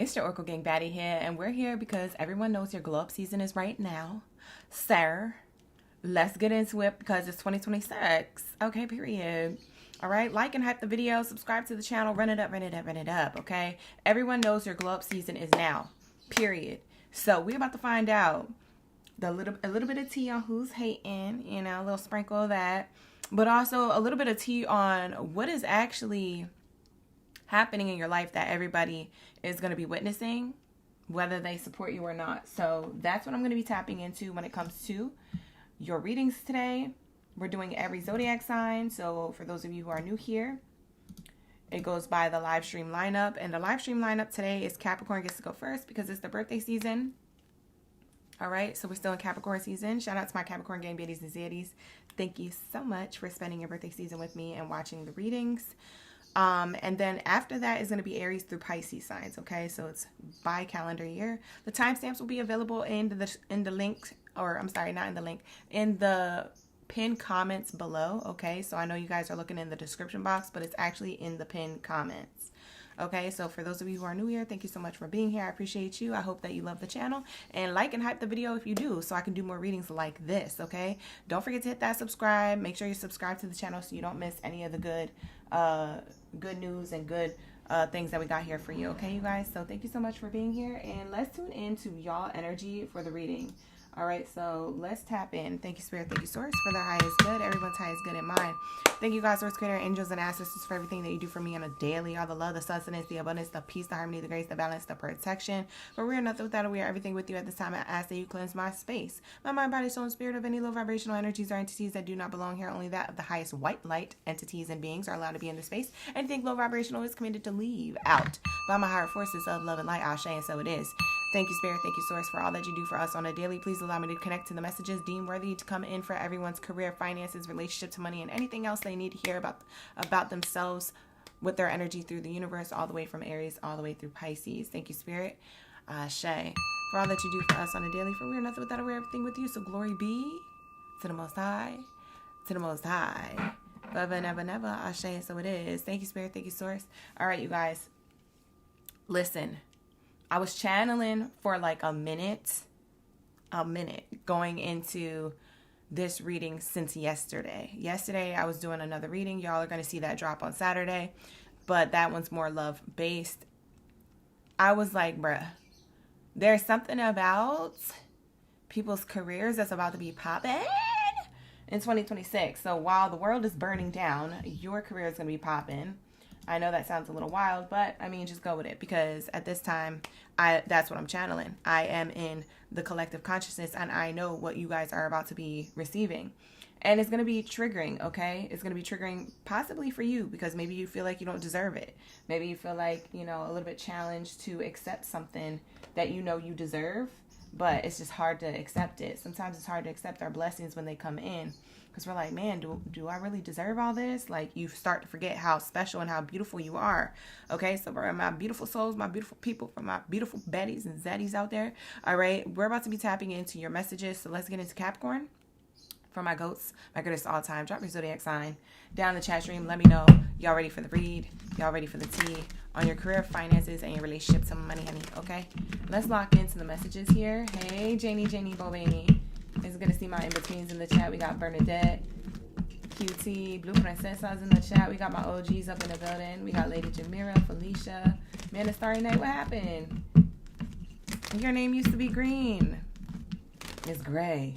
It's your Oracle Gang Baddie here, and we're here because everyone knows your glow up season is right now. Sir, let's get into it because it's 2026. Okay, period. All right, like and hype the video, subscribe to the channel, run it up, run it up, run it up, okay? Everyone knows your glow up season is now, period. So we're about to find out a little bit of tea on who's hating, you know, a little sprinkle of that, but also a little bit of tea on what is actually happening in your life that everybody is going to be witnessing, whether they support you or not. So that's what I'm going to be tapping into when it comes to your readings today. We're doing every zodiac sign. So for those of you who are new here, it goes by the live stream lineup. And the live stream lineup today is Capricorn gets to go first because it's the birthday season. All right, so we're still in Capricorn season. Shout out to my Capricorn gang baddies and zaddies. Thank you so much for spending your birthday season with me and watching the readings. And then after that is going to be Aries through Pisces signs. Okay, so it's by calendar year. The timestamps will be available in the link, or I'm sorry, not in the link, in the pinned comments below. Okay, so I know you guys are looking in the description box, but it's actually in the pinned comments. Okay, so for those of you who are new here, thank you so much for being here. I appreciate you. I hope that you love the channel, and like and hype the video if you do, so I can do more readings like this. Okay, don't forget to hit that subscribe. Make sure you subscribe to the channel so you don't miss any of the good news and good things that we got here for you. Okay, you guys, so thank you so much for being here, and let's tune into y'all energy for the reading. All right, so let's tap in. Thank you, Spirit. Thank you, Source, for their highest good. Everyone's highest good in mind. Thank you, God, Source, Creator, angels, and ancestors for everything that you do for me on a daily. All the love, the sustenance, the abundance, the peace, the harmony, the grace, the balance, the protection. For we are nothing without it. We are everything with you at this time. I ask that you cleanse my space, my mind, body, soul, and spirit of any low vibrational energies or entities that do not belong here. Only that of the highest white light entities and beings are allowed to be in this space. Anything low vibrational is committed to leave out by my higher forces of love and light. Ashe, and so it is. Thank you, Spirit. Thank you, Source, for all that you do for us on a daily. Please allow me to connect to the messages deemed worthy to come in for everyone's career, finances, relationship to money, and anything else they need to hear about themselves with their energy through the universe, all the way from Aries, all the way through Pisces. Thank you, Spirit. Ashe. For all that you do for us on a daily. For we are nothing without it. We're everything with you. So glory be to the Most High. To the Most High. Forever and ever and ever. Ashe. And so it is. Thank you, Spirit. Thank you, Source. All right, you guys. Listen. I was channeling for like a minute going into this reading since yesterday. Yesterday, I was doing another reading. Y'all are going to see that drop on Saturday, but that one's more love based. I was like, bruh, there's something about people's careers that's about to be popping in 2026. So while the world is burning down, your career is going to be popping. I know that sounds a little wild, but I mean, just go with it, because at this time, that's what I'm channeling. I am in the collective consciousness, and I know what you guys are about to be receiving. And it's going to be triggering, okay? It's going to be triggering possibly for you, because maybe you feel like you don't deserve it. Maybe you feel like, you know, a little bit challenged to accept something that you know you deserve, but it's just hard to accept it. Sometimes it's hard to accept our blessings when they come in, because we're like, man, do I really deserve all this? Like, you start to forget how special and how beautiful you are. Okay, so for my beautiful souls, my beautiful people, for my beautiful baddies and zaddies out there, all right, we're about to be tapping into your messages. So let's get into Capricorn. For my goats, my goodness all time, drop your zodiac sign down in the chat stream. Let me know y'all ready for the read, y'all ready for the tea on your career, finances, and your relationship to money, honey. Okay, let's lock into the messages here. Hey, Janie, Bobani. It's good to see my in-betweens in the chat. We got Bernadette, QT, Blue Princessa's in the chat. We got my OGs up in the building. We got Lady Jamira, Felicia. Man, it's Starry Night. What happened? Your name used to be green. It's gray.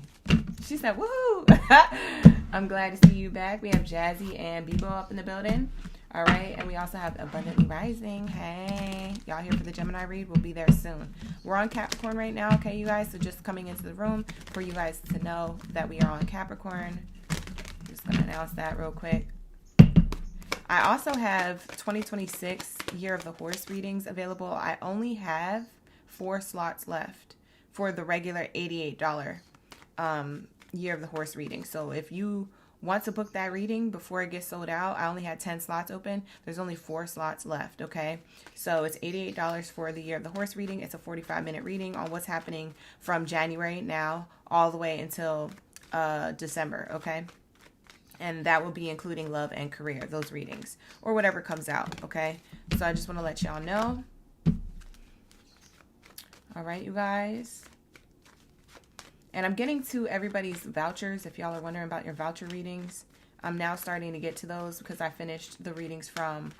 She said, woohoo! I'm glad to see you back. We have Jazzy and Bebo up in the building. All right, and we also have Abundantly Rising. Hey, y'all here for the Gemini read? We'll be there soon. We're on Capricorn right now, okay, you guys? So just coming into the room for you guys to know that we are on Capricorn. Just going to announce that real quick. I also have 2026 Year of the Horse readings available. I only have 4 slots left for the regular $88 Year of the Horse reading. So if you want to book that reading before it gets sold out, I only had 10 slots open. There's only 4 slots left, okay? So it's $88 for the Year of the Horse reading. It's a 45-minute reading on what's happening from January now all the way until December, okay? And that will be including love and career, those readings, or whatever comes out, okay? So I just want to let y'all know. All right, you guys. And I'm getting to everybody's vouchers. If y'all are wondering about your voucher readings, I'm now starting to get to those because I finished the readings from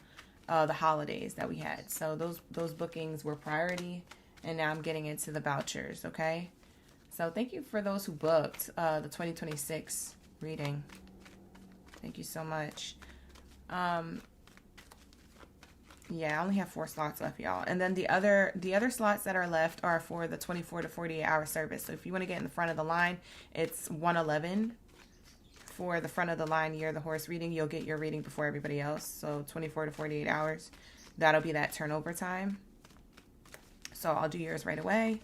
the holidays that we had. So those bookings were priority, and now I'm getting into the vouchers, okay? So thank you for those who booked the 2026 reading. Thank you so much. Yeah, I only have 4 slots left, y'all. And then the other slots that are left are for the 24 to 48 hour service. So if you want to get in the front of the line, it's 111. For the front of the line, you're the horse reading. You'll get your reading before everybody else. So 24 to 48 hours. That'll be that turnover time. So I'll do yours right away.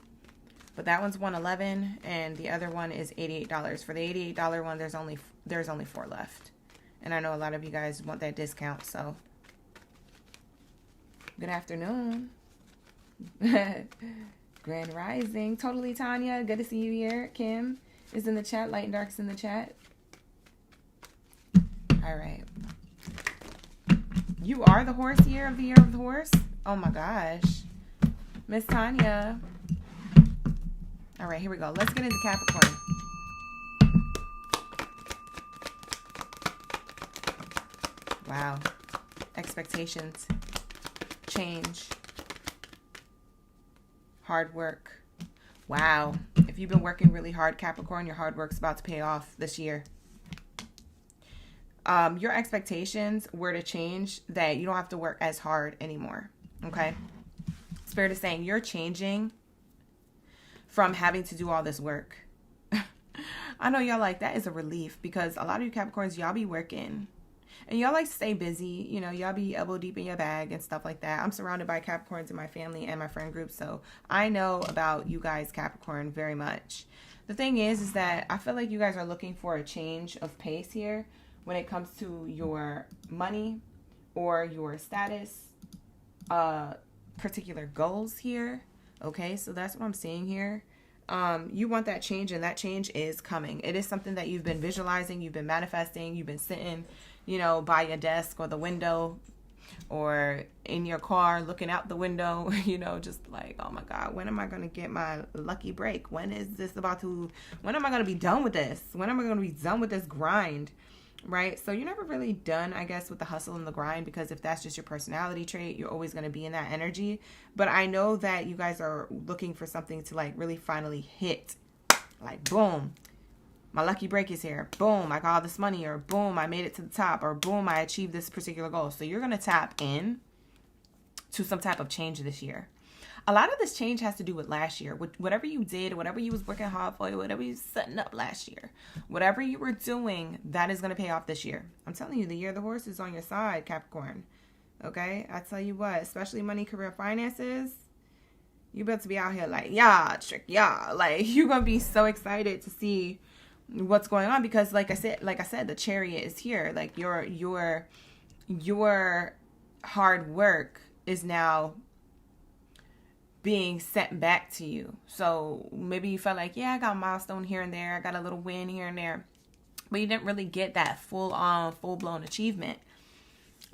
But that one's 111, and the other one is $88. For the $88 one, there's only 4 left. And I know a lot of you guys want that discount, so good afternoon. Grand Rising. Totally, Tanya. Good to see you here. Kim is in the chat. Light and Dark's in the chat. All right. You are the horse year of the year of the horse? Oh my gosh. Miss Tanya. All right, here we go. Let's get into Capricorn. Wow. Expectations. Change. Hard work. Wow. If you've been working really hard, Capricorn, your hard work's about to pay off this year. Your expectations were to change that you don't have to work as hard anymore. Okay? Spirit is saying you're changing from having to do all this work. I know y'all like that is a relief because a lot of you Capricorns, y'all be working. And y'all like to stay busy. You know, y'all be elbow deep in your bag and stuff like that. I'm surrounded by Capricorns in my family and my friend group. So I know about you guys, Capricorn, very much. The thing is that I feel like you guys are looking for a change of pace here when it comes to your money or your status, particular goals here. Okay, so that's what I'm seeing here. You want that change, and that change is coming. It is something that you've been visualizing, you've been manifesting, you've been sitting, by your desk or the window or in your car looking out the window, just like, oh my God, when am I going to get my lucky break? When am I going to be done with this? When am I going to be done with this grind? Right? So you're never really done, I guess, with the hustle and the grind, because if that's just your personality trait, you're always going to be in that energy. But I know that you guys are looking for something to like really finally hit. Like, boom, my lucky break is here. Boom, I got all this money, or boom, I made it to the top, or boom, I achieved this particular goal. So you're going to tap in to some type of change this year. A lot of this change has to do with last year. Whatever you did, whatever you was working hard for, whatever you was setting up last year, whatever you were doing, that is going to pay off this year. I'm telling you, the year of the horse is on your side, Capricorn. Okay? I tell you what, especially money, career, finances, you better be out here like, yeah, trick, yeah. Like, you're going to be so excited to see what's going on because, like I said, the chariot is here. Like, your hard work is now being sent back to you. So maybe you felt like, yeah, I got a milestone here and there, I got a little win here and there, but you didn't really get that full-blown achievement,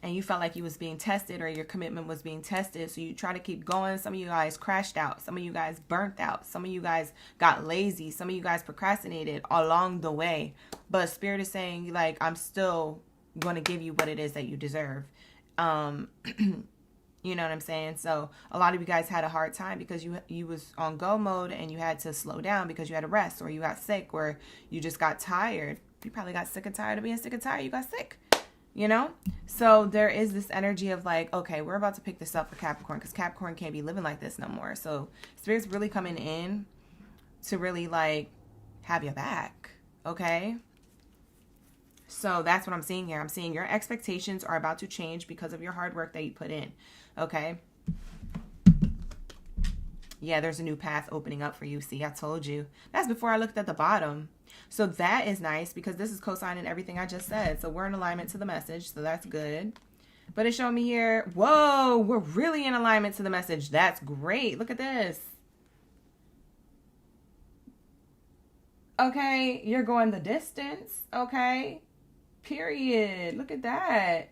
and you felt like you was being tested, or your commitment was being tested. So you try to keep going. Some of you guys crashed out, some of you guys burnt out, some of you guys got lazy, some of you guys procrastinated along the way. But Spirit is saying, like, I'm still going to give you what it is that you deserve. You know what I'm saying? So a lot of you guys had a hard time because you was on go mode, and you had to slow down because you had to rest, or you got sick, or you just got tired. You probably got sick and tired of being sick and tired. You got sick, So there is this energy of like, okay, we're about to pick this up for Capricorn, because Capricorn can't be living like this no more. So Spirit's really coming in to really like have your back. Okay. So that's what I'm seeing here. I'm seeing your expectations are about to change because of your hard work that you put in. Okay. Yeah, there's a new path opening up for you. See, I told you. That's before I looked at the bottom. So that is nice because this is co-signing everything I just said. So we're in alignment to the message. So that's good. But it's showing me here, whoa, we're really in alignment to the message. That's great. Look at this. Okay, you're going the distance. Okay. Period. Look at that.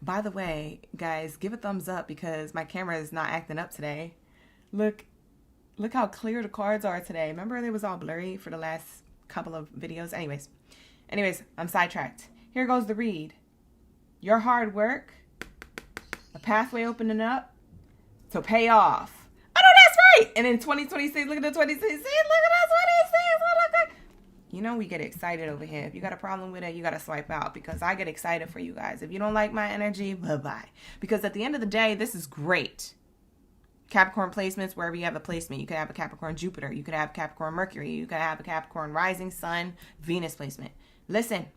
By the way, guys, give a thumbs up because my camera is not acting up today. Look how clear the cards are today. Remember they was all blurry for the last couple of videos? Anyways, I'm sidetracked. Here goes the read. Your hard work, a pathway opening up to pay off. I know that's right. And in 2026, look at the 2026. Look at that 2026. You know we get excited over here. If you got a problem with it, you got to swipe out, because I get excited for you guys. If you don't like my energy, bye-bye. Because at the end of the day, this is great. Capricorn placements, wherever you have a placement. You could have a Capricorn Jupiter. You could have Capricorn Mercury. You could have a Capricorn Rising Sun Venus placement. Listen.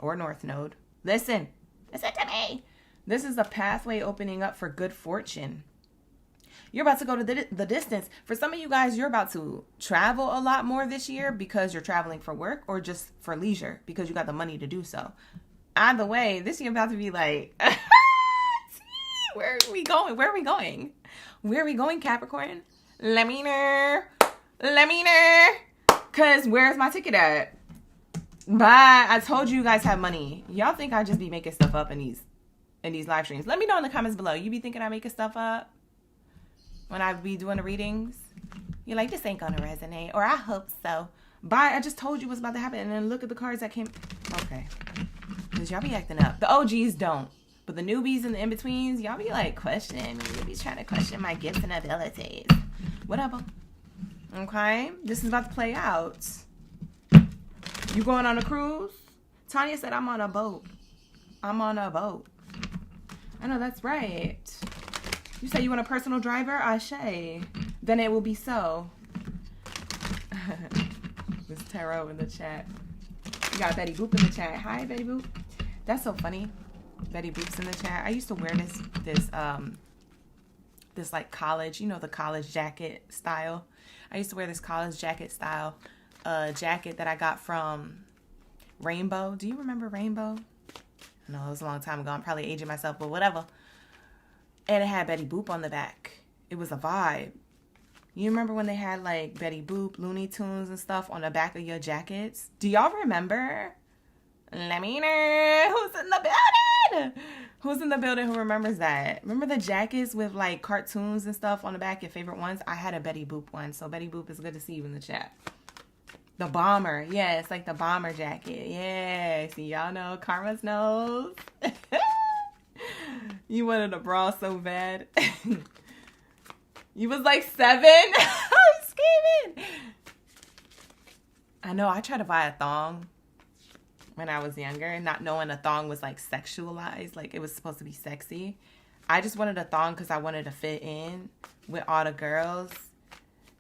Or North Node. Listen to me. This is a pathway opening up for good fortune. You're about to go to the distance. For some of you guys, you're about to travel a lot more this year because you're traveling for work or just for leisure because you got the money to do so. Either way, this year about to be like, where are we going? Where are we going, Capricorn? Let me know. Because where's my ticket at? Bye. I told you guys have money. Y'all think I just be making stuff up in these live streams? Let me know in the comments below. You be thinking I making stuff up when I be doing the readings? You're like, this ain't gonna resonate. Or I hope so. Bye. I just told you what's about to happen. And then look at the cards that came. Okay. Because y'all be acting up. The OGs don't. But the newbies and the in-betweens, y'all be like questioning me. You be trying to question my gifts and abilities. Whatever. Okay? This is about to play out. You going on a cruise? Tanya said I'm on a boat. I know, that's right. You say you want a personal driver? Ashe. Then it will be so. This tarot in the chat. You got Betty Boop in the chat. Hi, Betty Boop. That's so funny. Betty Boop's in the chat. I used to wear this like college, the college jacket style. I used to wear this college jacket style jacket that I got from Rainbow. Do you remember Rainbow? No, it was a long time ago. I'm probably aging myself, but whatever. And it had Betty Boop on the back. It was a vibe. You remember when they had like Betty Boop, Looney Tunes and stuff on the back of your jackets? Do y'all remember? Let me know who's in the building. Who's in the building who remembers that? Remember the jackets with like cartoons and stuff on the back, your favorite ones? I had a Betty Boop one. So Betty Boop, is good to see you in the chat. The bomber. Yeah, it's like the bomber jacket. Yeah. See, y'all know. Karma's knows. You wanted a bra so bad. You was like 7. I'm screaming. I know. I tried to buy a thong when I was younger, not knowing a thong was like sexualized. Like it was supposed to be sexy. I just wanted a thong because I wanted to fit in with all the girls.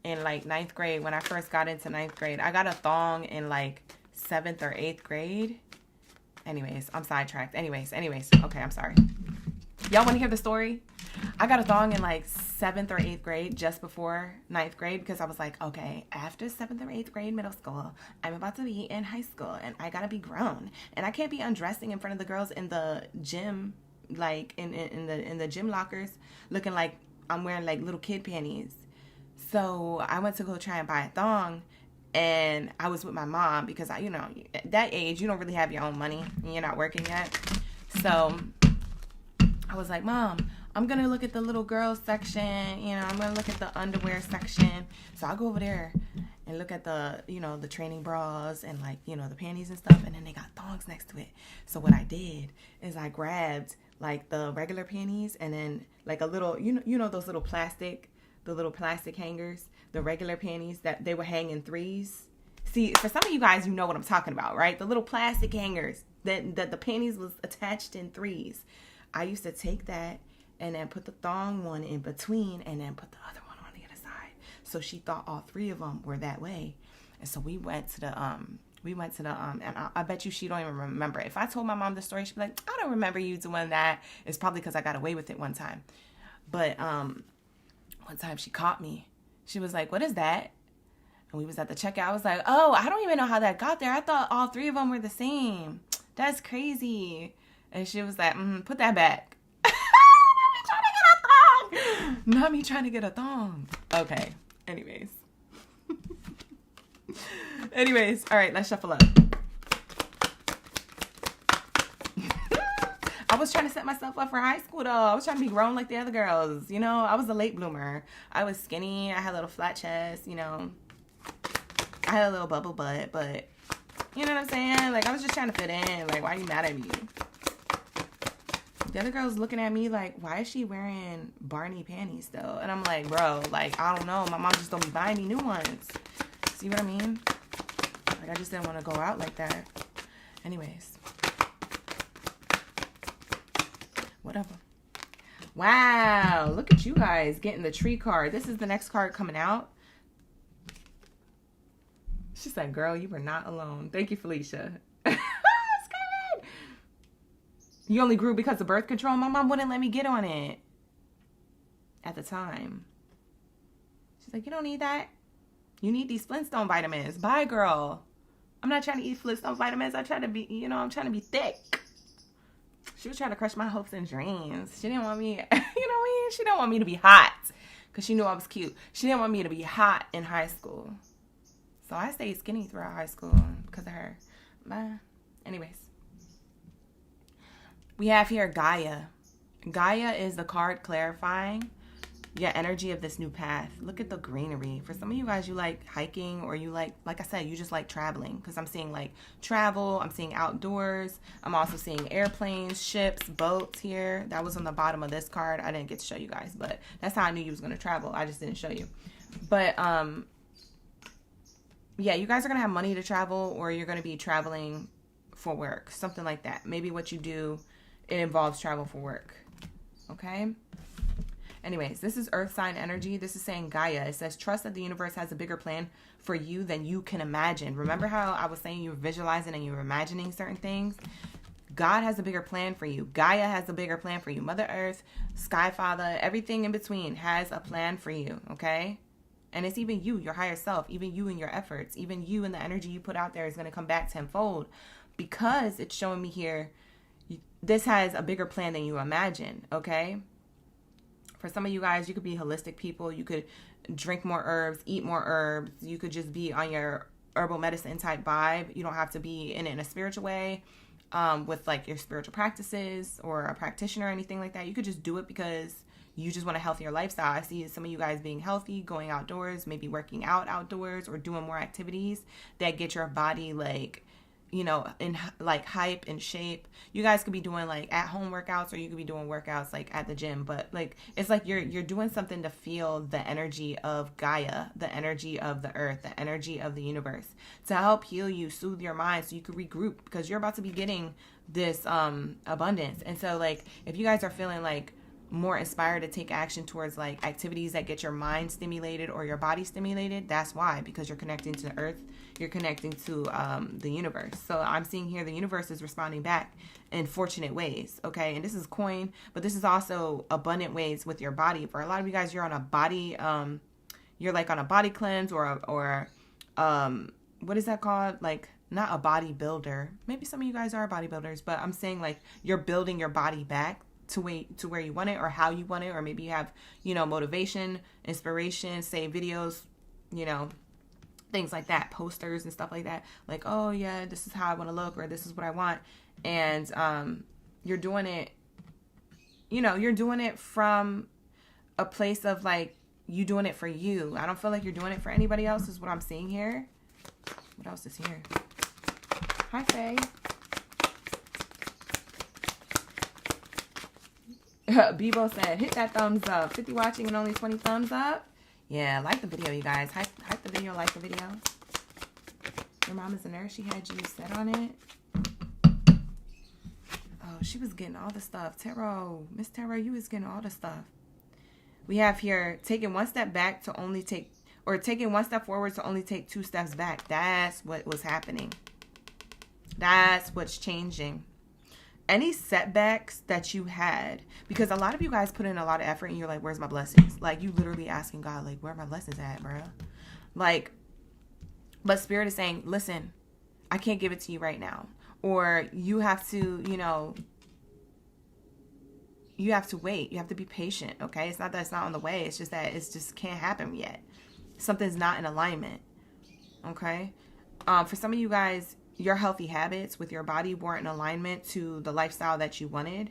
In like 9th grade, when I first got into 9th grade, I got a thong in like 7th or 8th grade. Anyways, I'm sidetracked. Anyways. Okay, I'm sorry. Y'all want to hear the story? I got a thong in like 7th or 8th grade, just before 9th grade, because I was like, okay, after 7th or 8th grade middle school, I'm about to be in high school and I gotta be grown. And I can't be undressing in front of the girls in the gym, like in the gym lockers, looking like I'm wearing like little kid panties. So I went to go try and buy a thong, and I was with my mom because at that age, you don't really have your own money and you're not working yet. So I was like, Mom, I'm going to look at the little girls section. I'm going to look at the underwear section. So I'll go over there and look at the, the training bras and like, the panties and stuff. And then they got thongs next to it. So what I did is I grabbed like the regular panties and then like a little, those little plastic hangers, the regular panties that they were hang in 3s. See, for some of you guys, you know what I'm talking about, right? The little plastic hangers that the panties was attached in 3s. I used to take that and then put the thong one in between and then put the other one on the other side. So she thought all 3 of them were that way. And so we went to the and I bet you she don't even remember. If I told my mom the story, she'd be like, I don't remember you doing that. It's probably because I got away with it one time. But, one time she caught me. She was like, what is that? And we was at the checkout. I was like, oh, I don't even know how that got there. I thought all 3 of them were the same. That's crazy. And she was like, put that back. Not me trying to get a thong. Okay. Anyways. All right, let's shuffle up. I was trying to set myself up for high school, though. I was trying to be grown like the other girls. You know, I was a late bloomer. I was skinny. I had a little flat chest, you know. I had a little bubble butt, but you know what I'm saying? Like, I was just trying to fit in. Like, why are you mad at me? The other girl's looking at me like, why is she wearing Barney panties, though? And I'm like, bro, like, I don't know. My mom just don't be buying me new ones. See what I mean? Like, I just didn't want to go out like that. Anyways. Whatever. Wow. Look at you guys getting the tree card. This is the next card coming out. She said, girl, you were not alone. Thank you, Felicia. It's good. You only grew because of birth control? My mom wouldn't let me get on it at the time. She's like, you don't need that. You need these Flintstone vitamins. Bye, girl. I'm not trying to eat Flintstone vitamins. I'm trying to be, you know, I'm trying to be thick. She was trying to crush my hopes and dreams. She didn't want me, you know what I mean? She didn't want me to be hot because she knew I was cute. She didn't want me to be hot in high school. So I stayed skinny throughout high school because of her. But anyways. We have here Gaia. Gaia is the card clarifying your energy of this new path. Look at the greenery. For some of you guys, you like hiking, or you like I said, you just like traveling. Because I'm seeing like travel. I'm seeing outdoors. I'm also seeing airplanes, ships, boats here. That was on the bottom of this card. I didn't get to show you guys, but that's how I knew you was going to travel. I just didn't show you. But, yeah, you guys are going to have money to travel, or you're going to be traveling for work. Something like that. Maybe what you do, it involves travel for work. Okay? Anyways, this is earth sign energy. This is saying Gaia. It says, trust that the universe has a bigger plan for you than you can imagine. Remember how I was saying you were visualizing and you were imagining certain things? God has a bigger plan for you. Gaia has a bigger plan for you. Mother Earth, Sky Father, everything in between has a plan for you, okay? And it's even you, your higher self, even you and your efforts, even you and the energy you put out there is going to come back tenfold, because it's showing me here, this has a bigger plan than you imagine, okay? For some of you guys, you could be holistic people. You could drink more herbs, eat more herbs. You could just be on your herbal medicine type vibe. You don't have to be in it in a spiritual way with like your spiritual practices or a practitioner or anything like that. You could just do it because you just want a healthier lifestyle. I see some of you guys being healthy, going outdoors, maybe working out outdoors, or doing more activities that get your body like, you know, in like hype and shape. You guys could be doing like at home workouts, or you could be doing workouts like at the gym, but like it's like you're doing something to feel the energy of Gaia, the energy of the earth, the energy of the universe, to help heal you, soothe your mind, so you can regroup, because you're about to be getting this abundance. And so like if you guys are feeling like more inspired to take action towards like activities that get your mind stimulated or your body stimulated, that's why, because you're connecting to the earth, you're connecting to the universe. So I'm seeing here the universe is responding back in fortunate ways, okay? And this is coin, but this is also abundant ways with your body. For a lot of you guys, you're on a body you're like on a body cleanse, or what is that called? Like, not a bodybuilder. Maybe some of you guys are bodybuilders, but I'm saying like you're building your body back to where you want it, or how you want it, or maybe you have, you know, motivation, inspiration, say videos, you know, things like that, posters and stuff like that, like, oh yeah, this is how I want to look, or this is what I want. And you're doing it, you know, you're doing it from a place of like you doing it for you. I don't feel like you're doing it for anybody else, is what I'm seeing here. What else is here? Hi, Faye. Bebo said, hit that thumbs up. 50 watching and only 20 thumbs up. Yeah, like the video, you guys. Hype the video, like the video. Your mom is a nurse. She had you set on it. Oh, she was getting all the stuff. Tarot, Miss Tarot, you was getting all the stuff. We have here, taking one step back to only take, or taking one step forward to only take 2 steps back. That's what was happening. That's what's changing. Any setbacks that you had, because a lot of you guys put in a lot of effort and you're like, where's my blessings? Like, you literally asking God, like, where are my blessings at, bro? Like, but Spirit is saying, listen, I can't give it to you right now. Or you have to, you know, you have to wait. You have to be patient, okay? It's not that it's not on the way. It's just that it's just can't happen yet. Something's not in alignment, okay? For some of you guys, your healthy habits with your body weren't in alignment to the lifestyle that you wanted.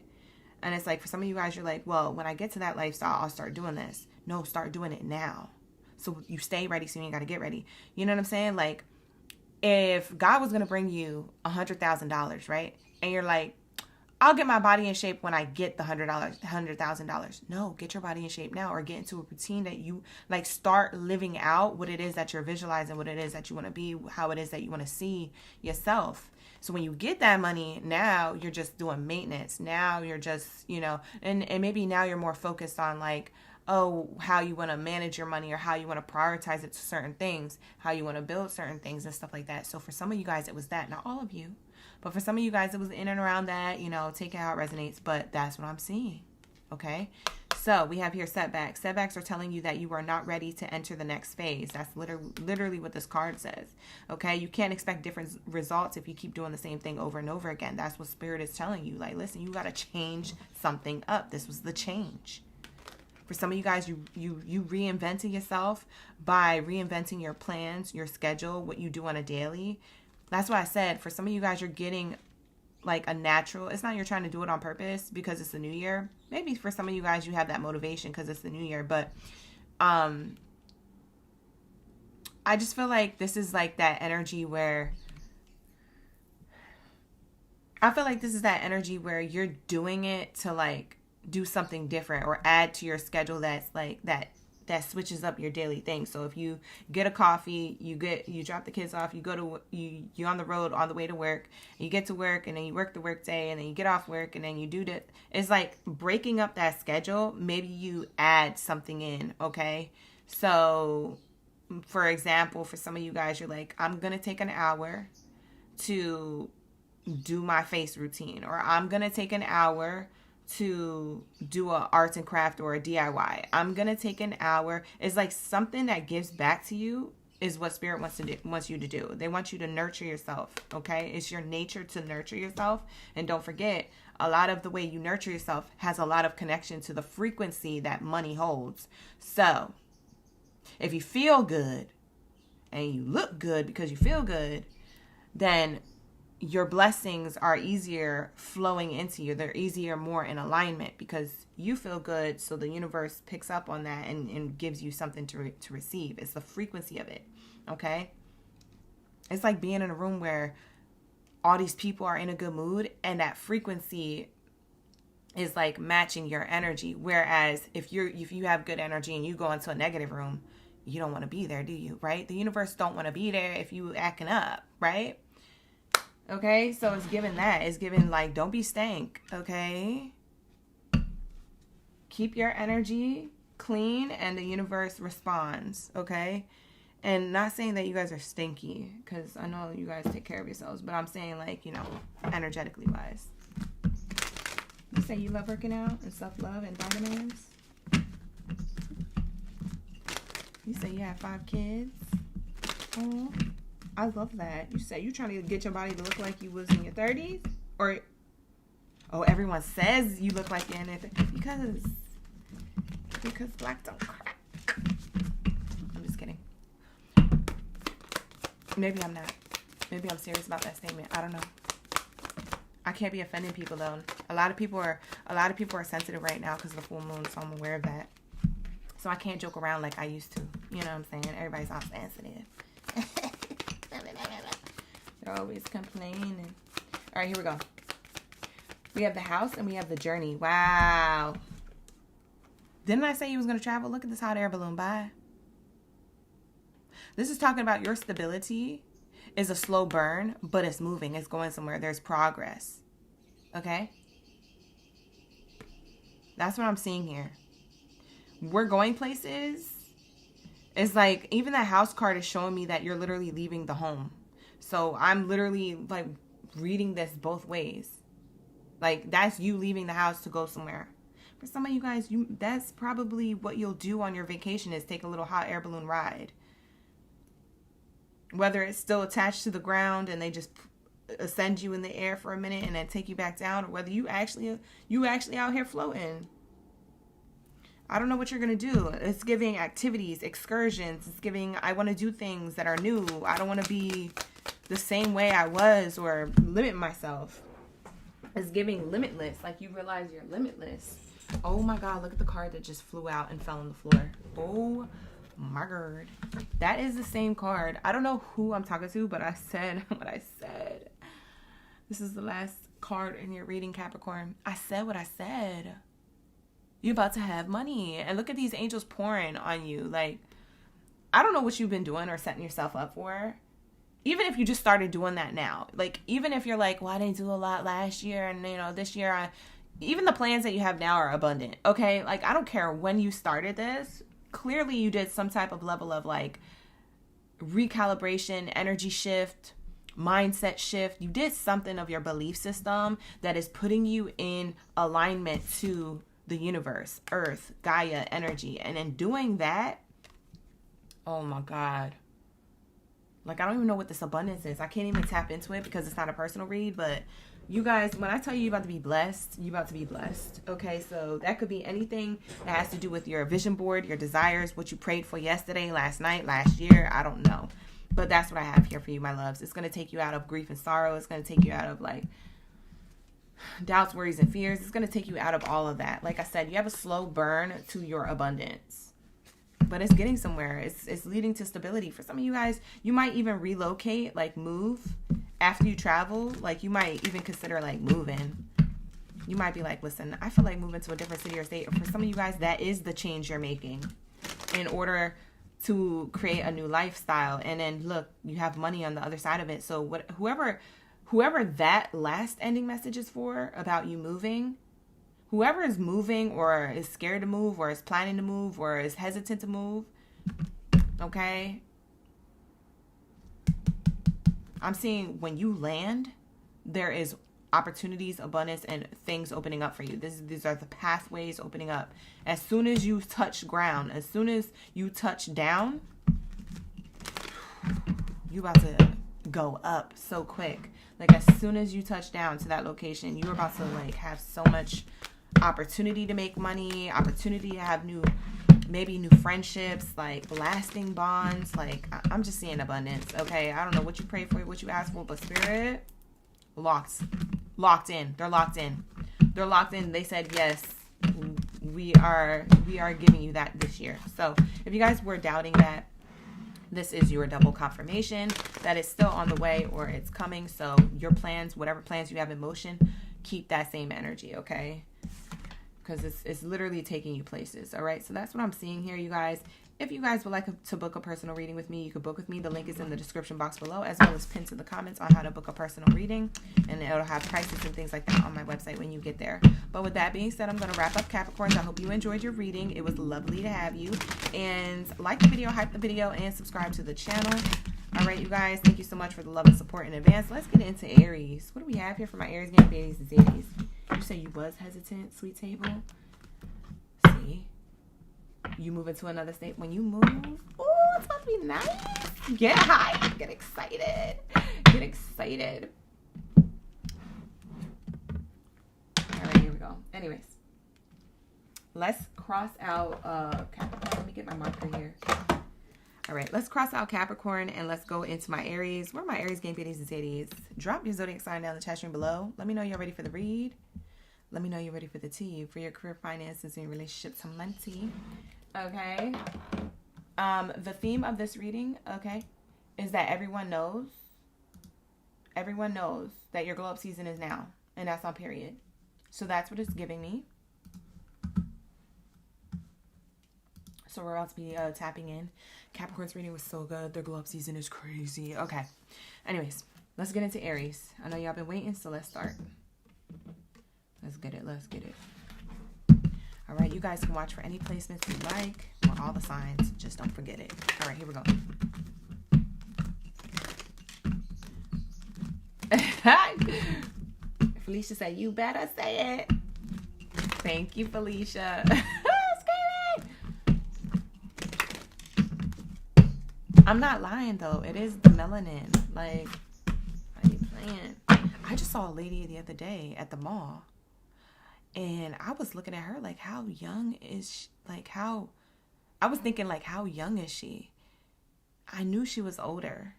And it's like, for some of you guys, you're like, well, when I get to that lifestyle, I'll start doing this. No, start doing it now. So you stay ready, so you ain't got to get ready. You know what I'm saying? Like, if God was going to bring you $100,000, right? And you're like, I'll get my body in shape when I get the $100,000. No, get your body in shape now, or get into a routine that you like. Start living out what it is that you're visualizing, what it is that you want to be, how it is that you want to see yourself. So when you get that money, now you're just doing maintenance. Now you're just, you know, and maybe now you're more focused on like, oh, how you want to manage your money, or how you want to prioritize it to certain things, how you want to build certain things and stuff like that. So for some of you guys, it was that. Not all of you, but for some of you guys, it was in and around that, you know, take it how it resonates. But that's what I'm seeing. Okay. So we have here setbacks. Setbacks are telling you that you are not ready to enter the next phase. That's literally what this card says. Okay. You can't expect different results if you keep doing the same thing over and over again. That's what Spirit is telling you. Like, listen, you got to change something up. This was the change. For some of you guys, you reinvented yourself by reinventing your plans, your schedule, what you do on a daily. That's why I said, for some of you guys, you're getting like a natural, it's not you're trying to do it on purpose because it's the new year. Maybe for some of you guys, you have that motivation because it's the new year. But I just feel like this is like that energy where, I feel like this is that energy where you're doing it to like do something different or add to your schedule that's like that switches up your daily thing. So if you get a coffee, you drop the kids off, you're on the road on the way to work, you get to work, and then you work the work day, and then you get off work, and then you do that. It's like breaking up that schedule. Maybe you add something in. Okay. So for example, for some of you guys, you're like, I'm going to take an hour to do my face routine, or I'm going to take an hour to do a arts and craft or a DIY. I'm going to take an hour. It's like something that gives back to you is what Spirit wants you to do. They want you to nurture yourself. Okay. It's your nature to nurture yourself. And don't forget, a lot of the way you nurture yourself has a lot of connection to the frequency that money holds. So if you feel good and you look good because you feel good, then your blessings are easier flowing into you. They're easier, more in alignment because you feel good. So the universe picks up on that and gives you something to receive. It's the frequency of it. Okay. It's like being in a room where all these people are in a good mood and that frequency is like matching your energy. Whereas if you have good energy and you go into a negative room, you don't want to be there, do you? Right? The universe don't want to be there if you acting up, right? Okay, so it's giving that. It's giving like, don't be stank, okay? Keep your energy clean and the universe responds, okay? And not saying that you guys are stinky, because I know you guys take care of yourselves, but I'm saying like, you know, energetically wise. You say you love working out and self-love and vitamins. You say you have 5 kids. Oh, I love that. You say you trying to get your body to look like you was in your 30s? Or, oh, everyone says you look like you're in it because black don't crack. I'm just kidding. Maybe I'm not. Maybe I'm serious about that statement. I don't know. I can't be offending people though. A lot of people are sensitive right now because of the full moon, so I'm aware of that. So I can't joke around like I used to. You know what I'm saying? Everybody's all sensitive. They're always complaining. All right, here we go. We have the house and we have the journey. Wow. Didn't I say you was going to travel? Look at this hot air balloon. Bye. This is talking about your stability is a slow burn, but it's moving. It's going somewhere. There's progress. Okay? That's what I'm seeing here. We're going places. It's like, even that house card is showing me that you're literally leaving the home. So I'm literally like reading this both ways. Like that's you leaving the house to go somewhere. For some of you guys, that's probably what you'll do on your vacation is take a little hot air balloon ride. Whether it's still attached to the ground and they just ascend you in the air for a minute and then take you back down, or whether you actually out here floating. I don't know what you're going to do. It's giving activities, excursions. It's giving, I want to do things that are new. I don't want to be the same way I was or limit myself. It's giving limitless. Like, you realize you're limitless. Oh my God, look at the card that just flew out and fell on the floor. Oh my God. That is the same card. I don't know who I'm talking to, but I said what I said. This is the last card in your reading, Capricorn. I said what I said. You're about to have money. And look at these angels pouring on you. Like, I don't know what you've been doing or setting yourself up for. Even if you just started doing that now. Like, even if you're like, well, I didn't do a lot last year. And, you know, this year, even the plans that you have now are abundant. Okay? Like, I don't care when you started this. Clearly, you did some type of level of, like, recalibration, energy shift, mindset shift. You did something of your belief system that is putting you in alignment to the universe, earth, Gaia, energy. And in doing that, oh my God. Like, I don't even know what this abundance is. I can't even tap into it because it's not a personal read. But you guys, when I tell you you're about to be blessed, you're about to be blessed. Okay, so that could be anything that has to do with your vision board, your desires, what you prayed for yesterday, last night, last year. I don't know. But that's what I have here for you, my loves. It's going to take you out of grief and sorrow. It's going to take you out of, like, doubts, worries, and fears. It's going to take you out of all of that. Like I said, you have a slow burn to your abundance. But it's getting somewhere. It's leading to stability. For some of you guys, you might even relocate, like move after you travel. Like, you might even consider, like, moving. You might be like, listen, I feel like moving to a different city or state. Or for some of you guys, that is the change you're making in order to create a new lifestyle. And then look, you have money on the other side of it. So whoever that last ending message is for about you moving, whoever is moving or is scared to move or is planning to move or is hesitant to move, okay? I'm seeing when you land, there is opportunities, abundance, and things opening up for you. These are the pathways opening up. As soon as you touch ground, as soon as you touch down, you about to go up so quick. Like, as soon as you touch down to that location, you're about to, like, have so much opportunity to make money, opportunity to have maybe new friendships, like lasting bonds. Like, I'm just seeing abundance. Okay, I don't know what you pray for, what you ask for, but Spirit, locked in. They're locked in. They said yes, we are giving you that this year. So if you guys were doubting that, this is your double confirmation that it's still on the way or it's coming. So your plans, whatever plans you have in motion, keep that same energy, okay? Because it's literally taking you places. All right, so that's what I'm seeing here, you guys. If you guys would like to book a personal reading with me, you could book with me. The link is in the description box below, as well as pinned to the comments on how to book a personal reading. And it'll have prices and things like that on my website when you get there. But with that being said, I'm going to wrap up, Capricorns. I hope you enjoyed your reading. It was lovely to have you. And like the video, hype the video, and subscribe to the channel. All right, you guys, thank you so much for the love and support in advance. Let's get into Aries. What do we have here for my Aries, Baddie, and Zodiacs? You say you was hesitant, sweet table. See? You move into another state. When you move, oh, it's about to be nice. Get hyped. Get excited. Get excited. All right, here we go. Anyways, let's cross out Capricorn. Let me get my marker here. All right, let's cross out Capricorn and let's go into my Aries. Where are my Aries, Baddies, and Zodiacs? Drop your Zodiac sign down in the chat stream below. Let me know you're ready for the read. Let me know you're ready for the tea, for your career, finances, and relationships, some money. Okay. The theme of this reading, okay, is that everyone knows that your glow up season is now, and that's on period. So that's what it's giving me. So we're about to be tapping in. Capricorn's reading was so good. Their glow up season is crazy. Okay. Anyways, let's get into Aries. I know y'all been waiting, so let's start. Let's get it. Let's get it. All right, you guys can watch for any placements you like or all the signs. Just don't forget it. All right, here we go. Felicia said, you better say it. Thank you, Felicia. I'm not lying, though. It is the melanin. Like, are you playing? I just saw a lady the other day at the mall. And I was looking at her like, how young is she? I was thinking, like, how young is she? I knew she was older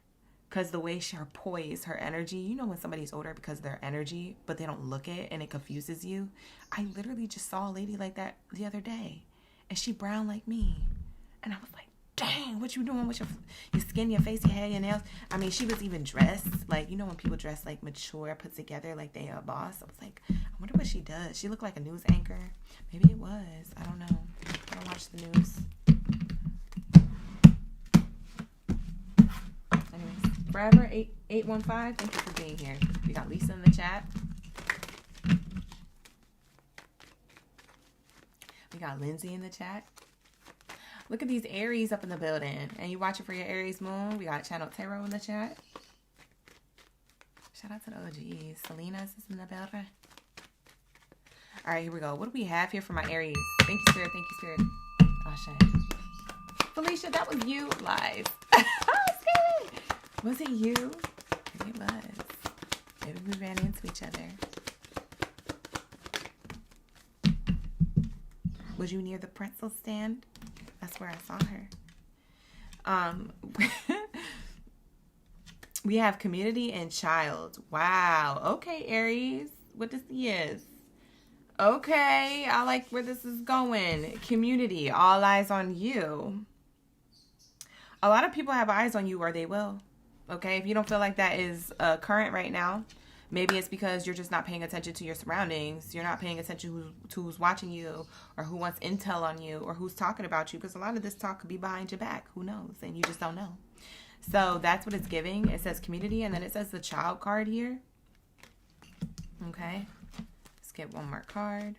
Because the way her poise, her energy, you know when somebody's older because of their energy, but they don't look it and it confuses you. I literally just saw a lady like that the other day, and she brown like me. And I was like, dang, what you doing with your skin, your face, your hair, your nails? I mean, she was even dressed. Like, you know when people dress like mature, put together, like they are a boss? I was like, I wonder what she does. She looked like a news anchor. Maybe it was. I don't know. I don't watch the news. Anyways, Forever 815, thank you for being here. We got Lisa in the chat. We got Lindsay in the chat. Look at these Aries up in the building. And you watching for your Aries moon. We got Channel Tarot in the chat. Shout out to the OGs. Selena's is in the building. All right, here we go. What do we have here for my Aries? Thank you, Spirit. Thank you, Spirit. Oh, shit. Felicia, that was you live. Was it you? Maybe it was. Maybe we ran into each other. Was you near the pretzel stand? That's where I saw her. We have community and child. Wow. Okay, Aries. What this is? Okay, I like where this is going. Community. All eyes on you. A lot of people have eyes on you, or they will. Okay, if you don't feel like that is current right now, maybe it's because you're just not paying attention to your surroundings. You're not paying attention to who's watching you, or who wants intel on you, or who's talking about you, because a lot of this talk could be behind your back. Who knows? And you just don't know. So that's what it's giving. It says community, and then it says the child card here. Okay, let's get one more card.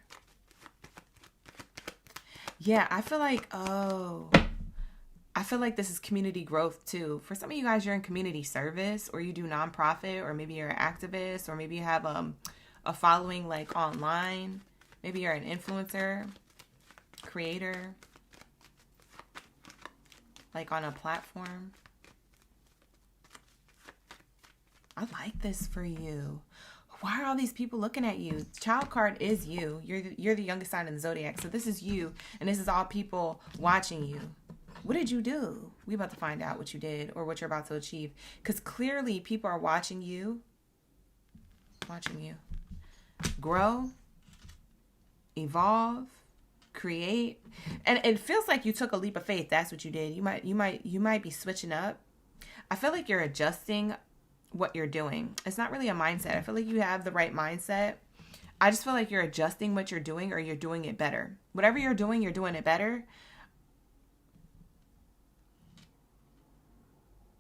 Yeah, I feel like, I feel like this is community growth too. For some of you guys, you're in community service, or you do nonprofit, or maybe you're an activist, or maybe you have a following like online. Maybe you're an influencer, creator, like on a platform. I like this for you. Why are all these people looking at you? Child card is you. You're the youngest sign in the Zodiac. So this is you, and this is all people watching you. What did you do? We about to find out what you did or what you're about to achieve. Because clearly people are watching you. Grow. Evolve. Create. And it feels like you took a leap of faith. That's what you did. You might be switching up. I feel like you're adjusting what you're doing. It's not really a mindset. I feel like you have the right mindset. I just feel like you're adjusting what you're doing, or you're doing it better. Whatever you're doing it better.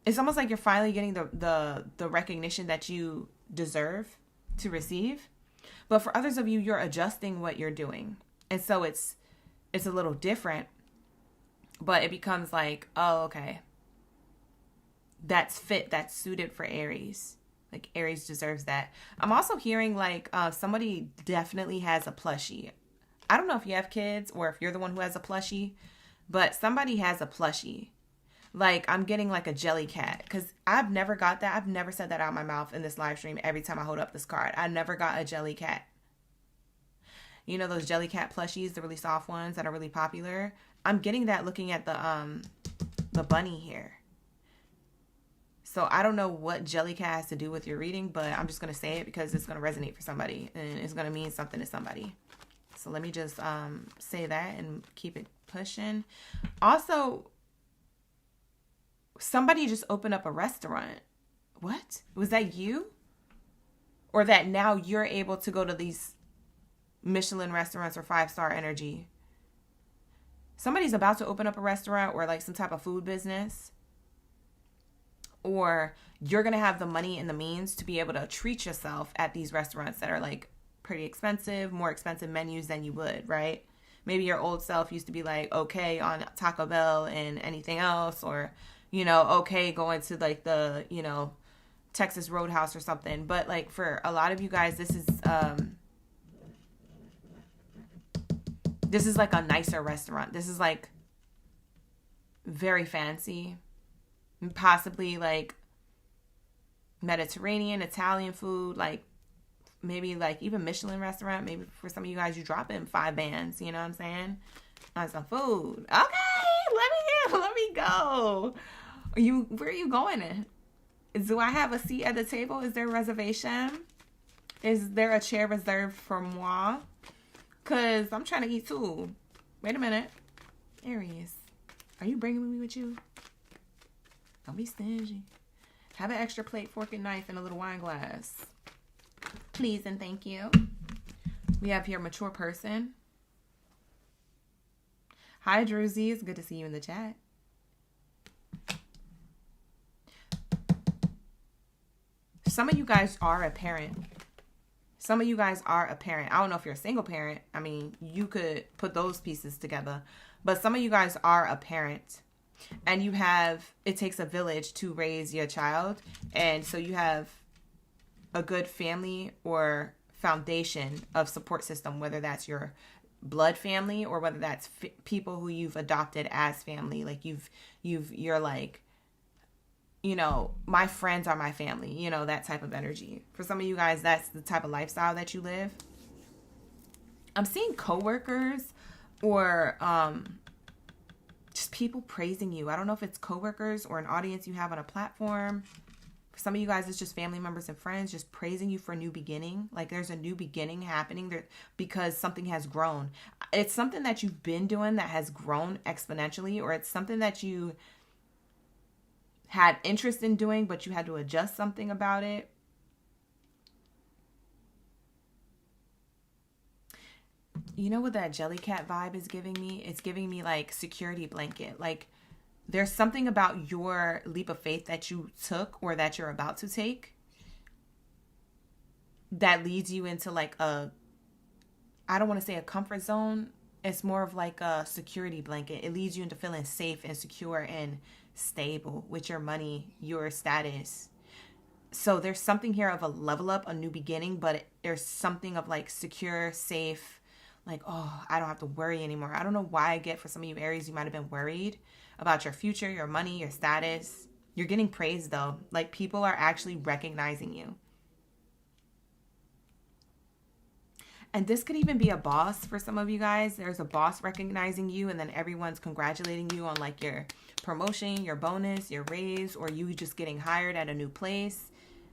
It's almost like you're finally getting the recognition that you deserve to receive. But for others of you, you're adjusting what you're doing. And so it's a little different. But it becomes like, oh, okay. That's suited for Aries. Like Aries deserves that. I'm also hearing like somebody definitely has a plushie. I don't know if you have kids or if you're the one who has a plushie, but somebody has a plushie. Like, I'm getting like a jelly cat, because I've never got that. I've never said that out of my mouth in this live stream every time I hold up this card. I never got a jelly cat. You know those jelly cat plushies, the really soft ones that are really popular? I'm getting that looking at the bunny here. So I don't know what jelly cat has to do with your reading, but I'm just going to say it because it's going to resonate for somebody, and it's going to mean something to somebody. So let me just say that and keep it pushing. Also, somebody just opened up a restaurant. What? Was that you? Or that now you're able to go to these Michelin restaurants or 5-star energy? Somebody's about to open up a restaurant or like some type of food business. Or you're going to have the money and the means to be able to treat yourself at these restaurants that are like pretty expensive, more expensive menus than you would, right? Maybe your old self used to be like, okay, on Taco Bell and anything else, or okay, going to like the, Texas Roadhouse or something. But like for a lot of you guys, this is like a nicer restaurant. This is like very fancy, possibly like Mediterranean, Italian food, like maybe like even Michelin restaurant. Maybe for some of you guys, you drop in 5 bands, you know what I'm saying? On some food. Okay, let me go. Where are you going in? Do I have a seat at the table? Is there a reservation? Is there a chair reserved for moi? Because I'm trying to eat too. Wait a minute. Aries, are you bringing me with you? Don't be stingy. Have an extra plate, fork, and knife, and a little wine glass. Please and thank you. We have here mature person. Hi, Druzy. It's good to see you in the chat. Some of you guys are a parent. Some of you guys are a parent. I don't know if you're a single parent. I mean, you could put those pieces together. But some of you guys are a parent. And you have, it takes a village to raise your child. And so you have a good family or foundation of support system, whether that's your blood family or whether that's people who you've adopted as family. Like you're like, you know, my friends are my family, you know, that type of energy. For some of you guys, that's the type of lifestyle that you live. I'm seeing coworkers or just people praising you. I don't know if it's coworkers or an audience you have on a platform. For some of you guys, it's just family members and friends just praising you for a new beginning. Like there's a new beginning happening there because something has grown. It's something that you've been doing that has grown exponentially, or it's something that you had interest in doing, but you had to adjust something about it. You know what that Jellycat vibe is giving me? It's giving me like security blanket. Like there's something about your leap of faith that you took or that you're about to take that leads you into like a, I don't want to say a comfort zone. It's more of like a security blanket. It leads you into feeling safe and secure and stable with your money, your status. So there's something here of a level up, a new beginning, but there's something of like secure, safe, like, oh, I don't have to worry anymore. I don't know why I get for some of you Aries, you might have been worried about your future, your money, your status. You're getting praised though. Like people are actually recognizing you. And this could even be a boss for some of you guys. There's a boss recognizing you and then everyone's congratulating you on like your promotion, your bonus, your raise, or you just getting hired at a new place.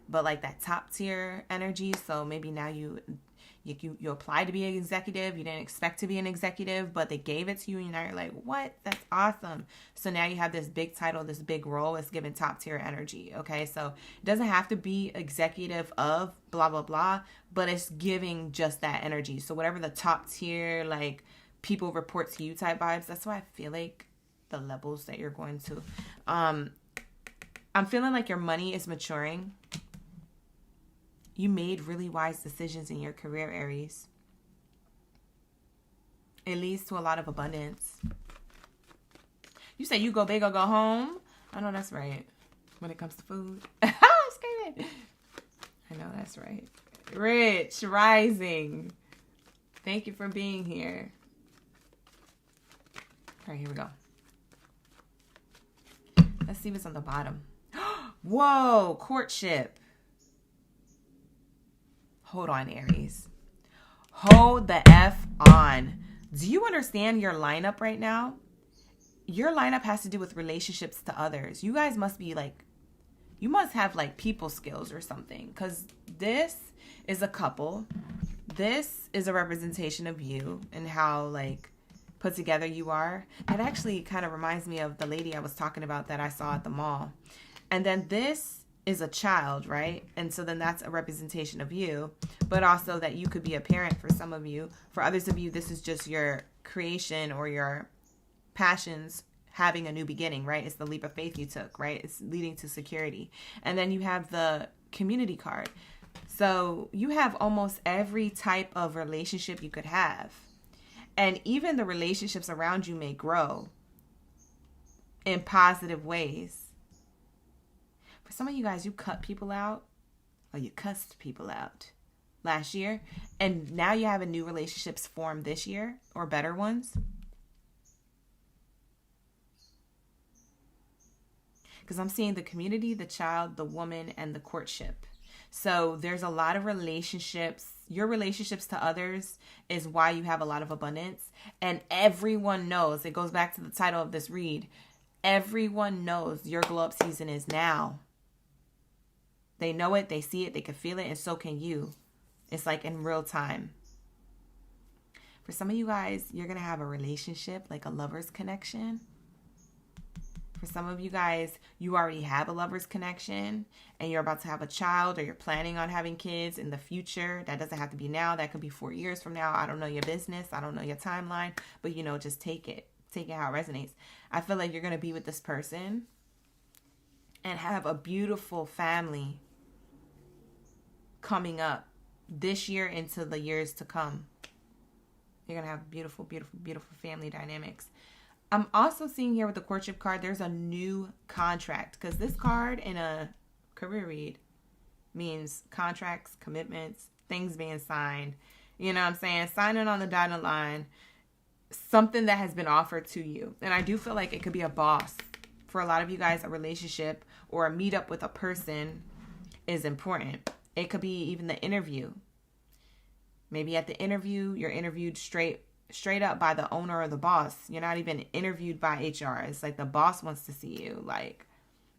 But like that top tier energy. So maybe now you applied to be an executive. You didn't expect to be an executive, but they gave it to you. And now you're like, what? That's awesome. So now you have this big title, this big role. It's given top tier energy. Okay. So it doesn't have to be executive of blah, blah, blah, but it's giving just that energy. So whatever the top tier, like people report to you type vibes, that's why I feel like the levels that you're going to, I'm feeling like your money is maturing. You made really wise decisions in your career, Aries. It leads to a lot of abundance. You say you go big or go home. I know that's right. When it comes to food. I'm screaming. I know that's right. Rich, rising. Thank you for being here. All right, here we go. Let's see what's on the bottom. Whoa, courtship. Hold on, Aries. Hold the F on. Do you understand your lineup right now? Your lineup has to do with relationships to others. You guys must be like, you must have like people skills or something. Because this is a couple. This is a representation of you and how like put together you are. It actually kind of reminds me of the lady I was talking about that I saw at the mall. And then this is a child, right? And so then that's a representation of you, but also that you could be a parent for some of you. For others of you, this is just your creation or your passions having a new beginning, right? It's the leap of faith you took, right? It's leading to security. And then you have the community card. So you have almost every type of relationship you could have. And even the relationships around you may grow in positive ways. For some of you guys, you cut people out or you cussed people out last year. And now you have a new relationships formed this year or better ones. Because I'm seeing the community, the child, the woman, and the courtship. So there's a lot of relationships. Your relationships to others is why you have a lot of abundance. And everyone knows, it goes back to the title of this read. Everyone knows your glow up season is now. They know it, they see it, they can feel it, and so can you. It's like in real time. For some of you guys, you're going to have a relationship, like a lover's connection. For some of you guys, you already have a lover's connection and you're about to have a child, or you're planning on having kids in the future. That doesn't have to be now. That could be 4 years from now. I don't know your business. I don't know your timeline, but you know, just take it. Take it how it resonates. I feel like you're going to be with this person and have a beautiful family coming up this year into the years to come. You're going to have beautiful, beautiful, beautiful family dynamics. I'm also seeing here with the courtship card, there's a new contract, because this card in a career read means contracts, commitments, things being signed. You know what I'm saying? Signing on the dotted line, something that has been offered to you. And I do feel like it could be a boss. For a lot of you guys, a relationship or a meetup with a person is important. It could be even the interview. Maybe at the interview, you're interviewed straight up by the owner or the boss. You're not even interviewed by HR. It's like the boss wants to see you. Like,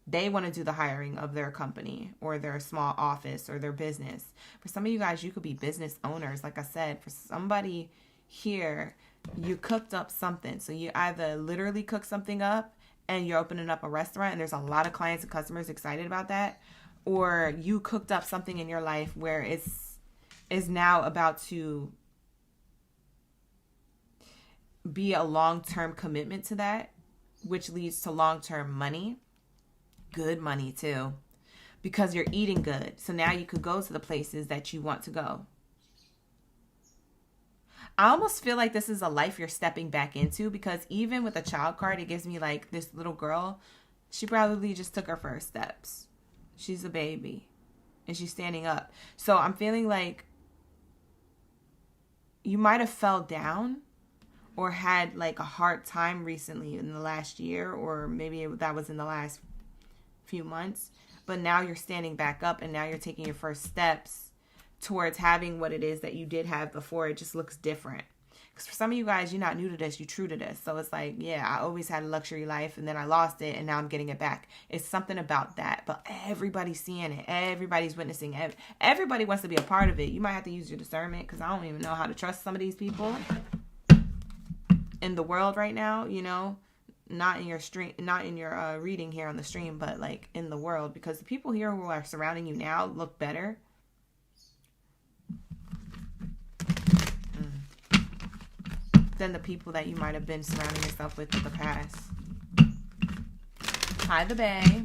they want to do the hiring of their company or their small office or their business. For some of you guys, you could be business owners. Like I said, for somebody here, you cooked up something. So you either literally cook something up and you're opening up a restaurant and there's a lot of clients and customers excited about that, or you cooked up something in your life where it's now about to be a long-term commitment to that, which leads to long-term money, good money too, because you're eating good. So now you could go to the places that you want to go. I almost feel like this is a life you're stepping back into, because even with a child card, it gives me like this little girl. She probably just took her first steps. She's a baby and she's standing up. So I'm feeling like you might have fell down or had like a hard time recently in the last year, or maybe that was in the last few months. But now you're standing back up and now you're taking your first steps towards having what it is that you did have before. It just looks different. Because for some of you guys, you're not new to this, you're true to this. So it's like, yeah, I always had a luxury life and then I lost it and now I'm getting it back. It's something about that. But everybody's seeing it. Everybody's witnessing it. Everybody wants to be a part of it. You might have to use your discernment, because I don't even know how to trust some of these people in the world right now, you know. Not in your stream, not in your reading here on the stream, but like in the world, because the people here who are surrounding you now look better. Than the people that you might have been surrounding yourself with in the past. Hi, the Bay.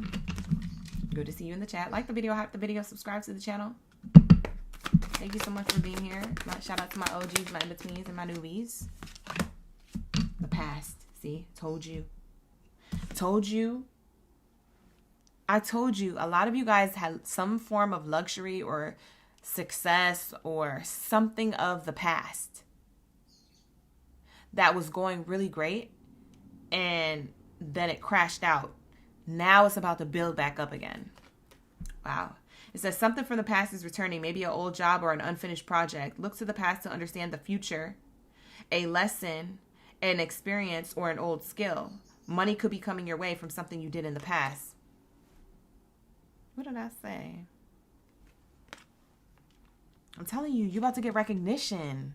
Good to see you in the chat. Like the video, hype the video, subscribe to the channel. Thank you so much for being here. Shout out to my OGs, my in-betweens, and my newbies. The past. See? Told you. Told you. I told you. A lot of you guys had some form of luxury or success or something of the past that was going really great, and then it crashed out. Now it's about to build back up again. Wow. It says something from the past is returning, maybe an old job or an unfinished project. Look to the past to understand the future, a lesson, an experience, or an old skill. Money could be coming your way from something you did in the past. What did I say? I'm telling you, you're about to get recognition.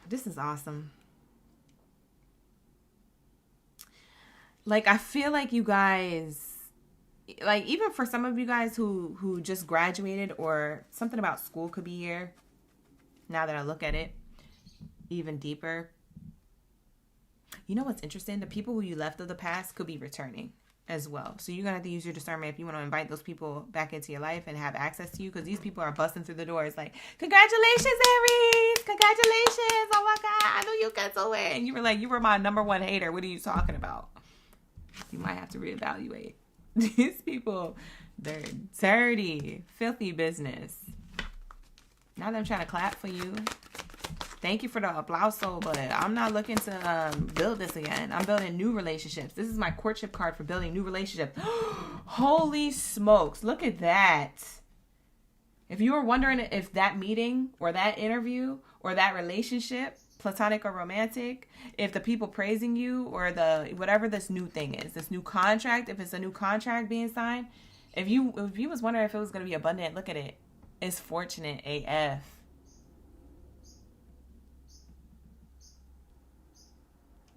This is awesome. Like, I feel like you guys, like, even for some of you guys who just graduated, or something about school could be here. Now that I look at it even deeper. You know what's interesting? The people who you left of the past could be returning as well. So you're going to have to use your discernment if you want to invite those people back into your life and have access to you, because these people are busting through the doors like, congratulations, Aries! Congratulations! Oh my God, I knew you could do it. And you were like, you were my number one hater. What are you talking about? You might have to reevaluate. These people, they're dirty, filthy business. Now that I'm trying to clap for you. Thank you for the applauso, but I'm not looking to build this again. I'm building new relationships. This is my courtship card for building new relationships. Holy smokes. Look at that. If you were wondering if that meeting or that interview or that relationship, platonic or romantic, if the people praising you or the whatever this new thing is, this new contract, if it's a new contract being signed, If you was wondering if it was going to be abundant, look at it. It's fortunate AF.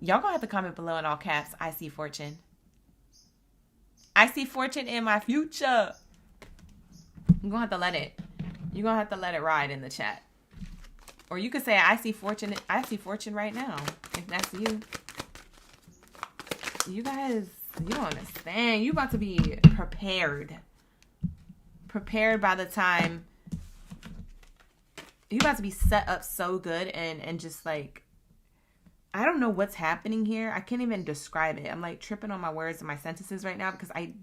Y'all gonna have to comment below in all caps. I see fortune. I see fortune in my future. You're gonna have to let it. You're gonna have to let it ride in the chat. Or you could say I see fortune right now. If that's you. You guys, you don't understand. You about to be prepared. Prepared by the time you about to be set up so good and just like, I don't know what's happening here. I can't even describe it. I'm like tripping on my words and my sentences right now because I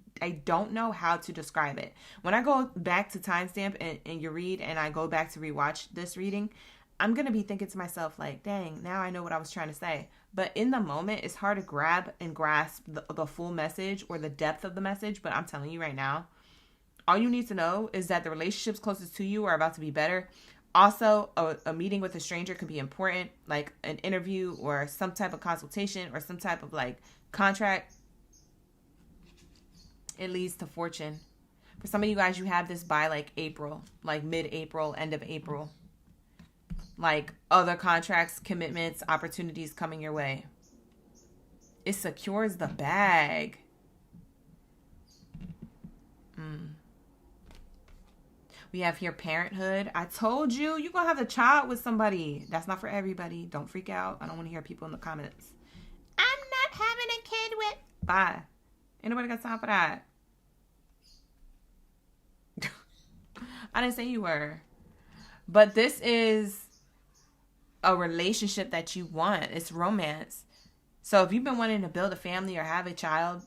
don't know how to describe it. When I go back to timestamp and you read and I go back to rewatch this reading, I'm going to be thinking to myself like, dang, now I know what I was trying to say. But in the moment, it's hard to grab and grasp the full message or the depth of the message. But I'm telling you right now, all you need to know is that the relationships closest to you are about to be better. Also, a meeting with a stranger could be important, like an interview or some type of consultation or some type of like contract. It leads to fortune. For some of you guys, you have this by like April, like mid-April, end of April. Like other contracts, commitments, opportunities coming your way. It secures the bag. We have here parenthood. I told you, you're going to have a child with somebody. That's not for everybody. Don't freak out. I don't want to hear people in the comments. I'm not having a kid with. Bye. Ain't nobody got time for that. I didn't say you were. But this is a relationship that you want. It's romance. So if you've been wanting to build a family or have a child,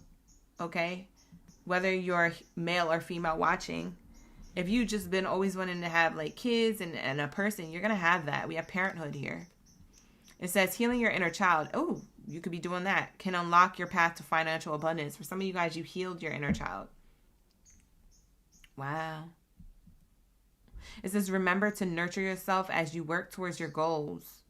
okay, whether you're male or female watching, if you just been always wanting to have like kids and a person, you're going to have that. We have parenthood here. It says healing your inner child. Oh, you could be doing that. Can unlock your path to financial abundance. For some of you guys, you healed your inner child. Wow. It says remember to nurture yourself as you work towards your goals.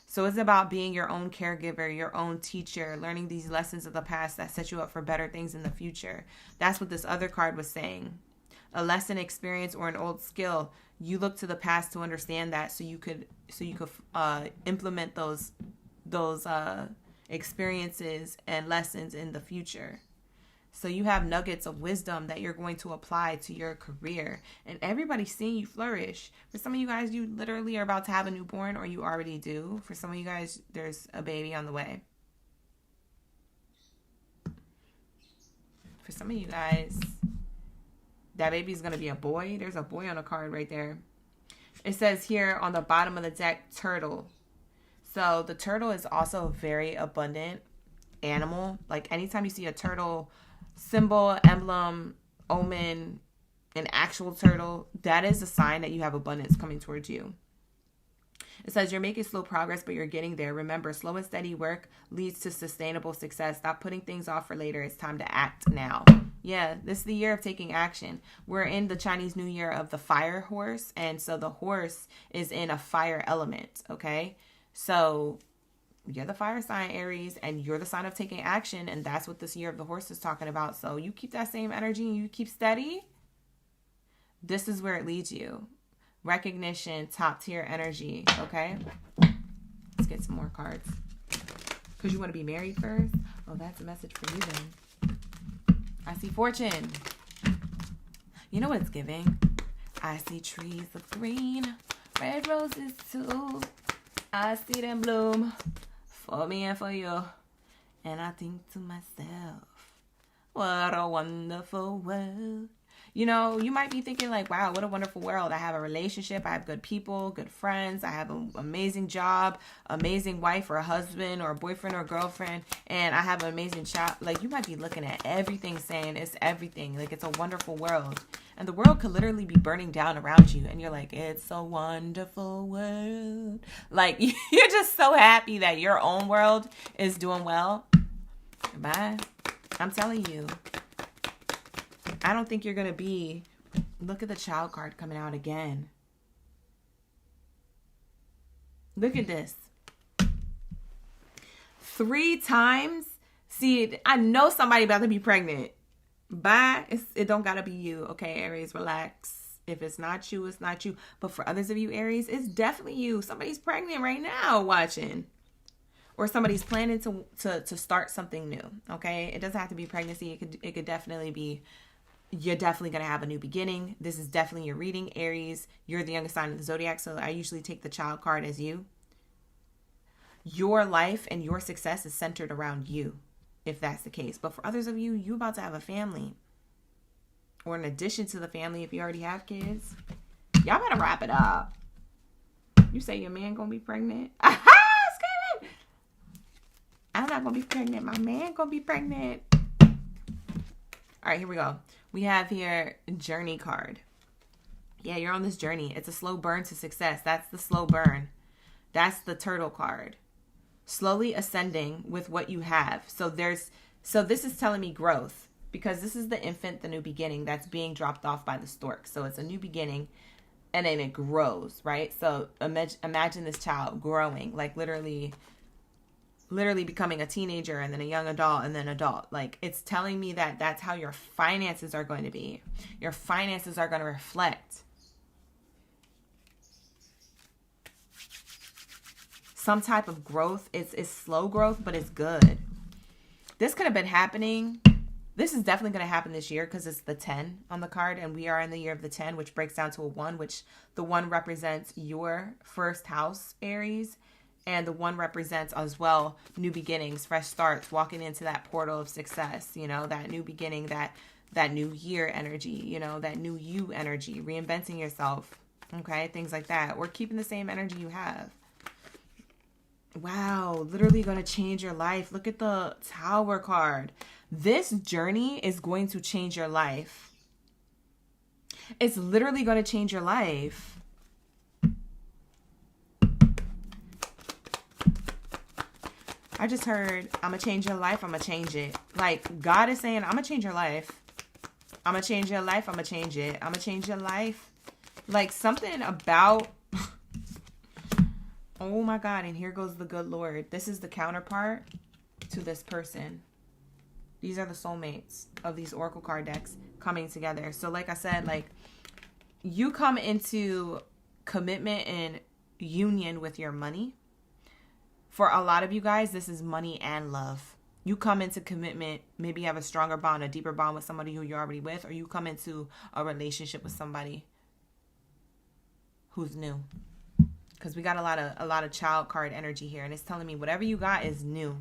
So it's about being your own caregiver, your own teacher, learning these lessons of the past that set you up for better things in the future. That's what this other card was saying. A lesson, experience, or an old skill. You look to the past to understand that, so you could implement those experiences and lessons in the future. So you have nuggets of wisdom that you're going to apply to your career, and everybody's seeing you flourish. For some of you guys, you literally are about to have a newborn, or you already do. For some of you guys, there's a baby on the way. For some of you guys, that baby's going to be a boy. There's a boy on a card right there. It says here on the bottom of the deck, turtle. So the turtle is also a very abundant animal. Like anytime you see a turtle symbol, emblem, omen, an actual turtle, that is a sign that you have abundance coming towards you. It says you're making slow progress, but you're getting there. Remember, slow and steady work leads to sustainable success. Stop putting things off for later. It's time to act now. Yeah, this is the year of taking action. We're in the Chinese New Year of the fire horse. And so the horse is in a fire element, okay? So you're the fire sign, Aries, and you're the sign of taking action. And that's what this year of the horse is talking about. So you keep that same energy and you keep steady. This is where it leads you. Recognition, top tier energy, okay? Let's get some more cards. Because you want to be married first? Oh, that's a message for you then. I see fortune. You know what it's giving? I see trees of green, red roses too. I see them bloom for me and for you. And I think to myself, what a wonderful world. You know, you might be thinking like, wow, what a wonderful world. I have a relationship. I have good people, good friends. I have an amazing job, amazing wife or a husband or a boyfriend or a girlfriend. And I have an amazing child. Like you might be looking at everything saying it's everything. Like it's a wonderful world. And the world could literally be burning down around you. And you're like, it's a wonderful world. Like you're just so happy that your own world is doing well. Bye. I'm telling you. I don't think you're going to be... Look at the child card coming out again. Look at this. 3 times. See, I know somebody about to be pregnant. Bye. It don't gotta be you. Okay, Aries, relax. If it's not you, it's not you. But for others of you, Aries, it's definitely you. Somebody's pregnant right now watching. Or somebody's planning to start something new. Okay? It doesn't have to be pregnancy. It could definitely be, you're definitely going to have a new beginning. This is definitely your reading, Aries. You're the youngest sign of the zodiac, so I usually take the child card as you. Your life and your success is centered around you, if that's the case. But for others of you, you about to have a family. Or in addition to the family, if you already have kids. Y'all better wrap it up. You say your man gonna be pregnant? Aha! I'm not gonna be pregnant. My man gonna be pregnant. All right, here we go. We have here journey card. Yeah, you're on this journey. It's a slow burn to success. That's the slow burn. That's the turtle card. Slowly ascending with what you have. So this is telling me growth, because this is the infant, the new beginning that's being dropped off by the stork. So it's a new beginning and then it grows, right? So imagine this child growing, like literally becoming a teenager and then a young adult and then adult. Like, it's telling me that that's how your finances are going to be. Your finances are going to reflect some type of growth. It's slow growth, but it's good. This could have been happening. This is definitely going to happen this year because it's the 10 on the card, and we are in the year of the 10, which breaks down to a 1, which the 1 represents your first house, Aries. And the 1 represents as well new beginnings, fresh starts, walking into that portal of success, you know, that new beginning, that new year energy, you know, that new you energy, reinventing yourself, okay, things like that. Or keeping the same energy you have. Wow, literally going to change your life. Look at the Tower card. This journey is going to change your life. It's literally going to change your life. I just heard, I'm going to change your life. I'm going to change it. Like, God is saying, I'm going to change your life. I'm going to change your life. I'm going to change it. I'm going to change your life. Like, something about, oh my God. And here goes the good Lord. This is the counterpart to this person. These are the soulmates of these oracle card decks coming together. So like I said, like, you come into commitment and union with your money. For a lot of you guys, this is money and love. You come into commitment, maybe you have a stronger bond, a deeper bond with somebody who you're already with, or you come into a relationship with somebody who's new. Because we got a lot of child card energy here, and it's telling me whatever you got is new.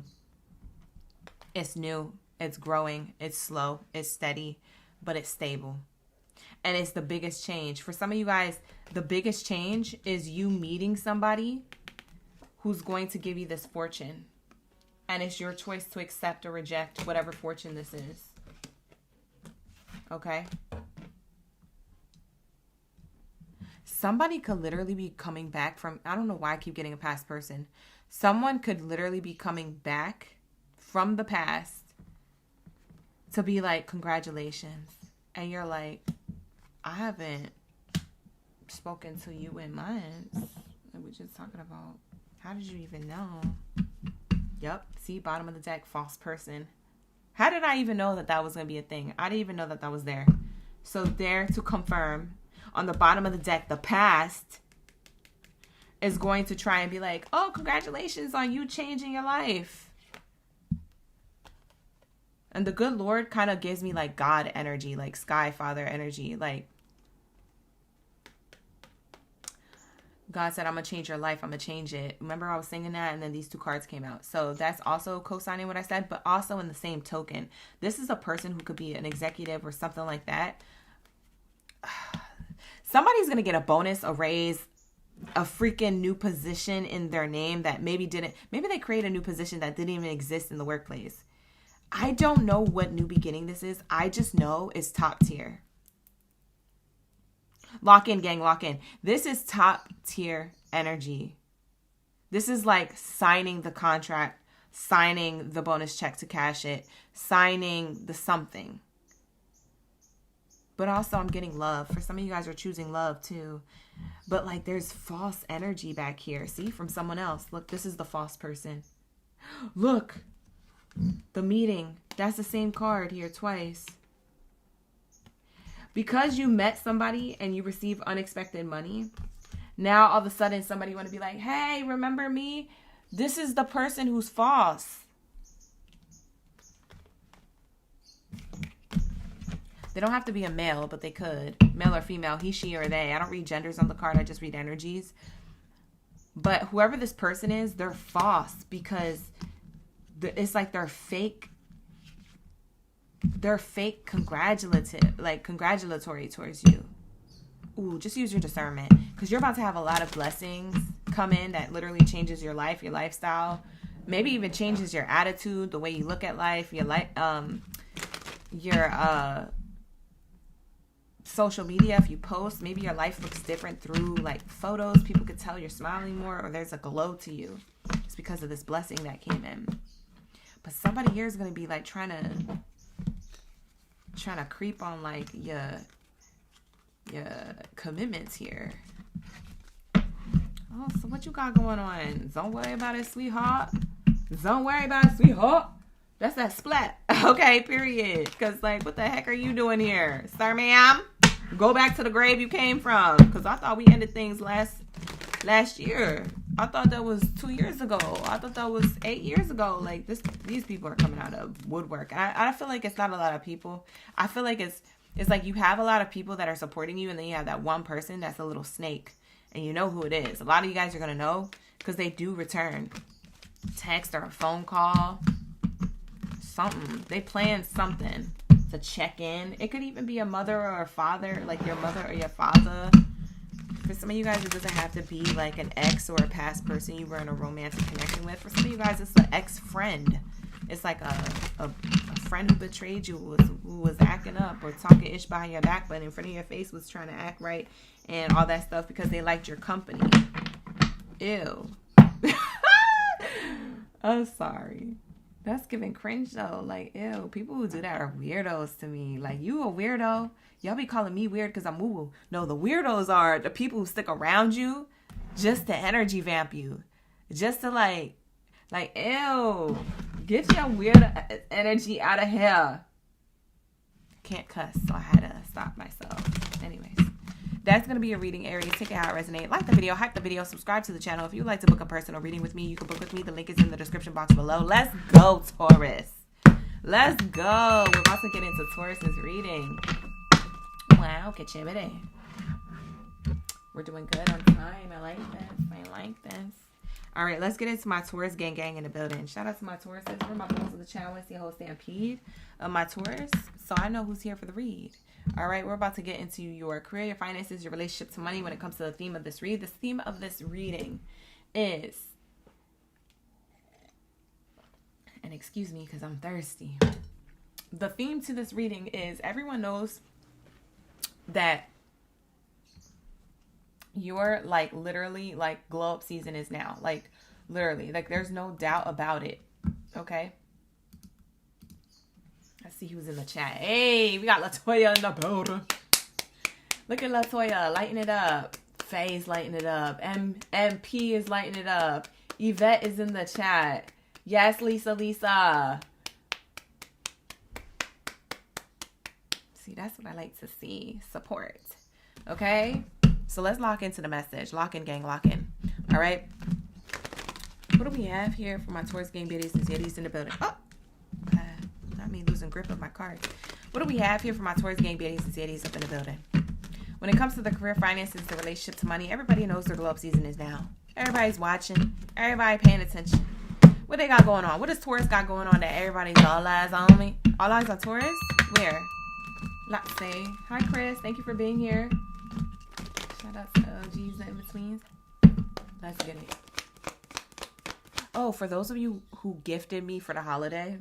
It's new, it's growing, it's slow, it's steady, but it's stable. And it's the biggest change. For some of you guys, the biggest change is you meeting somebody who's going to give you this fortune. And it's your choice to accept or reject whatever fortune this is. Okay? Somebody could literally be coming back from, I don't know why I keep getting a past person. Someone could literally be coming back from the past to be like, congratulations. And you're like, I haven't spoken to you in months. We're just talking about, how did you even know? Yep. See, bottom of the deck, false person. How did I even know that that was going to be a thing? I didn't even know that that was there. So there to confirm, on the bottom of the deck, the past is going to try and be like, oh, congratulations on you changing your life. And the good Lord kind of gives me like God energy, like Sky Father energy, like, God said, I'm going to change your life. I'm going to change it. Remember I was singing that, and then these 2 cards came out. So that's also co-signing what I said, but also in the same token, this is a person who could be an executive or something like that. Somebody's going to get a bonus, a raise, a freaking new position in their name that maybe they create a new position that didn't even exist in the workplace. I don't know what new beginning this is. I just know it's top tier. Lock in, gang, lock in. This is top tier energy. This is like signing the contract, signing the bonus check to cash it, signing the something. But also I'm getting love. For some of you guys are choosing love too. But like there's false energy back here. See, from someone else. Look, this is the false person. Look, the meeting. That's the same card here twice. Because you met somebody and you receive unexpected money, now all of a sudden somebody want to be like, hey, remember me? This is the person who's false. They don't have to be a male, but they could. Male or female, he, she, or they. I don't read genders on the card. I just read energies. But whoever this person is, they're false because it's like they're fake. They're fake congratulatory towards you. Ooh, just use your discernment because you're about to have a lot of blessings come in that literally changes your life, your lifestyle, maybe even changes your attitude, the way you look at life, your social media. If you post, maybe your life looks different through like photos. People could tell you're smiling more, or there's a glow to you. It's because of this blessing that came in. But somebody here is going to be like trying to creep on like your commitments here. Oh, so what you got going on? Don't worry about it, sweetheart. Don't worry about it, sweetheart. That's that splat. Okay, period. Because, like, what the heck are you doing here? Sir, ma'am? Go back to the grave you came from. Because I thought we ended things last year. I thought that was 2 years ago. I thought that was 8 years ago. Like, these people are coming out of woodwork. I feel like it's not a lot of people. I feel like it's like you have a lot of people that are supporting you, and then you have that one person that's a little snake. And you know who it is. A lot of you guys are going to know because they do return text or a phone call. Something. They plan something to check in. It could even be a mother or a father, like your mother or your father. For some of you guys, it doesn't have to be like an ex or a past person you were in a romantic connection with. For some of you guys, it's an ex-friend. It's like a friend who betrayed you, who was acting up or talking ish behind your back, but in front of your face was trying to act right and all that stuff because they liked your company. Ew. I'm sorry. That's giving cringe though. Like, ew, people who do that are weirdos to me. Like, you a weirdo? Y'all be calling me weird because I'm woo-woo. No, the weirdos are the people who stick around you just to energy vamp you. Just to like, ew. Get your weird energy out of here. Can't cuss, so I had to stop myself. Anyways, that's going to be a reading, Aries. Take it how it resonates. Like the video, hype the video, subscribe to the channel. If you would like to book a personal reading with me, you can book with me. The link is in the description box below. Let's go, Taurus. Let's go. We're about to get into Taurus's reading. Wow, que chévere. We're doing good on time. I like this. All right, let's get into my Taurus gang in the building. Shout out to my Tauruses. We're my bones of the channel. It's the whole stampede of my Taurus. So I know who's here for the read. All right, we're about to get into your career, your finances, your relationship to money when it comes to the theme of this read. The theme of this reading is, and excuse me because I'm thirsty. The theme to this reading is everyone knows that your like literally like glow up season is now. Like literally, like there's no doubt about it. Okay. Let's see who's in the chat. Hey, we got Latoya in the building. Look at Latoya, lighting it up. Faye's lighting it up. MP is lighting it up. Yvette is in the chat. Yes, Lisa. See, that's what I like to see. Support. Okay? So let's lock into the message. Lock in, gang, lock in. All right? What do we have here for my Taurus gang biddies and zeddies in the building? Oh! Not me losing grip of my card. What do we have here for my Taurus gang biddies and zeddies up in the building? When it comes to the career, finances, the relationship to money, everybody knows their glow up season is now. Everybody's watching. Everybody paying attention. What they got going on? What does Taurus got going on that everybody's all eyes on me? All eyes on Taurus? Where? Let's say. Hi, Chris. Thank you for being here. Shout out to OGs and in-betweens. Let's get it. Oh, for those of you who gifted me for the holiday,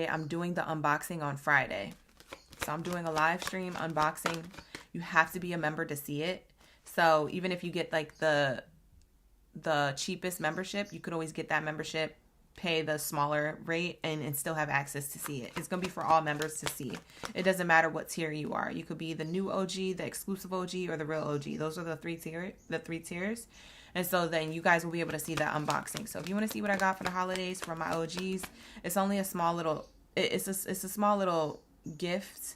I'm doing the unboxing on Friday. So I'm doing a live stream unboxing. You have to be a member to see it. So even if you get like the cheapest membership, you could always get that membership, pay the smaller rate, and still have access to see it. It's going to be for all members to see. It doesn't matter what tier you are. You could be the new OG, the exclusive OG, or the real OG. Those are the three tiers. And so then you guys will be able to see that unboxing. So if you want to see what I got for the holidays for my OGs, it's only a small little it's a small little gift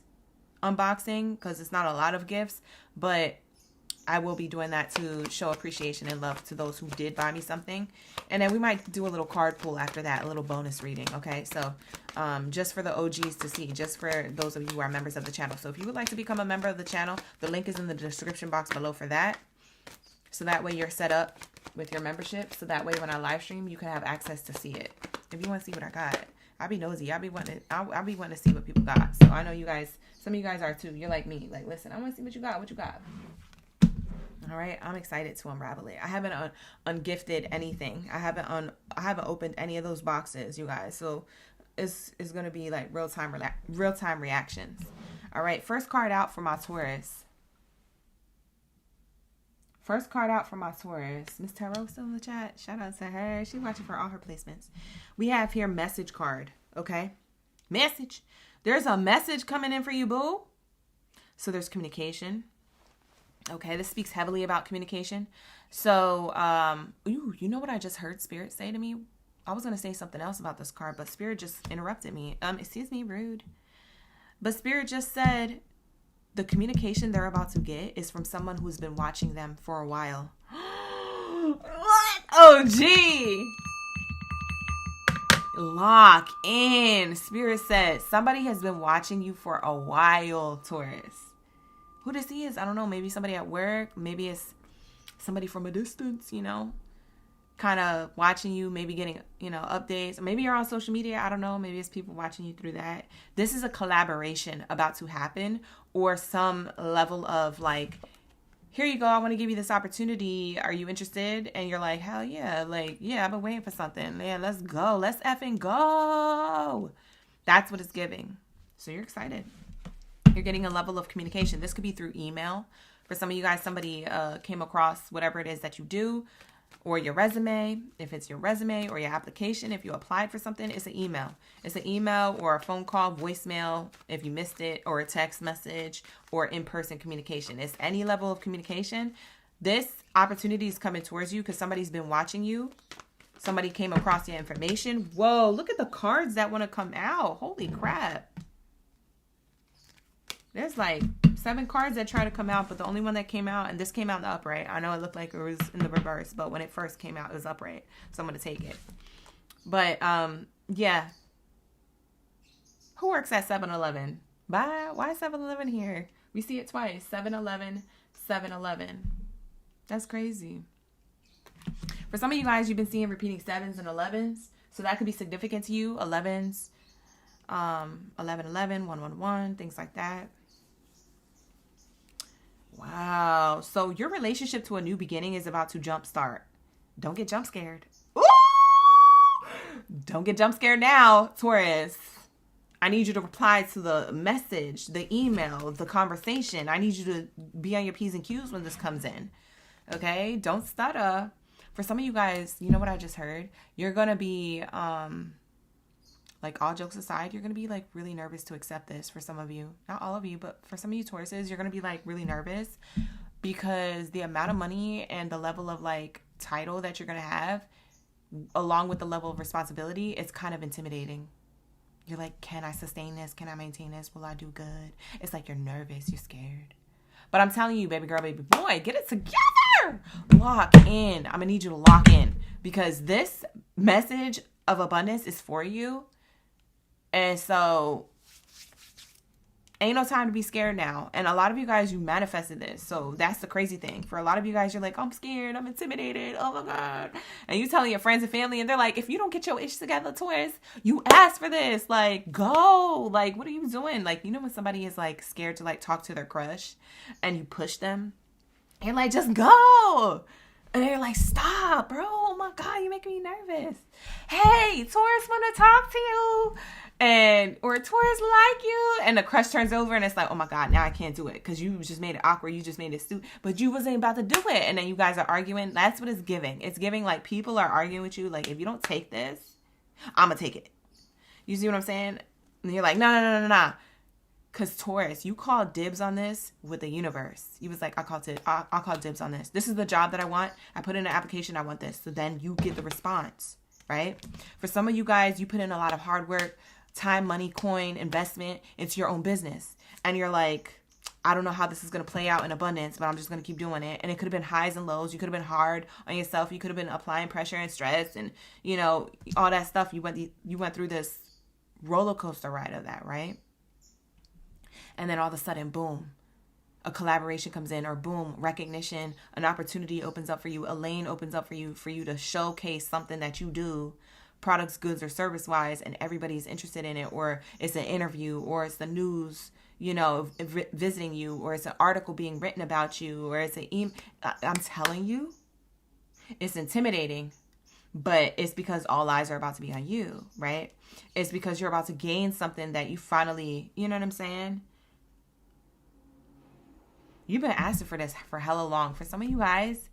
unboxing because it's not a lot of gifts, but I will be doing that to show appreciation and love to those who did buy me something. And then we might do a little card pull after that, a little bonus reading, okay? So just for the OGs to see, just for those of you who are members of the channel. So if you would like to become a member of the channel, the link is in the description box below for that. So that way you're set up with your membership. So that way when I live stream, you can have access to see it. If you want to see what I got, I'll be nosy. I'll be wanting to see what people got. So I know you guys, some of you guys are too. You're like me. Like, listen, I want to see what you got. What you got? All right, I'm excited to unravel it. I haven't ungifted anything. I haven't opened any of those boxes, you guys. So it's gonna be like real time reactions. All right, first card out for my Taurus. First card out for my Taurus. Miss Tarot still in the chat. Shout out to her. She's watching for all her placements. We have here message card. Okay, message. There's a message coming in for you, boo. So there's communication. Okay, this speaks heavily about communication. So, you know what I just heard Spirit say to me? I was going to say something else about this card, but Spirit just interrupted me. Excuse me, rude. But Spirit just said the communication they're about to get is from someone who's been watching them for a while. What? Oh, gee. Lock in. Spirit said somebody has been watching you for a while, Taurus. Who this is, I don't know. Maybe somebody at work. Maybe it's somebody from a distance, you know, kind of watching you, maybe getting, you know, updates. Maybe you're on social media. I don't know. Maybe it's people watching you through that. This is a collaboration about to happen, or some level of like, here you go. I want to give you this opportunity. Are you interested? And you're like, hell yeah. Like, yeah, I've been waiting for something. Yeah, let's go. Let's effing go. That's what it's giving. So you're excited. You're getting a level of communication. This could be through email. For some of you guys, somebody came across whatever it is that you do, or your resume. If it's your resume or your application, if you applied for something, it's an email. It's an email or a phone call, voicemail, if you missed it, or a text message, or in-person communication. It's any level of communication. This opportunity is coming towards you because somebody's been watching you. Somebody came across your information. Whoa, look at the cards that want to come out. Holy crap. There's like 7 cards that try to come out, but the only one that came out, and this came out in the upright. I know it looked like it was in the reverse, but when it first came out, it was upright. So I'm going to take it. But, yeah. Who works at 7-Eleven? Why 7-Eleven here? We see it twice. 7-Eleven, 7-Eleven. That's crazy. For some of you guys, you've been seeing repeating 7s and 11s. So that could be significant to you. 11s, 11-11, 1-1-1, things like that. Wow. So your relationship to a new beginning is about to jumpstart. Don't get jump scared. Ooh! Don't get jump scared now, Taurus. I need you to reply to the message, the email, the conversation. I need you to be on your P's and Q's when this comes in. Okay? Don't stutter. For some of you guys, you know what I just heard? You're going to be, like, all jokes aside, you're going to be, like, really nervous to accept this for some of you. Not all of you, but for some of you Tauruses, you're going to be, like, really nervous because the amount of money and the level of, like, title that you're going to have, along with the level of responsibility, it's kind of intimidating. You're like, can I sustain this? Can I maintain this? Will I do good? It's like you're nervous. You're scared. But I'm telling you, baby girl, baby boy, get it together. Lock in. I'm going to need you to lock in because this message of abundance is for you. And so ain't no time to be scared now. And a lot of you guys, you manifested this. So that's the crazy thing. For a lot of you guys, you're like, I'm scared. I'm intimidated. Oh my God. And you telling your friends and family, and they're like, if you don't get your ish together, Taurus, you asked for this. Like, go. Like, what are you doing? Like, you know when somebody is like scared to like talk to their crush and you push them? You're like, just go. And they're like, stop, bro. Oh my God, you're making me nervous. Hey, Taurus want to talk to you. Or Taurus like you. And the crush turns over and it's like, oh my God, now I can't do it. Because you just made it awkward. You just made it stupid. But you wasn't about to do it. And then you guys are arguing. That's what it's giving. It's giving like people are arguing with you. Like, if you don't take this, I'm going to take it. You see what I'm saying? And you're like, no. Because Taurus, you called dibs on this with the universe. You was like, I'll call dibs on this. This is the job that I want. I put in an application. I want this. So then you get the response, right? For some of you guys, you put in a lot of hard work time, money, coin, investment into your own business. And you're like, I don't know how this is going to play out in abundance, but I'm just going to keep doing it. And it could have been highs and lows. You could have been hard on yourself. You could have been applying pressure and stress and, you know, all that stuff. You went through this roller coaster ride of that, right? And then all of a sudden, boom, a collaboration comes in, or boom, recognition, an opportunity opens up for you, a lane opens up for you to showcase something that you do, products, goods, or service wise, and everybody's interested in it, or it's an interview, or it's the news, you know, visiting you, or it's an article being written about you, or it's an email. I'm telling you, it's intimidating, but it's because all eyes are about to be on you, right? It's because you're about to gain something that you finally, you know what I'm saying? You've been asking for this for hella long. For some of you guys,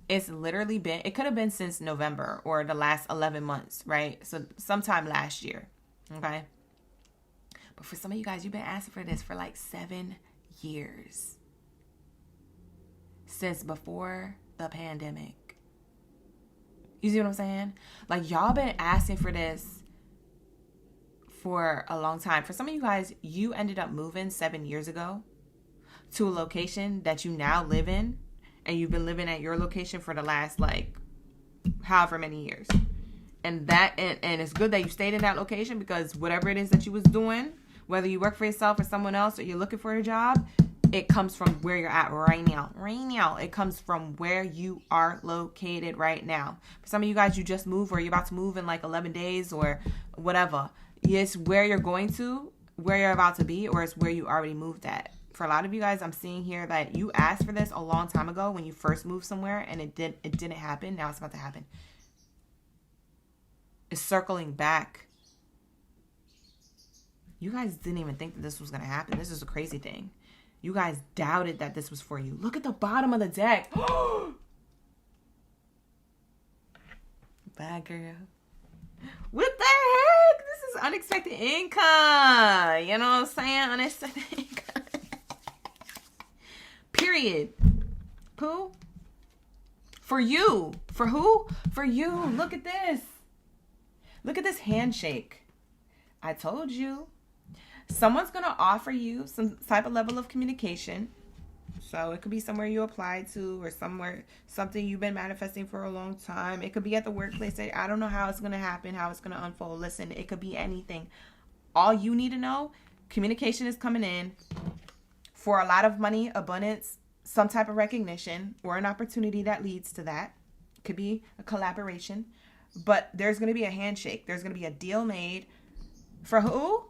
it's literally been, it could have been since November or the last 11 months, right? So sometime last year, okay? But for some of you guys, you've been asking for this for like 7 years. Since before the pandemic. You see what I'm saying? Like, y'all been asking for this for a long time. For some of you guys, you ended up moving 7 years ago to a location that you now live in, and you've been living at your location for the last like however many years. And it's good that you stayed in that location, because whatever it is that you was doing, whether you work for yourself or someone else, or you're looking for a job, it comes from where you're at right now. Right now, it comes from where you are located right now. For some of you guys, you just moved, or you're about to move in like 11 days or whatever. It's where you're going to, where you're about to be, or it's where you already moved at. For a lot of you guys, I'm seeing here that you asked for this a long time ago when you first moved somewhere, and it didn't happen. Now it's about to happen. It's circling back. You guys didn't even think that this was going to happen. This is a crazy thing. You guys doubted that this was for you. Look at the bottom of the deck. Bad girl. What the heck? This is unexpected income. You know what I'm saying? Unexpected income. Period. Pooh. For you. For who? For you. Look at this. Look at this handshake. I told you. Someone's going to offer you some type of level of communication. So it could be somewhere you applied to, or something you've been manifesting for a long time. It could be at the workplace. I don't know how it's going to happen, how it's going to unfold. Listen, it could be anything. All you need to know, communication is coming in for a lot of money, abundance, some type of recognition, or an opportunity that leads to that. It could be a collaboration, but there's going to be a handshake. There's going to be a deal made. For who?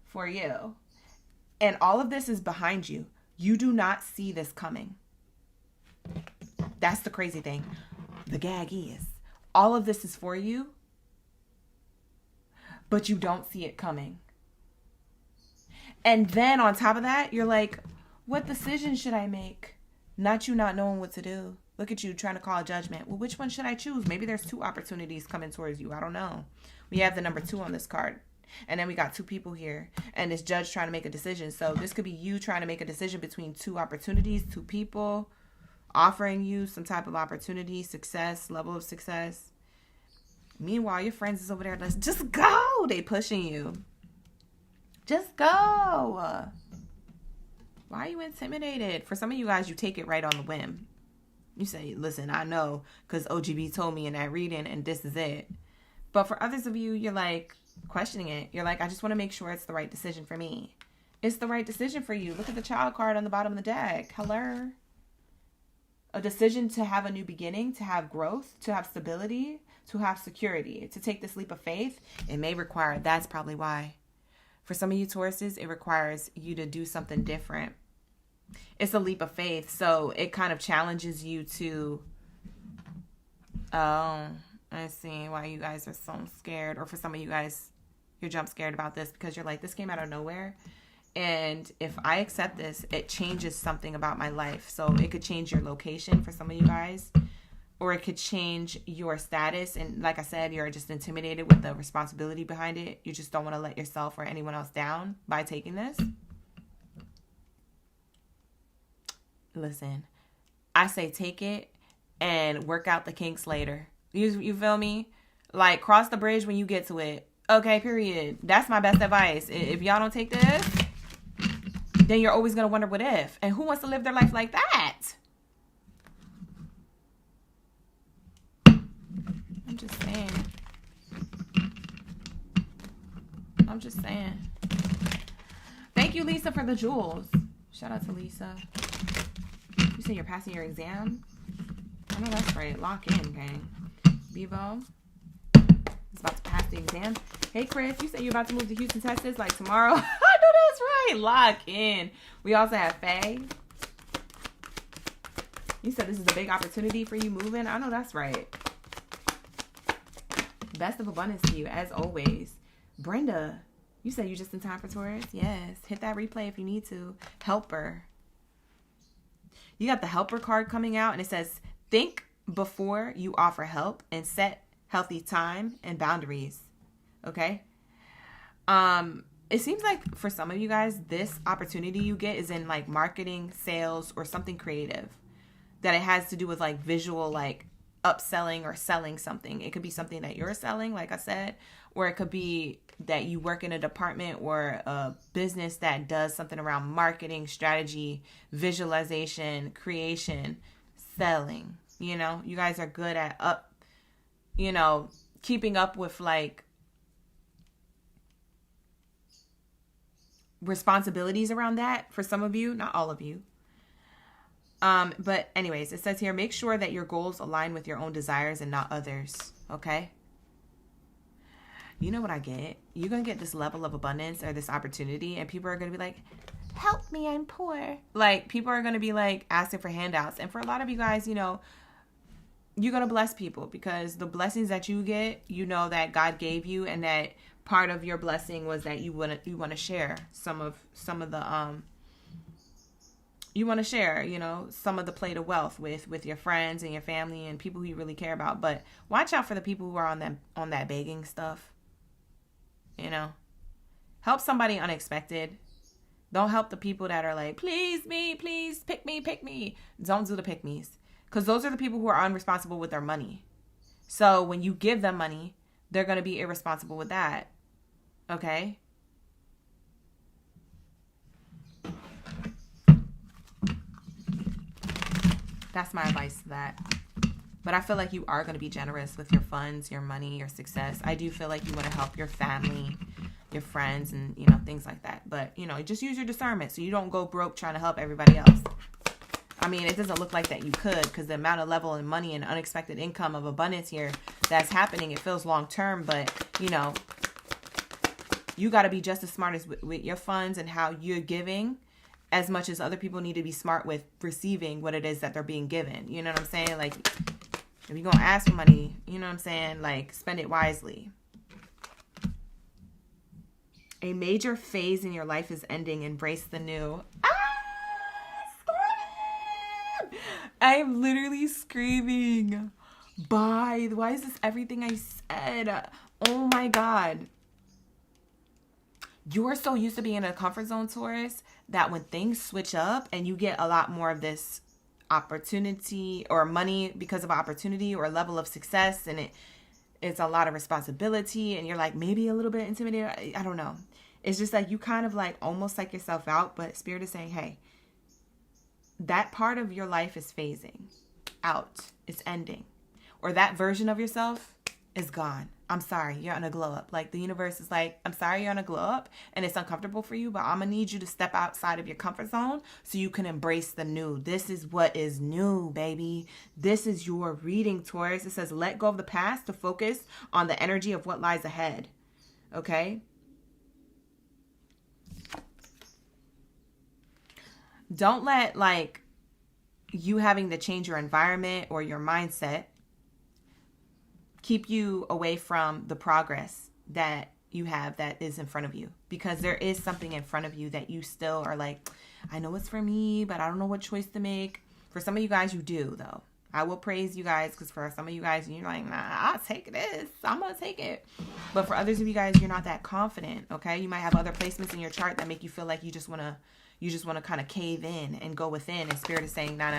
For you. And all of this is behind you. You do not see this coming. That's the crazy thing. The gag is, all of this is for you, but you don't see it coming. And then on top of that, you're like, what decision should I make? Not you not knowing what to do. Look at you trying to call a judgment. Well, which one should I choose? Maybe there's 2 opportunities coming towards you. I don't know. We have the number 2 on this card. And then we got 2 people here, and this judge trying to make a decision. So this could be you trying to make a decision between 2 opportunities, 2 people offering you some type of opportunity, success, level of success. Meanwhile, your friends is over there. Let's just go. They pushing you. Just go. Why are you intimidated? For some of you guys, you take it right on the whim. You say, listen, I know because OGB told me in that reading, and this is it. But for others of you, you're like, questioning it. You're like, I just want to make sure it's the right decision for me. It's the right decision for you. Look at the child card on the bottom of the deck. Hello. A decision to have a new beginning, to have growth, to have stability, to have security, to take this leap of faith. It may require, that's probably why. For some of you Tauruses, it requires you to do something different. It's a leap of faith. So it kind of challenges you to, I see why you guys are so scared. Or for some of you guys, you're jump scared about this because you're like, this came out of nowhere. And if I accept this, it changes something about my life. So it could change your location for some of you guys. Or it could change your status. And like I said, you're just intimidated with the responsibility behind it. You just don't want to let yourself or anyone else down by taking this. Listen, I say take it and work out the kinks later. You feel me? Like, cross the bridge when you get to it. Okay, period. That's my best advice. If y'all don't take this, then you're always going to wonder what if. And who wants to live their life like that? I'm just saying. Thank you, Lisa, for the jewels. Shout out to Lisa. You say you're passing your exam? I know that's right. Lock in, gang. Bevo is about to pass the exam. Hey, Chris, you say you're about to move to Houston, Texas, like tomorrow? I know that's right. Lock in. We also have Faye. You said this is a big opportunity for you moving. I know that's right. Best of abundance to you, as always. Brenda, you said you're just in time for Taurus? Yes. Hit that replay if you need to. Helper. You got the helper card coming out, and it says, think before you offer help and set healthy time and boundaries. Okay? It seems like for some of you guys, this opportunity you get is in like marketing, sales, or something creative. That it has to do with like visual, like upselling or selling something. It could be something that you're selling, like I said, or it could be that you work in a department or a business that does something around marketing, strategy, visualization, creation, selling. You know, you guys are good at keeping up with like responsibilities around that for some of you, not all of you. But anyways, it says here, make sure that your goals align with your own desires and not others. Okay. You know what I get? You're going to get this level of abundance or this opportunity, and people are going to be like, help me, I'm poor. Like, people are going to be like asking for handouts. And for a lot of you guys, you know, you're going to bless people because the blessings that you get, you know that God gave you, and that part of your blessing was that you want to share some of the, you want to share, you know, some of the plate of wealth with your friends and your family and people who you really care about. But watch out for the people who are on that begging stuff. You know, help somebody unexpected. Don't help the people that are like, please me, please pick me. Don't do the pick me's, because those are the people who are unresponsible with their money. So when you give them money, they're going to be irresponsible with that. Okay. That's my advice to that. But I feel like you are going to be generous with your funds, your money, your success. I do feel like you want to help your family, your friends, and, you know, things like that. But, you know, just use your discernment so you don't go broke trying to help everybody else. I mean, it doesn't look like that you could, because the amount of level and money and unexpected income of abundance here that's happening, it feels long term. But, you know, you got to be just as smart as with your funds and how you're giving, as much as other people need to be smart with receiving what it is that they're being given. You know what I'm saying? Like, if you're going to ask for money, you know what I'm saying? Like, spend it wisely. A major phase in your life is ending. Embrace the new. I'm literally screaming. Bye. Why is this everything I said? Oh my God. You are so used to being in a comfort zone, Taurus, that when things switch up and you get a lot more of this opportunity or money because of opportunity or level of success, and it's a lot of responsibility, and you're like maybe a little bit intimidated. I don't know. It's just like you kind of like almost psych yourself out, but Spirit is saying, hey, that part of your life is phasing out. It's ending. Or that version of yourself is gone. I'm sorry, you're on a glow up. Like the universe is like, I'm sorry you're on a glow up and it's uncomfortable for you, but I'm going to need you to step outside of your comfort zone so you can embrace the new. This is what is new, baby. This is your reading, Taurus. It says, let go of the past to focus on the energy of what lies ahead. Okay? Don't let like you having to change your environment or your mindset keep you away from the progress that you have that is in front of you, because there is something in front of you that you still are like, I know it's for me, but I don't know what choice to make. For some of you guys, you do though. I will praise you guys, because for some of you guys, you're like, nah, I'll take this. I'm going to take it. But for others of you guys, you're not that confident. Okay. You might have other placements in your chart that make you feel like you just want to, you just want to kind of cave in and go within, and Spirit is saying, nah.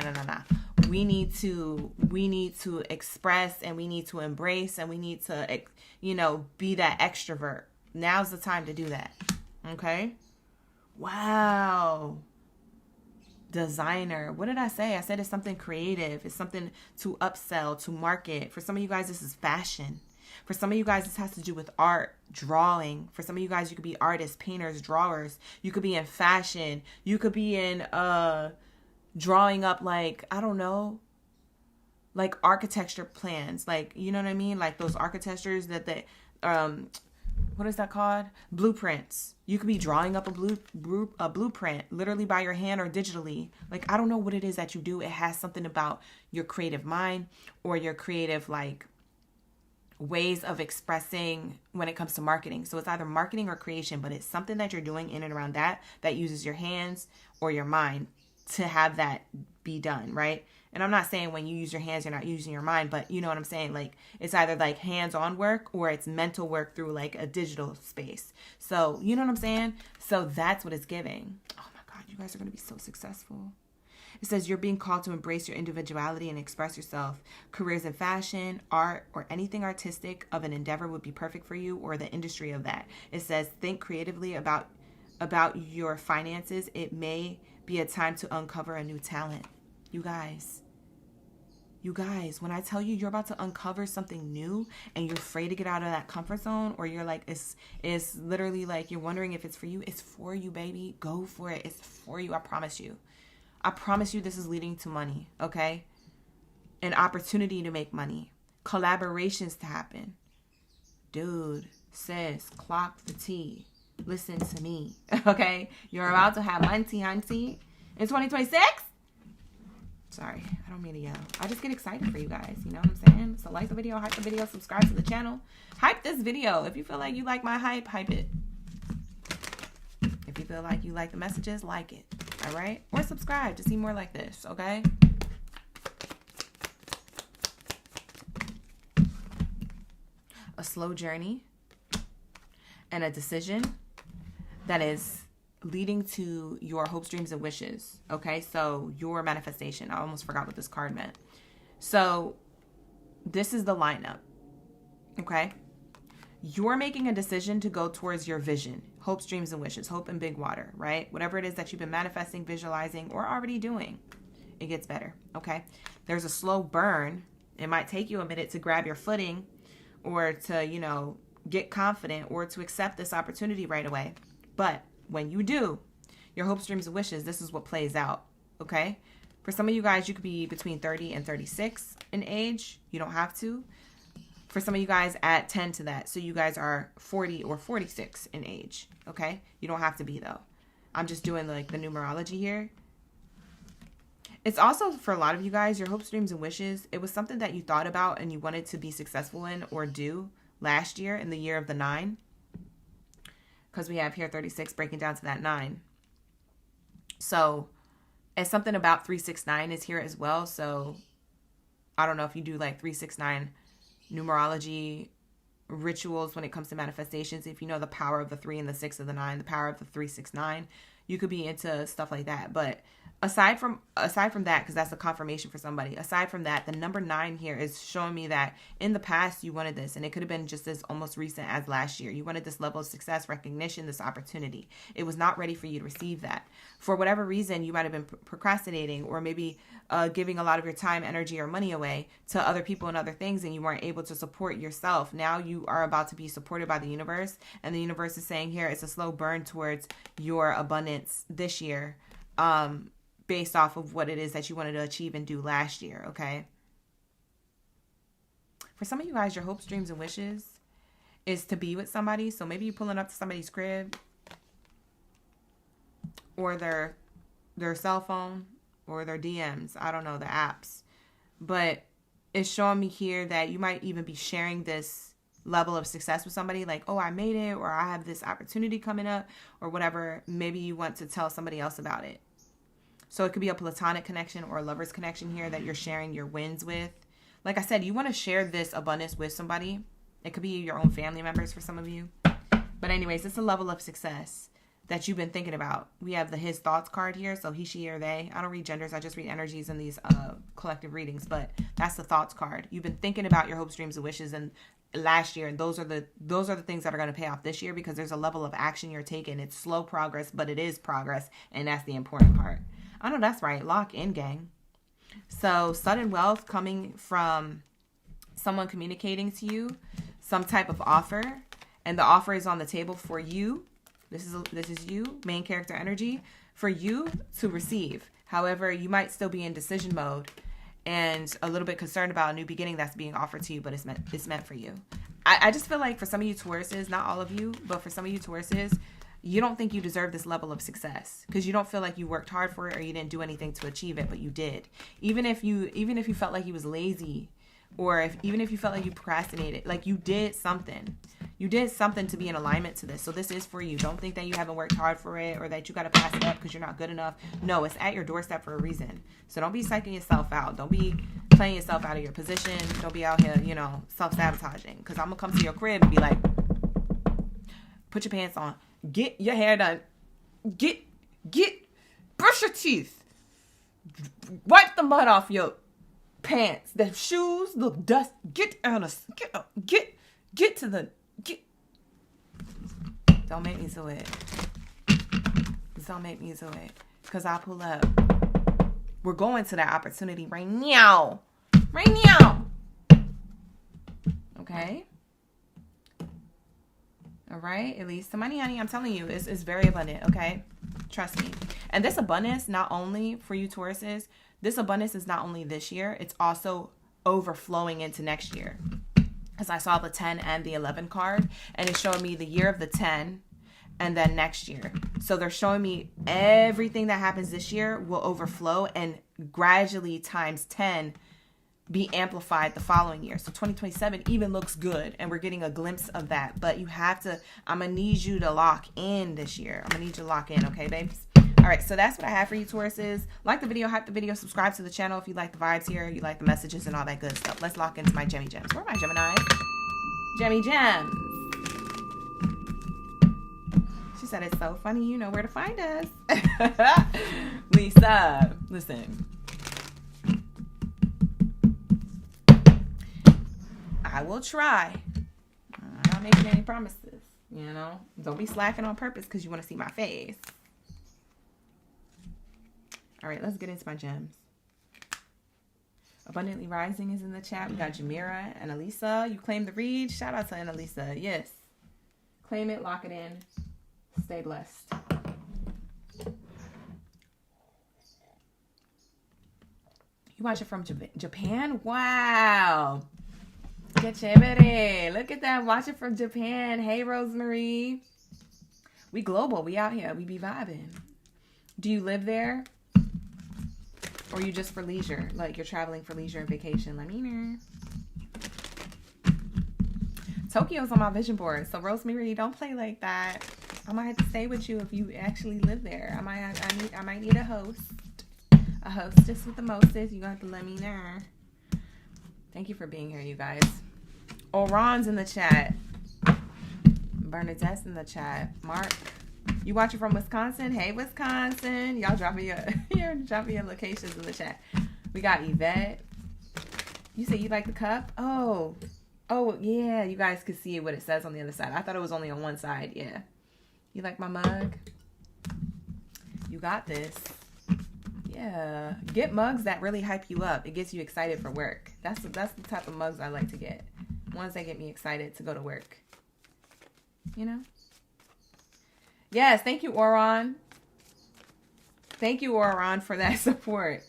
We need to express, and we need to embrace, and we need to, you know, be that extrovert. Now's the time to do that. Okay? Wow. Designer. What did I say? I said it's something creative. It's something to upsell, to market. For some of you guys, this is fashion. For some of you guys, this has to do with art, drawing. For some of you guys, you could be artists, painters, drawers. You could be in fashion. You could be in drawing up, like, I don't know, like architecture plans. Like, you know what I mean? Like those architectures that they, what is that called? Blueprints. You could be drawing up a blueprint literally by your hand or digitally. Like, I don't know what it is that you do. It has something about your creative mind or your creative, like, ways of expressing when it comes to marketing. So it's either marketing or creation, but it's something that you're doing in and around that uses your hands or your mind to have that be done, right? And I'm not saying when you use your hands, you're not using your mind, but you know what I'm saying? Like, it's either like hands-on work or it's mental work through like a digital space. So, you know what I'm saying? So that's what it's giving. Oh my God, you guys are going to be so successful. It says you're being called to embrace your individuality and express yourself. Careers in fashion, art, or anything artistic of an endeavor would be perfect for you, or the industry of that. It says think creatively about your finances. It may be a time to uncover a new talent. You guys, when I tell you you're about to uncover something new and you're afraid to get out of that comfort zone, or you're like, it's literally like you're wondering if it's for you, it's for you, baby. Go for it. It's for you. I promise you. I promise you this is leading to money, okay? An opportunity to make money. Collaborations to happen. Dude, sis, clock the tea. Listen to me, okay? You're about to have money, hunty, in 2026? Sorry, I don't mean to yell. I just get excited for you guys, you know what I'm saying? So like the video, hype the video, subscribe to the channel. Hype this video. If you feel like you like my hype it. If you feel like you like the messages, like it. All right? Or subscribe to see more like this, okay? A slow journey and a decision that is leading to your hopes, dreams, and wishes, okay? So your manifestation. I almost forgot what this card meant. So this is the lineup, okay? You're making a decision to go towards your vision, hopes, dreams, and wishes, hope in big water, right? Whatever it is that you've been manifesting, visualizing, or already doing, it gets better, okay? There's a slow burn. It might take you a minute to grab your footing or to, you know, get confident or to accept this opportunity right away. But when you do, your hopes, dreams, and wishes, this is what plays out, okay? For some of you guys, you could be between 30 and 36 in age. You don't have to. For some of you guys, add 10 to that. So you guys are 40 or 46 in age, okay? You don't have to be, though. I'm just doing like the numerology here. It's also, for a lot of you guys, your hopes, dreams, and wishes, it was something that you thought about and you wanted to be successful in or do last year in the year of the 9. Because we have here 36 breaking down to that 9. So, and something about 369 is here as well. So, I don't know if you do like 369 numerology rituals when it comes to manifestations. If you know the power of the 3 and the 6 of the 9, the power of the 369, you could be into stuff like that. But aside from that, because that's a confirmation for somebody, aside from that, the number 9 here is showing me that in the past you wanted this, and it could have been just as almost recent as last year. You wanted this level of success, recognition, this opportunity. It was not ready for you to receive that. For whatever reason, you might have been procrastinating, or maybe giving a lot of your time, energy, or money away to other people and other things, and you weren't able to support yourself. Now you are about to be supported by the universe, and the universe is saying here it's a slow burn towards your abundance this year, based off of what it is that you wanted to achieve and do last year, okay? For some of you guys, your hopes, dreams, and wishes is to be with somebody. So maybe you're pulling up to somebody's crib or their cell phone or their DMs. I don't know, the apps. But it's showing me here that you might even be sharing this level of success with somebody, like, oh, I made it, or I have this opportunity coming up, or whatever. Maybe you want to tell somebody else about it. So it could be a platonic connection or a lover's connection here that you're sharing your wins with. Like I said, you want to share this abundance with somebody. It could be your own family members for some of you. But anyways, it's a level of success that you've been thinking about. We have the his thoughts card here, so he, she, or they. I don't read genders. I just read energies in these collective readings, but that's the thoughts card. You've been thinking about your hopes, dreams, and wishes and last year, and those are the things that are going to pay off this year, because there's a level of action you're taking. It's slow progress, but it is progress, and that's the important part. I know that's right. Lock in, gang. So sudden wealth coming from someone communicating to you some type of offer, and the offer is on the table for you. This is you, main character energy, for you to receive. However, you might still be in decision mode and a little bit concerned about a new beginning that's being offered to you, but it's meant for you. I just feel like for some of you Tauruses, not all of you, but for some of you Tauruses, you don't think you deserve this level of success because you don't feel like you worked hard for it or you didn't do anything to achieve it, but you did. Even if you felt like you was lazy, or even if you felt like you procrastinated, like you did something. You did something to be in alignment to this. So this is for you. Don't think that you haven't worked hard for it or that you got to pass it up because you're not good enough. No, it's at your doorstep for a reason. So don't be psyching yourself out. Don't be playing yourself out of your position. Don't be out here, self-sabotaging. Because I'm going to come to your crib and be like, put your pants on. Get your hair done. Brush your teeth. Wipe the mud off your pants. The shoes, the dust. Get to the... Don't make me do it. Don't make me do it. Because I'll pull up. We're going to that opportunity right now. Right now. Okay? All right? At least the money, honey, I'm telling you, is very abundant. Okay? Trust me. And this abundance, not only for you Tauruses, this abundance is not only this year, it's also overflowing into next year. Because I saw the 10 and the 11 card, and it showed me the year of the 10 and then next year. So they're showing me everything that happens this year will overflow and gradually times 10 be amplified the following year. So 2027 even looks good, and we're getting a glimpse of that. But I'm going to need you to lock in this year. I'm going to need you to lock in, okay, babes? All right, so that's what I have for you, Tauruses. Like the video, hype the video, subscribe to the channel if you like the vibes here, you like the messages and all that good stuff. Let's lock into my Gemmy Gems. Where are my Geminis? Gemmy Gems. She said it's so funny, you know where to find us. Lisa, listen. I will try. I'm not making any promises, Don't be slacking on purpose because you want to see my face. All right, let's get into my gems. Abundantly Rising is in the chat. We got Jamira and Elisa. You claim the read. Shout out to Annalisa. Yes. Claim it. Lock it in. Stay blessed. You watch it from Japan? Wow. Que chévere. Look at that. Watch it from Japan. Hey, Rosemary. We global. We out here. We be vibing. Do you live there? Or you just for leisure? Like you're traveling for leisure and vacation. Let me know. Tokyo's on my vision board. So Rosemary, don't play like that. I might have to stay with you if you actually live there. I might need a host. A hostess with the mostest. You're going to have to let me know. Thank you for being here, you guys. Oron's in the chat. Bernadette's in the chat. Mark. You watching from Wisconsin? Hey, Wisconsin. Y'all dropping your locations in the chat. We got Yvette. You say you like the cup? Oh, yeah. You guys could see what it says on the other side. I thought it was only on one side. Yeah. You like my mug? You got this. Yeah. Get mugs that really hype you up. It gets you excited for work. That's the type of mugs I like to get. Ones that get me excited to go to work. Yes, thank you, Oron. Thank you, Oron, for that support.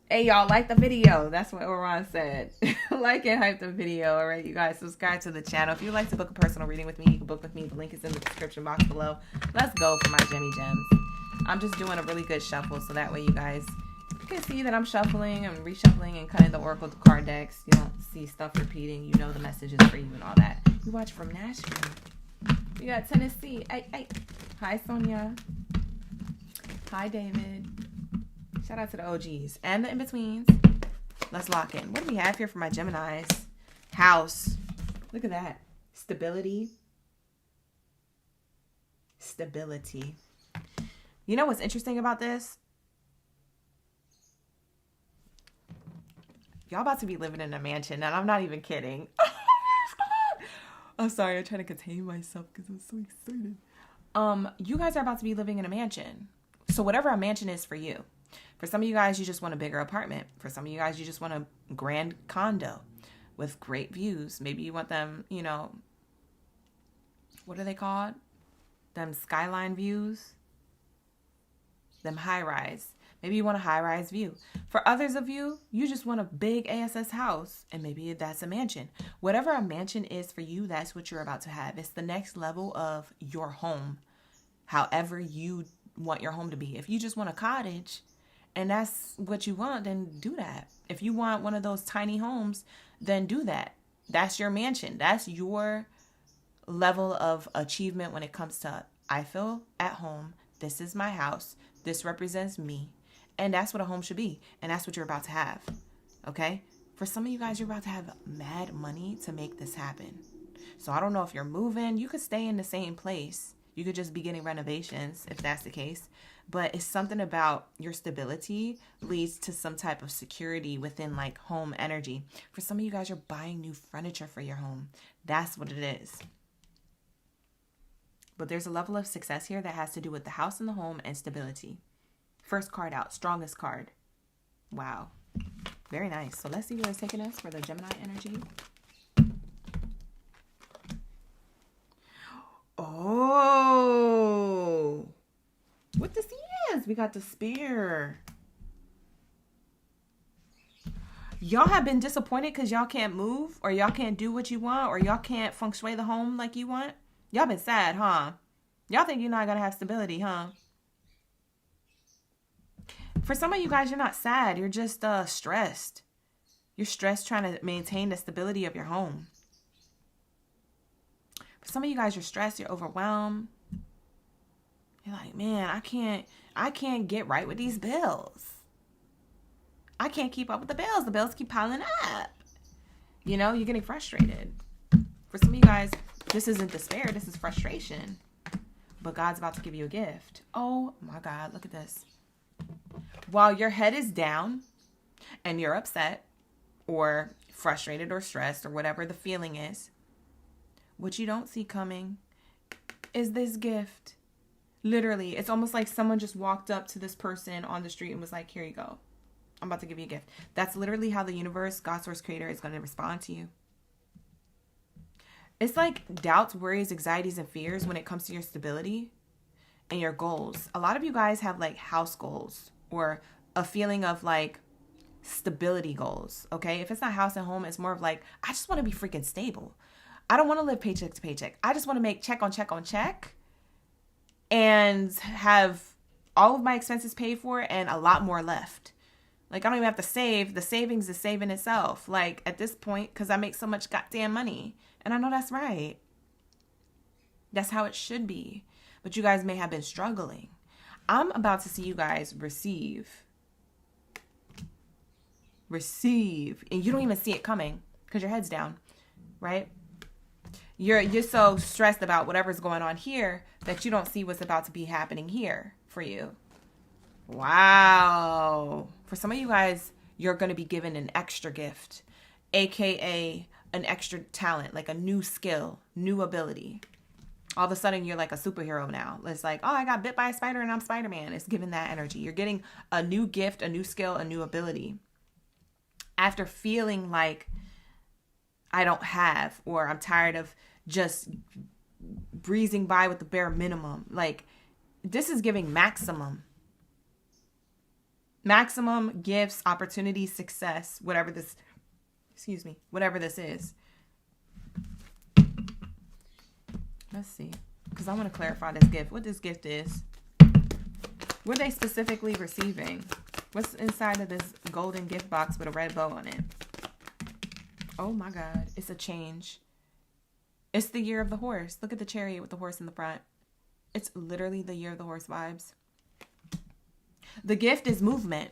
Hey, y'all, like the video. That's what Oron said. Like and hype the video. All right, you guys, subscribe to the channel. If you'd like to book a personal reading with me, you can book with me. The link is in the description box below. Let's go for my Gemmy Gems. I'm just doing a really good shuffle, so that way you guys can see that I'm shuffling and reshuffling and cutting the Oracle card decks. You don't see stuff repeating. You know the messages for you and all that. You watch from Nashville. We got Tennessee. Hey. Hi, Sonia. Hi, David. Shout out to the OGs and the in-betweens. Let's lock in. What do we have here for my Geminis? House. Look at that. Stability. Stability. You know what's interesting about this? Y'all about to be living in a mansion, and I'm not even kidding. I'm sorry, I'm trying to contain myself because I'm so excited. You guys are about to be living in a mansion. So whatever a mansion is for you. For some of you guys, you just want a bigger apartment. For some of you guys, you just want a grand condo with great views. Maybe you want them, you know, what are they called? Them skyline views. Them high rise. Maybe you want a high rise view. For others of you, you just want a big ASS house, and maybe that's a mansion. Whatever a mansion is for you, that's what you're about to have. It's the next level of your home, however you want your home to be. If you just want a cottage and that's what you want, then do that. If you want one of those tiny homes, then do that. That's your mansion. That's your level of achievement when it comes to, I feel at home. This is my house. This represents me. And that's what a home should be. And that's what you're about to have. Okay? For some of you guys, you're about to have mad money to make this happen. So I don't know if you're moving. You could stay in the same place. You could just be getting renovations if that's the case. But it's something about your stability leads to some type of security within like home energy. For some of you guys, you're buying new furniture for your home. That's what it is. But there's a level of success here that has to do with the house and the home and stability. First card out, strongest card. Wow. Very nice. So let's see where it's taking us for the Gemini energy. Oh. What this is? We got the spear. Y'all have been disappointed because y'all can't move, or y'all can't do what you want, or y'all can't feng shui the home like you want. Y'all been sad, huh? Y'all think you're not going to have stability, huh? For some of you guys, you're not sad. You're just stressed. You're stressed trying to maintain the stability of your home. For some of you guys, you're stressed. You're overwhelmed. You're like, man, I can't get right with these bills. I can't keep up with the bills. The bills keep piling up. You know, you're getting frustrated. For some of you guys, this isn't despair. This is frustration. But God's about to give you a gift. Oh my God, look at this. While your head is down and you're upset or frustrated or stressed or whatever the feeling is, what you don't see coming is this gift. Literally, it's almost like someone just walked up to this person on the street and was like, here you go. I'm about to give you a gift. That's literally how the universe, God, source, creator is going to respond to you. It's like doubts, worries, anxieties, and fears when it comes to your stability and your goals. A lot of you guys have like house goals or a feeling of like stability goals. Okay. If it's not house and home, it's more of like, I just want to be freaking stable. I don't want to live paycheck to paycheck. I just want to make check on check on check and have all of my expenses paid for and a lot more left. Like I don't even have to save. The savings is saving itself. Like at this point, because I make so much goddamn money. And I know that's right. That's how it should be. But you guys may have been struggling. I'm about to see you guys receive. And you don't even see it coming because your head's down, right? You're so stressed about whatever's going on here that you don't see what's about to be happening here for you. Wow. For some of you guys, you're going to be given an extra gift, aka an extra talent, like a new skill, new ability. All of a sudden, you're like a superhero now. It's like, oh, I got bit by a spider and I'm Spider-Man. It's giving that energy. You're getting a new gift, a new skill, a new ability. After feeling like I don't have, or I'm tired of just breezing by with the bare minimum. Like, this is giving maximum. Maximum gifts, opportunities, success, whatever this is. Let's see. Because I want to clarify this gift. What this gift is. What are they specifically receiving? What's inside of this golden gift box with a red bow on it? Oh my God. It's a change. It's the year of the horse. Look at the chariot with the horse in the front. It's literally the year of the horse vibes. The gift is movement.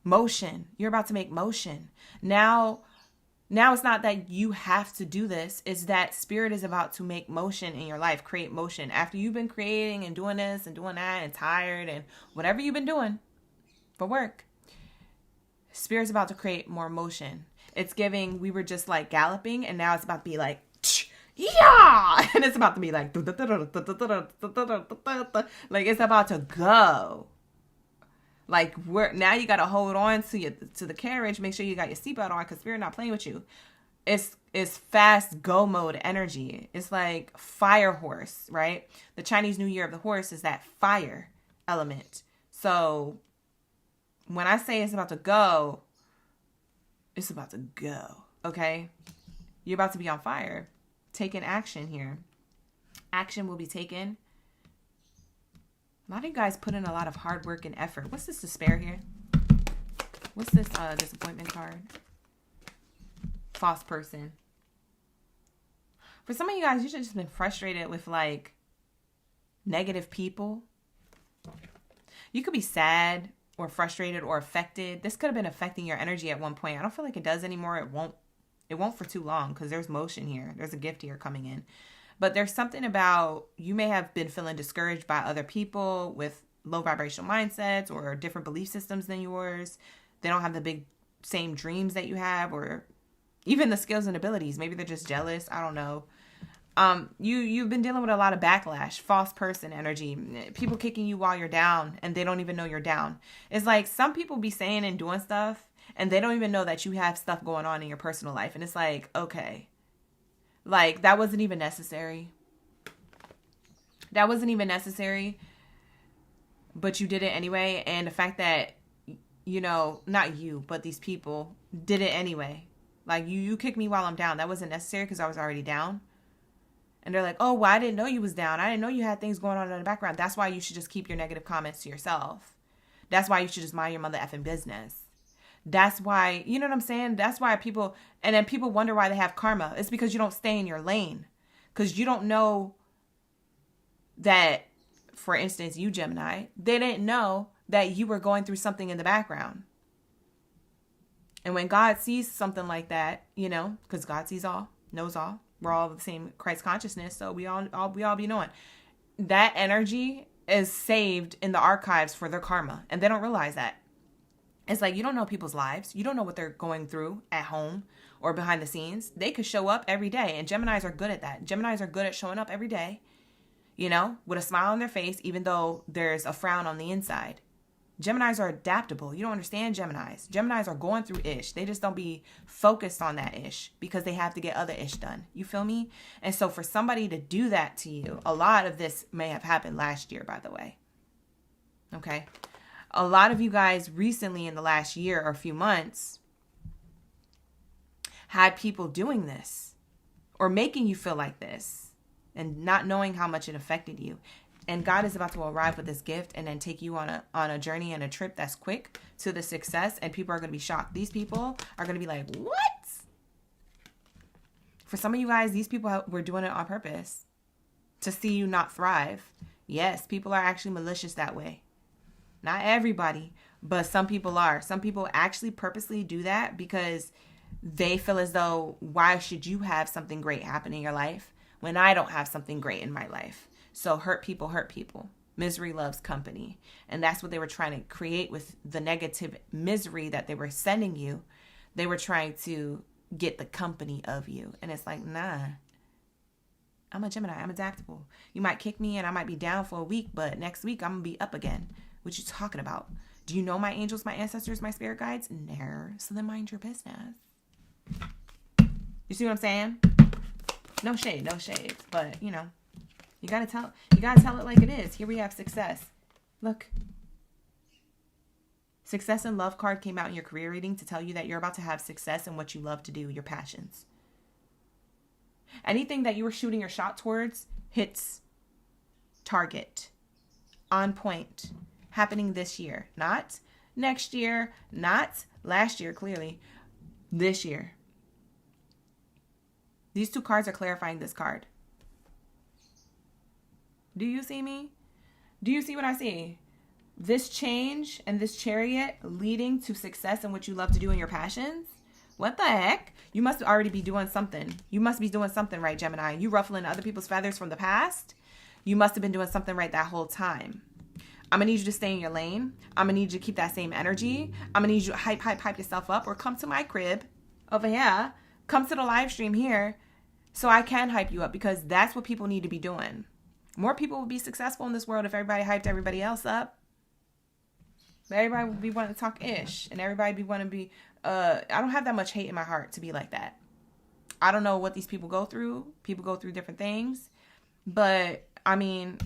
Motion. You're about to make motion. Now, Now it's not that you have to do this. It's that spirit is about to make motion in your life, create motion. After you've been creating and doing this and doing that and tired and whatever you've been doing for work, spirit's about to create more motion. It's giving, we were just like galloping, and now it's about to be like, yeah, and it's about to be like, like it's about to go. Like now you got to hold on to the carriage. Make sure you got your seatbelt on, because spirit not playing with you. It's fast go mode energy. It's like fire horse, right? The Chinese New Year of the horse is that fire element. So when I say it's about to go, it's about to go. Okay, you're about to be on fire. Taking action here. Action will be taken. A lot of you guys put in a lot of hard work and effort. What's this despair here? What's this disappointment card? False person. For some of you guys, you should have just been frustrated with like negative people. You could be sad or frustrated or affected. This could have been affecting your energy at one point. I don't feel like it does anymore. It won't for too long, because there's motion here. There's a gift here coming in. But there's something about, you may have been feeling discouraged by other people with low vibrational mindsets or different belief systems than yours. They don't have the same dreams that you have, or even the skills and abilities. Maybe they're just jealous. I don't know. You've been dealing with a lot of backlash, false person energy, people kicking you while you're down and they don't even know you're down. It's like some people be saying and doing stuff and they don't even know that you have stuff going on in your personal life. And it's like, okay, like that wasn't even necessary. That wasn't even necessary, but you did it anyway. And the fact that, you know, not you, but these people did it anyway. Like you kicked me while I'm down. That wasn't necessary because I was already down. And they're like, oh, well, I didn't know you was down. I didn't know you had things going on in the background. That's why you should just keep your negative comments to yourself. That's why you should just mind your mother effing business. That's why, you know what I'm saying? That's why people wonder why they have karma. It's because you don't stay in your lane. Because you don't know that, for instance, you Gemini, they didn't know that you were going through something in the background. And when God sees something like that, you know, because God sees all, knows all. We're all the same Christ consciousness, so we all be knowing. That energy is saved in the archives for their karma, and they don't realize that. It's like you don't know people's lives. You don't know what they're going through at home or behind the scenes. They could show up every day, and Geminis are good at that. Geminis are good at showing up every day, you know, with a smile on their face, even though there's a frown on the inside. Geminis are adaptable. You don't understand Geminis. Geminis are going through ish. They just don't be focused on that ish because they have to get other ish done. You feel me? And so for somebody to do that to you, a lot of this may have happened last year, by the way. Okay. A lot of you guys recently in the last year or a few months had people doing this or making you feel like this and not knowing how much it affected you. And God is about to arrive with this gift and then take you on a journey and a trip that's quick to the success. And people are going to be shocked. These people are going to be like, what? For some of you guys, these people were doing it on purpose to see you not thrive. Yes, people are actually malicious that way. Not everybody, but some people are. Some people actually purposely do that because they feel as though, why should you have something great happen in your life when I don't have something great in my life? So hurt people hurt people. Misery loves company. And that's what they were trying to create with the negative misery that they were sending you. They were trying to get the company of you. And it's like, nah, I'm a Gemini. I'm adaptable. You might kick me and I might be down for a week, but next week I'm going to be up again. What you talking about? Do you know my angels, my ancestors, my spirit guides? No. So then mind your business. You see what I'm saying? No shade. But, you know. You gotta tell it like it is. Here we have success. Look. Success and love card came out in your career reading to tell you that you're about to have success in what you love to do, your passions. Anything that you were shooting your shot towards hits target. On point. Happening this year. Not next year. Not last year, clearly. This year. These two cards are clarifying this card. Do you see me? Do you see what I see? This change and this chariot leading to success in what you love to do in your passions What the heck? You must already be doing something. You must be doing something right, Gemini. You ruffling other people's feathers from the past. You must have been doing something right that whole time. I'm going to need you to stay in your lane. I'm going to need you to keep that same energy. I'm going to need you to hype yourself up, or come to my crib over here. Come to the live stream here so I can hype you up, because that's what people need to be doing. More people would be successful in this world if everybody hyped everybody else up. Everybody would be wanting to talk ish, and everybody be wanting to be, I don't have that much hate in my heart to be like that. I don't know what these people go through. People go through different things. But, I mean,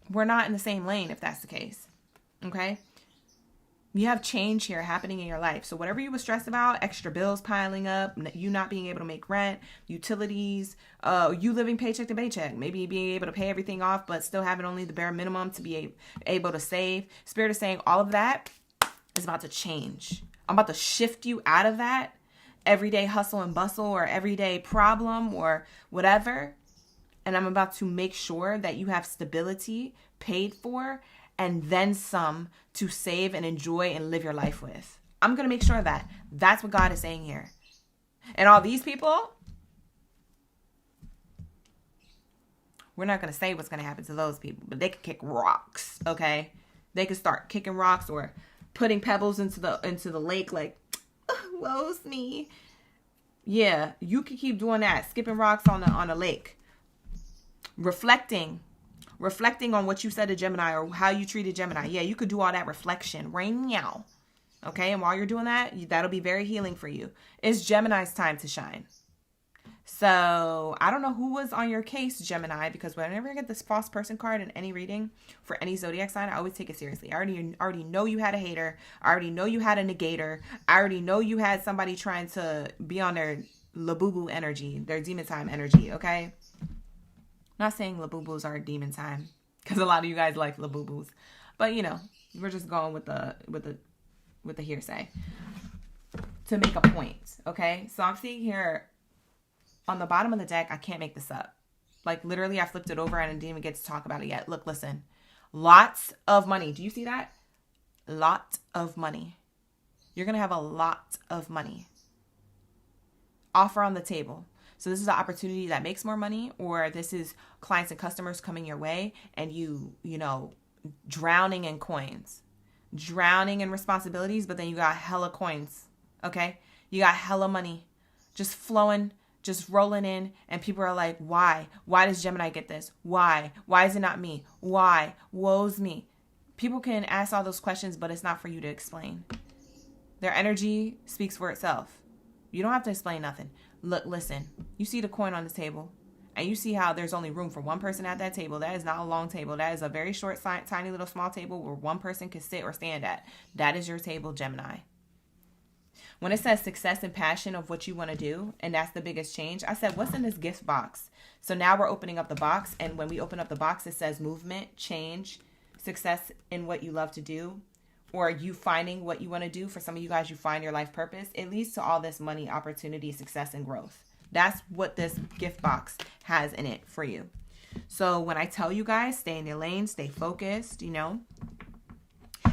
we're not in the same lane if that's the case. Okay? You have change here happening in your life. So whatever you were stressed about, extra bills piling up, you not being able to make rent, utilities, you living paycheck to paycheck, maybe being able to pay everything off, but still having only the bare minimum to be able to save. Spirit is saying all of that is about to change. I'm about to shift you out of that everyday hustle and bustle, or everyday problem, or whatever. And I'm about to make sure that you have stability paid for, and then some to save and enjoy and live your life with. I'm going to make sure of that. That's what God is saying here. And all these people, we're not going to say what's going to happen to those people, but they could kick rocks, okay? They could start kicking rocks or putting pebbles into the lake like, woe's me. Yeah, you could keep doing that, skipping rocks on a lake. Reflecting on what you said to Gemini, or how you treated Gemini. Yeah, you could do all that reflection right now. Okay, and while you're doing that, that'll be very healing for you. It's Gemini's time to shine. So I don't know who was on your case, Gemini, because whenever I get this false person card in any reading for any zodiac sign, I always take it seriously. I already know you had a hater. I already know you had a negator. I already know you had somebody trying to be on their labubu energy, their demon time energy, okay? Not saying labubus are a demon time, because a lot of you guys like labubus, but you know, we're just going with the hearsay to make a point. Okay, so I'm seeing here on the bottom of the deck, I can't make this up. Like literally, I flipped it over and I didn't even get to talk about it yet. Look, listen, lots of money. Do you see that? Lot of money. You're gonna have a lot of money. Offer on the table. So this is an opportunity that makes more money, or this is clients and customers coming your way, and you know, drowning in coins, drowning in responsibilities, but then you got hella coins, okay? You got hella money just flowing, just rolling in, and people are like, why? Why does Gemini get this? Why? Why is it not me? Why? Woe's me. People can ask all those questions, but it's not for you to explain. Their energy speaks for itself. You don't have to explain nothing. Look, listen, you see the coin on the table, and you see how there's only room for one person at that table. That is not a long table. That is a very short, tiny little small table where one person can sit or stand at. That is your table, Gemini. When it says success and passion of what you want to do, and that's the biggest change, I said, what's in this gift box? So now we're opening up the box, and when we open up the box, it says movement, change, success in what you love to do, or you finding what you want to do. For some of you guys, you find your life purpose. It leads to all this money, opportunity, success, and growth. That's what this gift box has in it for you. So when I tell you guys, stay in your lane, stay focused, you know,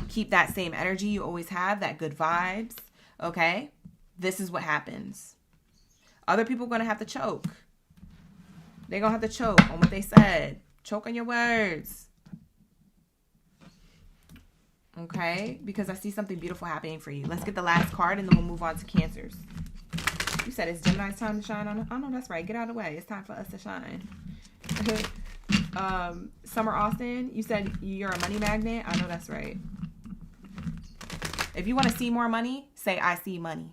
keep that same energy you always have, that good vibes, okay? This is what happens. Other people are going to have to choke. They're going to have to choke on what they said. Choke on your words. Okay, because I see something beautiful happening for you. Let's get the last card, and then we'll move on to Cancers. You said it's Gemini's time to shine on it. Oh, no, that's right. Get out of the way. It's time for us to shine. Summer Austin, you said you're a money magnet. I know that's right. If you want to see more money, say, I see money.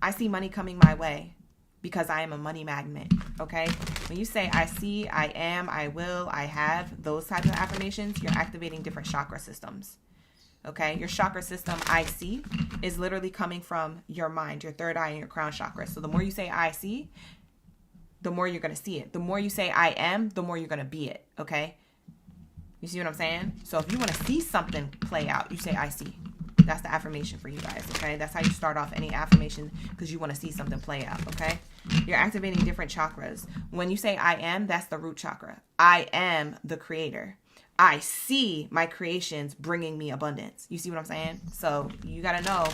I see money coming my way because I am a money magnet, okay? When you say, I see, I am, I will, I have, those types of affirmations, you're activating different chakra systems, okay? Your chakra system, I see, is literally coming from your mind, your third eye, and your crown chakra. So the more you say, I see, the more you're going to see it. The more you say, I am, the more you're going to be it, okay? You see what I'm saying? So if you want to see something play out, you say, I see. That's the affirmation for you guys, okay? That's how you start off any affirmation, because you want to see something play out, okay? You're activating different chakras. When you say I am, that's the root chakra. I am the creator. I see my creations bringing me abundance. You see what I'm saying? So you got to know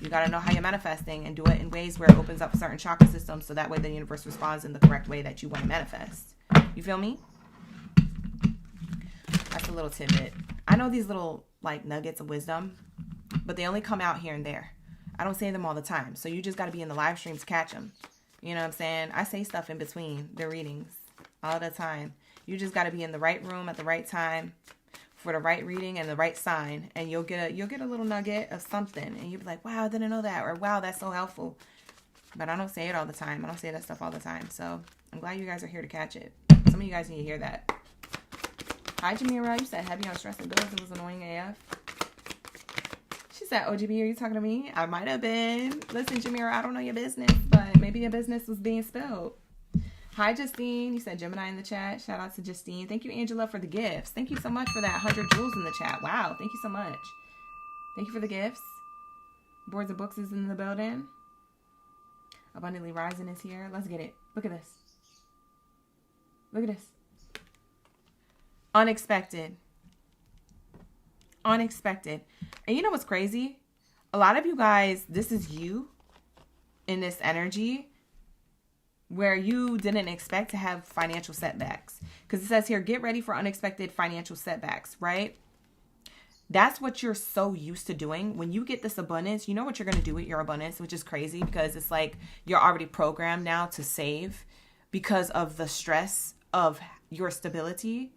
You got to know how you're manifesting and do it in ways where it opens up certain chakra systems so that way the universe responds in the correct way that you want to manifest. You feel me? That's a little tidbit. I know these little like nuggets of wisdom, but they only come out here and there. I don't say them all the time. So you just got to be in the live streams to catch them. You know what I'm saying? I say stuff in between the readings all the time. You just got to be in the right room at the right time for the right reading and the right sign, and you'll get a little nugget of something, and you'll be like, wow, I didn't know that, or wow, that's so helpful. But I don't say it all the time. I don't say that stuff all the time. So I'm glad you guys are here to catch it. Some of you guys need to hear that. Hi, Jamira. You said heavy on stress and bills. It was annoying AF. She said, OGB, are you talking to me? I might have been. Listen, Jamira, I don't know your business, but maybe your business was being spilled. Hi, Justine. You said Gemini in the chat. Shout out to Justine. Thank you, Angela, for the gifts. Thank you so much for that 100 jewels in the chat. Wow. Thank you so much. Thank you for the gifts. Boards of Books is in the building. Abundantly Rising is here. Let's get it. Look at this. Look at this. Unexpected. Unexpected. And you know what's crazy? A lot of you guys, this is you in this energy where you didn't expect to have financial setbacks. Because it says here, get ready for unexpected financial setbacks, right? That's what you're so used to doing. When you get this abundance, you know what you're going to do with your abundance, which is crazy because it's like you're already programmed now to save because of the stress of your stability.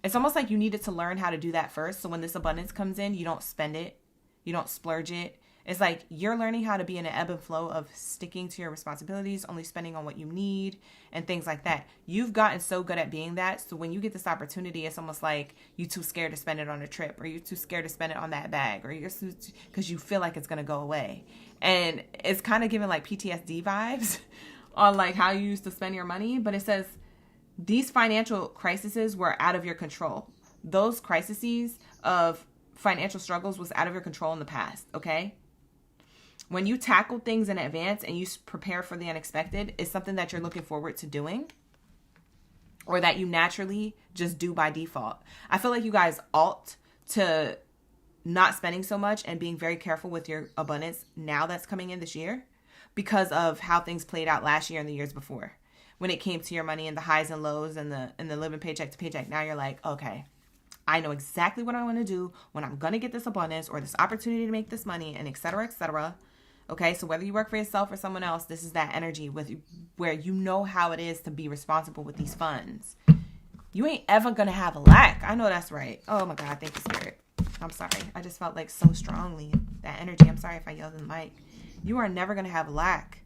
It's almost like you needed to learn how to do that first. So when this abundance comes in, you don't spend it. You don't splurge it. It's like you're learning how to be in an ebb and flow of sticking to your responsibilities, only spending on what you need and things like that. You've gotten so good at being that. So when you get this opportunity, it's almost like you're too scared to spend it on a trip, or you're too scared to spend it on that bag, or you're because you feel like it's going to go away. And it's kind of giving like PTSD vibes on like how you used to spend your money. But it says these financial crises were out of your control. Those crises of financial struggles was out of your control in the past. Okay. When you tackle things in advance and you prepare for the unexpected, it's something that you're looking forward to doing or that you naturally just do by default. I feel like you guys ought to not spending so much and being very careful with your abundance now that's coming in this year because of how things played out last year and the years before. When it came to your money and the highs and lows and the living paycheck to paycheck, now you're like, okay, I know exactly what I want to do when I'm going to get this abundance or this opportunity to make this money and et cetera, et cetera. Okay, so whether you work for yourself or someone else, this is that energy with where you know how it is to be responsible with these funds. You ain't ever going to have a lack. I know that's right. Oh my God, thank you, Spirit. I'm sorry. I just felt like so strongly that energy. I'm sorry if I yelled in the mic. You are never going to have a lack.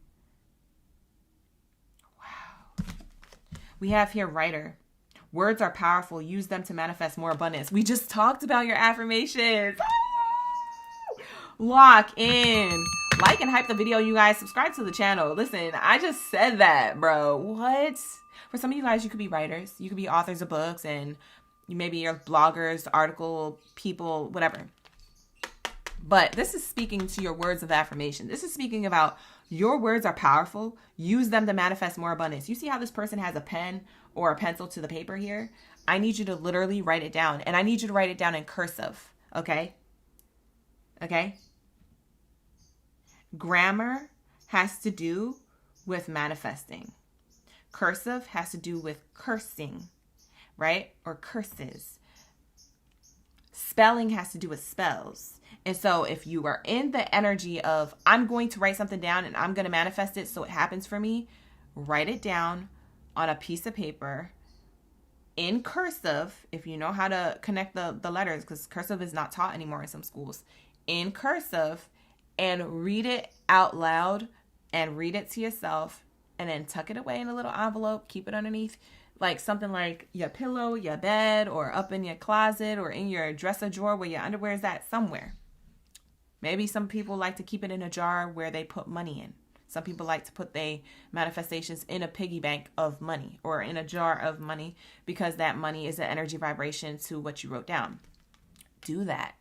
Wow. We have here writer. Words are powerful. Use them to manifest more abundance. We just talked about your affirmations. Lock in. Like and hype the video, you guys. Subscribe to the channel. Listen, I just said that, bro. What? For some of you guys, you could be writers. You could be authors of books, and maybe you're bloggers, article people, whatever. But this is speaking to your words of affirmation. This is speaking about your words are powerful. Use them to manifest more abundance. You see how this person has a pen or a pencil to the paper here? I need you to literally write it down. And I need you to write it down in cursive. Okay? Okay? Grammar has to do with manifesting. Cursive has to do with cursing, right? Or curses. Spelling has to do with spells. And so if you are in the energy of, I'm going to write something down and I'm going to manifest it so it happens for me, write it down on a piece of paper in cursive, if you know how to connect the letters, because cursive is not taught anymore in some schools, in cursive, and read it out loud and read it to yourself and then tuck it away in a little envelope, keep it underneath like something like your pillow, your bed, or up in your closet or in your dresser drawer where your underwear is at, somewhere. Maybe some people like to keep it in a jar where they put money in. Some people like to put their manifestations in a piggy bank of money or in a jar of money because that money is an energy vibration to what you wrote down. Do that.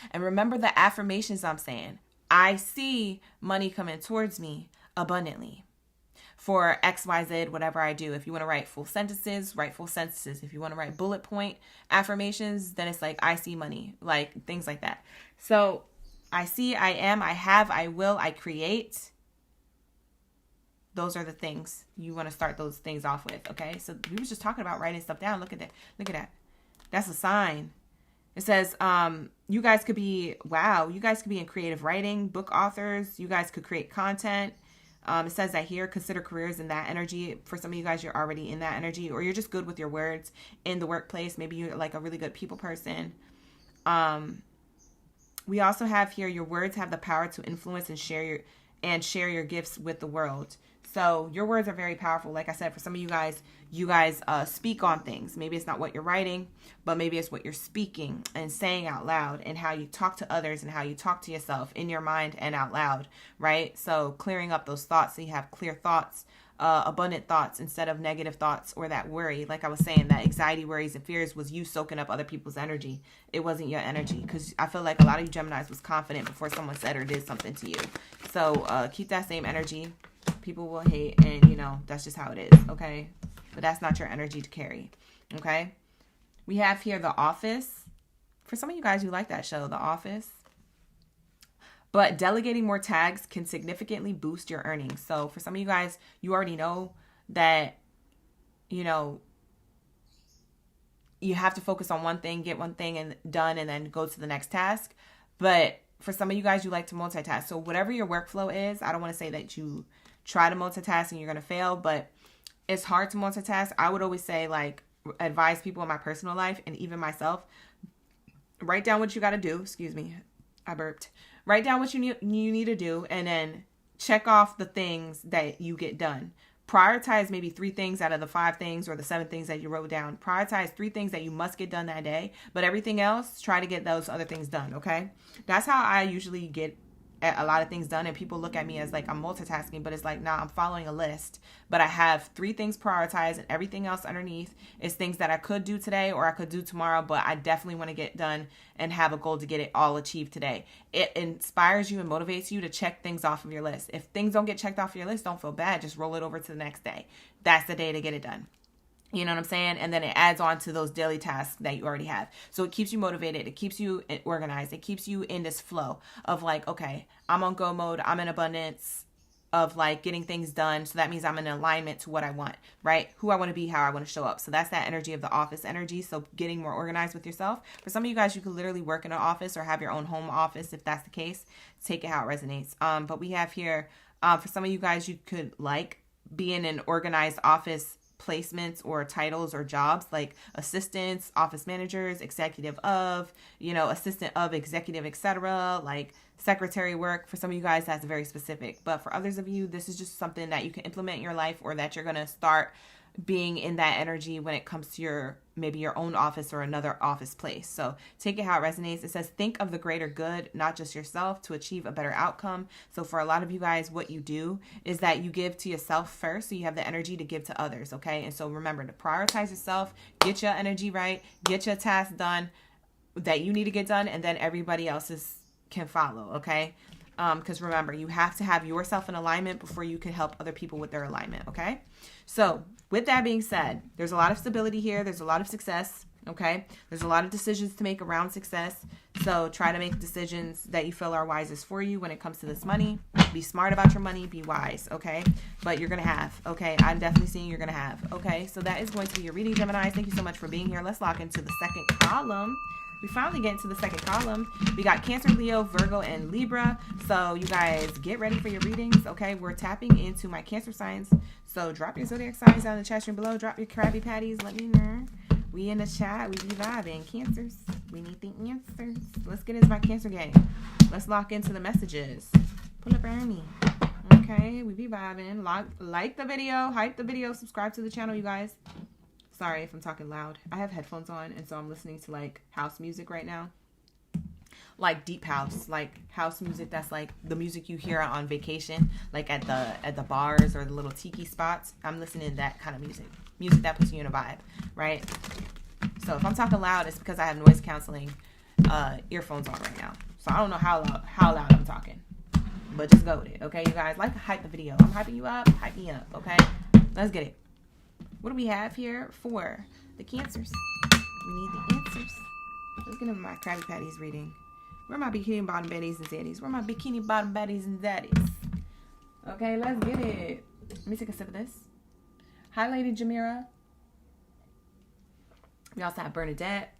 And remember the affirmations I'm saying. I see money coming towards me abundantly for XYZ, whatever I do. If you want to write full sentences, write full sentences. If you want to write bullet point affirmations, then it's like, I see money, like things like that. So I see, I am, I have, I will, I create. Those are the things you want to start those things off with, okay? So we were just talking about writing stuff down. Look at that. Look at that. That's a sign. It says, you guys could be, wow, you guys could be in creative writing, book authors. You guys could create content. It says that here, consider careers in that energy. For some of you guys, you're already in that energy, or you're just good with your words in the workplace. Maybe you're like a really good people person. We also have here, your words have the power to influence and share your gifts with the world. So your words are very powerful. Like I said, for some of you guys speak on things. Maybe it's not what you're writing, but maybe it's what you're speaking and saying out loud, and how you talk to others and how you talk to yourself in your mind and out loud, right? So clearing up those thoughts so you have clear thoughts, abundant thoughts instead of negative thoughts or that worry. Like I was saying, that anxiety, worries, and fears was you soaking up other people's energy. It wasn't your energy, because I feel like a lot of you Geminis was confident before someone said or did something to you. So keep that same energy. People will hate, and that's just how it is, okay? But that's not your energy to carry, okay? We have here The Office. For some of you guys who like that show, The Office. But delegating more tasks can significantly boost your earnings. So for some of you guys, you already know that, you have to focus on one thing, get one thing done, and then go to the next task. But for some of you guys, you like to multitask. So whatever your workflow is, I don't want to say that you try to multitask and you're going to fail, but it's hard to multitask. I would always say, like, advise people in my personal life and even myself, write down what you got to do. Excuse me, I burped. Write down what you need to do, and then check off the things that you get done. Prioritize maybe 3 things out of the 5 things or the 7 things that you wrote down. Prioritize 3 things that you must get done that day, but everything else, try to get those other things done, okay? That's how I usually get a lot of things done, and people look at me as like I'm multitasking, but it's like, nah, I'm following a list, but I have 3 things prioritized, and everything else underneath is things that I could do today or I could do tomorrow, but I definitely want to get done and have a goal to get it all achieved today. It inspires you and motivates you to check things off of your list. If things don't get checked off your list, don't feel bad. Just roll it over to the next day. That's the day to get it done. You know what I'm saying? And then it adds on to those daily tasks that you already have. So it keeps you motivated. It keeps you organized. It keeps you in this flow of like, okay, I'm on go mode. I'm in abundance of like getting things done. So that means I'm in alignment to what I want, right? Who I want to be, how I want to show up. So that's that energy of The Office energy. So getting more organized with yourself. For some of you guys, you could literally work in an office or have your own home office. If that's the case, take it how it resonates. But we have here, for some of you guys, you could like be in an organized office placements or titles or jobs like assistants, office managers, executive of, assistant of, executive, etc., like secretary work. For some of you guys, that's very specific, but for others of you, this is just something that you can implement in your life, or that you're going to start being in that energy when it comes to maybe your own office or another office place. So take it how it resonates. It says, think of the greater good, not just yourself, to achieve a better outcome. So for a lot of you guys, what you do is that you give to yourself first, so you have the energy to give to others, okay? And so remember to prioritize yourself, get your energy right, get your tasks done that you need to get done, and then everybody else's can follow, okay? Because remember, you have to have yourself in alignment before you can help other people with their alignment, okay? So with that being said, there's a lot of stability here. There's a lot of success, okay? There's a lot of decisions to make around success. So try to make decisions that you feel are wisest for you when it comes to this money. Be smart about your money. Be wise, okay? But you're going to have, okay? I'm definitely seeing you're going to have, okay? So that is going to be your reading, Gemini. Thank you so much for being here. Let's lock into the second column. We finally get into the second column. We got Cancer, Leo, Virgo, and Libra. So you guys get ready for your readings, okay? We're tapping into my Cancer signs. So drop your zodiac signs down in the chat stream below. Drop your Krabby Patties. Let me know. We in the chat. We be vibing. Cancers. We need the answers. Let's get into my Cancer game. Let's lock into the messages. Pull up around me. Okay, we be vibing. Like the video. Hype the video. Subscribe to the channel, you guys. Sorry if I'm talking loud. I have headphones on, and so I'm listening to like house music right now. Like deep house, like house music that's like the music you hear on vacation, like at the bars or the little tiki spots. I'm listening to that kind of music that puts you in a vibe, right? So if I'm talking loud, it's because I have noise canceling earphones on right now. So I don't know how loud I'm talking, but just go with it, okay, you guys? Like to hype the video. I'm hyping you up. Hype me up, okay? Let's get it. What do we have here for the Cancers? We need the answers. Let's get into my Krabby Patties reading. Where are my bikini bottom baddies and zaddies? Where are my bikini bottom baddies and zaddies? Okay, let's get it. Let me take a sip of this. Hi, Lady Jamira. We also have Bernadette.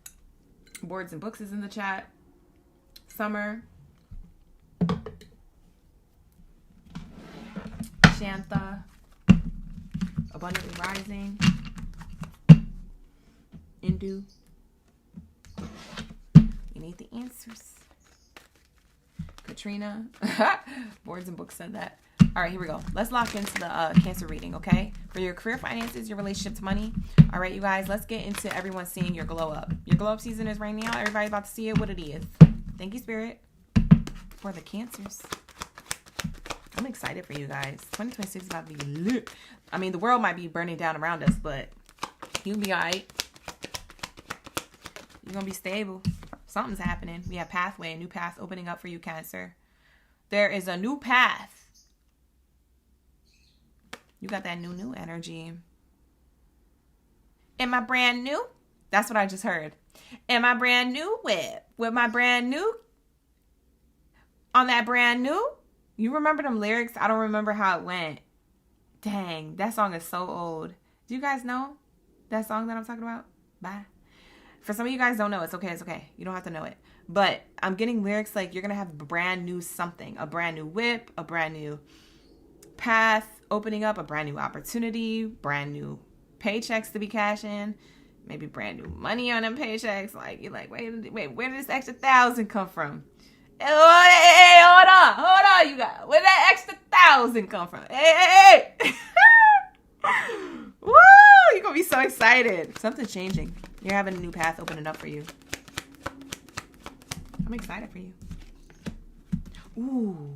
Boards and Books is in the chat. Summer. Shantha. Abundantly Rising. Indu. We need the answers. Katrina. Boards and Books said that. All right, here we go. Let's lock into the Cancer reading, okay? For your career, finances, your relationship to money. All right, you guys, let's get into everyone seeing your glow up. Your glow up season is right now. Everybody's about to see it, what it is. Thank you, Spirit, for the Cancers. I'm excited for you guys. 2026 is about to be lit. I mean, the world might be burning down around us, but you'll be all right. You're going to be stable. Something's happening. We have pathway, a new path opening up for you, Cancer. There is a new path. You got that new energy. Am I brand new? That's what I just heard. Am I brand new with my brand new? On that brand new? You remember them lyrics? I don't remember how it went. Dang, that song is so old. Do you guys know that song that I'm talking about? Bye. For some of you guys don't know, it's okay, it's okay. You don't have to know it. But I'm getting lyrics like you're going to have a brand new something. A brand new whip, a brand new path opening up, a brand new opportunity, brand new paychecks to be cashing, maybe brand new money on them paychecks. Like, you're like, wait, where did this extra 1,000 come from? Hey, hold on, you guys. Where that extra 1,000 come from? Hey. Woo! You're going to be so excited. Something's changing. You're having a new path opening up for you. I'm excited for you. Ooh.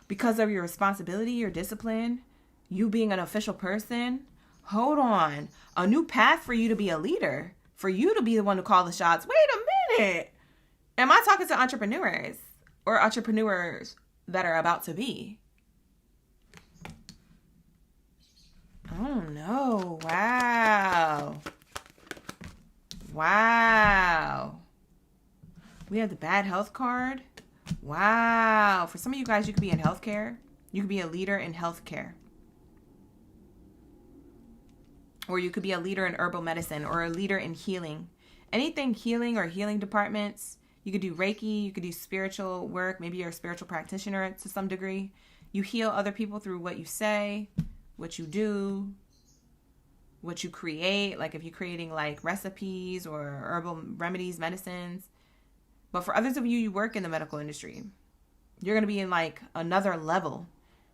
Because of your responsibility, your discipline, you being an official person, hold on. A new path for you to be a leader. For you to be the one to call the shots. Wait a minute. Am I talking to entrepreneurs or entrepreneurs that are about to be? Oh no. Wow. We have the bad health card. Wow. For some of you guys, you could be in healthcare. You could be a leader in healthcare. Or you could be a leader in herbal medicine or a leader in healing. Anything healing or healing departments. You could do Reiki. You could do spiritual work. Maybe you're a spiritual practitioner to some degree. You heal other people through what you say, what you do, what you create. Like if you're creating like recipes or herbal remedies, medicines. But for others of you, you work in the medical industry. You're going to be in like another level.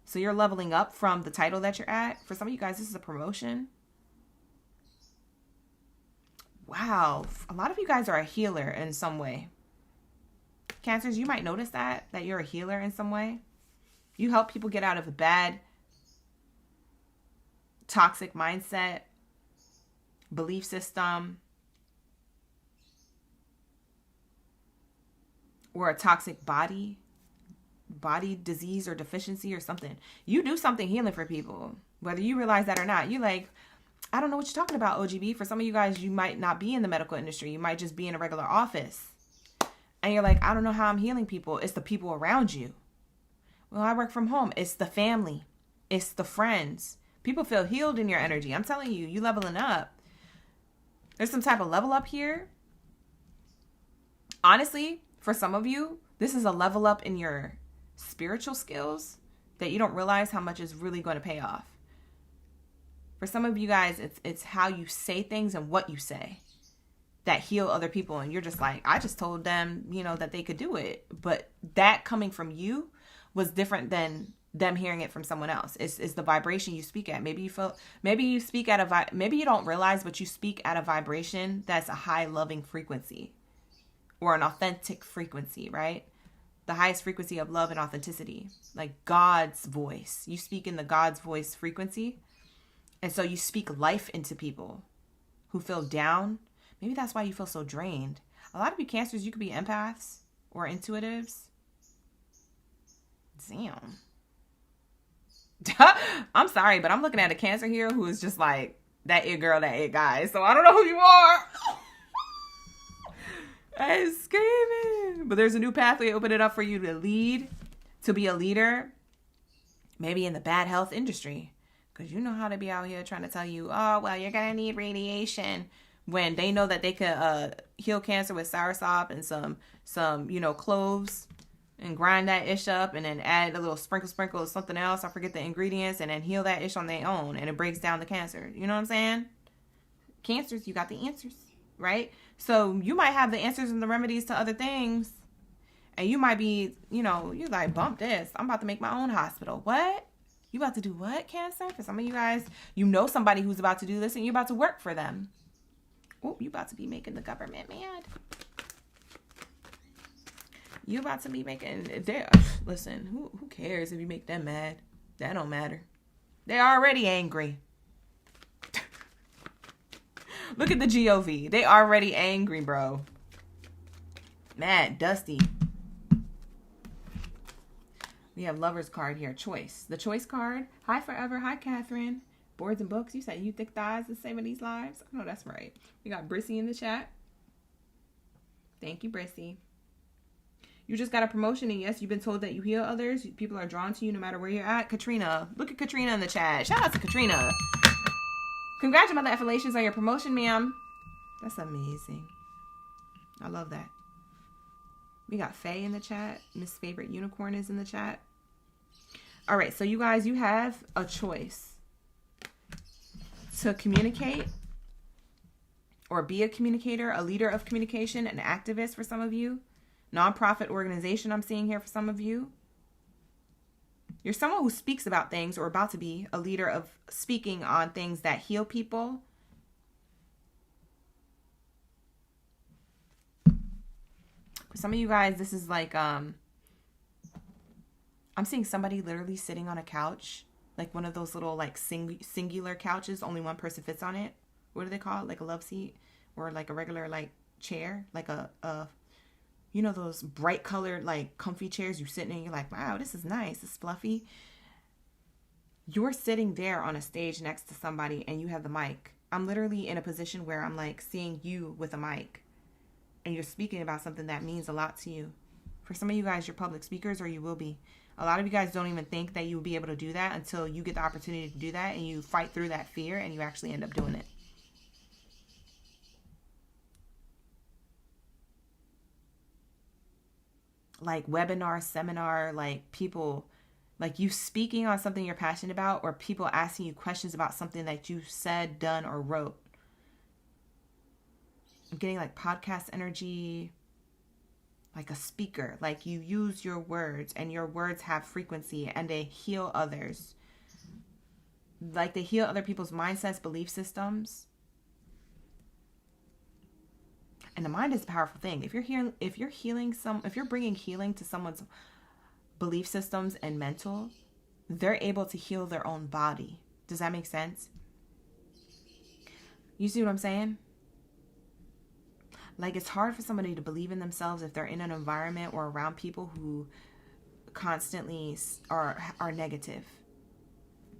So you're leveling up from the title that you're at. For some of you guys, this is a promotion. Wow. A lot of you guys are a healer in some way. Cancers, you might notice that you're a healer in some way. You help people get out of a bad, toxic mindset, belief system, or a toxic body disease or deficiency or something. You do something healing for people, whether you realize that or not. You like, I don't know what you're talking about, OGB. For some of you guys, you might not be in the medical industry. You might just be in a regular office. And you're like, I don't know how I'm healing people. It's the people around you. Well, I work from home. It's the family. It's the friends. People feel healed in your energy. I'm telling you, you leveling up. There's some type of level up here. Honestly, for some of you, this is a level up in your spiritual skills that you don't realize how much is really going to pay off. For some of you guys, it's how you say things and what you say that heal other people. And you're just like, I just told them, that they could do it. But that coming from you was different than them hearing it from someone else. It's the vibration you speak at. Maybe you speak at maybe you don't realize, but you speak at a vibration that's a high loving frequency or an authentic frequency, right? The highest frequency of love and authenticity, like God's voice. You speak in the God's voice frequency. And so you speak life into people who feel down. Maybe that's why you feel so drained. A lot of you Cancers, you could be empaths or intuitives. Damn. I'm sorry, but I'm looking at a Cancer here who is just like that it girl, that it guy. So I don't know who you are. I'm screaming. But there's a new pathway opening up for you to lead, to be a leader, maybe in the bad health industry. Because you know how to be out here trying to tell you, oh, well, you're going to need radiation. When they know that they could heal cancer with soursop and some cloves and grind that ish up and then add a little sprinkle of something else. I forget the ingredients, and then heal that ish on their own, and it breaks down the cancer. You know what I'm saying? Cancers, you got the answers, right? So you might have the answers and the remedies to other things, and you might be, you like, bump this. I'm about to make my own hospital. What? You about to do what, Cancer? For some of you guys, you know somebody who's about to do this, and you're about to work for them. Oh, you about to be making the government mad. You about to be making... Listen, who cares if you make them mad? That don't matter. They're already angry. Look at the GOV. They already angry, bro. Mad, dusty. We have Lover's card here. Choice. The choice card. Hi, Forever. Hi, Catherine. Boards and books. You said you thick thighs and saving these lives. I know that's right. We got Brissy in the chat. Thank you, Brissy. You just got a promotion, and yes, you've been told that you heal others. People are drawn to you no matter where you're at. Katrina. Look at Katrina in the chat. Shout out to Katrina. Congrats on the affiliations on your promotion, ma'am. That's amazing. I love that. We got Faye in the chat. Miss Favorite Unicorn is in the chat. All right, so you guys, you have a choice to communicate or be a communicator, a leader of communication, an activist for some of you. Nonprofit organization I'm seeing here for some of you. You're someone who speaks about things, or about to be a leader of speaking on things that heal people. For some of you guys, this is like, I'm seeing somebody literally sitting on a couch, like one of those little like singular couches, only one person fits on it. What do they call it? Like a love seat, or like a regular like chair, like a those bright colored, like, comfy chairs you sit in and you're like, wow, this is nice. It's fluffy. You're sitting there on a stage next to somebody and you have the mic. I'm literally in a position where I'm, like, seeing you with a mic. And you're speaking about something that means a lot to you. For some of you guys, you're public speakers, or you will be. A lot of you guys don't even think that you'll be able to do that until you get the opportunity to do that, and you fight through that fear and you actually end up doing it. Like webinar, seminar, like people, like you speaking on something you're passionate about, or people asking you questions about something that you said, done, or wrote. I'm getting like podcast energy, like a speaker, like you use your words, and your words have frequency, and they heal others. Like they heal other people's mindsets, belief systems. And the mind is a powerful thing. If you're bringing healing to someone's belief systems and mental, they're able to heal their own body. Does that make sense? You see what I'm saying? Like, it's hard for somebody to believe in themselves if they're in an environment or around people who constantly are negative,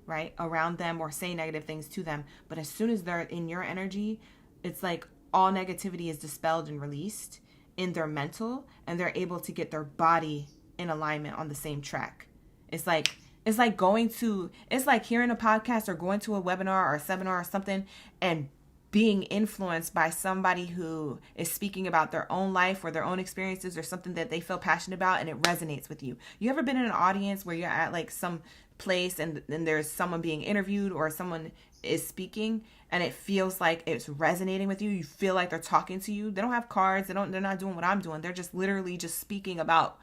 right? Around them, or say negative things to them. But as soon as they're in your energy, it's like all negativity is dispelled and released in their mental, and they're able to get their body in alignment on the same track. It's like hearing a podcast or going to a webinar or a seminar or something, and being influenced by somebody who is speaking about their own life or their own experiences or something that they feel passionate about, and it resonates with you. You ever been in an audience where you're at like some place and there's someone being interviewed or someone is speaking, and it feels like it's resonating with you? You feel like they're talking to you. They don't have cards. They're not doing what I'm doing. They're just literally just speaking about,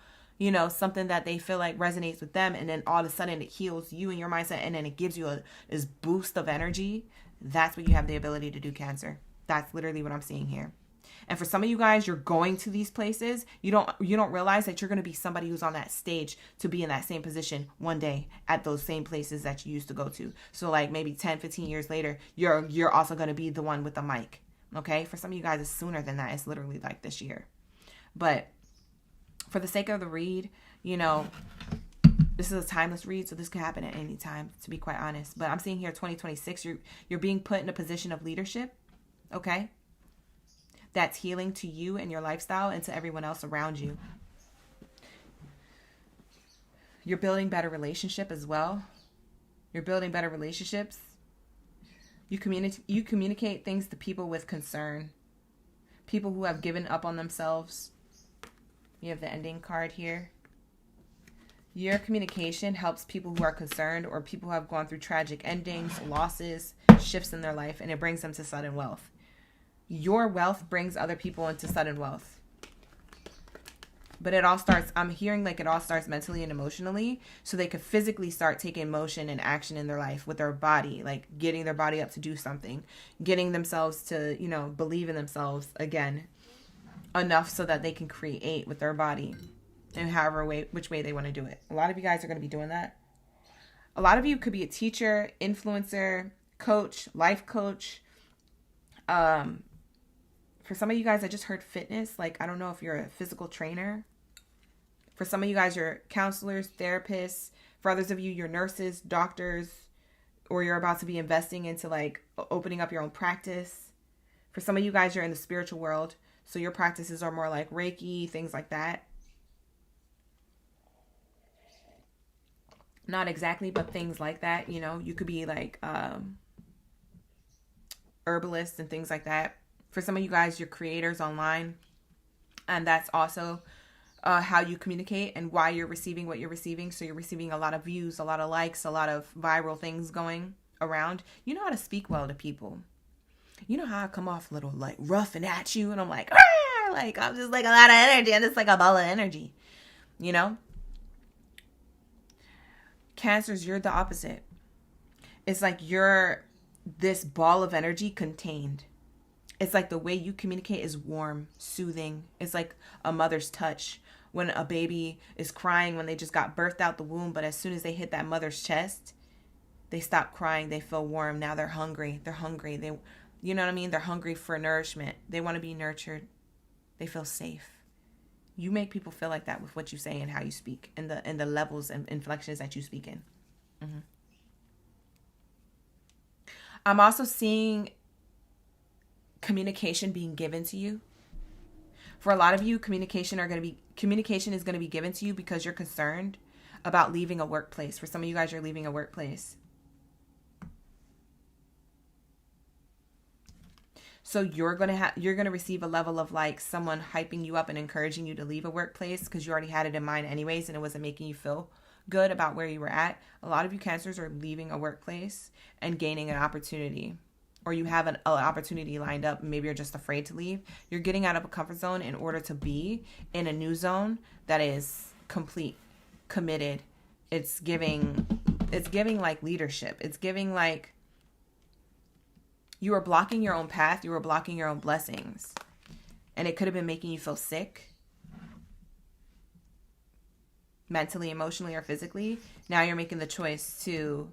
something that they feel like resonates with them. And then all of a sudden it heals you and your mindset. And then it gives you this boost of energy. That's what you have the ability to do, Cancer. That's literally what I'm seeing here. And for some of you guys, you're going to these places. You don't realize that you're going to be somebody who's on that stage to be in that same position one day at those same places that you used to go to. So like maybe 10, 15 years later, you're also going to be the one with the mic. Okay? For some of you guys, it's sooner than that. It's literally like this year. But for the sake of the read, this is a timeless read, so this could happen at any time, to be quite honest. But I'm seeing here 2026, you're being put in a position of leadership, okay? that's healing to you and your lifestyle and to everyone else around you. You're building better relationship as well. You're building better relationships. You communicate things to people with concern. People who have given up on themselves. You have the ending card here. Your communication helps people who are concerned or people who have gone through tragic endings, losses, shifts in their life, and it brings them to sudden wealth. Your wealth brings other people into sudden wealth. But it all starts, I'm hearing like it all starts mentally and emotionally, so they could physically start taking motion and action in their life with their body, like getting their body up to do something, getting themselves to, believe in themselves again enough so that they can create with their body in which way they want to do it. A lot of you guys are going to be doing that. A lot of you could be a teacher, influencer, coach, life coach. For some of you guys, I just heard fitness. Like, I don't know if you're a physical trainer. For some of you guys, you're counselors, therapists. For others of you, you're nurses, doctors, or you're about to be investing into like opening up your own practice. For some of you guys, you're in the spiritual world. So your practices are more like Reiki, things like that. Not exactly, but things like that. You could be like herbalists and things like that. For some of you guys, you're creators online. And that's also how you communicate and why you're receiving what you're receiving. So you're receiving a lot of views, a lot of likes, a lot of viral things going around. You know how to speak well to people. You know how I come off a little like rough and at you. And I'm like, ah! Like I'm just like a lot of energy. I'm just like a ball of energy. Cancers, you're the opposite. It's like you're this ball of energy contained. It's like the way you communicate is warm, soothing. It's like a mother's touch when a baby is crying when they just got birthed out the womb. But as soon as they hit that mother's chest, they stop crying. They feel warm. Now they're hungry. They're hungry. You know what I mean? They're hungry for nourishment. They want to be nurtured. They feel safe. You make people feel like that with what you say and how you speak and the levels and inflections that you speak in. Mm-hmm. I'm also seeing communication being given to you. For a lot of you, communication is going to be given to you because you're concerned about leaving a workplace. For some of you guys, you're leaving a workplace. So you're going to receive a level of like someone hyping you up and encouraging you to leave a workplace because you already had it in mind anyways and it wasn't making you feel good about where you were at. A lot of you cancers are leaving a workplace and gaining an opportunity. Or you have an opportunity lined up, maybe you're just afraid to leave. You're getting out of a comfort zone in order to be in a new zone that is complete, committed. It's giving like leadership. It's giving like you are blocking your own path. You are blocking your own blessings. And it could have been making you feel sick. Mentally, emotionally, or physically. Now you're making the choice to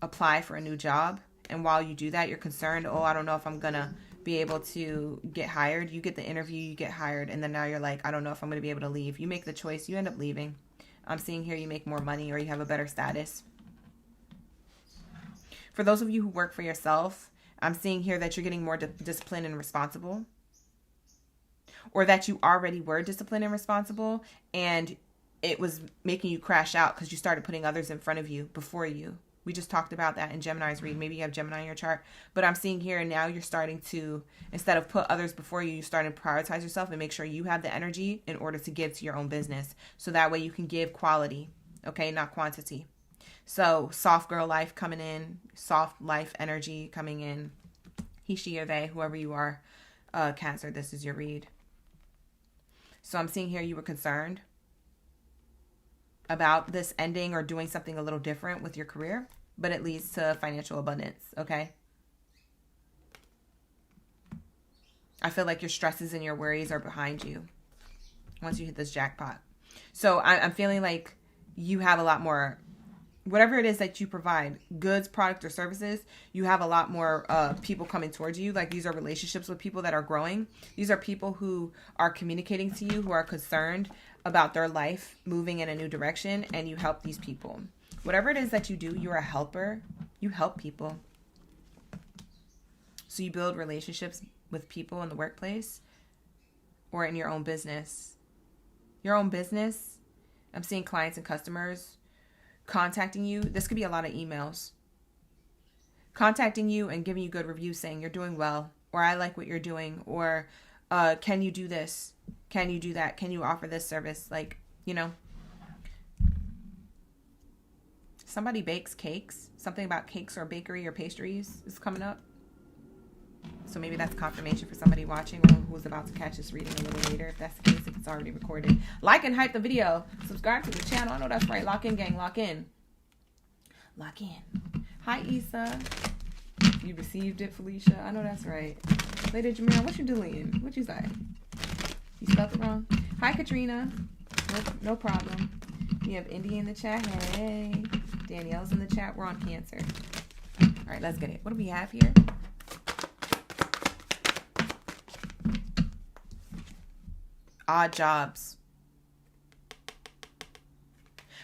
apply for a new job. And while you do that, you're concerned, I don't know if I'm going to be able to get hired. You get the interview, you get hired. And then now you're like, I don't know if I'm going to be able to leave. You make the choice. You end up leaving. I'm seeing here you make more money or you have a better status. For those of you who work for yourself, I'm seeing here that you're getting more disciplined and responsible. Or that you already were disciplined and responsible. And it was making you crash out because you started putting others in front of you before you. We just talked about that in Gemini's read. Maybe you have Gemini in your chart. But I'm seeing here now you're starting to, instead of put others before you, you're starting to prioritize yourself and make sure you have the energy in order to give to your own business. So that way you can give quality, okay, not quantity. So soft girl life coming in, soft life energy coming in. He, she, or they, whoever you are, Cancer, this is your read. So I'm seeing here you were concerned about this ending or doing something a little different with your career, but it leads to financial abundance, okay? I feel like your stresses and your worries are behind you once you hit this jackpot. So I'm feeling like you have a lot more, whatever it is that you provide, goods, product, or services, you have a lot more people coming towards you. Like these are relationships with people that are growing. These are people who are communicating to you, who are concerned about their life moving in a new direction, and you help these people. Whatever it is that you do, you're a helper. You help people. So you build relationships with people in the workplace. or in your own business. Your own business, I'm seeing clients and customers contacting you. This could be a lot of emails. Contacting you and giving you good reviews saying you're doing well, or I like what you're doing, or can you do this? Can you do that? Can you offer this service? Like, you know, somebody bakes cakes. Something about cakes or bakery or pastries is coming up. So maybe that's confirmation for somebody watching or who's about to catch this reading a little later. If that's the case, if it's already recorded. Like and hype the video. Subscribe to the channel. I know that's right. Lock in, gang. Lock in. Lock in. Hi, Issa. You received it, Felicia. I know that's right. Lady Jamira, what you doing? What you say? You spelled it wrong? Hi, Katrina. No problem. You have Indy in the chat. Hey. Danielle's in the chat. We're on Cancer. All right, let's get it. What do we have here? Odd jobs.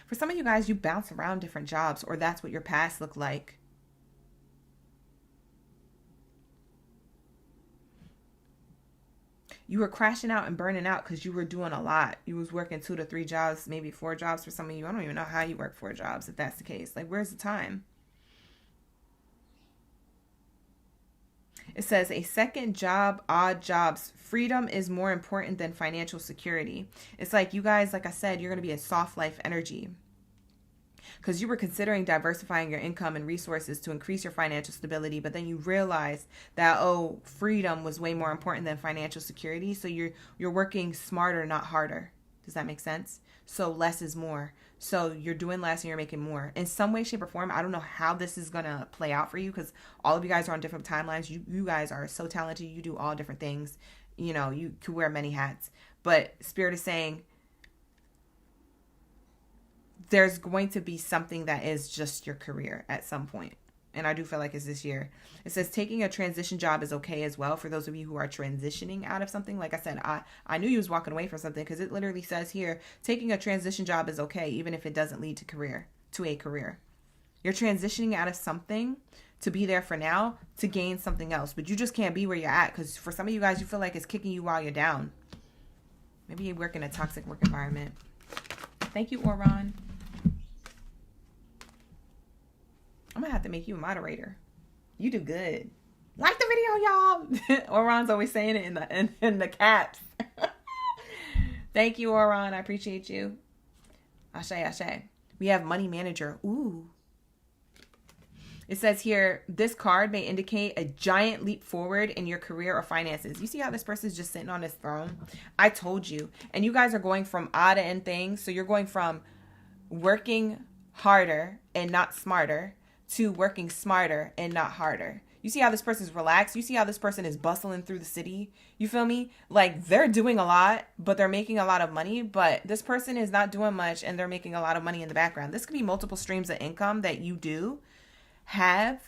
For some of you guys, you bounce around different jobs, or that's what your past looked like. You were crashing out and burning out because you were doing a lot. You was working 2 to 3 jobs, maybe 4 jobs for some of you. I don't even know how you work 4 jobs if that's the case. Like, where's the time? It says a second job, odd jobs. Freedom is more important than financial security. It's like you guys, like I said, you're going to be a soft life energy. Because you were considering diversifying your income and resources to increase your financial stability, but then you realized that, oh, freedom was way more important than financial security. So you're working smarter, not harder. Does that make sense? So less is more. So you're doing less and you're making more. In some way, shape, or form, I don't know how this is going to play out for you because all of you guys are on different timelines. You guys are so talented. You do all different things. You know, you could wear many hats. But Spirit is saying, there's going to be something that is just your career at some point. And I do feel like it's this year. It says taking a transition job is okay as well for those of you who are transitioning out of something. Like I said, I knew you was walking away from something because it literally says here, taking a transition job is okay, even if it doesn't lead to a career. You're transitioning out of something to be there for now to gain something else. But you just can't be where you're at because for some of you guys, you feel like it's kicking you while you're down. Maybe you work in a toxic work environment. Thank you, Oron. I'm going to have to make you a moderator. You do good. Like the video, y'all. Oron's always saying it in the caps. Thank you, Oron. I appreciate you. Ashe, ashe. We have money manager. Ooh. It says here, this card may indicate a giant leap forward in your career or finances. You see how this person is just sitting on his throne? I told you. And you guys are going from odd end things. So you're going from working harder and not smarter to working smarter and not harder. You see how this person's relaxed? You see how this person is bustling through the city? You feel me? Like they're doing a lot, but they're making a lot of money. But this person is not doing much and they're making a lot of money in the background. This could be multiple streams of income that you do have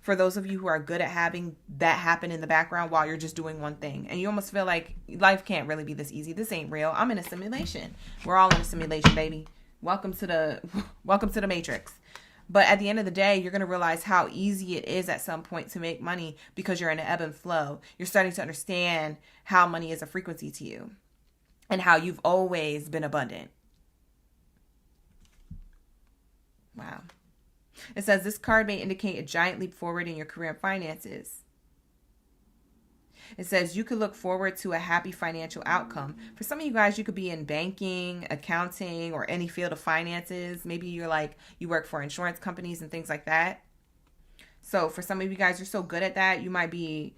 for those of you who are good at having that happen in the background while you're just doing one thing. And you almost feel like life can't really be this easy. This ain't real. I'm in a simulation. We're all in a simulation, baby. Welcome to the Matrix. But at the end of the day, you're going to realize how easy it is at some point to make money because you're in an ebb and flow. You're starting to understand how money is a frequency to you and how you've always been abundant. Wow. It says this card may indicate a giant leap forward in your career and finances. It says you could look forward to a happy financial outcome. For some of you guys, you could be in banking, accounting, or any field of finances. Maybe you're like, you work for insurance companies and things like that. So for some of you guys, you're so good at that, you might be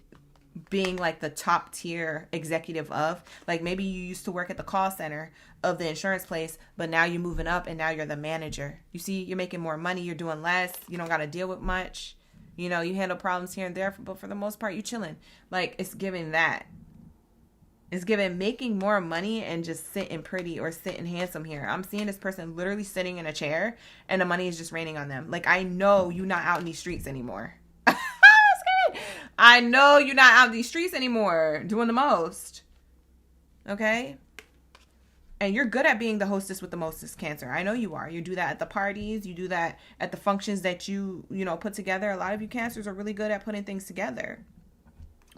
being like the top tier executive of, like maybe you used to work at the call center of the insurance place, but now you're moving up and now you're the manager. You see, you're making more money, you're doing less, you don't got to deal with much. You know, you handle problems here and there, but for the most part, you chilling. Like, it's giving that. It's giving making more money and just sitting pretty or sitting handsome here. I'm seeing this person literally sitting in a chair and the money is just raining on them. Like, I know you're not out in these streets anymore. I know you're not out in these streets anymore doing the most. Okay? And you're good at being the hostess with the mostest, Cancer. I know you are. You do that at the parties. You do that at the functions that you put together. A lot of you Cancers are really good at putting things together.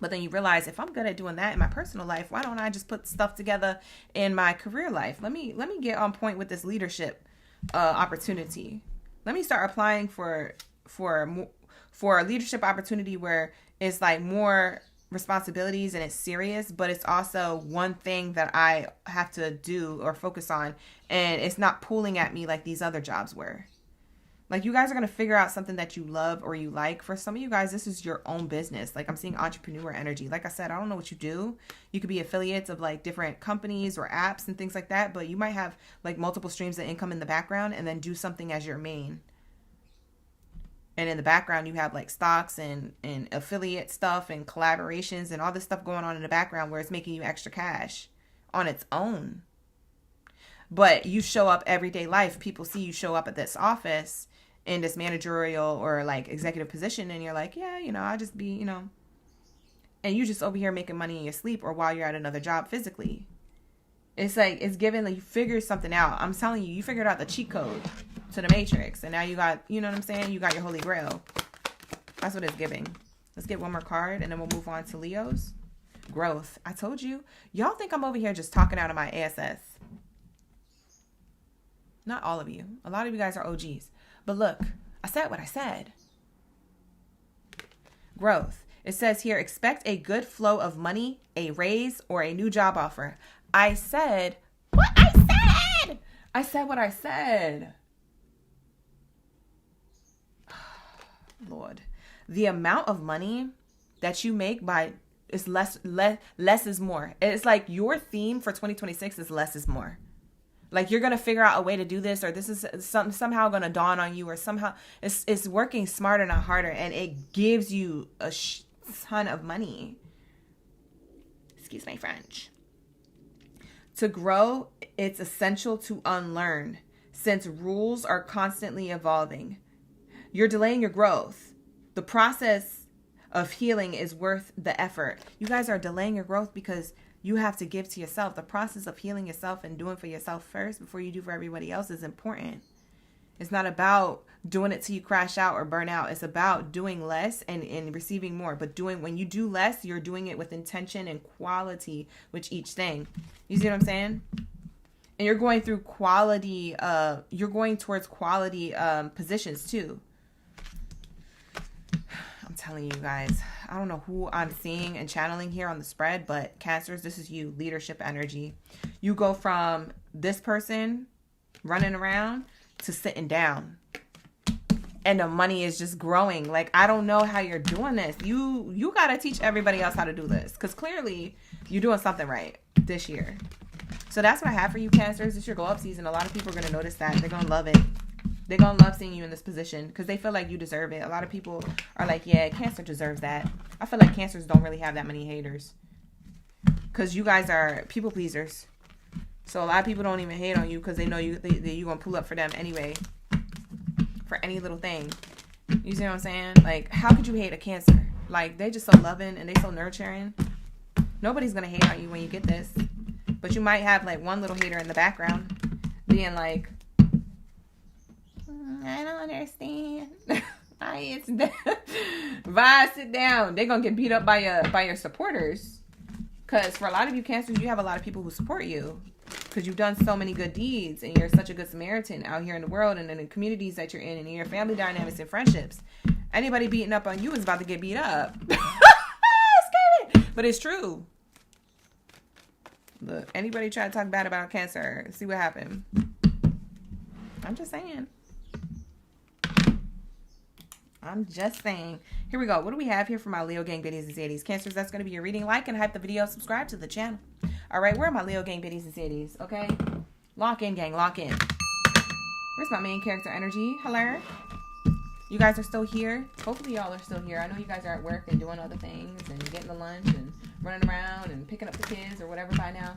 But then you realize, if I'm good at doing that in my personal life, why don't I just put stuff together in my career life? Let me get on point with this leadership opportunity. Let me start applying for a leadership opportunity where it's like more responsibilities and it's serious, but it's also one thing that I have to do or focus on, and it's not pulling at me like these other jobs were. Like, you guys are going to figure out something that you love or you like. For some of you guys, this is your own business. Like, I'm seeing entrepreneur energy. Like I said, I don't know what you do. You could be affiliates of like different companies or apps and things like that, but you might have like multiple streams of income in the background and then do something as your main. And in the background, you have like stocks and affiliate stuff and collaborations and all this stuff going on in the background where it's making you extra cash on its own. But you show up everyday life. People see you show up at this office in this managerial or like executive position, and you're like, yeah, you know, I'll just be, you know, and you just over here making money in your sleep or while you're at another job physically. It's like, it's given, like, you figure something out. I'm telling you, you figured out the cheat code to the matrix, and now you got, you know what I'm saying? You got your holy grail. That's what it's giving. Let's get one more card, and then we'll move on to Leo's. Growth. I told you. Y'all think I'm over here just talking out of my ASS. Not all of you. A lot of you guys are OGs. But look, I said what I said. Growth. It says here, expect a good flow of money, a raise, or a new job offer. I said what I said. I said what I said. Lord. The amount of money that you make by is less is more. It's like your theme for 2026 is less is more. Like, you're going to figure out a way to do this, or this is somehow going to dawn on you, or somehow it's working smarter, not harder. And it gives you a ton of money. Excuse my French. To grow, it's essential to unlearn, since rules are constantly evolving. You're delaying your growth. The process of healing is worth the effort. You guys are delaying your growth because you have to give to yourself. The process of healing yourself and doing for yourself first before you do for everybody else is important. It's not about doing it till you crash out or burn out. It's about doing less and receiving more. But when you do less, you're doing it with intention and quality with each thing. You see what I'm saying? And you're going through quality, you're going towards quality positions too. I'm telling you guys, I don't know who I'm seeing and channeling here on the spread, but Cancers, this is you, leadership energy. You go from this person running around to sitting down, and the money is just growing. Like, I don't know how you're doing this. You got to teach everybody else how to do this, because clearly you're doing something right this year. So that's what I have for you, Cancers. It's your glow up season. A lot of people are going to notice that. They're going to love it. They're going to love seeing you in this position because they feel like you deserve it. A lot of people are like, yeah, Cancer deserves that. I feel like Cancers don't really have that many haters because you guys are people pleasers. So a lot of people don't even hate on you because they know you're going to pull up for them anyway for any little thing. You see what I'm saying? Like, how could you hate a Cancer? Like, they're just so loving and they're so nurturing. Nobody's going to hate on you when you get this. But you might have like one little hater in the background being like, I don't understand. Vibes, sit down. They're gonna get beat up by your supporters. Cause for a lot of you Cancers, you have a lot of people who support you. Cause you've done so many good deeds and you're such a good Samaritan out here in the world and in the communities that you're in and in your family dynamics and friendships. Anybody beating up on you is about to get beat up. But it's true. Look, anybody try to talk bad about Cancer, see what happened. I'm just saying. Here we go. What do we have here for my Leo gang biddies and zaddies? Cancers, that's going to be your reading. Like and hype the video. Subscribe to the channel. All right, where are my Leo gang biddies and zaddies? Okay? Lock in, gang. Lock in. Where's my main character energy? Hello? You guys are still here? Hopefully y'all are still here. I know you guys are at work and doing other things and getting the lunch and running around and picking up the kids or whatever by now.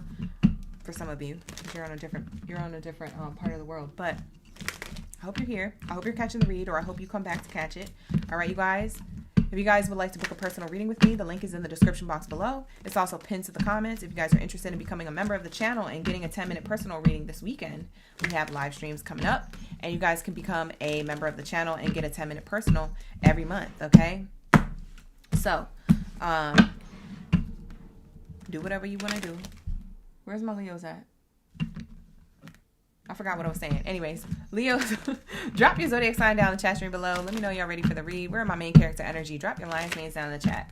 For some of you, you're on a different part of the world. But I hope you're here. I hope you're catching the read, or I hope you come back to catch it. All right, you guys. If you guys would like to book a personal reading with me, the link is in the description box below. It's also pinned to the comments. If you guys are interested in becoming a member of the channel and getting a 10-minute personal reading this weekend, we have live streams coming up, and you guys can become a member of the channel and get a 10-minute personal every month, okay? So, Do whatever you want to do. Where's my Leos at? I forgot what I was saying. Anyways, Leos, drop your zodiac sign down in the chat stream below. Let me know y'all ready for the read. Where are my main character energy? Drop your lion's names down in the chat.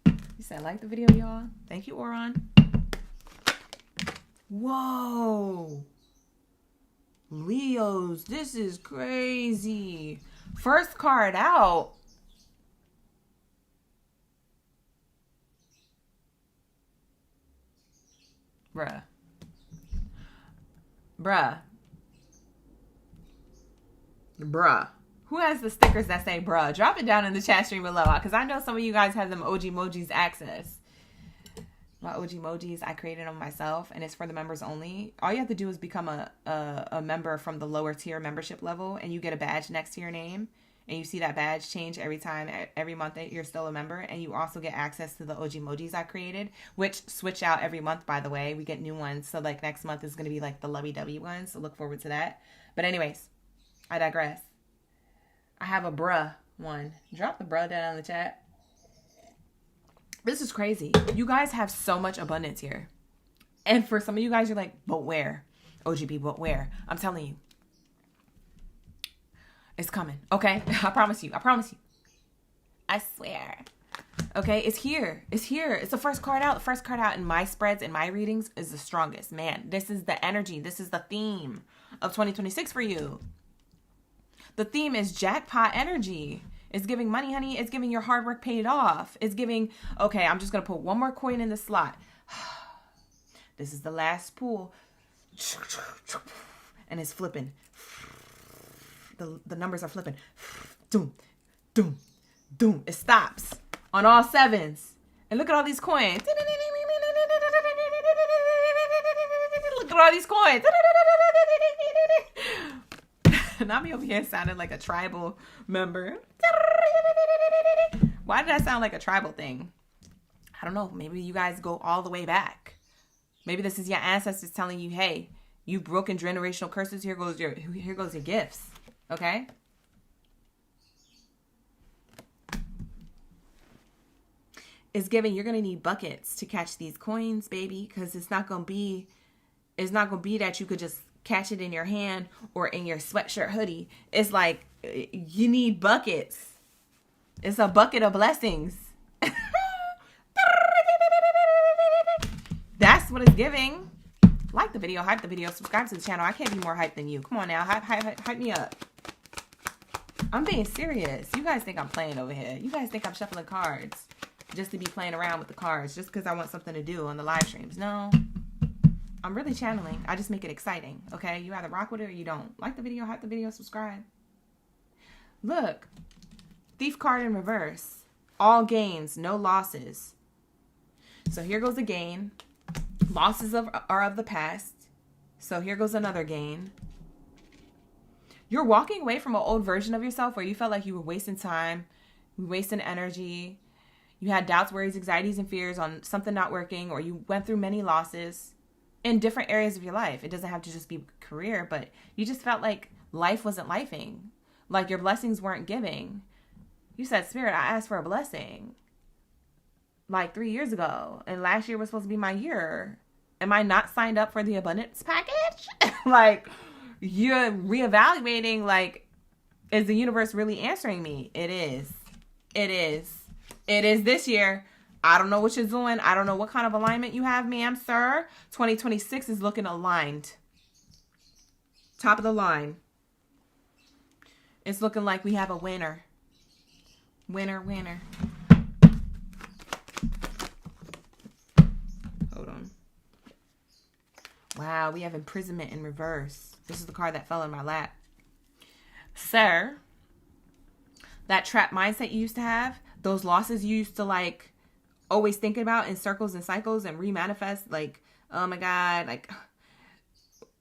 You said like the video, y'all. Thank you, Oron. Whoa. Leos, this is crazy. First card out. Bruh. Who has the stickers that say bruh? Drop it down in the chat stream below, because I know some of you guys have them OG emojis access. My OG emojis, I created them myself, and it's for the members only. All you have to do is become a member from the lower tier membership level, and you get a badge next to your name, and you see that badge change every month that you're still a member, and you also get access to the OG emojis I created, which switch out every month, by the way. We get new ones, so like next month is going to be like the lovey-dovey ones, so look forward to that. But anyways, I digress. I have a bruh one. Drop the bruh down in the chat. This is crazy. You guys have so much abundance here. And for some of you guys, you're like, but where? OGB, but where? I'm telling you. It's coming. Okay? I promise you. I promise you. I swear. Okay? It's here. It's here. It's the first card out. The first card out in my spreads and my readings is the strongest. Man, this is the energy. This is the theme of 2026 for you. The theme is jackpot energy. It's giving money, honey. It's giving your hard work paid off. It's giving, okay, I'm just going to put one more coin in the slot. This is the last pool. And it's flipping. The numbers are flipping. Doom, doom, doom. It stops on all sevens. And look at all these coins. Look at all these coins. And I'm over here sounding like a tribal member. Why did I sound like a tribal thing? I don't know. Maybe you guys go all the way back. Maybe this is your ancestors telling you, hey, you've broken generational curses. Here goes your gifts. Okay? It's giving, you're going to need buckets to catch these coins, baby, because it's not going to be that you could just catch it in your hand or in your sweatshirt hoodie. It's like you need buckets. It's a bucket of blessings. That's what it's giving. Like the video, hype the video, subscribe to the channel. I can't be more hyped than you. Come on now, hype me up. I'm being serious. You guys think I'm playing over here. You guys think I'm shuffling cards just to be playing around with the cards just because I want something to do on the live streams. No. I'm really channeling. I just make it exciting, okay? You either rock with it or you don't. Like the video, hype the video, subscribe. Look. Thief card in reverse. All gains, no losses. So here goes a gain. Losses are of the past. So here goes another gain. You're walking away from an old version of yourself where you felt like you were wasting time, wasting energy. You had doubts, worries, anxieties, and fears on something not working, or you went through many losses in different areas of your life. It doesn't have to just be career, but you just felt like life wasn't lifing. Like your blessings weren't giving. You said, Spirit, I asked for a blessing like 3 years ago, and last year was supposed to be my year. Am I not signed up for the abundance package? Like, you're reevaluating, like, is the universe really answering me? It is. It is. It is this year. I don't know what you're doing. I don't know what kind of alignment you have, ma'am, sir. 2026 is looking aligned. Top of the line. It's looking like we have a winner. Winner, winner. Hold on. Wow, we have imprisonment in reverse. This is the card that fell in my lap. Sir, that trap mindset you used to have, those losses you used to like always thinking about in circles and cycles and remanifest, like, oh my God, like,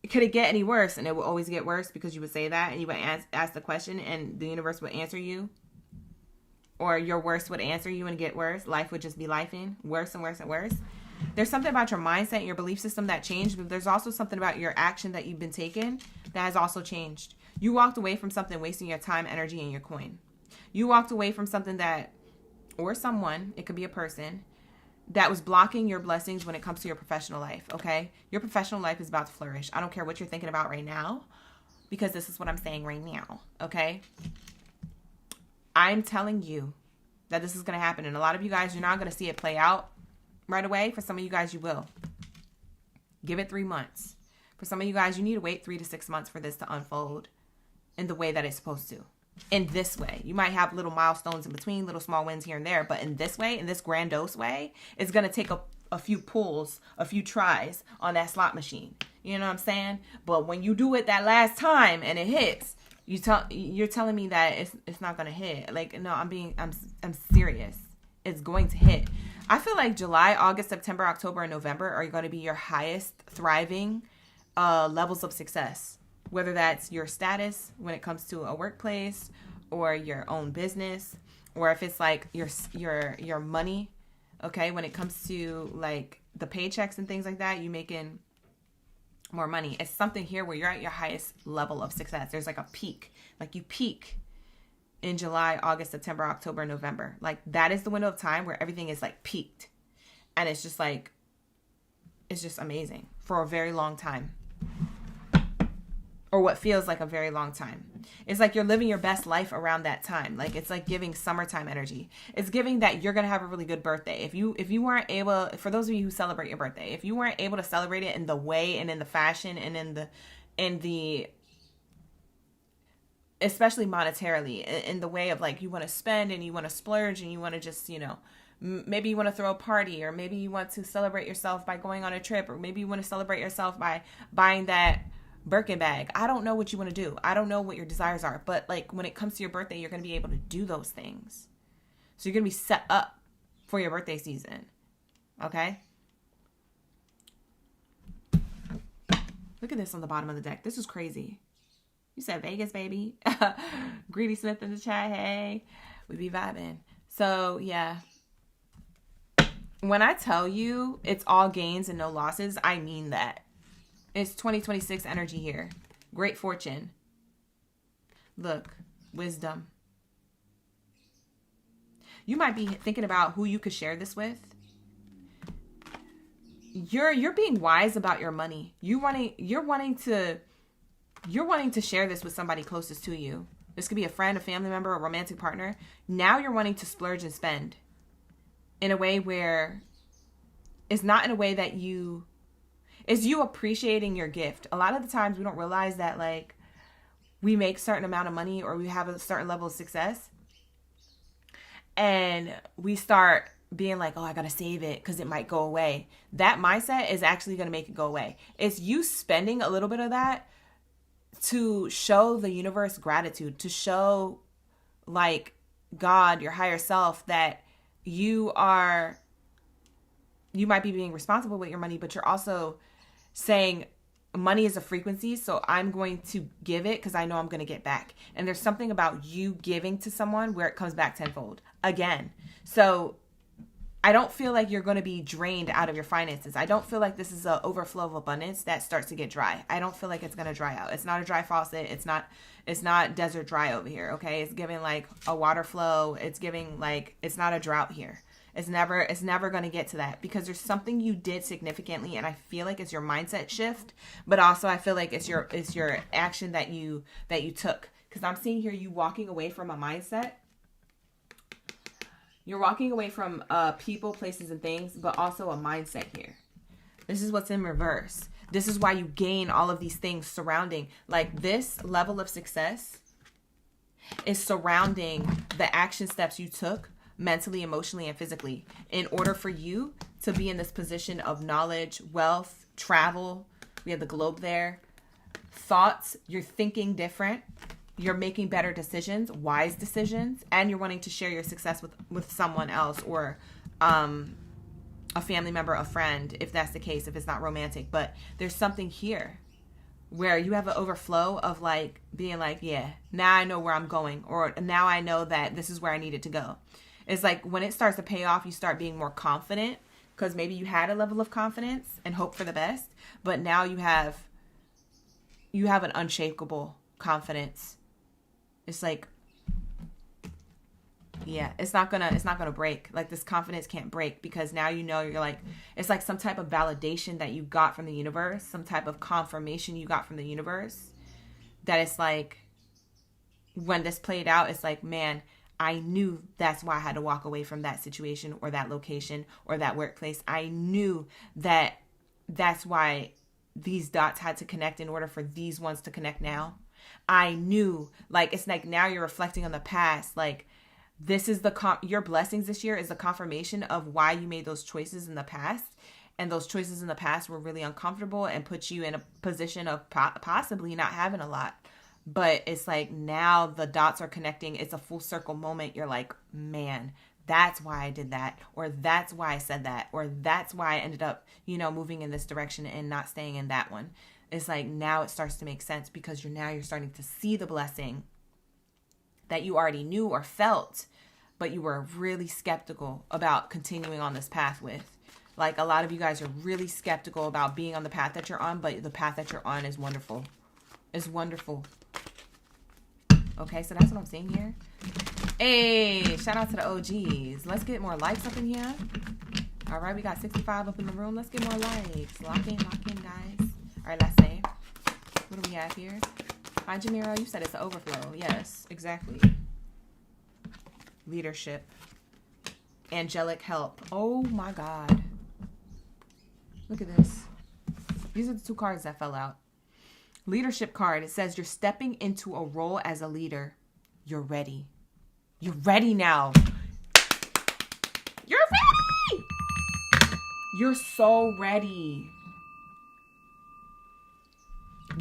could it get any worse? And it would always get worse because you would say that and you would ask the question and the universe would answer you. Or your worst would answer you and get worse. Life would just be lifing worse and worse and worse. There's something about your mindset and your belief system that changed, but there's also something about your action that you've been taking that has also changed. You walked away from something wasting your time, energy, and your coin. You walked away from something that, or someone, it could be a person, that was blocking your blessings when it comes to your professional life, okay? Your professional life is about to flourish. I don't care what you're thinking about right now, because this is what I'm saying right now, okay? I'm telling you that this is going to happen. And a lot of you guys, you're not going to see it play out right away. For some of you guys, you will. Give it 3 months. For some of you guys, you need to wait 3 to 6 months for this to unfold in the way that it's supposed to. In this way. You might have little milestones in between, little small wins here and there, but in this way, in this grandiose way, it's going to take a few pulls, a few tries on that slot machine. You know what I'm saying? But when you do it that last time and it hits, you're telling me that it's not going to hit. Like, no, I'm serious. It's going to hit. I feel like July, August, September, October, and November are going to be your highest thriving levels of success. Whether that's your status when it comes to a workplace or your own business, or if it's like your money, okay, when it comes to like the paychecks and things like that, you making more money. It's something here where you're at your highest level of success. There's like a peak, like you peak in July, August, September, October, November. Like that is the window of time where everything is like peaked. And it's just like, it's just amazing for a very long time. Or what feels like a very long time. It's like you're living your best life around that time. Like it's like giving summertime energy. It's giving that you're going to have a really good birthday. If you weren't able, for those of you who celebrate your birthday, if you weren't able to celebrate it in the way and in the fashion and in the especially monetarily, in the way of like you want to spend and you want to splurge and you want to just, you know, maybe you want to throw a party, or maybe you want to celebrate yourself by going on a trip, or maybe you want to celebrate yourself by buying that Birkin bag. I don't know what you want to do. I don't know what your desires are. But like when it comes to your birthday, you're going to be able to do those things. So you're going to be set up for your birthday season. Okay? Look at this on the bottom of the deck. This is crazy. You said Vegas, baby. Greedy Smith in the chat. Hey, we be vibing. So yeah. When I tell you it's all gains and no losses, I mean that. It's 2026 energy here. Great fortune. Look, wisdom. You might be thinking about who you could share this with. You're being wise about your money. You're wanting to share this with somebody closest to you. This could be a friend, a family member, a romantic partner. Now you're wanting to splurge and spend in a way where it's not in a way that is you appreciating your gift. A lot of the times we don't realize that like we make certain amount of money or we have a certain level of success and we start being like, oh, I got to save it because it might go away. That mindset is actually going to make it go away. It's you spending a little bit of that to show the universe gratitude, to show like God, your higher self, that you might be being responsible with your money, but you're also saying money is a frequency, so I'm going to give it because I know I'm going to get back. And there's something about you giving to someone where it comes back tenfold again. So I don't feel like you're going to be drained out of your finances. I don't feel like this is an overflow of abundance that starts to get dry. I don't feel like it's going to dry out. It's not a dry faucet. It's not desert dry over here. Okay. It's giving like a water flow. It's giving like, it's not a drought here. It's never going to get to that because there's something you did significantly. And I feel like it's your mindset shift, but also I feel like it's your action that you took. Cause I'm seeing here, you walking away from a mindset. You're walking away from people, places, and things, but also a mindset here. This is what's in reverse. This is why you gain all of these things surrounding, like this level of success is surrounding the action steps you took mentally, emotionally, and physically in order for you to be in this position of knowledge, wealth, travel. We have the globe there. Thoughts, you're thinking different. You're making better decisions, wise decisions, and you're wanting to share your success with someone else or a family member, a friend, if that's the case, if it's not romantic. But there's something here where you have an overflow of like being like, yeah, now I know where I'm going, or now I know that this is where I needed to go. It's like when it starts to pay off, you start being more confident because maybe you had a level of confidence and hope for the best, but now you have an unshakable confidence. It's like, Yeah, it's not gonna break. Like, this confidence can't break, because now you know, you're like, it's like some type of validation that you got from the universe, some type of confirmation you got from the universe, that it's like, when this played out, it's like, man, I knew that's why I had to walk away from that situation or that location or that workplace. I knew that that's why these dots had to connect in order for these ones to connect now. I knew, like, it's like now you're reflecting on the past. Like, this is your blessings this year is the confirmation of why you made those choices in the past. And those choices in the past were really uncomfortable and put you in a position of possibly not having a lot. But it's like, now the dots are connecting. It's a full circle moment. You're like, man, that's why I did that. Or that's why I said that. Or that's why I ended up, moving in this direction and not staying in that one. It's like, now it starts to make sense, because you're starting to see the blessing that you already knew or felt, but you were really skeptical about continuing on this path with. Like, a lot of you guys are really skeptical about being on the path that you're on, but the path that you're on is wonderful. It's wonderful. Okay, so that's what I'm seeing here. Hey, shout out to the OGs. Let's get more likes up in here. All right, we got 65 up in the room. Let's get more likes. Lock in, guys. All right, let's say. What do we have here? Hi, Jamira. You said it's an overflow. Yes, exactly. Leadership. Angelic help. Oh, my God. Look at this. These are the two cards that fell out. Leadership card. It says you're stepping into a role as a leader. You're ready. You're ready now. You're ready. You're so ready.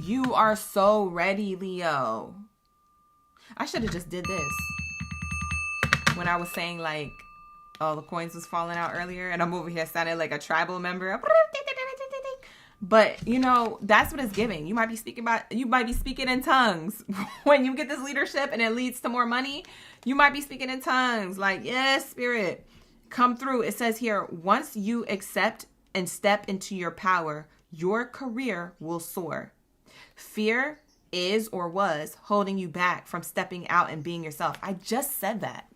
You are so ready, Leo. I should have just did this when I was saying, like, oh, the coins was falling out earlier, and I'm over here sounding like a tribal member. But, that's what it's giving. You might be speaking in tongues. When you get this leadership and it leads to more money, you might be speaking in tongues. Like, yes, Spirit, come through. It says here, once you accept and step into your power, your career will soar. Fear is or was holding you back from stepping out and being yourself. I just said that.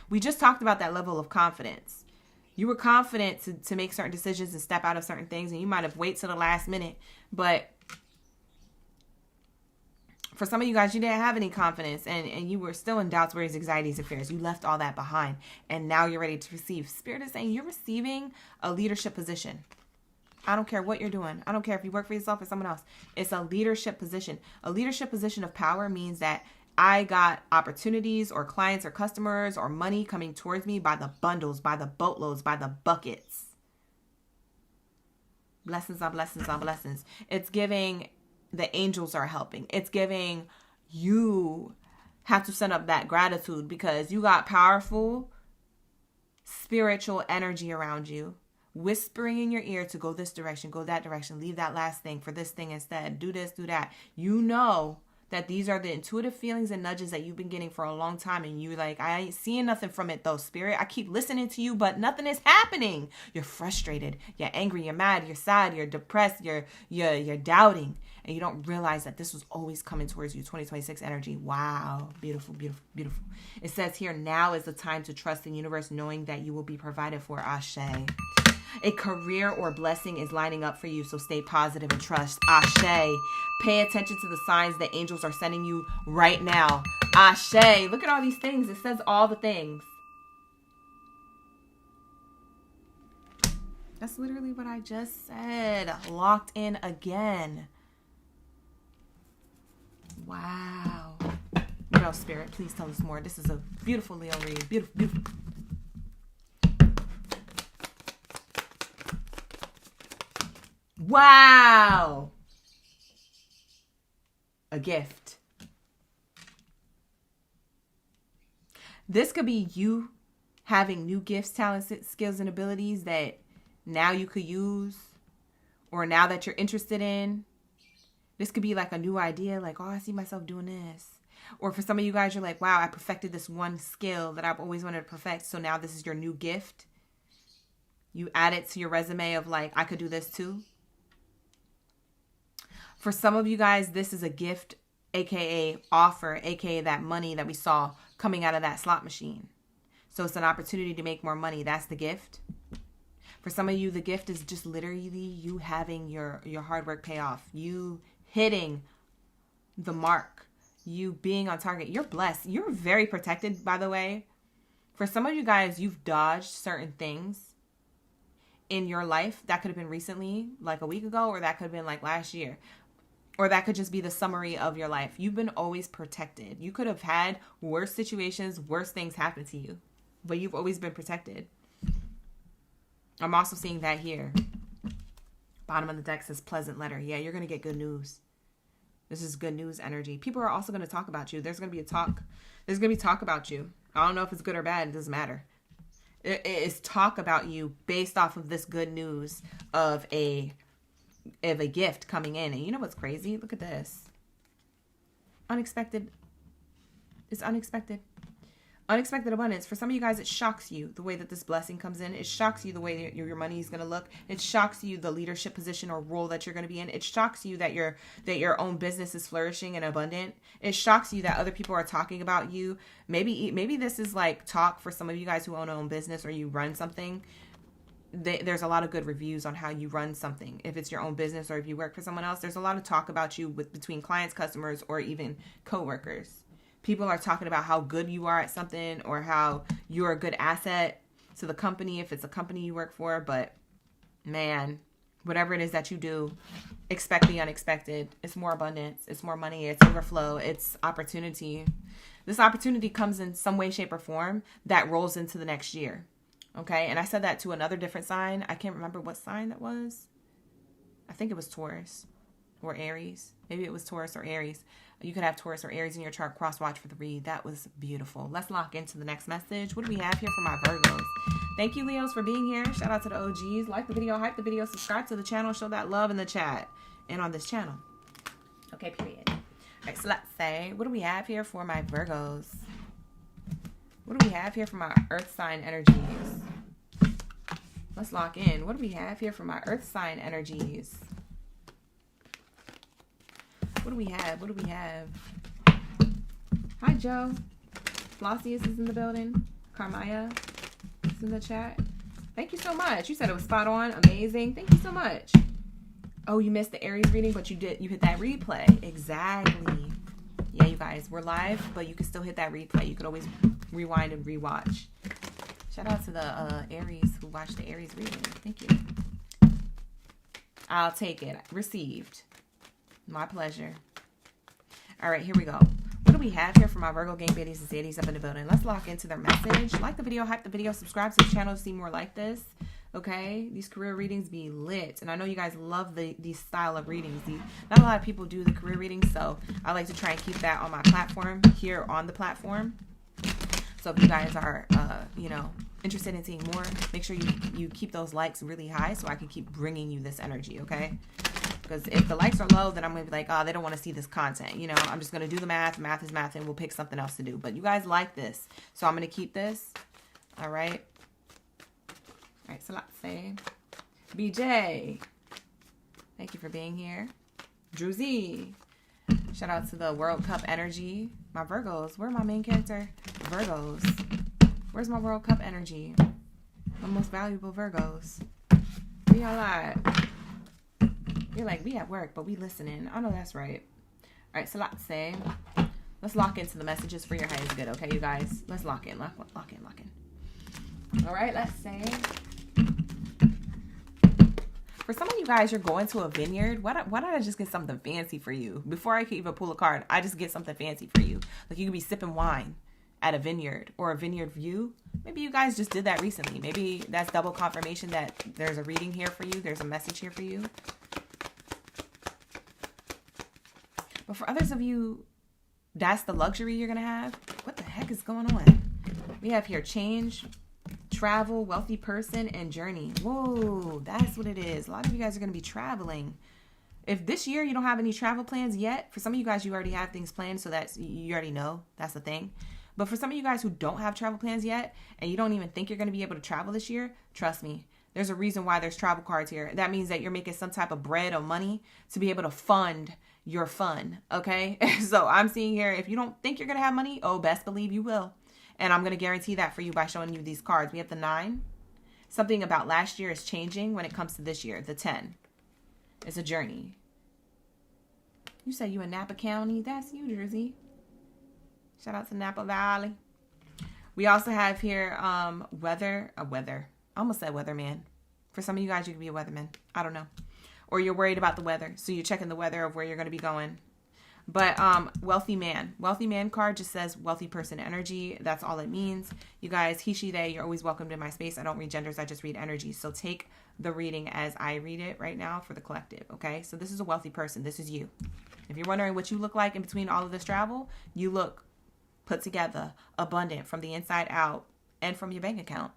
We just talked about that level of confidence. You were confident to make certain decisions and step out of certain things, and you might have waited till the last minute. But for some of you guys, you didn't have any confidence, and you were still in doubts, worries, anxieties, and fears. You left all that behind, and now you're ready to receive. Spirit is saying you're receiving a leadership position. I don't care what you're doing. I don't care if you work for yourself or someone else. It's a leadership position. A leadership position of power means that I got opportunities or clients or customers or money coming towards me by the bundles, by the boatloads, by the buckets. Blessings on blessings on blessings. It's giving the angels are helping. It's giving you have to send up that gratitude, because you got powerful spiritual energy around you, whispering in your ear to go this direction, go that direction, leave that last thing for this thing instead, do this, do that. You know that these are the intuitive feelings and nudges that you've been getting for a long time. And you're like, I ain't seeing nothing from it though, Spirit. I keep listening to you, but nothing is happening. You're frustrated. You're angry. You're mad. You're sad. You're depressed. You're doubting. And you don't realize that this was always coming towards you. 2026 energy. Wow. Beautiful, beautiful, beautiful. It says here, now is the time to trust the universe, knowing that you will be provided for. Ashe. A career or blessing is lining up for you, so stay positive and trust. Ashe. Pay attention to the signs that angels are sending you right now. Ashe. Look at all these things. It says all the things. That's literally what I just said. Locked in again. Wow. What else, Spirit? Please tell us more. This is a beautiful Leo read. Beautiful, beautiful. Wow. A gift. This could be you having new gifts, talents, skills, and abilities that now you could use, or now that you're interested in. This could be like a new idea, like, oh, I see myself doing this. Or for some of you guys, you're like, wow, I perfected this one skill that I've always wanted to perfect, so now this is your new gift. You add it to your resume of like, I could do this too. For some of you guys, this is a gift aka offer, aka that money that we saw coming out of that slot machine. So it's an opportunity to make more money. That's the gift. For some of you, the gift is just literally you having your hard work pay off. You hitting the mark. You being on target. You're blessed. You're very protected, by the way. For some of you guys, you've dodged certain things in your life. That could have been recently, like a week ago, or that could have been like last year. Or that could just be the summary of your life. You've been always protected. You could have had worse situations, worse things happen to you. But you've always been protected. I'm also seeing that here. Bottom of the deck says pleasant letter. Yeah, you're going to get good news. This is good news energy. People are also going to talk about you. There's going to be a talk. There's going to be talk about you. I don't know if it's good or bad. It doesn't matter. It is talk about you based off of this good news of a gift coming in. And you know what's crazy? Look at this. Unexpected. It's unexpected. Unexpected abundance. For some of you guys, it shocks you the way that this blessing comes in. It shocks you the way that your money is going to look. It shocks you the leadership position or role that you're going to be in. It shocks you that your own business is flourishing and abundant. It shocks you that other people are talking about you. Maybe this is like talk for some of you guys who own your own business or you run something. There's a lot of good reviews on how you run something. If it's your own business or if you work for someone else, there's a lot of talk about you between clients, customers, or even coworkers. People are talking about how good you are at something or how you're a good asset to the company if it's a company you work for. But man, whatever it is that you do, expect the unexpected. It's more abundance. It's more money. It's overflow. It's opportunity. This opportunity comes in some way, shape, or form that rolls into the next year. Okay. And I said that to another different sign. I can't remember what sign that was. I think it was Taurus or Aries. Maybe it was Taurus or Aries. You could have Taurus or Aries in your chart. Cross watch for the read. That was beautiful. Let's lock into the next message. What do we have here for my Virgos? Thank you, Leos, for being here. Shout out to the OGs. Like the video, hype the video, subscribe to the channel, show that love in the chat and on this channel. Okay, period. All right, so let's say, what do we have here for my Virgos? What do we have here for my Earth sign energies? Let's lock in. What do we have here for my Earth sign energies? What do we have? What do we have? Hi, Joe. Flossius is in the building. Carmaya is in the chat. Thank you so much. You said it was spot on. Amazing. Thank you so much. Oh, you missed the Aries reading, but you hit that replay. Exactly. Yeah, you guys, we're live, but you can still hit that replay. You could always rewind and rewatch. Shout out to the Aries who watched the Aries reading. Thank you. I'll take it. Received. My pleasure. All right, here we go. What do we have here for my Virgo gang baddies and zaddies up in the building? Let's lock into their message. Like the video, hype the video, subscribe to the channel to see more like this. Okay, these career readings be lit. And I know you guys love these style of readings. Not a lot of people do the career readings, so I like to try and keep that on my platform, here on the platform. So if you guys are, interested in seeing more, make sure you keep those likes really high so I can keep bringing you this energy, okay? Because if the likes are low, then I'm going to be like, oh, they don't want to see this content. You know, I'm just going to do the math. Math is math, and we'll pick something else to do. But you guys like this. So I'm going to keep this. All right. All right. So let's say BJ. Thank you for being here. Drew Z. Shout out to the World Cup energy. My Virgos. Where my main character? Virgos. Where's my World Cup energy? My most valuable Virgos. We all right. You're like, we at work, but we listening. I know that's right. All right, so let's lock into the messages for your highest good, okay, you guys? Let's lock in. Lock in. All right, let's say. For some of you guys, you're going to a vineyard. Why don't I just get something fancy for you? Before I can even pull a card, I just get something fancy for you. Like you could be sipping wine at a vineyard or a vineyard view. Maybe you guys just did that recently. Maybe that's double confirmation that there's a reading here for you. There's a message here for you. But for others of you, that's the luxury you're going to have. What the heck is going on? We have here change, travel, wealthy person, and journey. Whoa, that's what it is. A lot of you guys are going to be traveling. If this year you don't have any travel plans yet, for some of you guys, you already have things planned, so that's you already know. That's the thing. But for some of you guys who don't have travel plans yet, and you don't even think you're going to be able to travel this year, trust me, there's a reason why there's travel cards here. That means that you're making some type of bread or money to be able to fund your fun, okay? So I'm seeing here, if you don't think you're going to have money, oh, best believe you will. And I'm going to guarantee that for you by showing you these cards. We have the 9. Something about last year is changing when it comes to this year. The 10. It's a journey. You say you in Napa County. That's New Jersey. Shout out to Napa Valley. We also have here weather. I almost said weatherman. For some of you guys, you could be a weatherman. I don't know. Or you're worried about the weather. So you're checking the weather of where you're going to be going. But wealthy man. Wealthy man card just says wealthy person energy. That's all it means. You guys, he, she, they, you're always welcomed in my space. I don't read genders. I just read energy. So take the reading as I read it right now for the collective. Okay. So this is a wealthy person. This is you. If you're wondering what you look like in between all of this travel, you look put together, abundant from the inside out and from your bank account.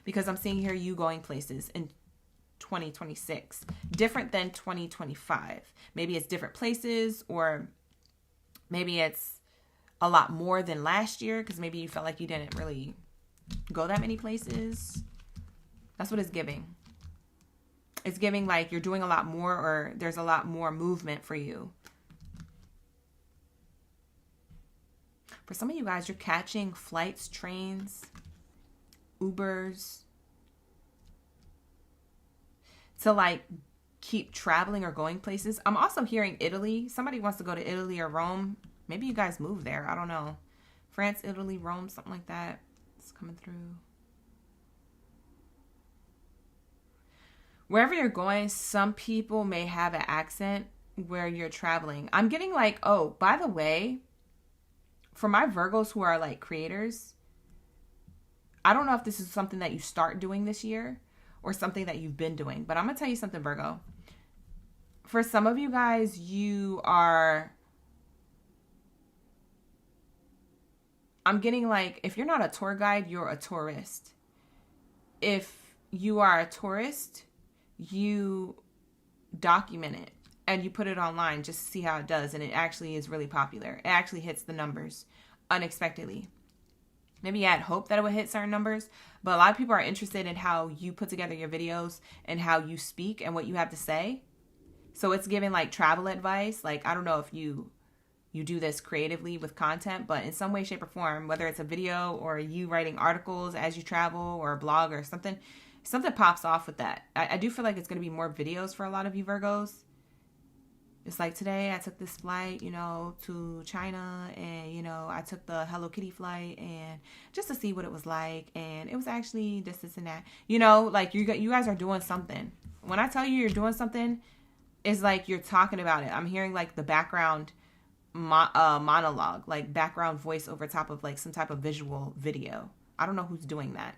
Because I'm seeing here you going places in 2026, different than 2025. Maybe it's different places, or maybe it's a lot more than last year because maybe you felt like you didn't really go that many places. That's what it's giving. It's giving like you're doing a lot more, or there's a lot more movement for you. For some of you guys, you're catching flights, trains, Ubers, to like keep traveling or going places. I'm also hearing Italy. Somebody wants to go to Italy or Rome. Maybe you guys move there. I don't know. France, Italy, Rome, something like that. It's coming through. Wherever you're going, some people may have an accent where you're traveling. I'm getting like, oh, by the way, for my Virgos who are like creators, I don't know if this is something that you start doing this year or something that you've been doing, but I'm going to tell you something, Virgo. For some of you guys, I'm getting like, if you're not a tour guide, you're a tourist. If you are a tourist, you document it and you put it online just to see how it does. And it actually is really popular. It actually hits the numbers unexpectedly. Maybe you had hope that it would hit certain numbers, but a lot of people are interested in how you put together your videos and how you speak and what you have to say. So it's giving like travel advice. Like, I don't know if you do this creatively with content, but in some way, shape, or form, whether it's a video or you writing articles as you travel or a blog or something pops off with that. I do feel like it's going to be more videos for a lot of you Virgos. It's like today I took this flight, to China, and, I took the Hello Kitty flight and just to see what it was like. And it was actually this and that, like you guys are doing something. When I tell you you're doing something, it's like you're talking about it. I'm hearing like the background monologue, like background voice over top of like some type of visual video. I don't know who's doing that.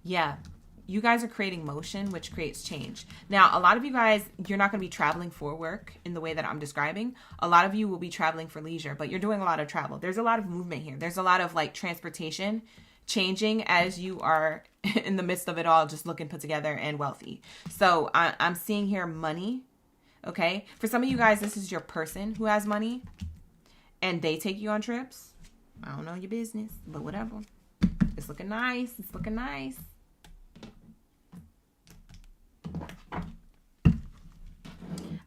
Yeah, you guys are creating motion, which creates change. Now, a lot of you guys, you're not going to be traveling for work in the way that I'm describing. A lot of you will be traveling for leisure, but you're doing a lot of travel. There's a lot of movement here. There's a lot of like transportation changing as you are in the midst of it all, just looking put together and wealthy. So I'm seeing here money. Okay. For some of you guys, this is your person who has money and they take you on trips. I don't know your business, but whatever. It's looking nice. It's looking nice.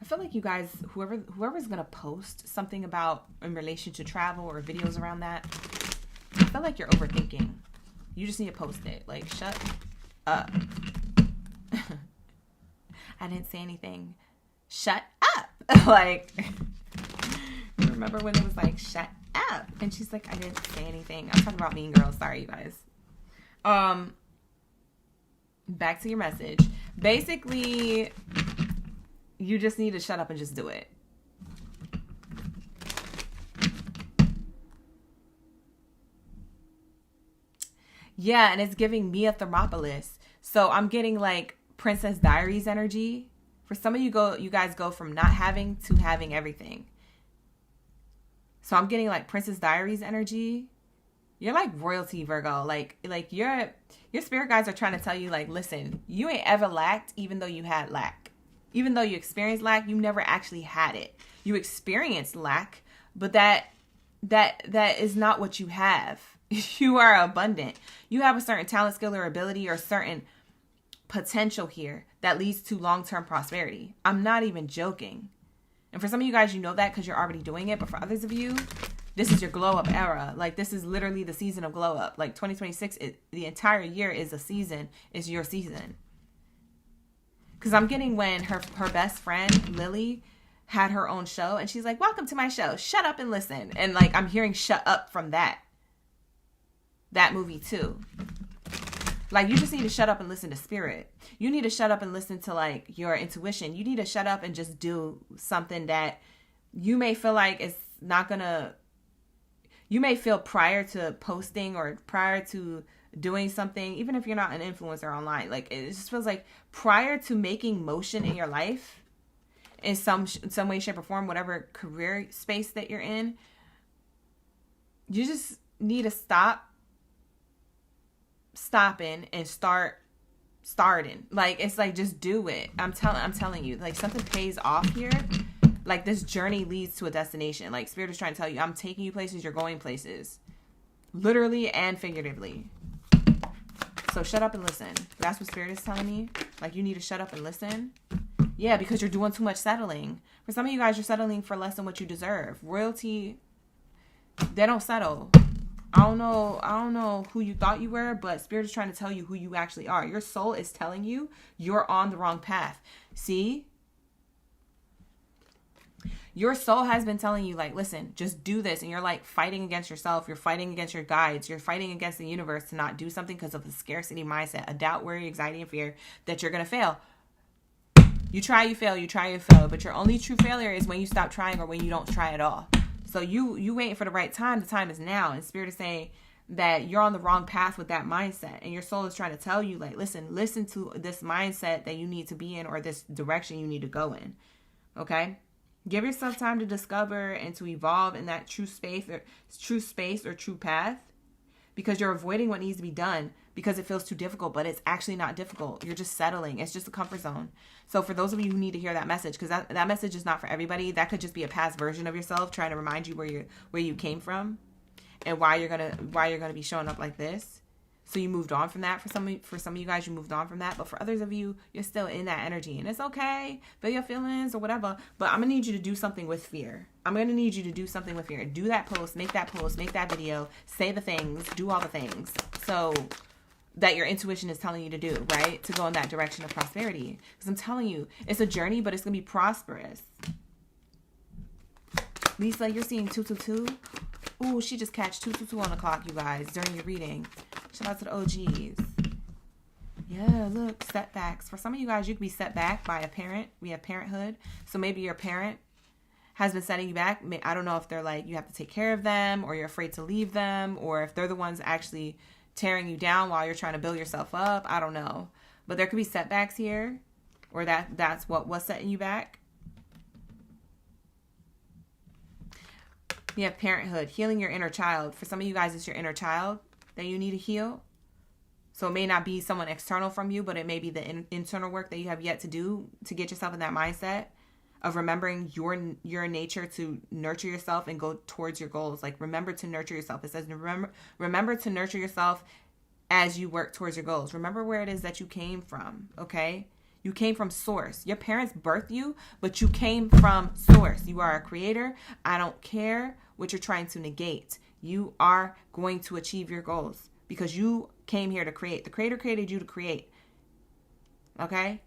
I feel like you guys, whoever's going to post something about in relation to travel or videos around that, I feel like you're overthinking. You just need to post it. Like, shut up. I didn't say anything. Shut up. Like, remember when it was like, shut up? And she's like, I didn't say anything. I'm talking about Mean Girls. Sorry, you guys. Back to your message. Basically, you just need to shut up and just do it. Yeah, and it's giving me a Thermopolis. So I'm getting like Princess Diaries energy. For some of you guys go from not having to having everything. So I'm getting like Princess Diaries energy. You're like royalty, Virgo. Like your spirit guides are trying to tell you, like, listen, you ain't ever lacked, even though you had lack. Even though you experienced lack, you never actually had it. You experienced lack, but that is not what you have. You are abundant. You have a certain talent, skill, or ability, or certain potential here that leads to long-term prosperity. I'm not even joking. And for some of you guys, you know that because you're already doing it. But for others of you, this is your glow up era. Like, this is literally the season of glow up. Like 2026, the entire year is a season, is your season. Because I'm getting when her best friend, Lily, had her own show. And she's like, welcome to my show. Shut up and listen. And like, I'm hearing shut up from that movie too. Like, you just need to shut up and listen to spirit. You need to shut up and listen to like your intuition. You need to shut up and just do something that you may feel like is not gonna, you may feel prior to posting or prior to doing something, even if you're not an influencer online, like it just feels like prior to making motion in your life in some way, shape, or form, whatever career space that you're in, you just need to stopping and starting. Like, it's like, just do it. I'm telling you, like, something pays off here. Like, this journey leads to a destination. Like, spirit is trying to tell you, I'm taking you places, you're going places, literally and figuratively. So shut up and listen. That's what spirit is telling me. Like, you need to shut up and listen. Yeah, because you're doing too much settling. For some of you guys, you're settling for less than what you deserve. Royalty, they don't settle. I don't know who you thought you were, but spirit is trying to tell you who you actually are. Your soul is telling you you're on the wrong path. See? Your soul has been telling you, like, listen, just do this. And you're like fighting against yourself. You're fighting against your guides. You're fighting against the universe to not do something because of a scarcity mindset, a doubt, worry, anxiety, and fear that you're going to fail. You try, you fail, you try, you fail. But your only true failure is when you stop trying or when you don't try at all. So you waiting for the right time. The time is now. And spirit is saying that you're on the wrong path with that mindset. And your soul is trying to tell you, like, listen to this mindset that you need to be in, or this direction you need to go in. Okay? Give yourself time to discover and to evolve in that true space or true path, because you're avoiding what needs to be done because it feels too difficult, but it's actually not difficult. You're just settling. It's just a comfort zone. So for those of you who need to hear that message, because that message is not for everybody. That could just be a past version of yourself trying to remind you where you came from and why you're gonna be showing up like this. So you moved on from that. For some of you guys, you moved on from that. But for others of you, you're still in that energy. And it's okay. Feel your feelings or whatever. But I'm going to need you to do something with fear. I'm going to need you to do something with fear. Do that post, make that video, say the things, do all the things. So that your intuition is telling you to do, right? To go in that direction of prosperity. Because I'm telling you, it's a journey, but it's going to be prosperous. Lisa, you're seeing 222. Ooh, she just catch 222 on the clock, you guys, during your reading. Shout out to the OGs. Yeah, look, setbacks. For some of you guys, you could be set back by a parent. We have parenthood. So maybe your parent has been setting you back. I don't know if they're like, you have to take care of them, or you're afraid to leave them, or if they're the ones actually tearing you down while you're trying to build yourself up. I don't know. But there could be setbacks here, or that's what was setting you back. You have parenthood, healing your inner child. For some of you guys, it's your inner child that you need to heal. So it may not be someone external from you, but it may be the internal work that you have yet to do to get yourself in that mindset of remembering your nature to nurture yourself and go towards your goals. Like, remember to nurture yourself. It says remember to nurture yourself as you work towards your goals. Remember where it is that you came from, okay? You came from source. Your parents birthed you, but you came from source. You are a creator. I don't care what you're trying to negate. You are going to achieve your goals because you came here to create. The creator created you to create. Okay?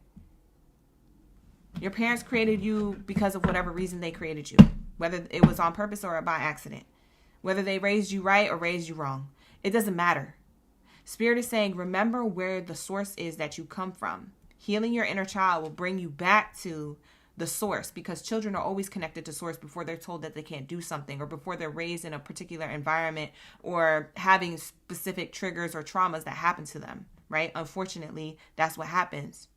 Your parents created you because of whatever reason they created you, whether it was on purpose or by accident, whether they raised you right or raised you wrong. It doesn't matter. Spirit is saying, remember where the source is that you come from. Healing your inner child will bring you back to the source, because children are always connected to source before they're told that they can't do something, or before they're raised in a particular environment, or having specific triggers or traumas that happen to them, right? Unfortunately, that's what happens.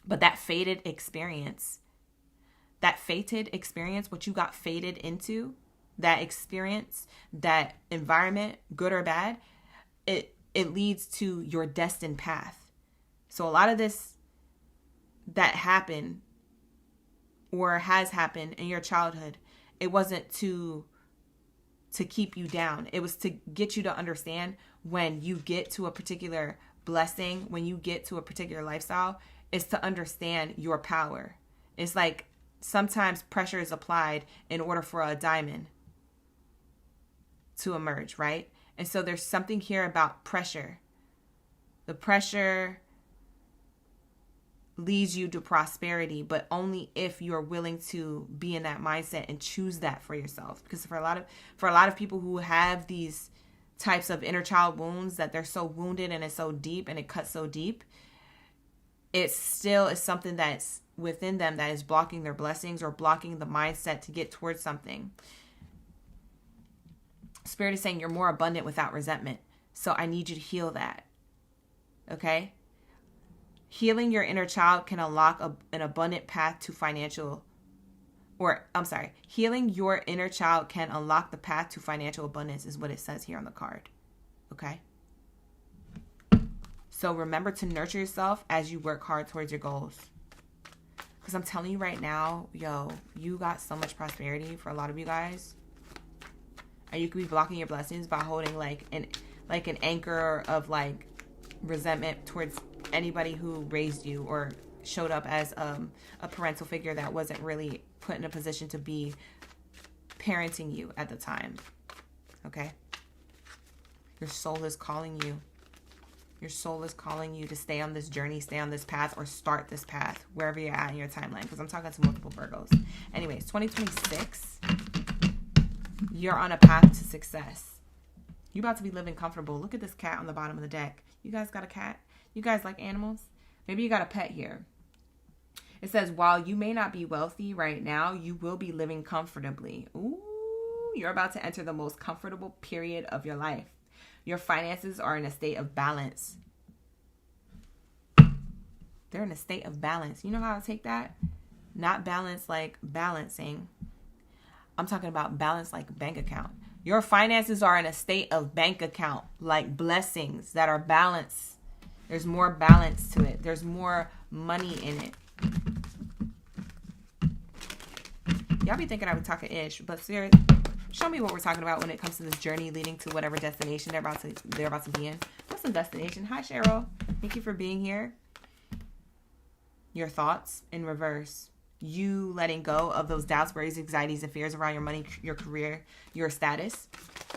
But that fated experience, what you got fated into, that experience, that environment, good or bad, it leads to your destined path. So a lot of this that happened or has happened in your childhood, it wasn't to to keep you down. It was to get you to understand when you get to a particular blessing, when you get to a particular lifestyle, is to understand your power. It's like sometimes pressure is applied in order for a diamond to emerge, right? And so there's something here about pressure. The pressure leads you to prosperity, but only if you're willing to be in that mindset and choose that for yourself. Because for a lot of people who have these types of inner child wounds, that they're so wounded and it's so deep and it cuts so deep, it still is something that's within them that is blocking their blessings or blocking the mindset to get towards something. Spirit is saying you're more abundant without resentment. So I need you to heal that. Okay? Healing your inner child can unlock an abundant path to healing your inner child can unlock the path to financial abundance is what it says here on the card. Okay? So remember to nurture yourself as you work hard towards your goals. Because I'm telling you right now, you got so much prosperity for a lot of you guys. And you could be blocking your blessings by holding like an anchor of like resentment towards anybody who raised you or showed up as a parental figure that wasn't really put in a position to be parenting you at the time. Okay? Your soul is calling you. Your soul is calling you to stay on this journey, stay on this path, or start this path wherever you're at in your timeline. Because I'm talking to multiple Virgos. Anyways, 2026, you're on a path to success. You're about to be living comfortable. Look at this cat on the bottom of the deck. You guys got a cat? You guys like animals? Maybe you got a pet here. It says, while you may not be wealthy right now, you will be living comfortably. Ooh, you're about to enter the most comfortable period of your life. Your finances are in a state of balance. They're in a state of balance. You know how I take that? Not balance like balancing. I'm talking about balance like bank account. Your finances are in a state of bank account, like blessings that are balanced. There's more balance to it. There's more money in it. Y'all be thinking I was talking ish, but seriously, show me what we're talking about when it comes to this journey leading to whatever destination they're about to be in. What's the destination? Hi, Cheryl. Thank you for being here. Your thoughts in reverse. You letting go of those doubts, worries, anxieties, and fears around your money, your career, your status.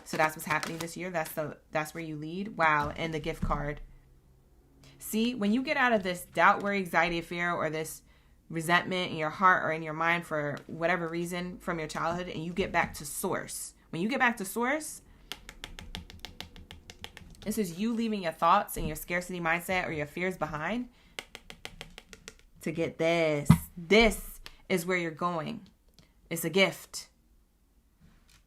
So that's what's happening this year. That's where you lead. Wow. And the gift card. See, when you get out of this doubt, worry, anxiety, fear, or this resentment in your heart or in your mind for whatever reason from your childhood, and you get back to source. When you get back to source, this is you leaving your thoughts and your scarcity mindset or your fears behind to get this. This is where you're going. It's a gift.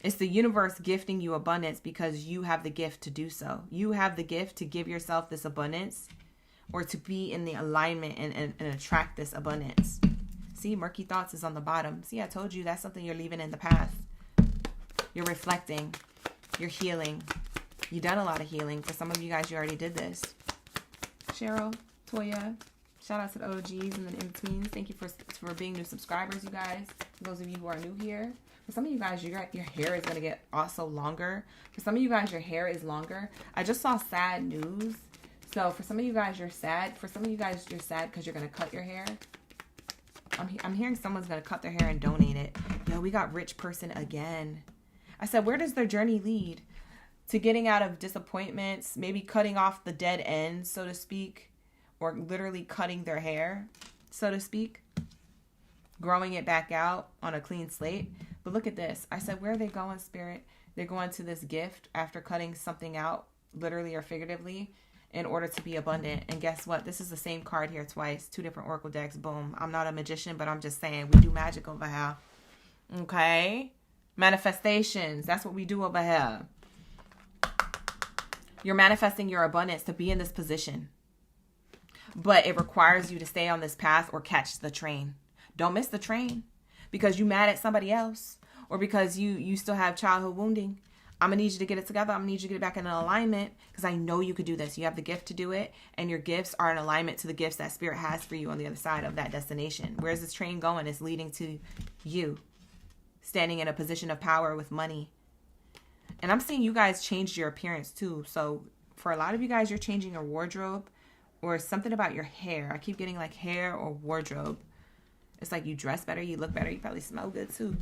It's the universe gifting you abundance because you have the gift to do so. You have the gift to give yourself this abundance or to be in the alignment and attract this abundance. See, murky thoughts is on the bottom. See, I told you that's something you're leaving in the past. You're reflecting. You're healing. You've done a lot of healing. For some of you guys, you already did this. Cheryl, Toya, shout out to the OGs and the in-betweens. Thank you for being new subscribers, you guys. For those of you who are new here. For some of you guys, your hair is going to get also longer. For some of you guys, your hair is longer. I just saw sad news. So for some of you guys, you're sad. For some of you guys, you're sad because you're going to cut your hair. I'm hearing someone's going to cut their hair and donate it. Yo, we got rich person again. I said, where does their journey lead? To getting out of disappointments, maybe cutting off the dead ends, so to speak, or literally cutting their hair, so to speak, growing it back out on a clean slate. But look at this. I said, where are they going, Spirit? They're going to this gift after cutting something out, literally or figuratively, in order to be abundant. And guess what? This is the same card here twice. 2 different oracle decks. Boom. I'm not a magician, but I'm just saying we do magic over here. Okay? Manifestations. That's what we do over here. You're manifesting your abundance to be in this position. But it requires you to stay on this path or catch the train. Don't miss the train because you mad at somebody else or because you still have childhood wounding. I'm going to need you to get it together. I'm going to need you to get it back in alignment because I know you could do this. You have the gift to do it, and your gifts are in alignment to the gifts that Spirit has for you on the other side of that destination. Where's this train going? It's leading to you standing in a position of power with money. And I'm seeing you guys changed your appearance too. So for a lot of you guys, you're changing your wardrobe or something about your hair. I keep getting like hair or wardrobe. It's like you dress better, you look better, you probably smell good too.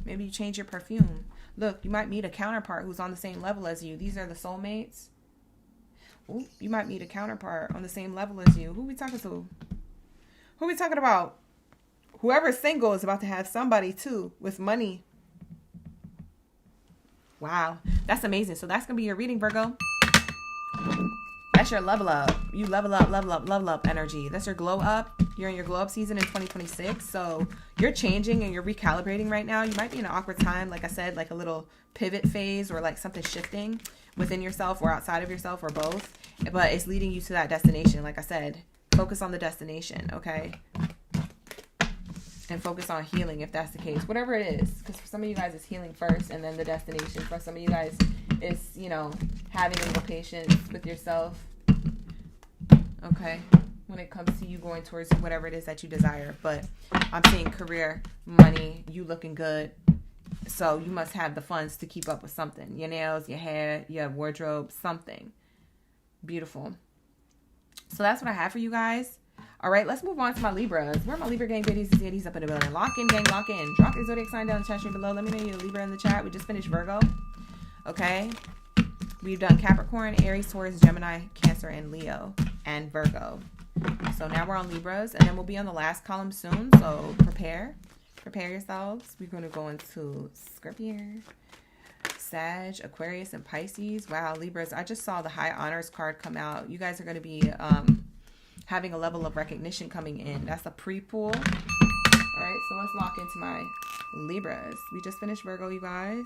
Maybe you change your perfume. Look, you might meet a counterpart who's on the same level as you. These are the soulmates. Ooh, you might meet a counterpart on the same level as you. Who we talking to? Who we talking about? Whoever's single is about to have somebody too with money. Wow, that's amazing. So that's going to be your reading, Virgo. That's your level up. You level up energy. That's your glow up. You're in your glow up season in 2026. So you're changing and you're recalibrating right now. You might be in an awkward time, like I said, like a little pivot phase or like something shifting within yourself or outside of yourself or both. But it's leading you to that destination. Like I said, focus on the destination, okay? And focus on healing if that's the case. Whatever it is. Because for some of you guys, it's healing first and then the destination. For some of you guys, it's, you know, having a little patience with yourself. Okay? When it comes to you going towards whatever it is that you desire. But I'm seeing career, money, you looking good. So you must have the funds to keep up with something. Your nails, your hair, your wardrobe, something. Beautiful. So that's what I have for you guys. All right, let's move on to my Libras. Where are my Libra gang biddies and zitties up in the building? Lock in, gang, lock in. Drop your zodiac sign down in the chat stream below. Let me know you're a Libra in the chat. We just finished Virgo. Okay. We've done Capricorn, Aries, Taurus, Gemini, Cancer, and Leo, and Virgo. So now we're on Libras, and then we'll be on the last column soon. So prepare yourselves. We're going to go into Scorpio, Sag, Aquarius, and Pisces. Wow, Libras. I just saw the High Honors card come out. You guys are going to be having a level of recognition coming in. That's a pre-pool. All right, so let's lock into my Libras. We just finished Virgo, you guys.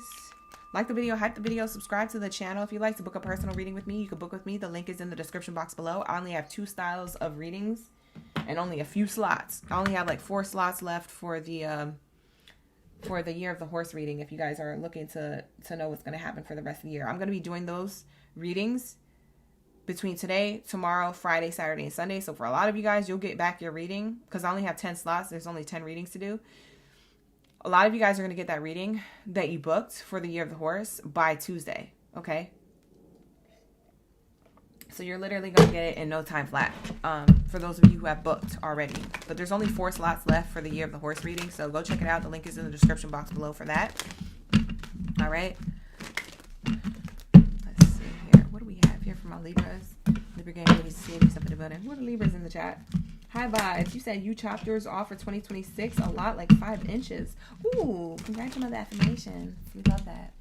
Like the video, hype the video, subscribe to the channel. If you'd like to book a personal reading with me, you can book with me. The link is in the description box below. I only have 2 styles of readings and only a few slots. I only have like 4 slots left for the year of the horse reading. If you guys are looking to know what's going to happen for the rest of the year, I'm going to be doing those readings between today, tomorrow, Friday, Saturday, and Sunday. So for a lot of you guys, you'll get back your reading because I only have 10 slots. There's only 10 readings to do. A lot of you guys are going to get that reading that you booked for the year of the horse by Tuesday. Okay. So you're literally going to get it in no time flat. For those of you who have booked already, but there's only 4 slots left for the year of the horse reading. So go check it out. The link is in the description box below for that. All right. Let's see here. What do we have here for my Libras? Libra gang, ladies, see up in the building. What are Libras in the chat? Hi, vibes. You said you chopped yours off for 2026 a lot, like 5 inches. Ooh, congrats on the affirmation. We love that.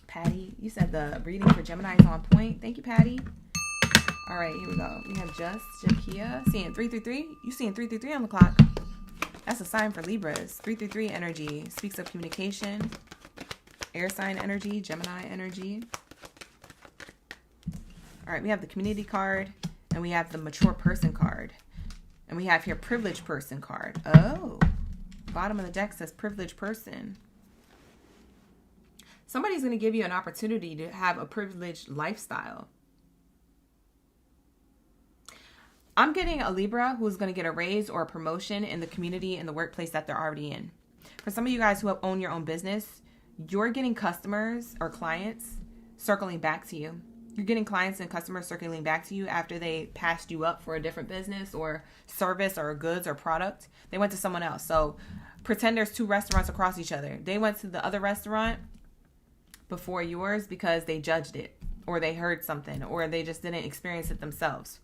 Patty, you said the reading for Gemini is on point. Thank you, Patty. All right, here we go. We have Jakia seeing 333. You seeing 333 on the clock. That's a sign for Libras. 333 energy speaks of communication, air sign energy, Gemini energy. All right, we have the community card. And we have the mature person card. And we have here privileged person card. Oh, bottom of the deck says privileged person. Somebody's going to give you an opportunity to have a privileged lifestyle. I'm getting a Libra who's going to get a raise or a promotion in the community and the workplace that they're already in. For some of you guys who own your own business, you're getting customers or clients circling back to you. You're getting clients and customers circling back to you after they passed you up for a different business or service or goods or product. They went to someone else. So pretend there's 2 restaurants across each other. They went to the other restaurant before yours because they judged it or they heard something or they just didn't experience it themselves.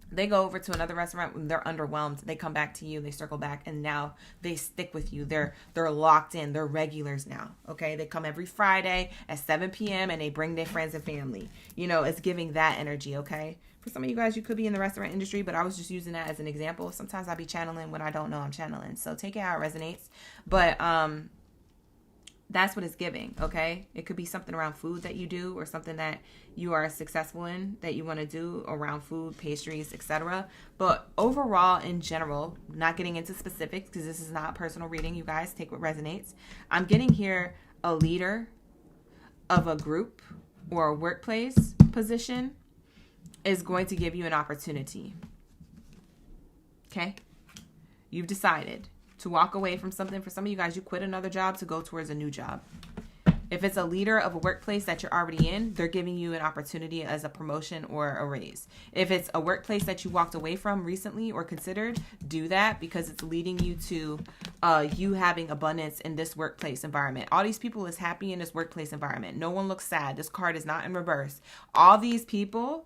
They go over to another restaurant when they're underwhelmed. They come back to you, they circle back, and now they stick with you. They're locked in. They're regulars now, okay? They come every Friday at 7 p.m. and they bring their friends and family. You know, it's giving that energy, okay? For some of you guys, you could be in the restaurant industry, but I was just using that as an example. Sometimes I be channeling when I don't know I'm channeling. So take it how it resonates. But that's what it's giving, okay? It could be something around food that you do or something that you are successful in that you want to do around food, pastries, etc. But overall, in general, not getting into specifics because this is not personal reading, you guys. Take what resonates. I'm getting here a leader of a group or a workplace position is going to give you an opportunity. Okay? You've decided. to walk away from something. For some of you guys, you quit another job to go towards a new job. If it's a leader of a workplace that you're already in, they're giving you an opportunity as a promotion or a raise. If it's a workplace that you walked away from recently or considered, do that because it's leading you to you having abundance in this workplace environment. All these people is happy in this workplace environment. No one looks sad. This card is not in reverse. All these people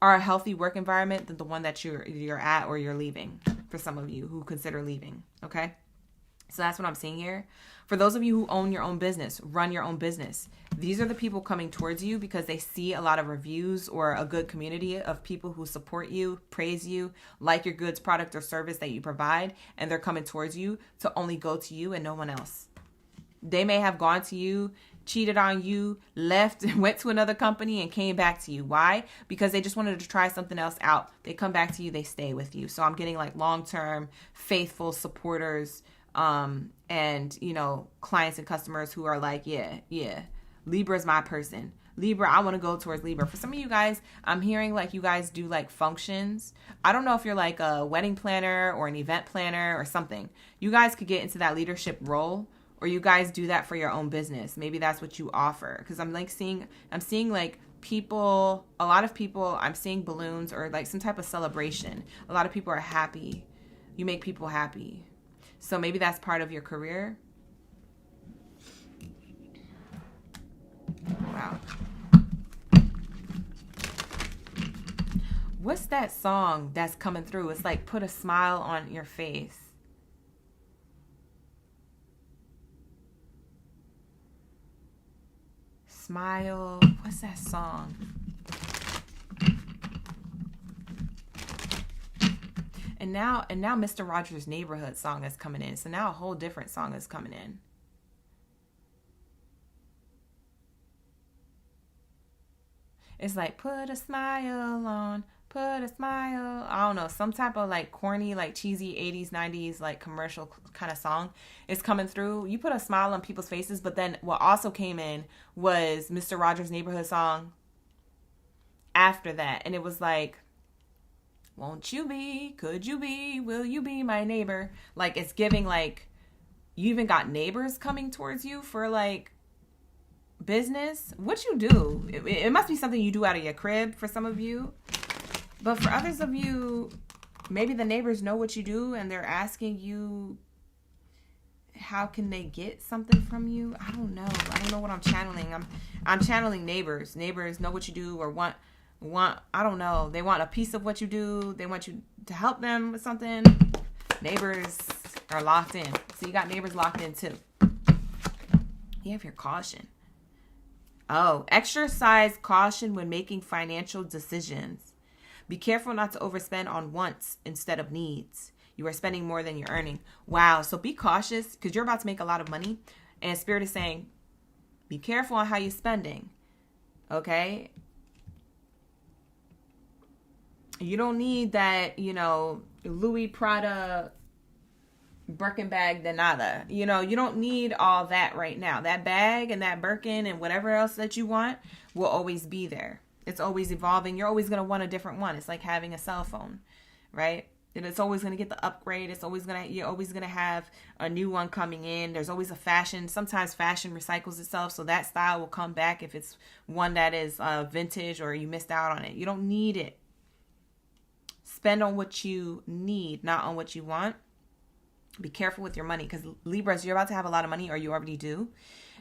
are a healthy work environment than the one that you're at or you're leaving, for some of you who consider leaving, okay? So that's what I'm seeing here. For those of you who own your own business, run your own business, these are the people coming towards you because they see a lot of reviews or a good community of people who support you, praise you, like your goods, product, or service that you provide, and they're coming towards you to only go to you and no one else. They may have gone to you, cheated on you, left, went to another company, and came back to you. Why? Because they just wanted to try something else out. They come back to you, they stay with you. So I'm getting like long-term, faithful supporters, and clients and customers who are like, yeah, Libra is my person. Libra, I want to go towards Libra. For some of you guys, I'm hearing like you guys do like functions. I don't know if you're like a wedding planner or an event planner or something. You guys could get into that leadership role, or you guys do that for your own business. Maybe that's what you offer. Because I'm seeing like people, a lot of people, I'm seeing balloons or like some type of celebration. A lot of people are happy. You make people happy. So maybe that's part of your career. Wow. What's that song that's coming through? It's like put a smile on your face. Smile. What's that song? And now Mr. Rogers' Neighborhood song is coming in. So now a whole different song is coming in. It's like, put a smile on, put a smile. I don't know, some type of like corny, like cheesy 80s, 90s, like commercial kind of song is coming through. You put a smile on people's faces, but then what also came in was Mr. Rogers' Neighborhood song after that. And it was like, won't you be, could you be, will you be my neighbor? Like it's giving like, you even got neighbors coming towards you for like business. What you do, it must be something you do out of your crib for some of you. But for others of you, maybe the neighbors know what you do and they're asking you, how can they get something from you? I don't know what I'm channeling. I'm channeling neighbors. Neighbors know what you do or want, I don't know. They want a piece of what you do. They want you to help them with something. Neighbors are locked in. So you got neighbors locked in too. You have your caution. Oh, exercise caution when making financial decisions. Be careful not to overspend on wants instead of needs. You are spending more than you're earning. Wow. So be cautious because you're about to make a lot of money. And Spirit is saying, be careful on how you're spending. Okay? You don't need that, Louis Prada Birkin bag de nada. You don't need all that right now. That bag and that Birkin and whatever else that you want will always be there. It's always evolving. You're always going to want a different one. It's like having a cell phone, right? And it's always going to get the upgrade. You're always going to have a new one coming in. There's always a fashion. Sometimes fashion recycles itself. So that style will come back if it's one that is vintage or you missed out on it. You don't need it. Spend on what you need, not on what you want. Be careful with your money because Libras, you're about to have a lot of money or you already do.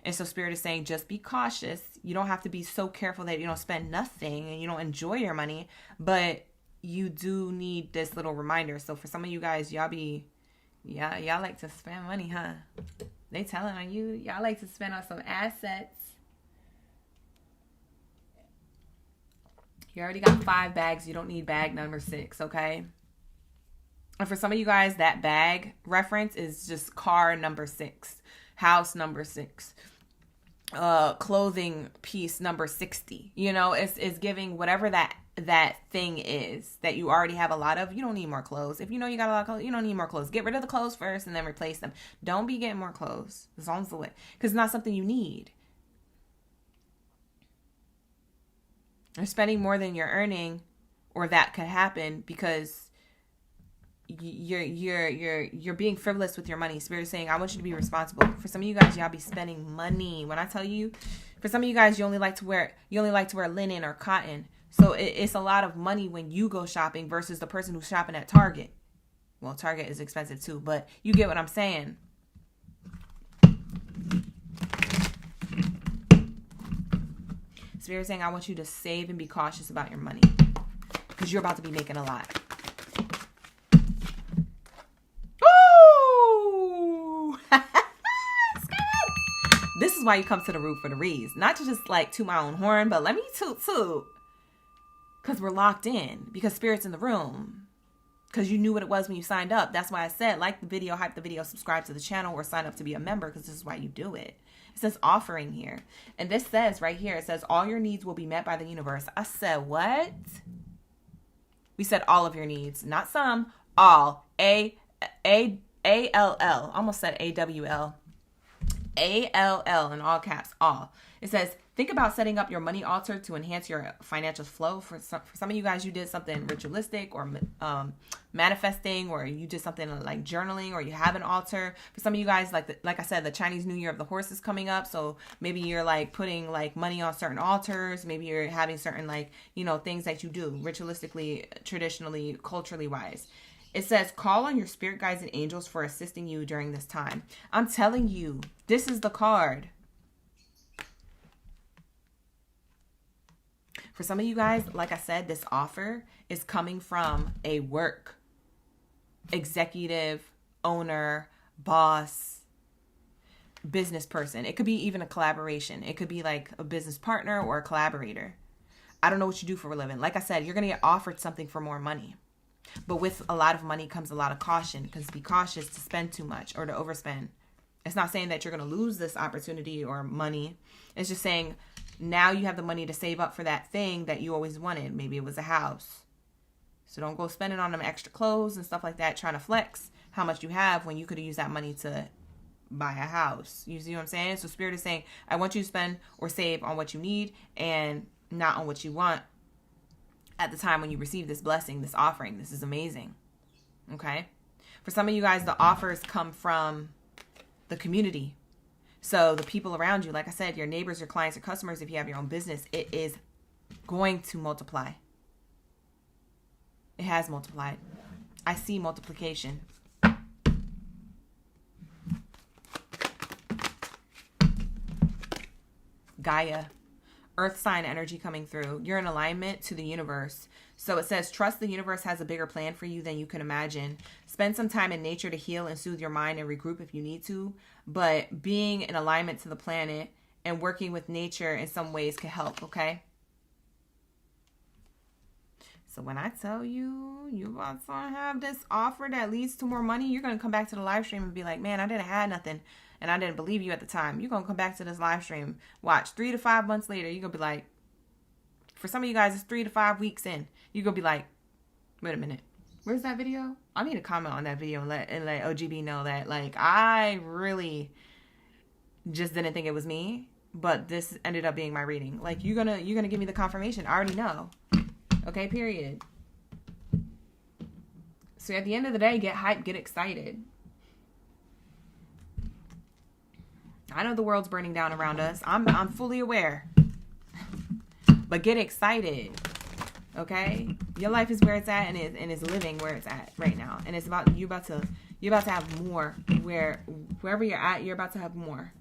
And so Spirit is saying, just be cautious. You don't have to be so careful that you don't spend nothing and you don't enjoy your money, but you do need this little reminder. So for some of you guys, y'all like to spend money, huh? They telling on you, y'all like to spend on some assets. You already got 5 bags. You don't need bag number 6, okay? And for some of you guys, that bag reference is just car number 6, house number 6, clothing piece number 60. It's giving whatever that thing is that you already have a lot of. You don't need more clothes. If you know you got a lot of clothes, you don't need more clothes. Get rid of the clothes first and then replace them. Don't be getting more clothes. It's almost the way. Because it's not something you need. Or spending more than you're earning, or that could happen because you're being frivolous with your money. Spirit is saying, I want you to be responsible. For some of you guys, y'all be spending money. When I tell you, for some of you guys, you only like to wear linen or cotton. So it's a lot of money when you go shopping versus the person who's shopping at Target. Well, Target is expensive too, but you get what I'm saying. Spirit is saying, I want you to save and be cautious about your money because you're about to be making a lot. This is why you come to the root for the reads. Not to just like toot my own horn, but let me toot. Because we're locked in. Because Spirit's in the room. Because you knew what it was when you signed up. That's why I said like the video, hype the video, subscribe to the channel, or sign up to be a member. Because this is why you do it. It says offering here. And this says right here, it says all your needs will be met by the universe. I said what? We said all of your needs. Not some. All. A-L-L. Almost said A-W-L. A-L-L in all caps, all. It says, think about setting up your money altar to enhance your financial flow. For some of you guys, you did something ritualistic or manifesting, or you did something like journaling, or you have an altar. For some of you guys, like I said, the Chinese New Year of the horse is coming up. So maybe you're like putting like money on certain altars. Maybe you're having certain like, you know, things that you do ritualistically, traditionally, culturally wise. It says, call on your spirit guides and angels for assisting you during this time. I'm telling you, this is the card. For some of you guys, like I said, this offer is coming from a work, executive, owner, boss, business person. It could be even a collaboration. It could be like a business partner or a collaborator. I don't know what you do for a living. Like I said, you're going to get offered something for more money. But with a lot of money comes a lot of caution, because be cautious to spend too much or to overspend. It's not saying that you're going to lose this opportunity or money. It's just saying now you have the money to save up for that thing that you always wanted. Maybe it was a house. So don't go spending on them extra clothes and stuff like that, trying to flex how much you have when you could have used that money to buy a house. You see what I'm saying? So Spirit is saying, I want you to spend or save on what you need and not on what you want. At the time when you receive this blessing, this offering. This is amazing. Okay? For some of you guys, the offers come from the community. So the people around you, like I said, your neighbors, your clients, your customers, if you have your own business, it is going to multiply. It has multiplied. I see multiplication. Gaia. Earth sign energy coming through. You're in alignment to the universe. So it says, trust the universe has a bigger plan for you than you can imagine. Spend some time in nature to heal and soothe your mind and regroup if you need to. But being in alignment to the planet and working with nature in some ways can help, okay? So when I tell you, you're about to have this offer that leads to more money, you're going to come back to the live stream and be like, man, I didn't have nothing. And I didn't believe you at the time. You're going to come back to this live stream. Watch, 3 to 5 months later, you're going to be like, for some of you guys, it's 3 to 5 weeks in. You're going to be like, wait a minute. Where's that video? I need to comment on that video and let OGB know that, like, I really just didn't think it was me. But this ended up being my reading. Like, you're gonna give me the confirmation. I already know. Okay, period. So at the end of the day, get hyped, get excited. I know the world's burning down around us. I'm fully aware. But get excited. Okay? Your life is where it's at and is living where it's at right now. And it's about you're about to have more. Wherever you're at, you're about to have more.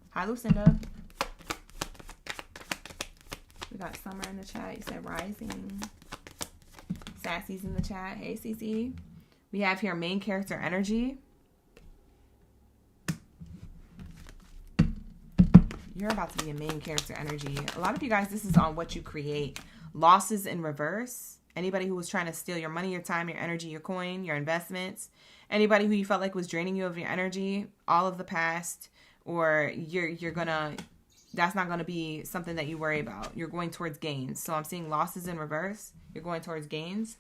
Hi Lucinda. We got Summer in the chat. You said rising. Sassy's in the chat. Hey CC. We have here main character energy. You're about to be a main character energy. A lot of you guys, this is on what you create. Losses in reverse. Anybody who was trying to steal your money, your time, your energy, your coin, your investments. Anybody who you felt like was draining you of your energy, all of the past, or that's not gonna be something that you worry about. You're going towards gains. So I'm seeing losses in reverse. You're going towards gains.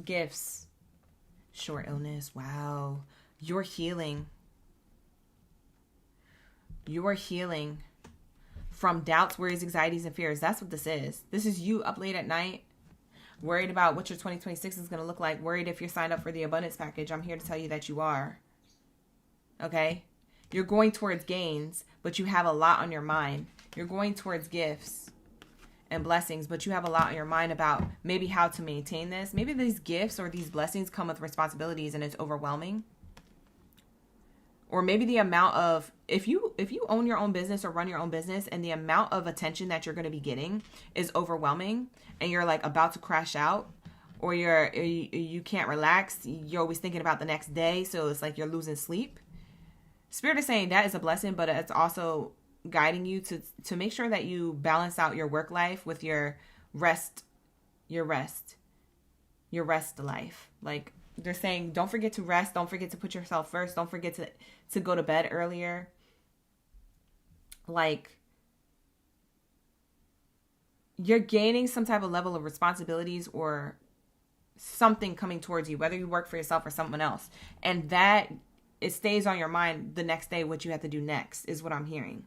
Gifts. Short illness. Wow. You're healing. You are healing from doubts, worries, anxieties, and fears. That's what this is. This is you up late at night, worried about what your 2026 is going to look like, worried if you're signed up for the abundance package. I'm here to tell you that you are. Okay? You're going towards gains, but you have a lot on your mind. You're going towards gifts and blessings, but you have a lot on your mind about maybe how to maintain this. Maybe these gifts or these blessings come with responsibilities and it's overwhelming. Or maybe the amount of, if you own your own business or run your own business and the amount of attention that you're going to be getting is overwhelming and you're like about to crash out, or you can't relax, you're always thinking about the next day, so it's like you're losing sleep. Spirit is saying that is a blessing, but it's also guiding you to make sure that you balance out your work life with your rest life. Like, they're saying, don't forget to rest. Don't forget to put yourself first. Don't forget to go to bed earlier. Like, you're gaining some type of level of responsibilities or something coming towards you, whether you work for yourself or someone else. And that, it stays on your mind the next day, what you have to do next is what I'm hearing.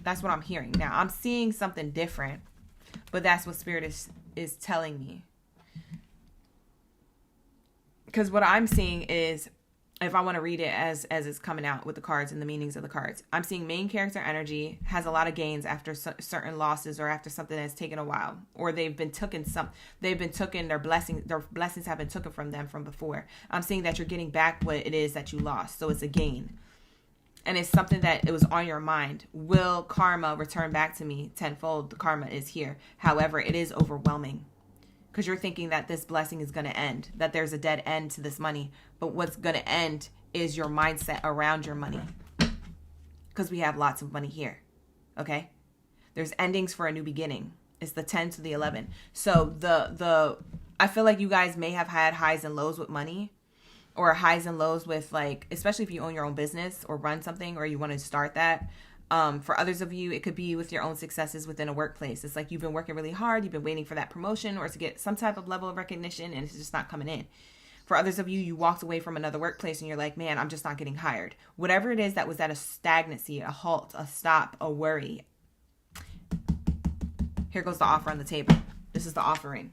That's what I'm hearing. Now, I'm seeing something different, but that's what Spirit is telling me. Because what I'm seeing is, if I want to read it as it's coming out with the cards and the meanings of the cards, I'm seeing main character energy has a lot of gains after certain losses or after something that's taken a while, or their blessings have been taken from them from before. I'm seeing that you're getting back what it is that you lost. So it's a gain. And it's something that it was on your mind. Will karma return back to me tenfold? The karma is here. However, it is overwhelming. Because you're thinking that this blessing is going to end, that there's a dead end to this money. But what's going to end is your mindset around your money. Because we have lots of money here. Okay? There's endings for a new beginning. It's the 10 to the 11. So I feel like you guys may have had highs and lows with money. Or highs and lows with, like, especially if you own your own business or run something or you want to start that. For others of you, it could be with your own successes within a workplace. It's like you've been working really hard. You've been waiting for that promotion or to get some type of level of recognition, and it's just not coming in. For others of you, you walked away from another workplace and you're like, man, I'm just not getting hired. Whatever it is that was at a stagnancy, a halt, a stop, a worry. Here goes the offer on the table. This is the offering.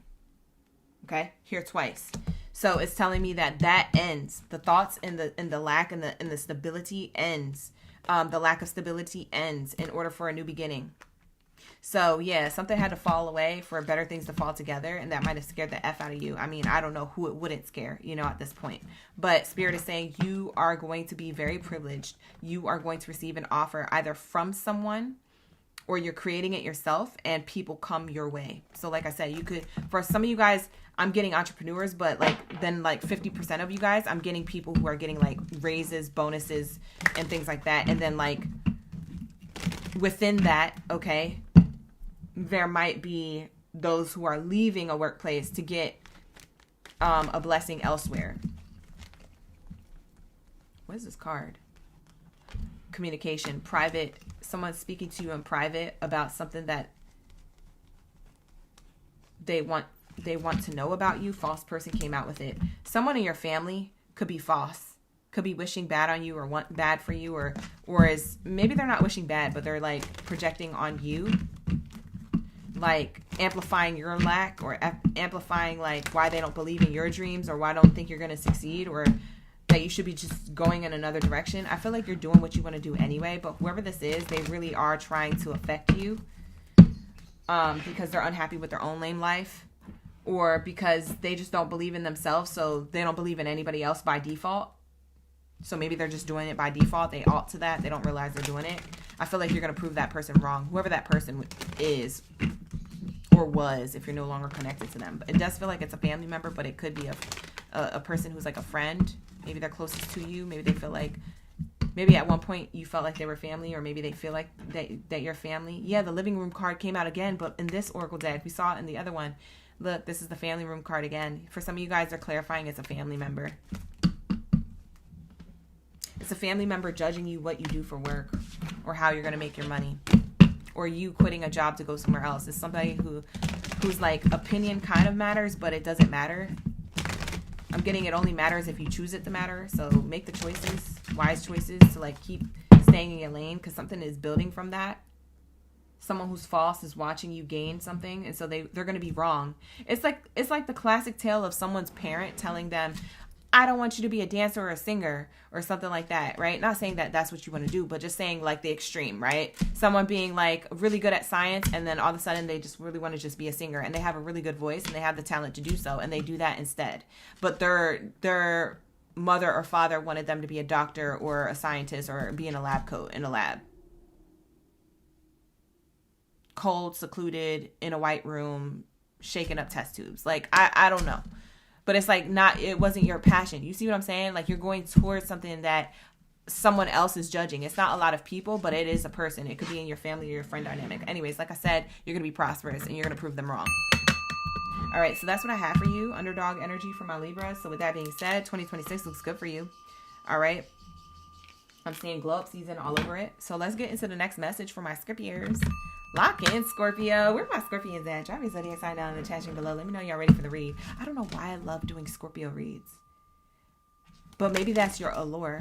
Okay? Here twice. So it's telling me that ends. The thoughts and the lack and the stability ends. The lack of stability ends in order for a new beginning. So yeah, something had to fall away for better things to fall together, and that might have scared the F out of you. I mean, I don't know who it wouldn't scare, at this point. But Spirit is saying you are going to be very privileged. You are going to receive an offer either from someone or you're creating it yourself, and people come your way. So like I said, you could, for some of you guys, I'm getting entrepreneurs, but then 50% of you guys, I'm getting people who are getting raises, bonuses, and things like that. And then within that, okay, there might be those who are leaving a workplace to get a blessing elsewhere. What is this card? Communication, private. Someone's speaking to you in private about something that they want to know about you. False person came out with it. Someone in your family could be false, could be wishing bad on you or want bad for you, or is maybe they're not wishing bad, but they're projecting on you, amplifying your lack or amplifying why they don't believe in your dreams or why they don't think you're going to succeed or that you should be just going in another direction. I feel like you're doing what you want to do anyway, but whoever this is, they really are trying to affect you because they're unhappy with their own lame life, or because they just don't believe in themselves, so they don't believe in anybody else by default. So maybe they're just doing it by default. They ought to that. They don't realize they're doing it. I feel like you're going to prove that person wrong, whoever that person is or was, if you're no longer connected to them. But it does feel like it's a family member, but it could be a person who's a friend. Maybe they're closest to you. Maybe they feel like, maybe at one point you felt like they were family, or maybe they feel like that you're family. Yeah, the living room card came out again, but in this oracle deck, we saw it in the other one. Look, this is the family room card again. For some of you guys, they're clarifying it's a family member. It's a family member judging you what you do for work or how you're going to make your money, or you quitting a job to go somewhere else. It's somebody whose opinion kind of matters, but it doesn't matter. I'm getting it only matters if you choose it to matter. So make the choices, wise choices, to like keep staying in your lane, because something is building from that. Someone who's false is watching you gain something, and so they're going to be wrong. It's like the classic tale of someone's parent telling them, I don't want you to be a dancer or a singer or something like that, right? Not saying that that's what you want to do, but just saying like the extreme, right? Someone being like really good at science, and then all of a sudden they just really want to just be a singer, and they have a really good voice and they have the talent to do so, and they do that instead. But their mother or father wanted them to be a doctor or a scientist or be in a lab coat in a lab. Cold, secluded, in a white room, shaking up test tubes. Like, I don't know. But it's like it wasn't your passion. You see what I'm saying? Like, you're going towards something that someone else is judging. It's not a lot of people, but it is a person. It could be in your family or your friend dynamic. Anyways, like I said, you're going to be prosperous and you're going to prove them wrong. All right, so that's what I have for you. Underdog energy for my Libra. So with that being said, 2026 looks good for you. All right. I'm seeing glow up season all over it. So let's get into the next message for my Scorpios. Lock in, Scorpio. Where are my Scorpions at? Drop me Zodiac sign down in the chat below. Let me know y'all ready for the read. I don't know why I love doing Scorpio reads, but maybe that's your allure.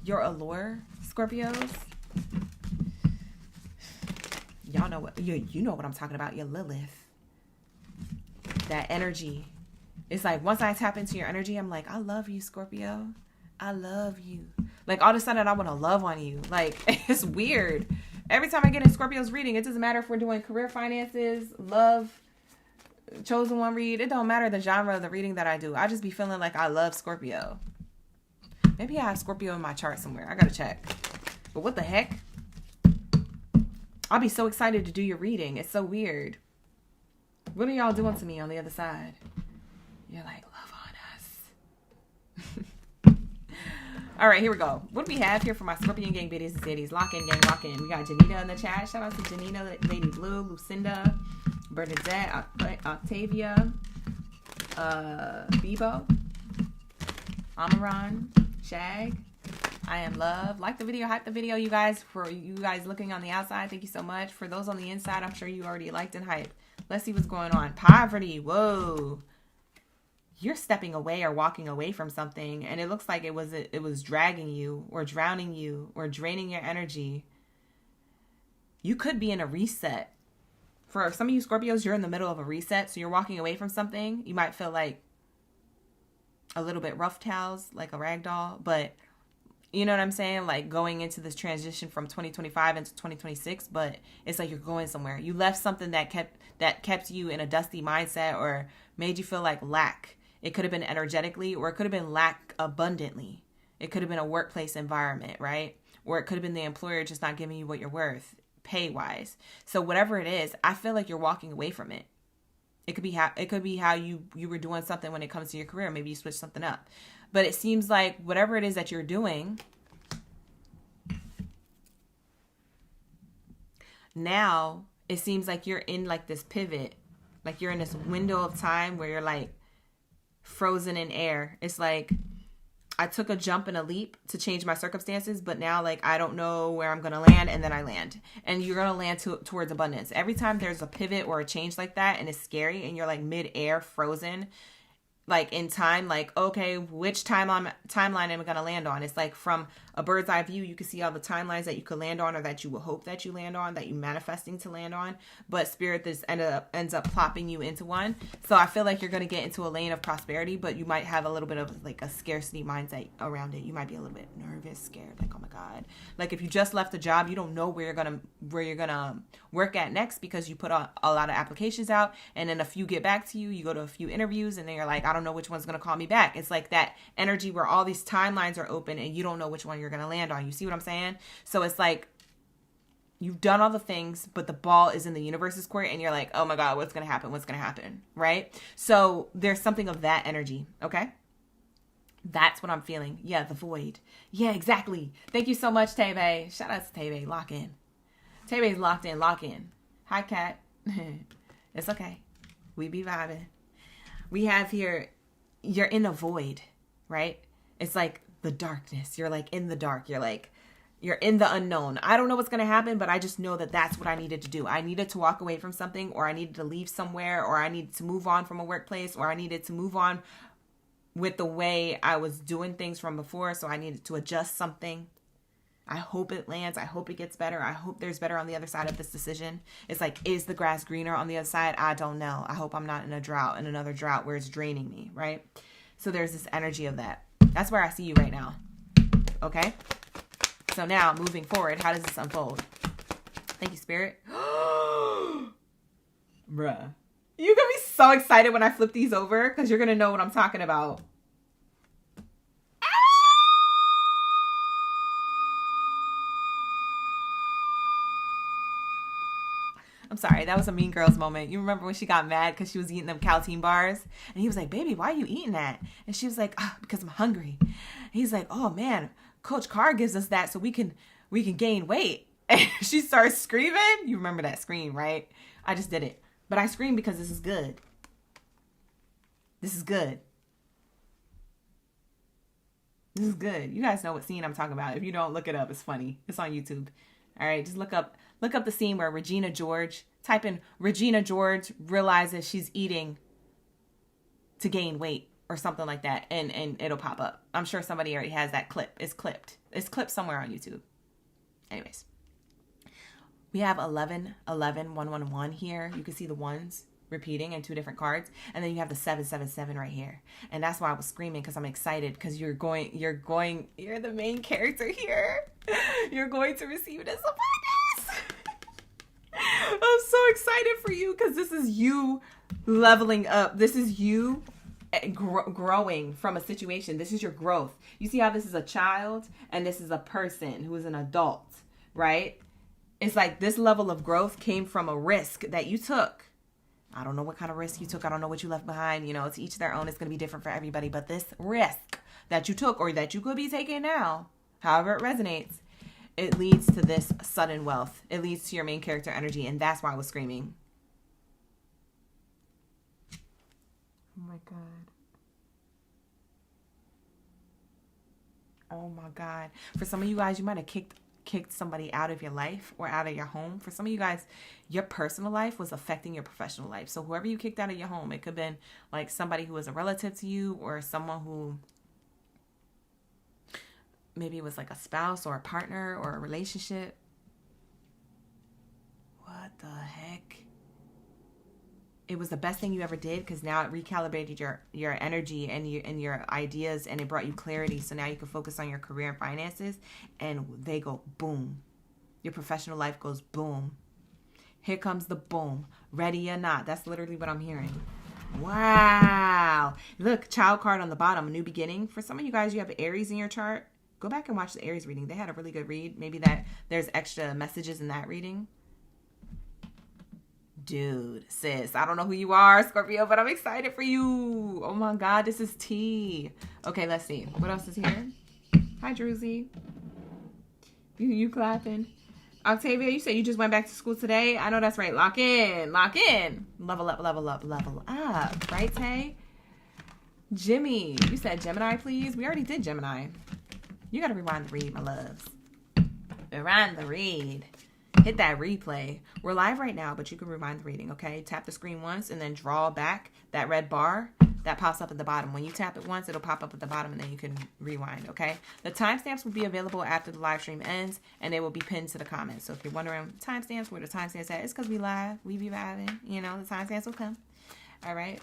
Your allure, Scorpios. Y'all know what you know what I'm talking about. Your Lilith. That energy. It's like once I tap into your energy, I'm like, I love you, Scorpio. I love you. Like all of a sudden, I want to love on you. Like it's weird. Every time I get in Scorpio's reading, it doesn't matter if we're doing career, finances, love, chosen one read. It don't matter the genre of the reading that I do. I just be feeling like I love Scorpio. Maybe I have Scorpio in my chart somewhere. I gotta check. But what the heck? I'll be so excited to do your reading. It's so weird. What are y'all doing to me on the other side? You're like, love on us. All right, here we go. What do we have here for my Scorpion gang, biddies and cities? Lock in, gang, lock in. We got Janita in the chat. Shout out to Janita, Lady Blue, Lucinda, Bernadette, Octavia, Bebo, Amaran, Shag. I am love. Like the video, hype the video, you guys. For you guys looking on the outside, thank you so much. For those on the inside, I'm sure you already liked and hyped. Let's see what's going on. Poverty. Whoa. You're stepping away or walking away from something, and it looks like it was dragging you or drowning you or draining your energy. You could be in a reset. For some of you Scorpios, you're in the middle of a reset, so you're walking away from something. You might feel like a little bit rough towels, like a rag doll, but you know what I'm saying? Like going into this transition from 2025 into 2026, but it's like you're going somewhere. You left something that kept you in a dusty mindset or made you feel like lack. It could have been energetically, or it could have been lack abundantly. It could have been a workplace environment, right? Or it could have been the employer just not giving you what you're worth, pay-wise. So whatever it is, I feel like you're walking away from it. It could be how you were doing something when it comes to your career. Maybe you switched something up. But it seems like whatever it is that you're doing, now it seems like you're in like this pivot. Like you're in this window of time where you're like, frozen in air. It's like I took a jump and a leap to change my circumstances, but now like I don't know where I'm gonna land, and then I land, and you're gonna land towards abundance. Every time there's a pivot or a change like that, and it's scary, and you're like mid-air, frozen, like in time, like okay, which timeline am I gonna land on? It's like from a bird's eye view, you can see all the timelines that you could land on, or that you will hope that you land on, that you manifesting to land on. But spirit this ends up plopping you into one. So I feel like you're gonna get into a lane of prosperity, but you might have a little bit of like a scarcity mindset around it. You might be a little bit nervous, scared, like oh my god. Like if you just left a job, you don't know where you're gonna work at next, because you put a lot of applications out, and then a few get back to you. You go to a few interviews, and then you're like, I don't know which one's gonna call me back. It's like that energy where all these timelines are open, and you don't know which one you're gonna land on. You see what I'm saying? So it's like you've done all the things, but the ball is in the universe's court, and you're like, oh my god, what's gonna happen, right? So there's something of that energy. Okay, that's what I'm feeling. Yeah, the void. Yeah, exactly. Thank you so much, Tebe. Shout out to Tebe. Lock in. Tebe's locked in. Lock in. Hi, Kat. It's okay. We be vibing. We have here, you're in a void, right? It's like the darkness. You're like in the dark. You're in the unknown. I don't know what's going to happen, but I just know that that's what I needed to do. I needed to walk away from something, or I needed to leave somewhere, or I needed to move on from a workplace, or I needed to move on with the way I was doing things from before. So I needed to adjust something. I hope it lands. I hope it gets better. I hope there's better on the other side of this decision. It's like, is the grass greener on the other side? I don't know. I hope I'm not in another drought where it's draining me, right? So there's this energy of that. That's where I see you right now. Okay? So now, moving forward, how does this unfold? Thank you, Spirit. Bruh. You're going to be so excited when I flip these over because you're going to know what I'm talking about. I'm sorry, that was a Mean Girls moment. You remember when she got mad because she was eating them Caltine bars? And he was like, baby, why are you eating that? And she was like, because I'm hungry. And he's like, oh man, Coach Carr gives us that so we can gain weight. And she starts screaming. You remember that scream, right? I just did it. But I screamed because this is good. This is good. This is good. You guys know what scene I'm talking about. If you don't, look it up. It's funny. It's on YouTube. All right, just look up the scene where Regina George, type in Regina George realizes she's eating to gain weight or something like that, and it'll pop up. I'm sure somebody already has that clip. It's clipped somewhere on YouTube. Anyways, we have 11, 11, 111 here. You can see the ones repeating in two different cards, and then you have the 777 right here. And that's why I was screaming, because I'm excited, because you're the main character here. You're going to receive this abundance. I'm so excited for you, because this is you leveling up. This is you growing from a situation. This is your growth. You see how this is a child and this is a person who is an adult, right? It's like this level of growth came from a risk that you took. I don't know what kind of risk you took. I don't know what you left behind. You know, it's each their own. It's going to be different for everybody. But this risk that you took, or that you could be taking now, however it resonates, it leads to this sudden wealth. It leads to your main character energy. And that's why I was screaming. Oh my God. Oh my God. For some of you guys, you might have kicked somebody out of your life or out of your home. For some of you guys, your personal life was affecting your professional life. So whoever you kicked out of your home, it could have been like somebody who was a relative to you, or someone who maybe it was like a spouse or a partner or a relationship. What the heck? It was the best thing you ever did, because now it recalibrated your energy and your ideas, and it brought you clarity. So now you can focus on your career and finances, and they go boom. Your professional life goes boom. Here comes the boom. Ready or not. That's literally what I'm hearing. Wow. Look, child card on the bottom, a new beginning. For some of you guys, you have Aries in your chart. Go back and watch the Aries reading. They had a really good read. Maybe that there's extra messages in that reading. Dude, sis, I don't know who you are, Scorpio, but I'm excited for you. Oh my God, this is tea. Okay, let's see. What else is here? Hi, Druzy. You clapping. Octavia, you said you just went back to school today. I know that's right. Lock in. Lock in. Level up, level up, level up. Right, Tay? Jimmy, you said Gemini, please. We already did Gemini. You got to rewind the read, my loves. Rewind the read. Hit that replay. We're live right now, but you can rewind the reading, okay? Tap the screen once and then draw back that red bar that pops up at the bottom. When you tap it once, it'll pop up at the bottom, and then you can rewind, okay? The timestamps will be available after the live stream ends, and they will be pinned to the comments. So if you're wondering timestamps, where the timestamps at, it's because we live. We be vibing. You know, the timestamps will come. All right?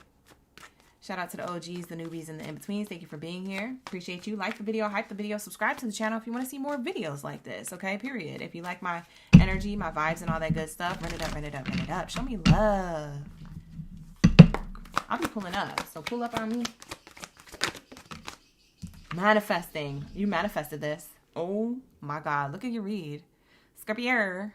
Shout out to the OGs, the newbies, and the in-betweens. Thank you for being here. Appreciate you. Like the video, hype the video, subscribe to the channel if you want to see more videos like this, okay? Period. If you like my energy, my vibes, and all that good stuff, run it up, run it up, run it up. Show me love. I'll be pulling up, so pull up on me. Manifesting. You manifested this. Oh my God. Look at your read. Scorpio.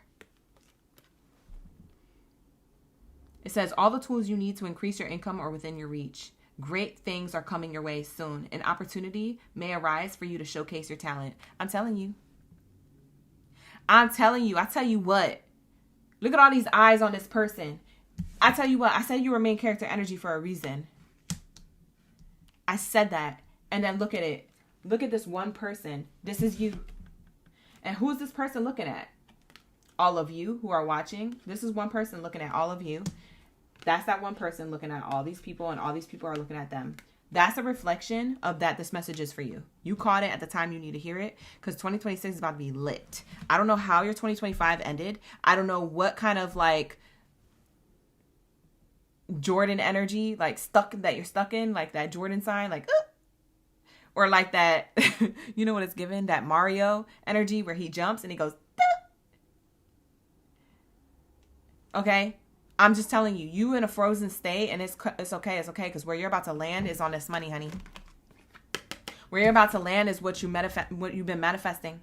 It says, all the tools you need to increase your income are within your reach. Great things are coming your way soon. An opportunity may arise for you to showcase your talent. I'm telling you. I'm telling you. I tell you what. Look at all these eyes on this person. I tell you what. I said you were main character energy for a reason. I said that. And then look at it. Look at this one person. This is you. And who's this person looking at? All of you who are watching. This is one person looking at all of you. That's that one person looking at all these people, and all these people are looking at them. That's a reflection of that this message is for you. You caught it at the time you need to hear it, because 2026 is about to be lit. I don't know how your 2025 ended. I don't know what kind of like Jordan energy, like you're stuck in, like that Jordan sign, like, or like that, you know what it's given? That Mario energy where he jumps and he goes, okay? I'm just telling you, you in a frozen state, and it's okay. It's okay, because where you're about to land is on this money, honey. Where you're about to land is what you've been manifesting.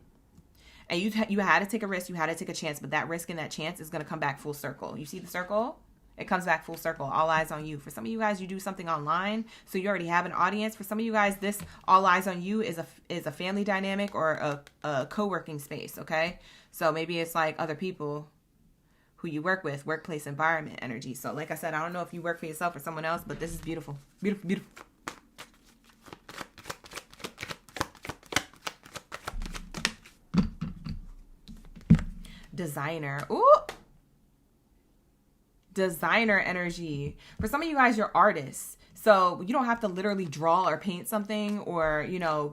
And you had to take a risk, you had to take a chance, but that risk and that chance is going to come back full circle. You see the circle? It comes back full circle. All eyes on you. For some of you guys, you do something online, so you already have an audience. For some of you guys, this all eyes on you is a family dynamic or a co-working space, okay? So maybe it's like other people who you work with, workplace environment energy. So like I said, I don't know if you work for yourself or someone else, but this is beautiful. Beautiful, beautiful. Designer. Ooh. Designer energy. For some of you guys, you're artists. So you don't have to literally draw or paint something or,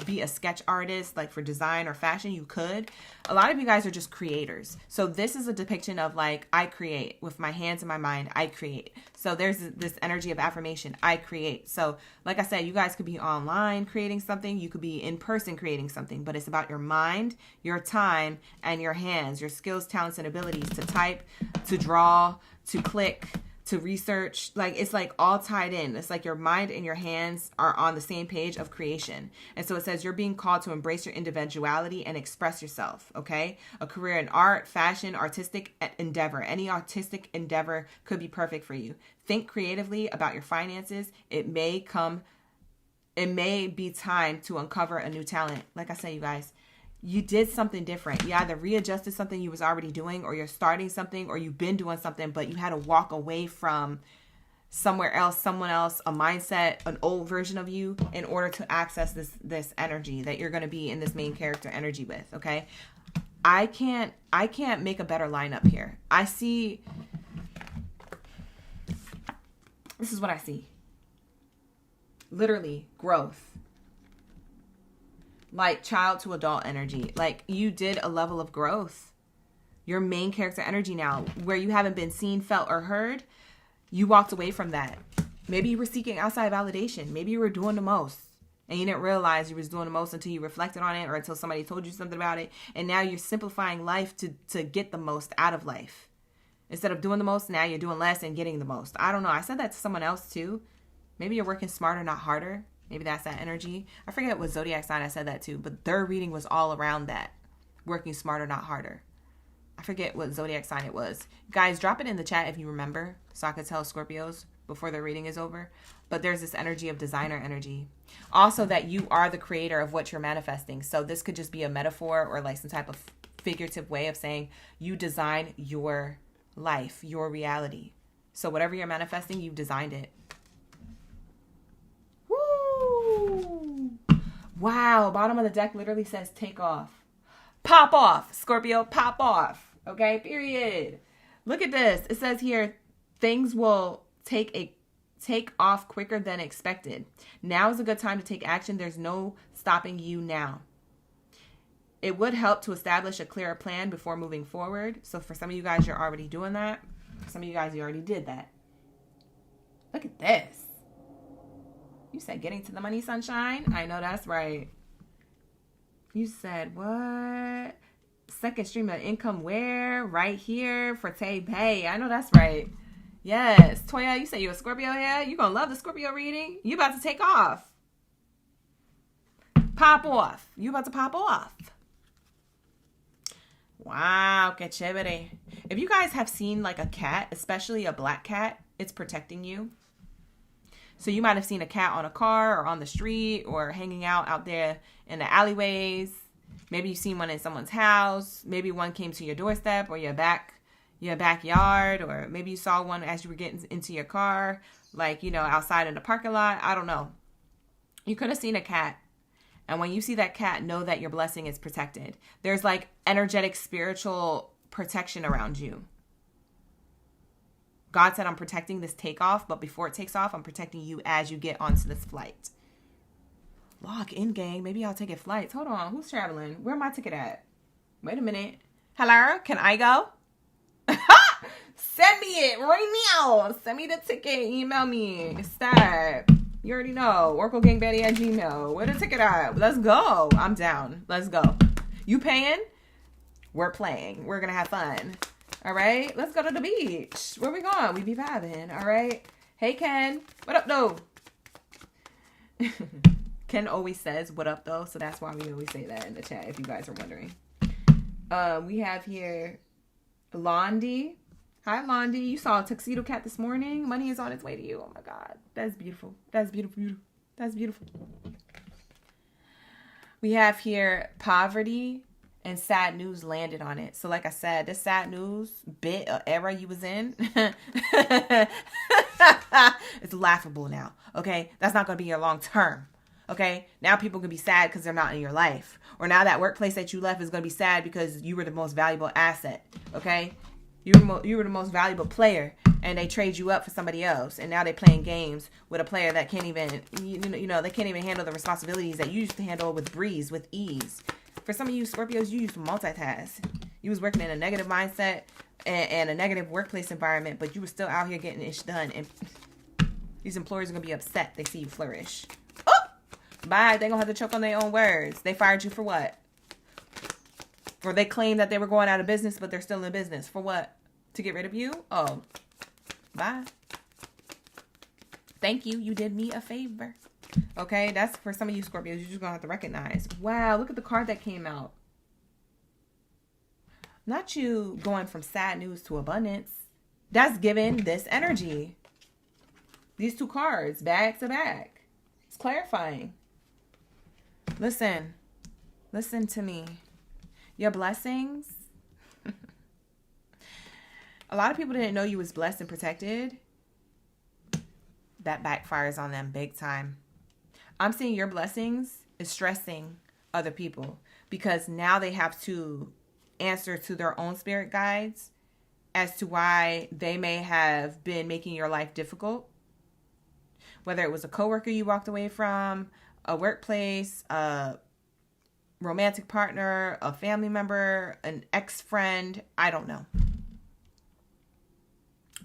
be a sketch artist like for design or fashion. You could. A lot of you guys are just creators. So this is a depiction of like, I create with my hands and my mind. I create. So there's this energy of affirmation. I create. So like I said, you guys could be online creating something. You could be in person creating something, but it's about your mind, your time, and your hands, your skills, talents, and abilities to type, to draw, to click, to research. Like it's like all tied in. It's like your mind and your hands are on the same page of creation. And so it says you're being called to embrace your individuality and express yourself. Okay. A career in art, fashion, artistic endeavor. Any artistic endeavor could be perfect for you. Think creatively about your finances. It may be time to uncover a new talent. Like I say, you guys, you did something different. You either readjusted something you was already doing, or you're starting something, or you've been doing something, but you had to walk away from somewhere else, someone else, a mindset, an old version of you in order to access this energy that you're going to be in this main character energy with. Okay. I can't make a better lineup here. I see, this is what I see. Literally growth. Like child to adult energy. Like you did a level of growth. Your main character energy now, where you haven't been seen, felt, or heard, you walked away from that. Maybe you were seeking outside validation. Maybe you were doing the most and you didn't realize you was doing the most until you reflected on it or until somebody told you something about it. And now you're simplifying life to get the most out of life. Instead of doing the most, now you're doing less and getting the most. I don't know. I said that to someone else too. Maybe you're working smarter, not harder. Maybe that's that energy. I forget what Zodiac sign I said that to, but their reading was all around that. Working smarter, not harder. I forget what Zodiac sign it was. Guys, drop it in the chat if you remember, so I could tell Scorpios before the reading is over. But there's this energy of designer energy. Also that you are the creator of what you're manifesting. So this could just be a metaphor or like some type of figurative way of saying you design your life, your reality. So whatever you're manifesting, you've designed it. Wow, bottom of the deck literally says take off. Pop off, Scorpio, pop off. Okay, period. Look at this. It says here, things will take off quicker than expected. Now is a good time to take action. There's no stopping you now. It would help to establish a clearer plan before moving forward. So for some of you guys, you're already doing that. For some of you guys, you already did that. Look at this. You said getting to the money, sunshine? I know that's right. You said what? Second stream of income where? Right here for Tay Bay. I know that's right. Yes. Toya, you say you're a Scorpio here? You gonna love the Scorpio reading? You about to take off. Pop off. You about to pop off. Wow, que chévere. If you guys have seen like a cat, especially a black cat, it's protecting you. So you might have seen a cat on a car or on the street or hanging out there in the alleyways. Maybe you've seen one in someone's house. Maybe one came to your doorstep or your backyard, or maybe you saw one as you were getting into your car, like, outside in the parking lot. I don't know. You could have seen a cat. And when you see that cat, know that your blessing is protected. There's like energetic, spiritual protection around you. God said, I'm protecting this takeoff, but before it takes off, I'm protecting you as you get onto this flight. Lock in, gang. Maybe I'll take flights. Hold on. Who's traveling? Where my ticket at? Wait a minute. Hello? Can I go? Send me it right now. Send me the ticket. Email me. Stop. You already know. OracleGangBaddie@gmail. Where the ticket at? Let's go. I'm down. Let's go. You paying? We're playing. We're going to have fun. All right? Let's go to the beach. Where we going? We be vibing. All right? Hey, Ken. What up, though? Ken always says, what up, though? So that's why we always say that in the chat, if you guys are wondering. We have here Londi. Hi, Londi. You saw a tuxedo cat this morning. Money is on its way to you. Oh, my God. That's beautiful. That's beautiful. That's beautiful. We have here poverty and sad news landed on it. So like I said, this sad news bit or era you was in, it's laughable now. Okay. That's not going to be your long term. Okay. Now people can be sad because they're not in your life. Or now that workplace that you left is going to be sad because you were the most valuable asset. Okay. You were the most valuable player and they trade you up for somebody else. And now they're playing games with a player that can't even, they can't even handle the responsibilities that you used to handle with breeze, with ease. For some of you Scorpios, you used to multitask. You was working in a negative mindset and a negative workplace environment, but you were still out here getting ish done. And these employers are going to be upset they see you flourish. Oh! Bye. They're going to have to choke on their own words. They fired you for what? For they claim that they were going out of business, but they're still in business. For what? To get rid of you? Oh. Bye. Thank you. You did me a favor. Okay, that's for some of you Scorpios. You're just going to have to recognize. Wow, look at the card that came out. Not you going from sad news to abundance. That's giving this energy. These two cards, back to back. It's clarifying. Listen. Listen to me. Your blessings. A lot of people didn't know you was blessed and protected. That backfires on them big time. I'm seeing your blessings is stressing other people because now they have to answer to their own spirit guides as to why they may have been making your life difficult. Whether it was a coworker you walked away from, a workplace, a romantic partner, a family member, an ex-friend, I don't know.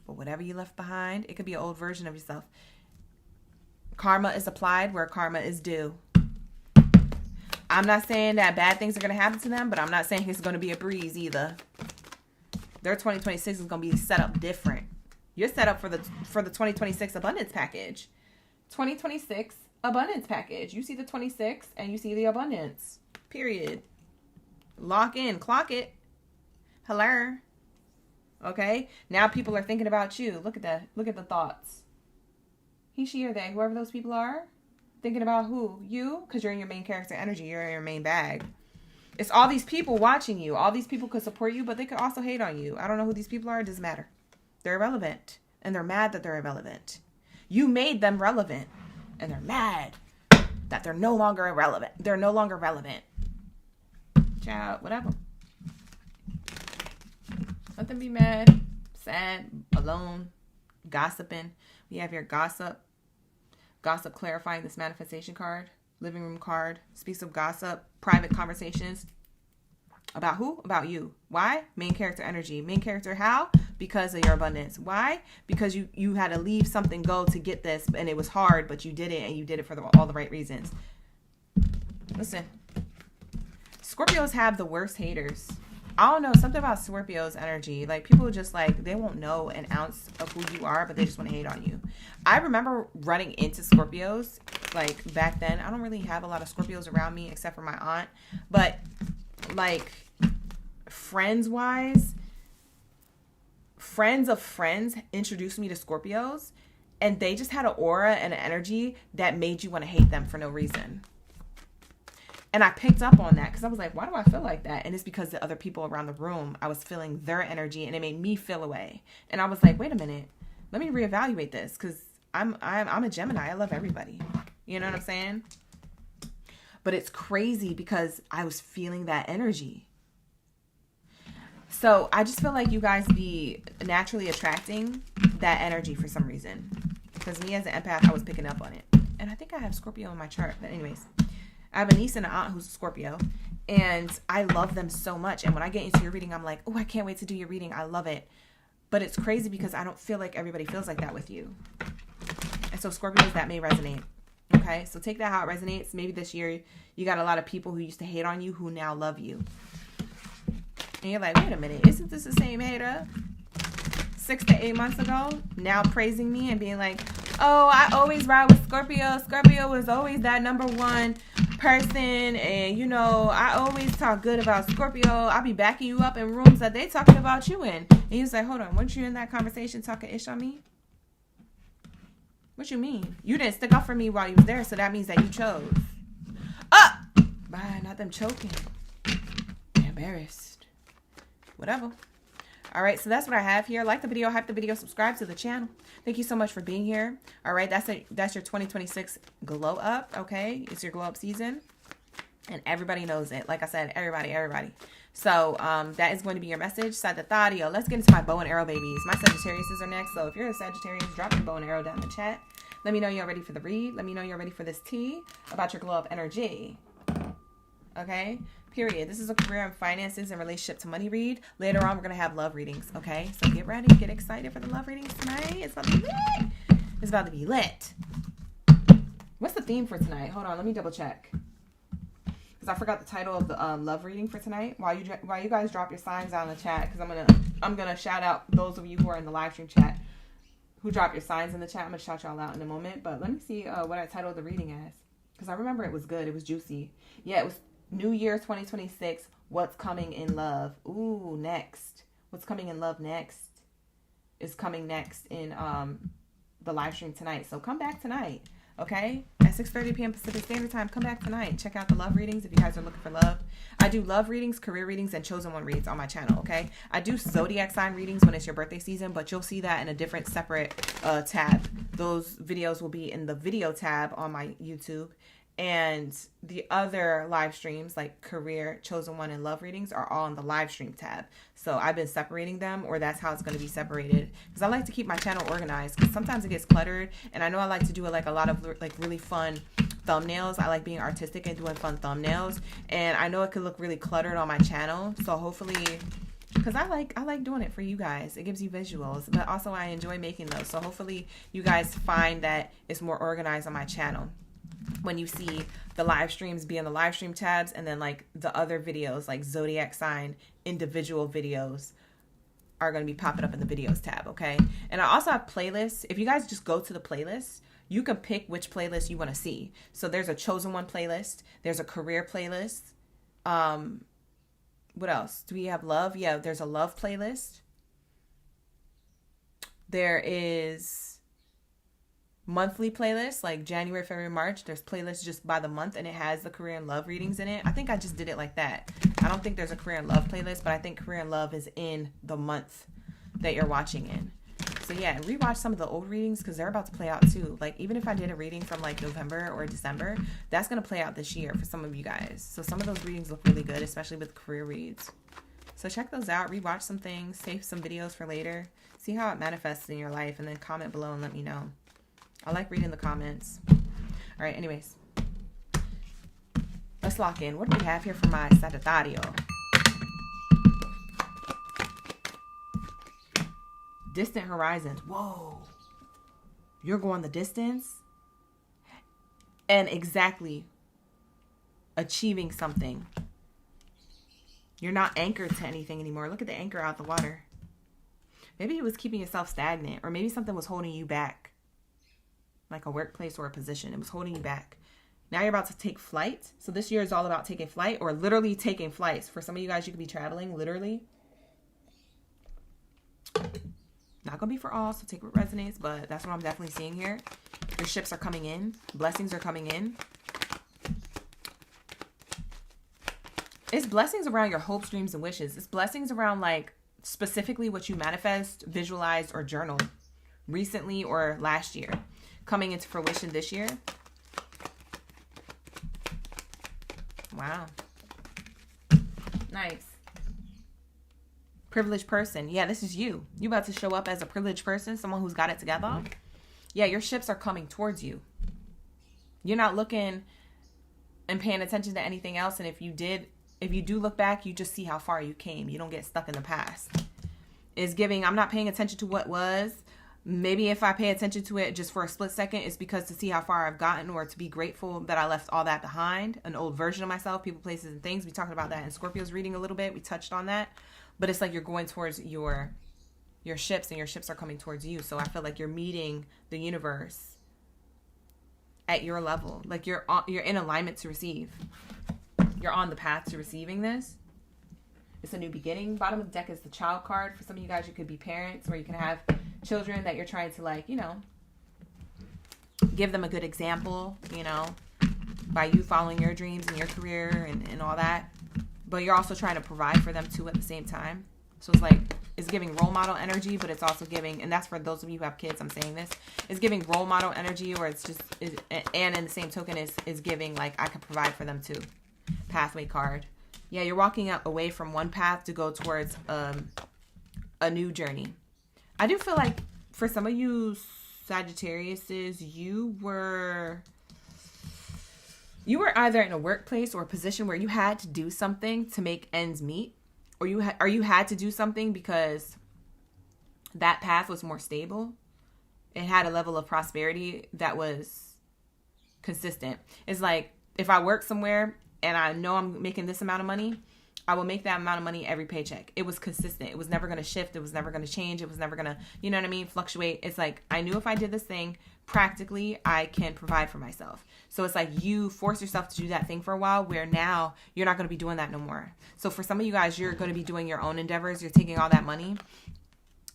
But whatever you left behind, it could be an old version of yourself. Karma is applied where karma is due. I'm not saying that bad things are going to happen to them, but I'm not saying it's going to be a breeze either. Their 2026 is going to be set up different. You're set up for the 2026 abundance package. 2026 abundance package. You see the 26 and you see the abundance. Period. Lock in. Clock it. Hello. Okay. Now people are thinking about you. Look at that. Look at the thoughts. He, she, or they, whoever those people are, thinking about who? You? Because you're in your main character energy. You're in your main bag. It's all these people watching you. All these people could support you, but they could also hate on you. I don't know who these people are. It doesn't matter. They're irrelevant. And they're mad that they're irrelevant. You made them relevant. And they're mad that they're no longer irrelevant. They're no longer relevant. Child, whatever. Let them be mad, sad, alone, gossiping. We have here gossip. Gossip clarifying this manifestation card. Living room card. Speaks of gossip. Private conversations. About who? About you. Why? Main character energy. Main character how? Because of your abundance. Why? Because you had to leave something go to get this. And it was hard, but you did it. And you did it for all the right reasons. Listen. Scorpios have the worst haters. I don't know, something about Scorpio's energy. Like, people just, like, they won't know an ounce of who you are, but they just want to hate on you. I remember running into Scorpios, like, back then. I don't really have a lot of Scorpios around me, except for my aunt. But, like, friends-wise, friends of friends introduced me to Scorpios, and they just had an aura and an energy that made you want to hate them for no reason. And I picked up on that because I was like, why do I feel like that? And it's because the other people around the room, I was feeling their energy and it made me feel away. And I was like, wait a minute, let me reevaluate this because I'm a Gemini. I love everybody. You know what I'm saying? But it's crazy because I was feeling that energy. So I just feel like you guys be naturally attracting that energy for some reason. Because me as an empath, I was picking up on it. And I think I have Scorpio in my chart. But anyways, I have a niece and an aunt who's a Scorpio. And I love them so much. And when I get into your reading, I'm like, oh, I can't wait to do your reading. I love it. But it's crazy because I don't feel like everybody feels like that with you. And so Scorpios, that may resonate. Okay, so take that how it resonates. Maybe this year you got a lot of people who used to hate on you who now love you. And you're like, wait a minute, isn't this the same hater 6 to 8 months ago? Now praising me and being like, oh, I always ride with Scorpio. Scorpio was always that number one person. And, you know, I always talk good about Scorpio. I'll be backing you up in rooms that they talking about you in. And he was like, hold on, weren't you in that conversation talking ish on me? What you mean? You didn't stick up for me while you was there, so that means that you chose. Bye, not them choking. Embarrassed. Whatever. All right, so that's what I have here. Like the video, hype the video, subscribe to the channel. Thank you so much for being here. All right, that's your 2026 glow up, okay? It's your glow up season. And everybody knows it. Like I said, everybody. So that is going to be your message. Sagittario. Let's get into my bow and arrow babies. My Sagittariuses are next. So if you're a Sagittarius, drop your bow and arrow down in the chat. Let me know you're ready for the read. Let me know you're ready for this tea about your glow up energy. Okay? Period. This is a career and finances and relationship to money read. Later on, we're going to have love readings. Okay? So get ready. Get excited for the love readings tonight. It's about to be lit. It's about to be lit. What's the theme for tonight? Hold on. Let me double check. Because I forgot the title of the love reading for tonight. While you guys drop your signs down in the chat, because I'm gonna shout out those of you who are in the live stream chat who drop your signs in the chat. I'm gonna shout y'all out in a moment. But let me see what I titled the reading as, because I remember it was good. It was juicy. Yeah, it was New Year 2026. What's coming in love? Ooh, next. What's coming in love next is coming next in the live stream tonight. So come back tonight. Okay, at 6:30 p.m. Pacific Standard Time. Come back tonight. Check out the love readings if you guys are looking for love. I do love readings, career readings, and chosen one reads on my channel. Okay, I do zodiac sign readings when it's your birthday season, but you'll see that in a different separate tab. Those videos will be in the video tab on my YouTube. And the other live streams like career, chosen one, and love readings are all in the live stream tab. So I've been separating them, or that's how it's going to be separated, because I like to keep my channel organized, because sometimes it gets cluttered. And I know I like to do like a lot of like really fun thumbnails. I like being artistic and doing fun thumbnails, and I know it could look really cluttered on my channel. So hopefully, because I like doing it for you guys, it gives you visuals, but also I enjoy making those. So hopefully you guys find that it's more organized on my channel when you see the live streams be in the live stream tabs, and then like the other videos like zodiac sign individual videos are going to be popping up in the videos tab. Okay, and I also have playlists. If you guys just go to the playlist, you can pick which playlist you want to see. So there's a chosen one playlist, there's a career playlist, what else do we have? Love. Yeah, there's a love playlist. There is monthly playlists like January, February, March. There's playlists just by the month, and it has the career and love readings in it. I think I just did it like that. I don't think there's a career and love playlist, but I think career and love is in the month that you're watching in. So yeah, rewatch some of the old readings, because they're about to play out too. Like even if I did a reading from like November or December, that's going to play out this year for some of you guys. So some of those readings look really good, especially with career reads. So check those out, rewatch some things, save some videos for later, see how it manifests in your life, and then comment below and let me know. I like reading the comments. All right, anyways. Let's lock in. What do we have here for my Sagittario? Distant horizons. Whoa. You're going the distance? And exactly achieving something. You're not anchored to anything anymore. Look at the anchor out the water. Maybe it was keeping yourself stagnant, or maybe something was holding you back. Like a workplace or a position. It was holding you back. Now you're about to take flight. So this year is all about taking flight, or literally taking flights. For some of you guys, you could be traveling, literally. Not going to be for all, so take what resonates, but that's what I'm definitely seeing here. Your ships are coming in. Blessings are coming in. It's blessings around your hopes, dreams, and wishes. It's blessings around like specifically what you manifest, visualized, or journaled recently or last year, coming into fruition this year. Wow. Nice. Privileged person. Yeah, this is you. You about to show up as a privileged person, someone who's got it together. Yeah, your ships are coming towards you. You're not looking and paying attention to anything else. And if you do look back, you just see how far you came. You don't get stuck in the past. It's giving, I'm not paying attention to what was. Maybe if I pay attention to it just for a split second, it's because to see how far I've gotten, or to be grateful that I left all that behind, an old version of myself, people, places, and things. We talked about that in Scorpio's reading a little bit. We touched on that. But it's like you're going towards your ships, and your ships are coming towards you. So I feel like you're meeting the universe at your level. Like you're in alignment to receive. You're on the path to receiving this. It's a new beginning. Bottom of the deck is the child card. For some of you guys, you could be parents, or you can have children that you're trying to, like, you know, give them a good example, you know, by you following your dreams and your career and all that. But you're also trying to provide for them too at the same time. So it's like, it's giving role model energy, but it's also giving, and that's for those of you who have kids, I'm saying this, it's giving role model energy, or it's just, and in the same token is giving, like, I can provide for them too. Pathway card. Yeah, you're walking away from one path to go towards a new journey. I do feel like for some of you Sagittariuses, you were either in a workplace or a position where you had to do something to make ends meet, or you had to do something because that path was more stable. It had a level of prosperity that was consistent. It's like, if I work somewhere and I know I'm making this amount of money, I will make that amount of money every paycheck. It was consistent. It was never going to shift. It was never going to change. It was never going to, you know what I mean, fluctuate. It's like, I knew if I did this thing, practically, I can provide for myself. So it's like you force yourself to do that thing for a while, where now you're not going to be doing that no more. So for some of you guys, you're going to be doing your own endeavors. You're taking all that money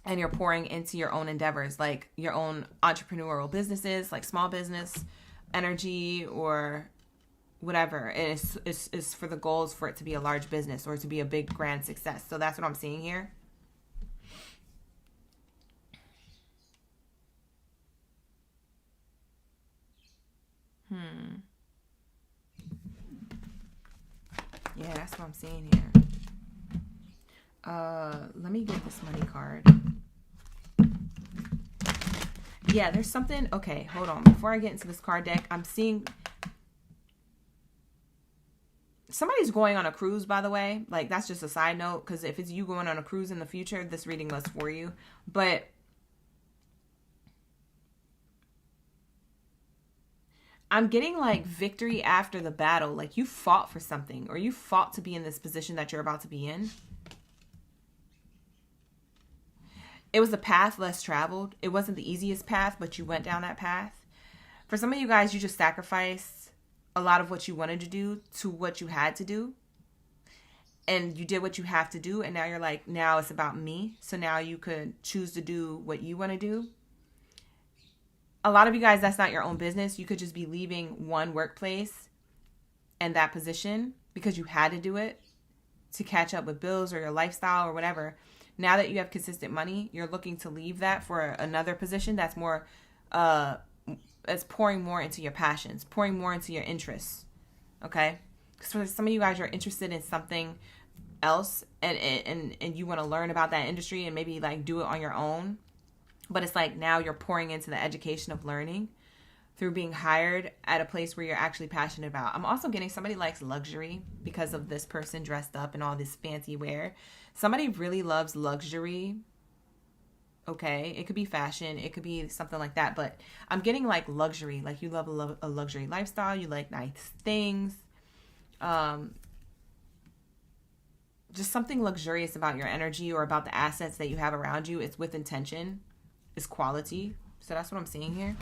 and you're pouring into your own endeavors, like your own entrepreneurial businesses, like small business energy, or whatever. And it's for the goals for it to be a large business or to be a big grand success. So that's what I'm seeing here. Yeah, that's what I'm seeing here. Let me get this money card. Yeah, there's something. Okay, hold on. Before I get into this card deck, I'm seeing somebody's going on a cruise, by the way. Like, that's just a side note, because if it's you going on a cruise in the future, this reading was for you. But I'm getting like victory after the battle. Like you fought for something, or you fought to be in this position that you're about to be in. It was a path less traveled. It wasn't the easiest path, but you went down that path. For some of you guys, you just sacrificed a lot of what you wanted to do to what you had to do. And you did what you have to do. And now you're like, now it's about me. So now you could choose to do what you want to do. A lot of you guys, that's not your own business. You could just be leaving one workplace and that position because you had to do it to catch up with bills or your lifestyle or whatever. Now that you have consistent money, you're looking to leave that for another position that's more, that's pouring more into your passions, pouring more into your interests. Okay? Because for some of you guys, you're interested in something else and you want to learn about that industry and maybe like do it on your own. But it's like now you're pouring into the education of learning through being hired at a place where you're actually passionate about. I'm also getting somebody likes luxury because of this person dressed up in all this fancy wear. Somebody really loves luxury. Okay, it could be fashion. It could be something like that. But I'm getting like luxury. Like you love a luxury lifestyle. You like nice things. Just something luxurious about your energy or about the assets that you have around you. It's with intention. It's quality. So that's what I'm seeing here.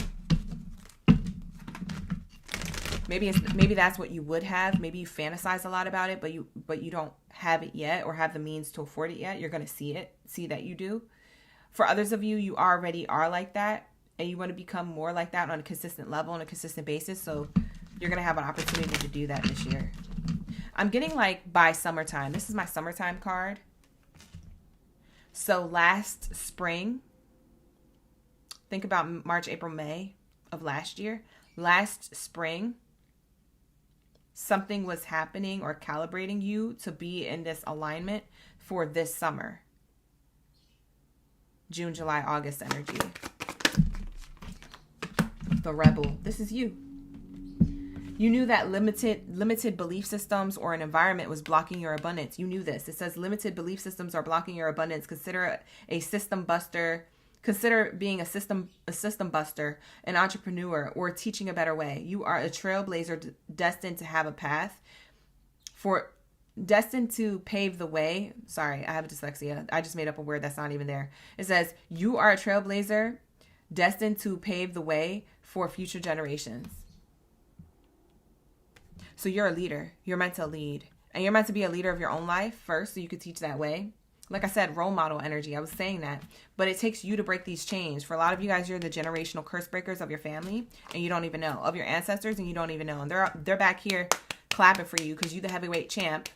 Maybe that's what you would have. Maybe you fantasize a lot about it, but you don't have it yet or have the means to afford it yet. You're going to see that you do. For others of you, you already are like that, and you want to become more like that on a consistent level, on a consistent basis. So you're going to have an opportunity to do that this year. I'm getting like by summertime. This is my summertime card. So last spring, think about March, April, May of last year. Last spring, something was happening or calibrating you to be in this alignment for this summer. June, July, August energy. The rebel. This is you. You knew that limited belief systems or an environment was blocking your abundance. You knew this. It says limited belief systems are blocking your abundance. Consider a system buster. Consider being a system buster, an entrepreneur, or teaching a better way. You are a trailblazer destined to have a path destined to pave the way. Sorry, I have dyslexia. I just made up a word that's not even there. It says you are a trailblazer destined to pave the way for future generations. So you're a leader. You're meant to lead. And you're meant to be a leader of your own life first so you could teach that way. Like I said, role model energy. I was saying that. But it takes you to break these chains. For a lot of you guys, you're the generational curse breakers of your family and you don't even know. Of your ancestors and you don't even know. And they're back here clapping for you because you the heavyweight champ.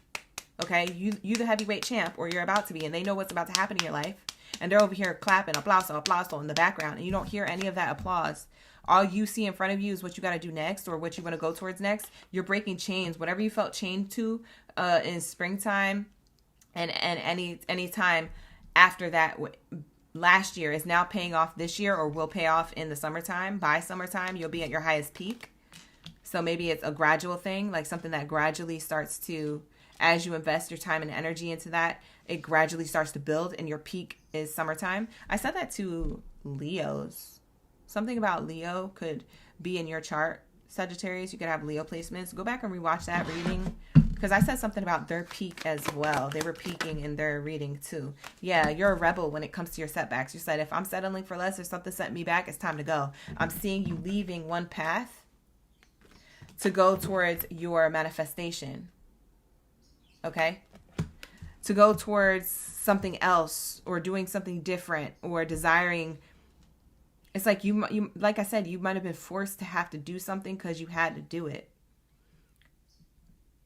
Okay? You the heavyweight champ, or you're about to be. And they know what's about to happen in your life. And they're over here clapping, applauso in the background. And you don't hear any of that applause. All you see in front of you is what you got to do next or what you want to go towards next. You're breaking chains. Whatever you felt chained to in springtime and any time after that last year is now paying off this year or will pay off in the summertime. By summertime, you'll be at your highest peak. So maybe it's a gradual thing, like something that gradually starts to, as you invest your time and energy into that, it gradually starts to build and your peak is summertime. I said that to Leos. Something about Leo could be in your chart. Sagittarius, you could have Leo placements. Go back and rewatch that reading because I said something about their peak as well. They were peaking in their reading too. Yeah, you're a rebel when it comes to your setbacks. You said, if I'm settling for less or something setting me back, it's time to go. I'm seeing you leaving one path to go towards your manifestation. Okay? To go towards something else or doing something different or desiring. It's like you like I said, you might have been forced to have to do something because you had to do it.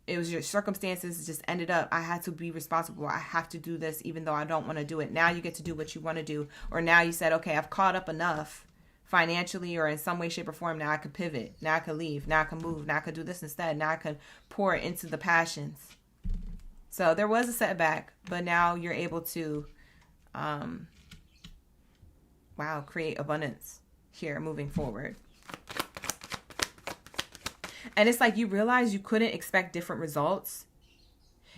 It was your circumstances just ended up, I had to be responsible. I have to do this even though I don't want to do it. Now you get to do what you want to do. Or now you said, okay, I've caught up enough financially or in some way, shape, or form. Now I could pivot. Now I could leave. Now I can move. Now I could do this instead. Now I can pour into the passions. So there was a setback, but now you're able to create abundance here moving forward. And it's like you realize you couldn't expect different results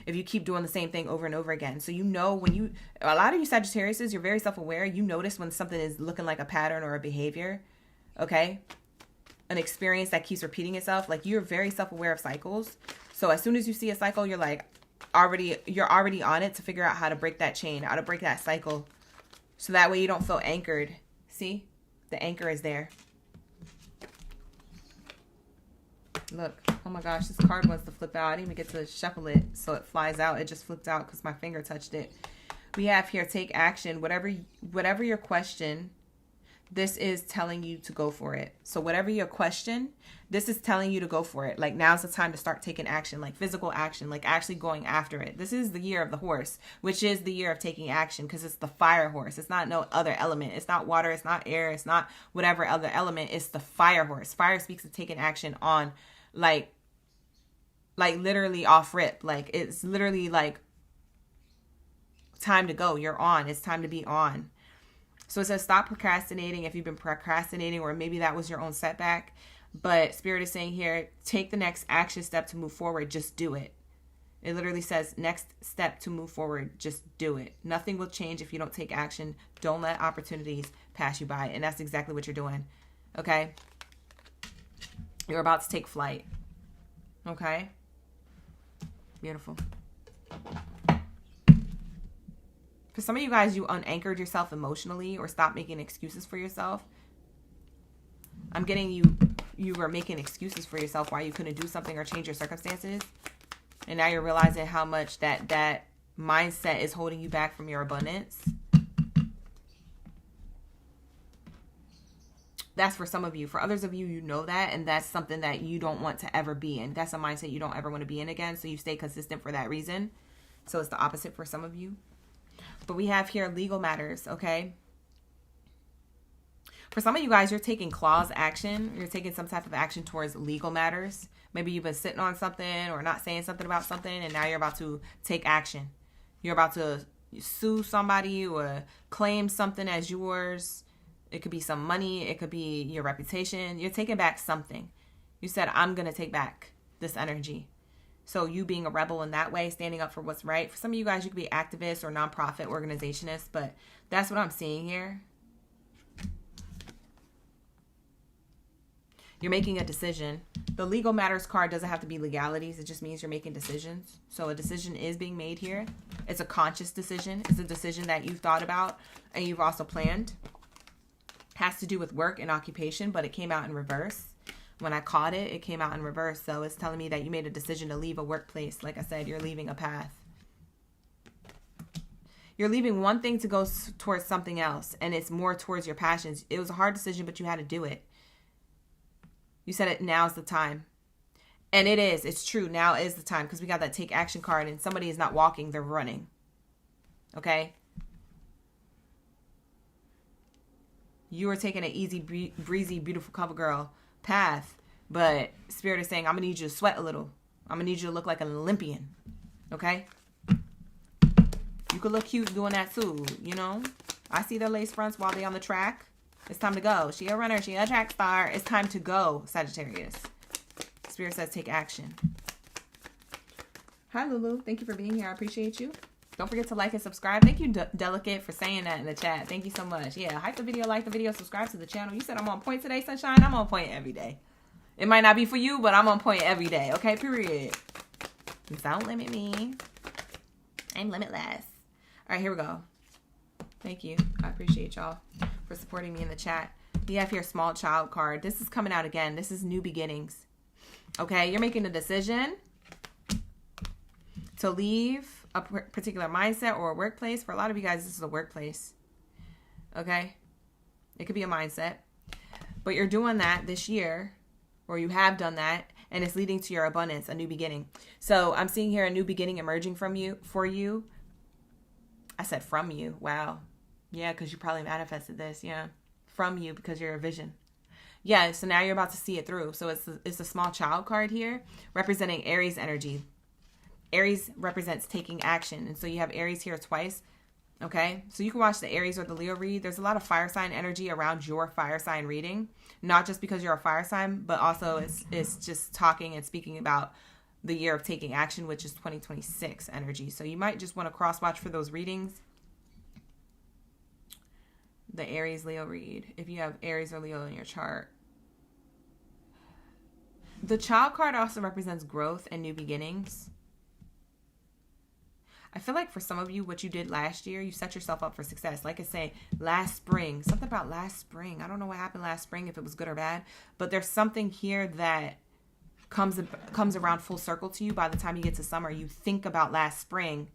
if you keep doing the same thing over and over again. So a lot of you Sagittariuses, you're very self-aware. You notice when something is looking like a pattern or a behavior, okay? An experience that keeps repeating itself. Like you're very self-aware of cycles. So as soon as you see a cycle, you're like you're already on it to figure out how to break that chain, how to break that cycle. So that way you don't feel anchored. See? The anchor is there. Look. Oh my gosh, this card wants to flip out. I didn't even get to shuffle it so it flies out. It just flipped out because my finger touched it. We have here, take action. Whatever your question, this is telling you to go for it. So whatever your question, this is telling you to go for it. Like now's the time to start taking action, like physical action, like actually going after it. This is the year of the horse, which is the year of taking action because it's the fire horse. It's not no other element. It's not water. It's not air. It's not whatever other element. It's the fire horse. Fire speaks of taking action on like literally off rip. Like it's literally like time to go. You're on. It's time to be on. So it says stop procrastinating if you've been procrastinating or maybe that was your own setback. But Spirit is saying here, take the next action step to move forward. Just do it. It literally says next step to move forward. Just do it. Nothing will change if you don't take action. Don't let opportunities pass you by. And that's exactly what you're doing. Okay? You're about to take flight. Okay? Beautiful. For some of you guys, you unanchored yourself emotionally or stopped making excuses for yourself. I'm getting you were making excuses for yourself why you couldn't do something or change your circumstances. And now you're realizing how much that mindset is holding you back from your abundance. That's for some of you. For others of you, you know that. And that's something that you don't want to ever be in. That's a mindset you don't ever want to be in again. So you stay consistent for that reason. So it's the opposite for some of you. But we have here legal matters, okay? For some of you guys, you're taking clause action. You're taking some type of action towards legal matters. Maybe you've been sitting on something or not saying something about something, and now you're about to take action. You're about to sue somebody or claim something as yours. It could be some money. It could be your reputation. You're taking back something. You said, I'm going to take back this energy. So you being a rebel in that way, standing up for what's right. For some of you guys, you could be activists or nonprofit organizationists, but that's what I'm seeing here. You're making a decision. The legal matters card doesn't have to be legalities. It just means you're making decisions. So a decision is being made here. It's a conscious decision. It's a decision that you've thought about and you've also planned. Has to do with work and occupation, but it came out in reverse. When I caught it, it came out in reverse. So it's telling me that you made a decision to leave a workplace. Like I said, you're leaving a path. You're leaving one thing to go towards something else, and it's more towards your passions. It was a hard decision, but you had to do it. You said it, now's the time. And it is. It's true. Now is the time, because we got that take action card, and somebody is not walking. They're running. Okay? You are taking an easy, breezy, beautiful cover girl path, but Spirit is saying, I'm going to need you to sweat a little. I'm going to need you to look like an Olympian. Okay? You could look cute doing that too, you know? I see their lace fronts while they're on the track. It's time to go. She a runner. She a track star. It's time to go, Sagittarius. Spirit says take action. Hi, Lulu. Thank you for being here. I appreciate you. Don't forget to like and subscribe. Thank you, Delicate, for saying that in the chat. Thank you so much. Yeah, hype the video, like the video, subscribe to the channel. You said I'm on point today, Sunshine. I'm on point every day. It might not be for you, but I'm on point every day. Okay, period. Don't limit me. I'm limitless. All right, here we go. Thank you. I appreciate y'all for supporting me in the chat. We have here small child card. This is coming out again. This is new beginnings. Okay, you're making a decision to leave a particular mindset or a workplace. For a lot of you guys, this is a workplace. Okay? It could be a mindset. But you're doing that this year, or you have done that, and it's leading to your abundance, a new beginning. So I'm seeing here a new beginning emerging for you. I said from you. Wow. Yeah, because you probably manifested this. Yeah. From you, because you're a vision. Yeah, so now you're about to see it through. So it's a small child card here representing Aries energy. Aries represents taking action. And so you have Aries here twice. Okay. So you can watch the Aries or the Leo read. There's a lot of fire sign energy around your fire sign reading. Not just because you're a fire sign, but also it's just talking and speaking about the year of taking action, which is 2026 energy. So you might just want to cross watch for those readings. The Aries Leo read, if you have Aries or Leo in your chart. The child card also represents growth and new beginnings. I feel like for some of you, what you did last year, you set yourself up for success. Like I say, last spring, something about last spring. I don't know what happened last spring, if it was good or bad, but there's something here that comes around full circle to you by the time you get to summer. You think about last spring,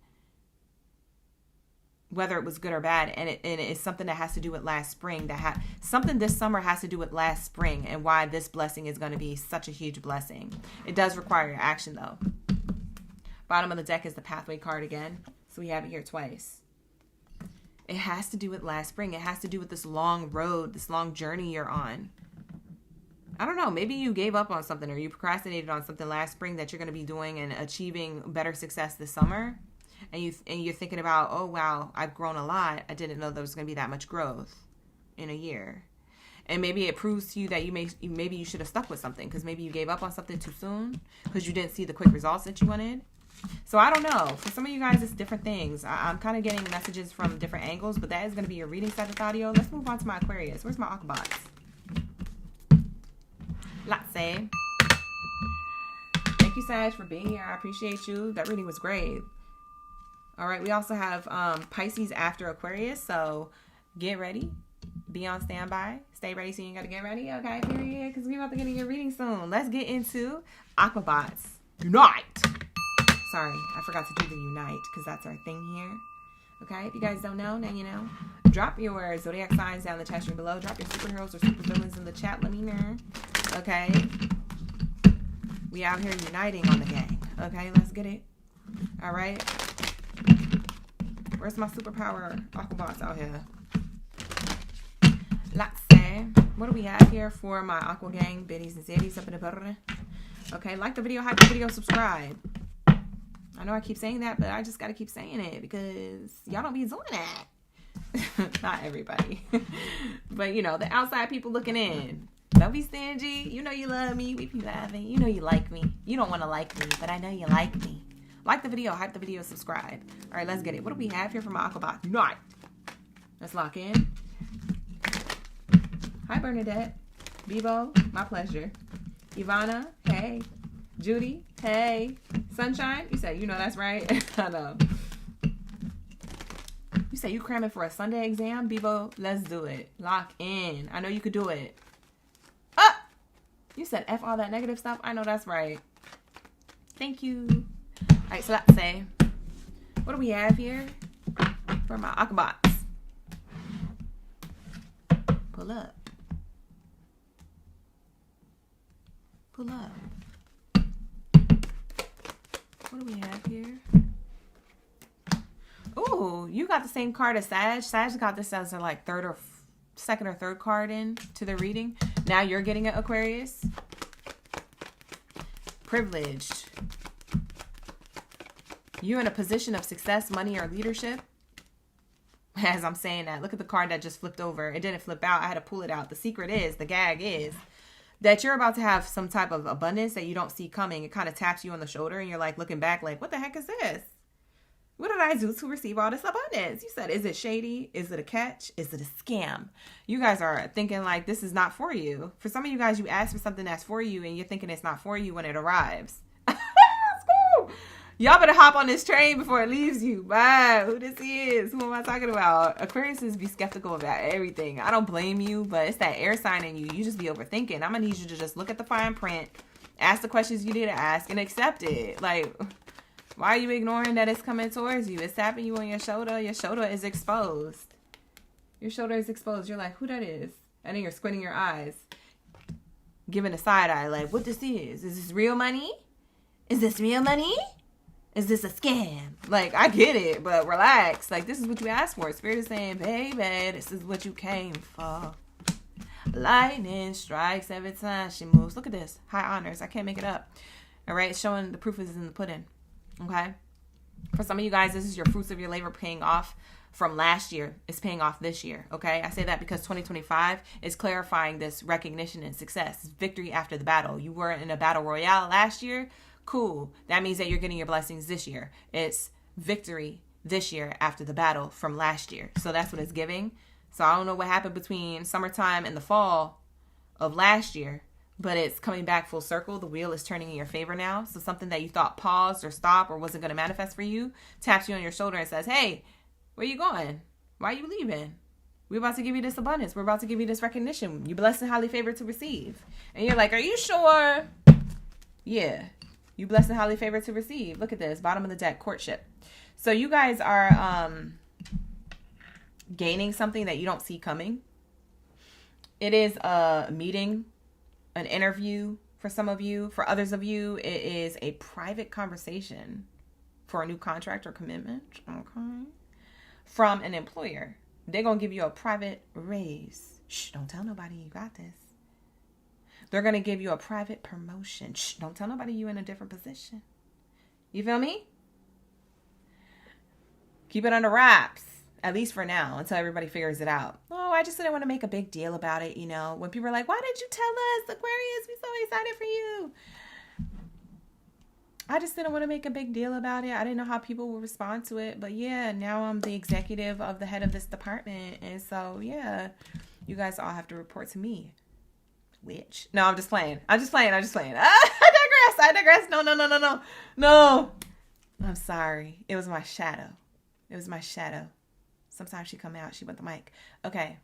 whether it was good or bad, and it's something that has to do with last spring. Something this summer has to do with last spring and why this blessing is going to be such a huge blessing. It does require your action, though. Bottom of the deck is the pathway card again, so we have it here twice. It has to do with last spring. It has to do with this long road, this long journey you're on. I don't know, maybe you gave up on something or you procrastinated on something last spring that you're going to be doing and achieving better success this summer. And you're thinking about, oh, wow, I've grown a lot. I didn't know there was going to be that much growth in a year. And maybe it proves to you that maybe you should have stuck with something, because maybe you gave up on something too soon because you didn't see the quick results that you wanted. So I don't know. For some of you guys, it's different things. I'm kind of getting messages from different angles, but that is going to be your reading Sagittario. Let's move on to my Aquarius. Where's my Aquabots? Latse. Thank you, Sag, for being here. I appreciate you. That reading was great. All right, we also have Pisces after Aquarius, so get ready. Be on standby. Stay ready so you ain't got to get ready, okay, period, because we're about to get in your reading soon. Let's get into Aquabots. Unite! Sorry, I forgot to do the unite, because that's our thing here. Okay, if you guys don't know, now you know. Drop your zodiac signs down in the chat stream below. Drop your superheroes or supervillains in the chat. Let me know. Okay? We out here uniting on the gang. Okay, let's get it. All right? Where's my superpower Aquabots out here? Let's say, what do we have here for my Aqua gang? Biddies and Zaddies up in the butter. Okay, like the video, hype the video, subscribe. I know I keep saying that, but I just got to keep saying it because y'all don't be doing that. Not everybody. But, you know, the outside people looking in. Don't be stingy. You know you love me. We be laughing. You know you like me. You don't want to like me, but I know you like me. Like the video, hype the video, subscribe. All right, let's get it. What do we have here from my Aquabot? Not. Let's lock in. Hi, Bernadette. Bebo, my pleasure. Ivana, hey. Judy, hey. Sunshine, you say, you know that's right. I know. You say you cramming for a Sunday exam? Bebo, let's do it. Lock in. I know you could do it. Ah! You said F all that negative stuff? I know that's right. Thank you. All right, so let's say, what do we have here for my Aquabots? Pull up. Pull up. What do we have here? Ooh, you got the same card as Sag. Sag got this as their like second or third card in to the reading. Now you're getting it, Aquarius. Privileged. You in a position of success, money, or leadership. As I'm saying that, look at the card that just flipped over. It didn't flip out. I had to pull it out. The secret is, the gag is, that you're about to have some type of abundance that you don't see coming. It kind of taps you on the shoulder and you're like looking back like, what the heck is this? What did I do to receive all this abundance? You said, is it shady? Is it a catch? Is it a scam? You guys are thinking like this is not for you. For some of you guys, you ask for something that's for you and you're thinking it's not for you when it arrives. Let's go. Y'all better hop on this train before it leaves you. Bye. Who this is? Who am I talking about? Aquariuses be skeptical about everything. I don't blame you, but it's that air sign in you. You just be overthinking. I'm going to need you to just look at the fine print, ask the questions you need to ask, and accept it. Like, why are you ignoring that it's coming towards you? It's tapping you on your shoulder. Your shoulder is exposed. Your shoulder is exposed. You're like, who that is? And then you're squinting your eyes, giving a side eye like, what this is? Is this real money? Is this real money? Is this a scam? Like, I get it, but relax. Like, this is what you asked for. Spirit is saying, baby, this is what you came for. Lightning strikes every time she moves. Look at this. High honors. I can't make it up. All right? It's showing the proof is in the pudding. Okay? For some of you guys, this is your fruits of your labor paying off from last year. It's paying off this year. Okay? I say that because 2025 is clarifying this recognition and success. Victory after the battle. You were in a battle royale last year. Cool. That means that you're getting your blessings this year. It's victory this year after the battle from last year. So that's what it's giving. So I don't know what happened between summertime and the fall of last year, but it's coming back full circle. The wheel is turning in your favor now. So something that you thought paused or stopped or wasn't going to manifest for you taps you on your shoulder and says, hey, where you going? Why are you leaving? We're about to give you this abundance. We're about to give you this recognition. You're blessed and highly favored to receive. And you're like, are you sure? Yeah. You blessed and highly favored to receive. Look at this. Bottom of the deck. Courtship. So you guys are gaining something that you don't see coming. It is a meeting, an interview for some of you. For others of you, it is a private conversation for a new contract or commitment. Okay. From an employer. They're going to give you a private raise. Shh, don't tell nobody you got this. They're going to give you a private promotion. Shh, don't tell nobody you're in a different position. You feel me? Keep it under wraps, at least for now, until everybody figures it out. Oh, I just didn't want to make a big deal about it, you know. When people are like, why did you tell us, Aquarius? We're so excited for you. I just didn't want to make a big deal about it. I didn't know how people would respond to it. But yeah, now I'm the executive of the head of this department. And so, yeah, you guys all have to report to me. Witch. No, I'm just playing. I digress. No. I'm sorry. It was my shadow. Sometimes she come out. She went the mic. Okay.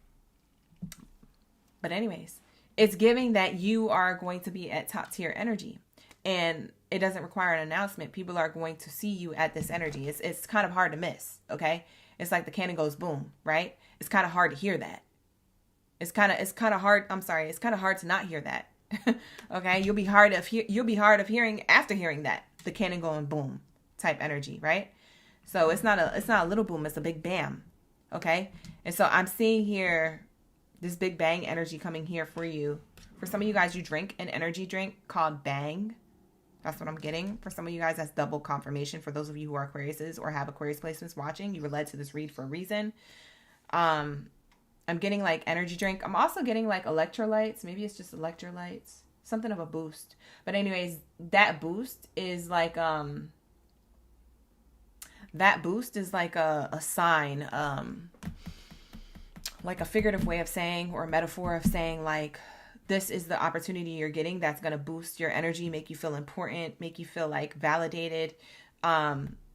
But anyways, it's giving that you are going to be at top tier energy. And it doesn't require an announcement. People are going to see you at this energy. It's kind of hard to miss. Okay. It's like the cannon goes boom, right? It's kind of hard to hear that. It's kind of hard. I'm sorry. It's kind of hard to not hear that. Okay. You'll be hard of hearing after hearing that, the cannon going boom type energy. Right. So it's not a little boom. It's a big bam. Okay. And so I'm seeing here this big bang energy coming here for you. For some of you guys, you drink an energy drink called Bang. That's what I'm getting. For some of you guys, that's double confirmation. For those of you who are Aquariuses or have Aquarius placements watching, you were led to this read for a reason. I'm getting like energy drink. I'm also getting like electrolytes. Maybe it's just electrolytes. Something of a boost. But anyways, that boost is like a sign, like a figurative way of saying, or a metaphor of saying, like, this is the opportunity you're getting that's going to boost your energy, make you feel important, make you feel like validated.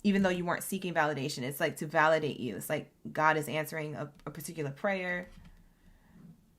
Even though you weren't seeking validation, it's like to validate you. It's like God is answering a particular prayer,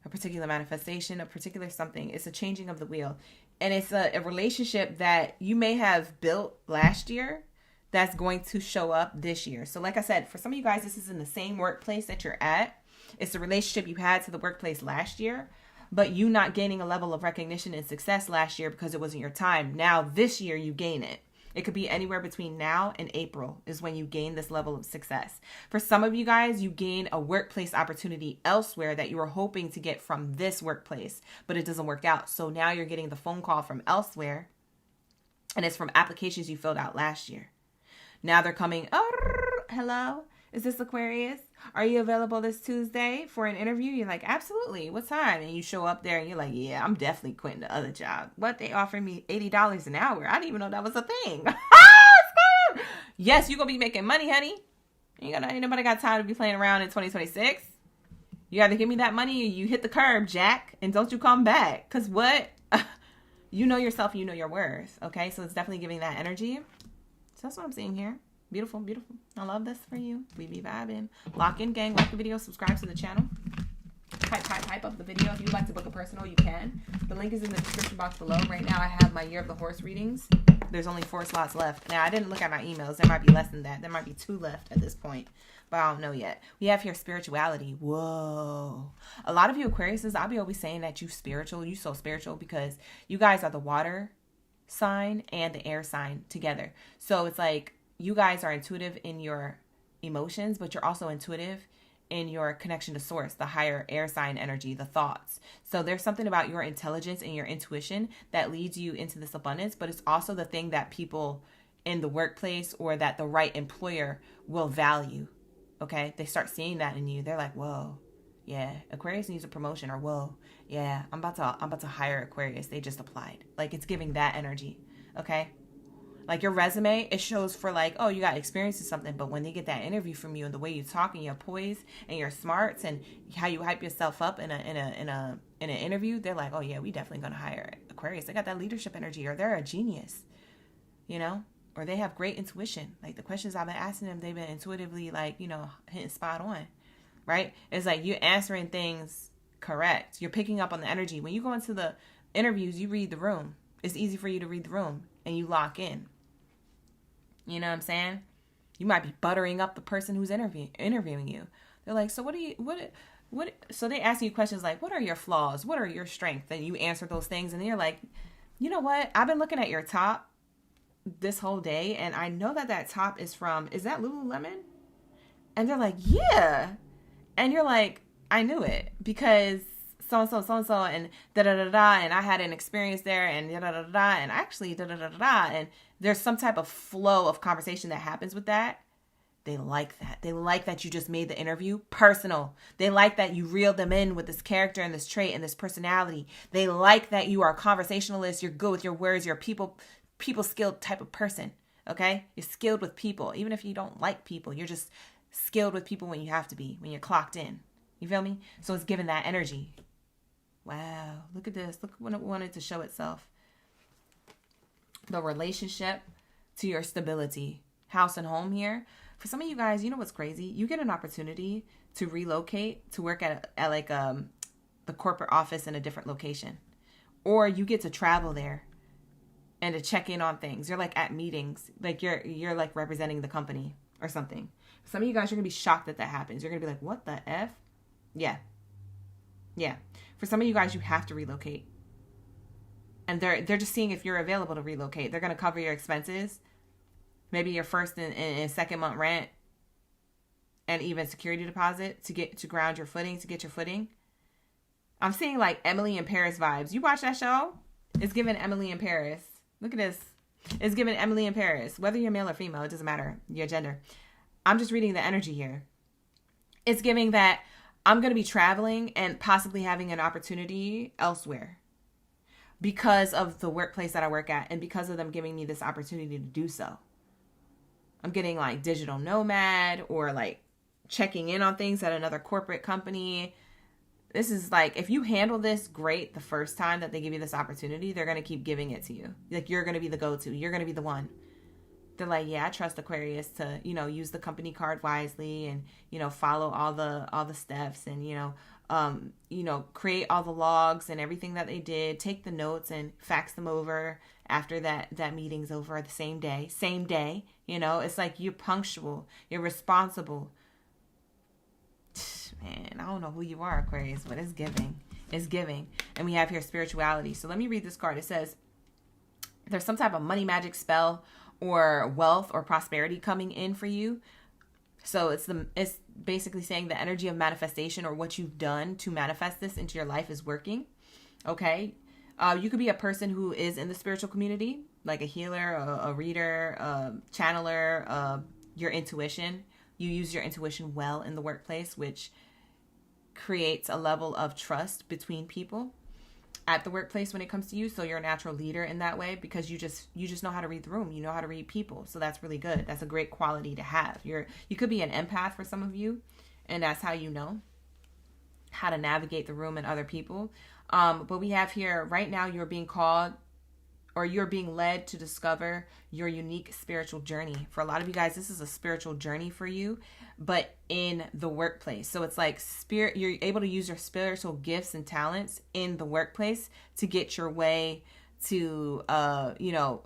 a particular manifestation, a particular something. It's a changing of the wheel. And it's a relationship that you may have built last year that's going to show up this year. So like I said, for some of you guys, this is in the same workplace that you're at. It's the relationship you had to the workplace last year, but you not gaining a level of recognition and success last year because it wasn't your time. Now this year you gain it. It could be anywhere between now and April is when you gain this level of success. For some of you guys, you gain a workplace opportunity elsewhere that you were hoping to get from this workplace, but it doesn't work out. So now you're getting the phone call from elsewhere, and it's from applications you filled out last year. Now they're coming, hello, is this Aquarius? Are you available this Tuesday for an interview? You're like, absolutely. What time? And you show up there and you're like, yeah, I'm definitely quitting the other job. What? They offered me $80 an hour. I didn't even know that was a thing. Yes, you're going to be making money, honey. Ain't nobody got time to be playing around in 2026. You either give me that money or you hit the curb, Jack, and don't you come back. Because what? You know yourself, you know your worth. Okay, so it's definitely giving that energy. So that's what I'm seeing here. Beautiful, beautiful. I love this for you. We be vibing. Lock in, gang. Like the video. Subscribe to the channel. Hype up the video. If you'd like to book a personal, you can. The link is in the description box below. Right now, I have my Year of the Horse readings. There's only 4 slots left. Now, I didn't look at my emails. There might be less than that. There might be 2 left at this point, but I don't know yet. We have here spirituality. Whoa. A lot of you Aquariuses, I'll be always saying that you spiritual. You so spiritual because you guys are the water sign and the air sign together. So it's like you guys are intuitive in your emotions, but you're also intuitive in your connection to source, the higher air sign energy, the thoughts. So there's something about your intelligence and your intuition that leads you into this abundance, but it's also the thing that people in the workplace or that the right employer will value. Okay. They start seeing that in you. They're like, whoa, yeah, Aquarius needs a promotion, or whoa, yeah, I'm about to hire Aquarius. They just applied. Like, it's giving that energy. Okay. Like your resume, it shows for like, oh, you got experience in something, but when they get that interview from you and the way you talk and your poise and your smarts and how you hype yourself up in an interview, they're like, oh yeah, we definitely gonna hire Aquarius. They got that leadership energy, or they're a genius, you know, or they have great intuition. Like the questions I've been asking them, they've been intuitively like, you know, hitting spot on, right? It's like you're answering things correct. You're picking up on the energy. When you go into the interviews, you read the room. It's easy for you to read the room and you lock in. You know what I'm saying? You might be buttering up the person who's interviewing you. They're like, so what, so they ask you questions like, what are your flaws? What are your strengths? And you answer those things. And then you're like, you know what? I've been looking at your top this whole day. And I know that top is that Lululemon? And they're like, yeah. And you're like, I knew it because so-and-so, and da-da-da-da, and I had an experience there, and da-da-da-da, and actually da-da-da-da, and there's some type of flow of conversation that happens with that. They like that. They like that you just made the interview personal. They like that you reeled them in with this character and this trait and this personality. They like that you are a conversationalist, you're good with your words, you're a people skilled type of person, okay? You're skilled with people. Even if you don't like people, you're just skilled with people when you have to be, when you're clocked in. You feel me? So it's giving that energy. Wow, look at this. Look when it wanted to show itself. The relationship to your stability. House and home here. For some of you guys, you know what's crazy? You get an opportunity to relocate to work at like the corporate office in a different location. Or you get to travel there and to check in on things. You're like at meetings. Like you're like representing the company or something. Some of you guys are going to be shocked that happens. You're going to be like, what the F? Yeah. Yeah. For some of you guys, you have to relocate. And they're just seeing if you're available to relocate. They're going to cover your expenses. Maybe your first and second month rent. And even security deposit to ground your footing, to get your footing. I'm seeing like Emily in Paris vibes. You watch that show? It's giving Emily in Paris. Look at this. It's giving Emily in Paris. Whether you're male or female, it doesn't matter. Your gender. I'm just reading the energy here. It's giving that I'm going to be traveling and possibly having an opportunity elsewhere because of the workplace that I work at and because of them giving me this opportunity to do so. I'm getting like digital nomad or like checking in on things at another corporate company. This is like, if you handle this great the first time that they give you this opportunity, they're going to keep giving it to you. Like, you're going to be the go-to. You're going to be the one. They're like, yeah, I trust Aquarius to, use the company card wisely and, follow all the steps and, create all the logs and everything that they did, take the notes and fax them over after that meeting's over the same day. It's like, you're punctual, you're responsible. Man, I don't know who you are, Aquarius, but it's giving. It's giving. And we have here spirituality. So let me read this card. It says there's some type of money magic spell or wealth or prosperity coming in for you. So it's basically saying the energy of manifestation or what you've done to manifest this into your life is working. Okay. You could be a person who is in the spiritual community, like a healer, a reader, a channeler, your intuition. You use your intuition well in the workplace, which creates a level of trust between people at the workplace when it comes to you. So you're a natural leader in that way because you just know how to read the room. You know how to read people. So that's really good. That's a great quality to have. You could be an empath for some of you, and that's how you know how to navigate the room and other people. But we have here right now, you're being called or you're being led to discover your unique spiritual journey. For a lot of you guys, this is a spiritual journey for you, but in the workplace. So it's like you're able to use your spiritual gifts and talents in the workplace to get your way, to,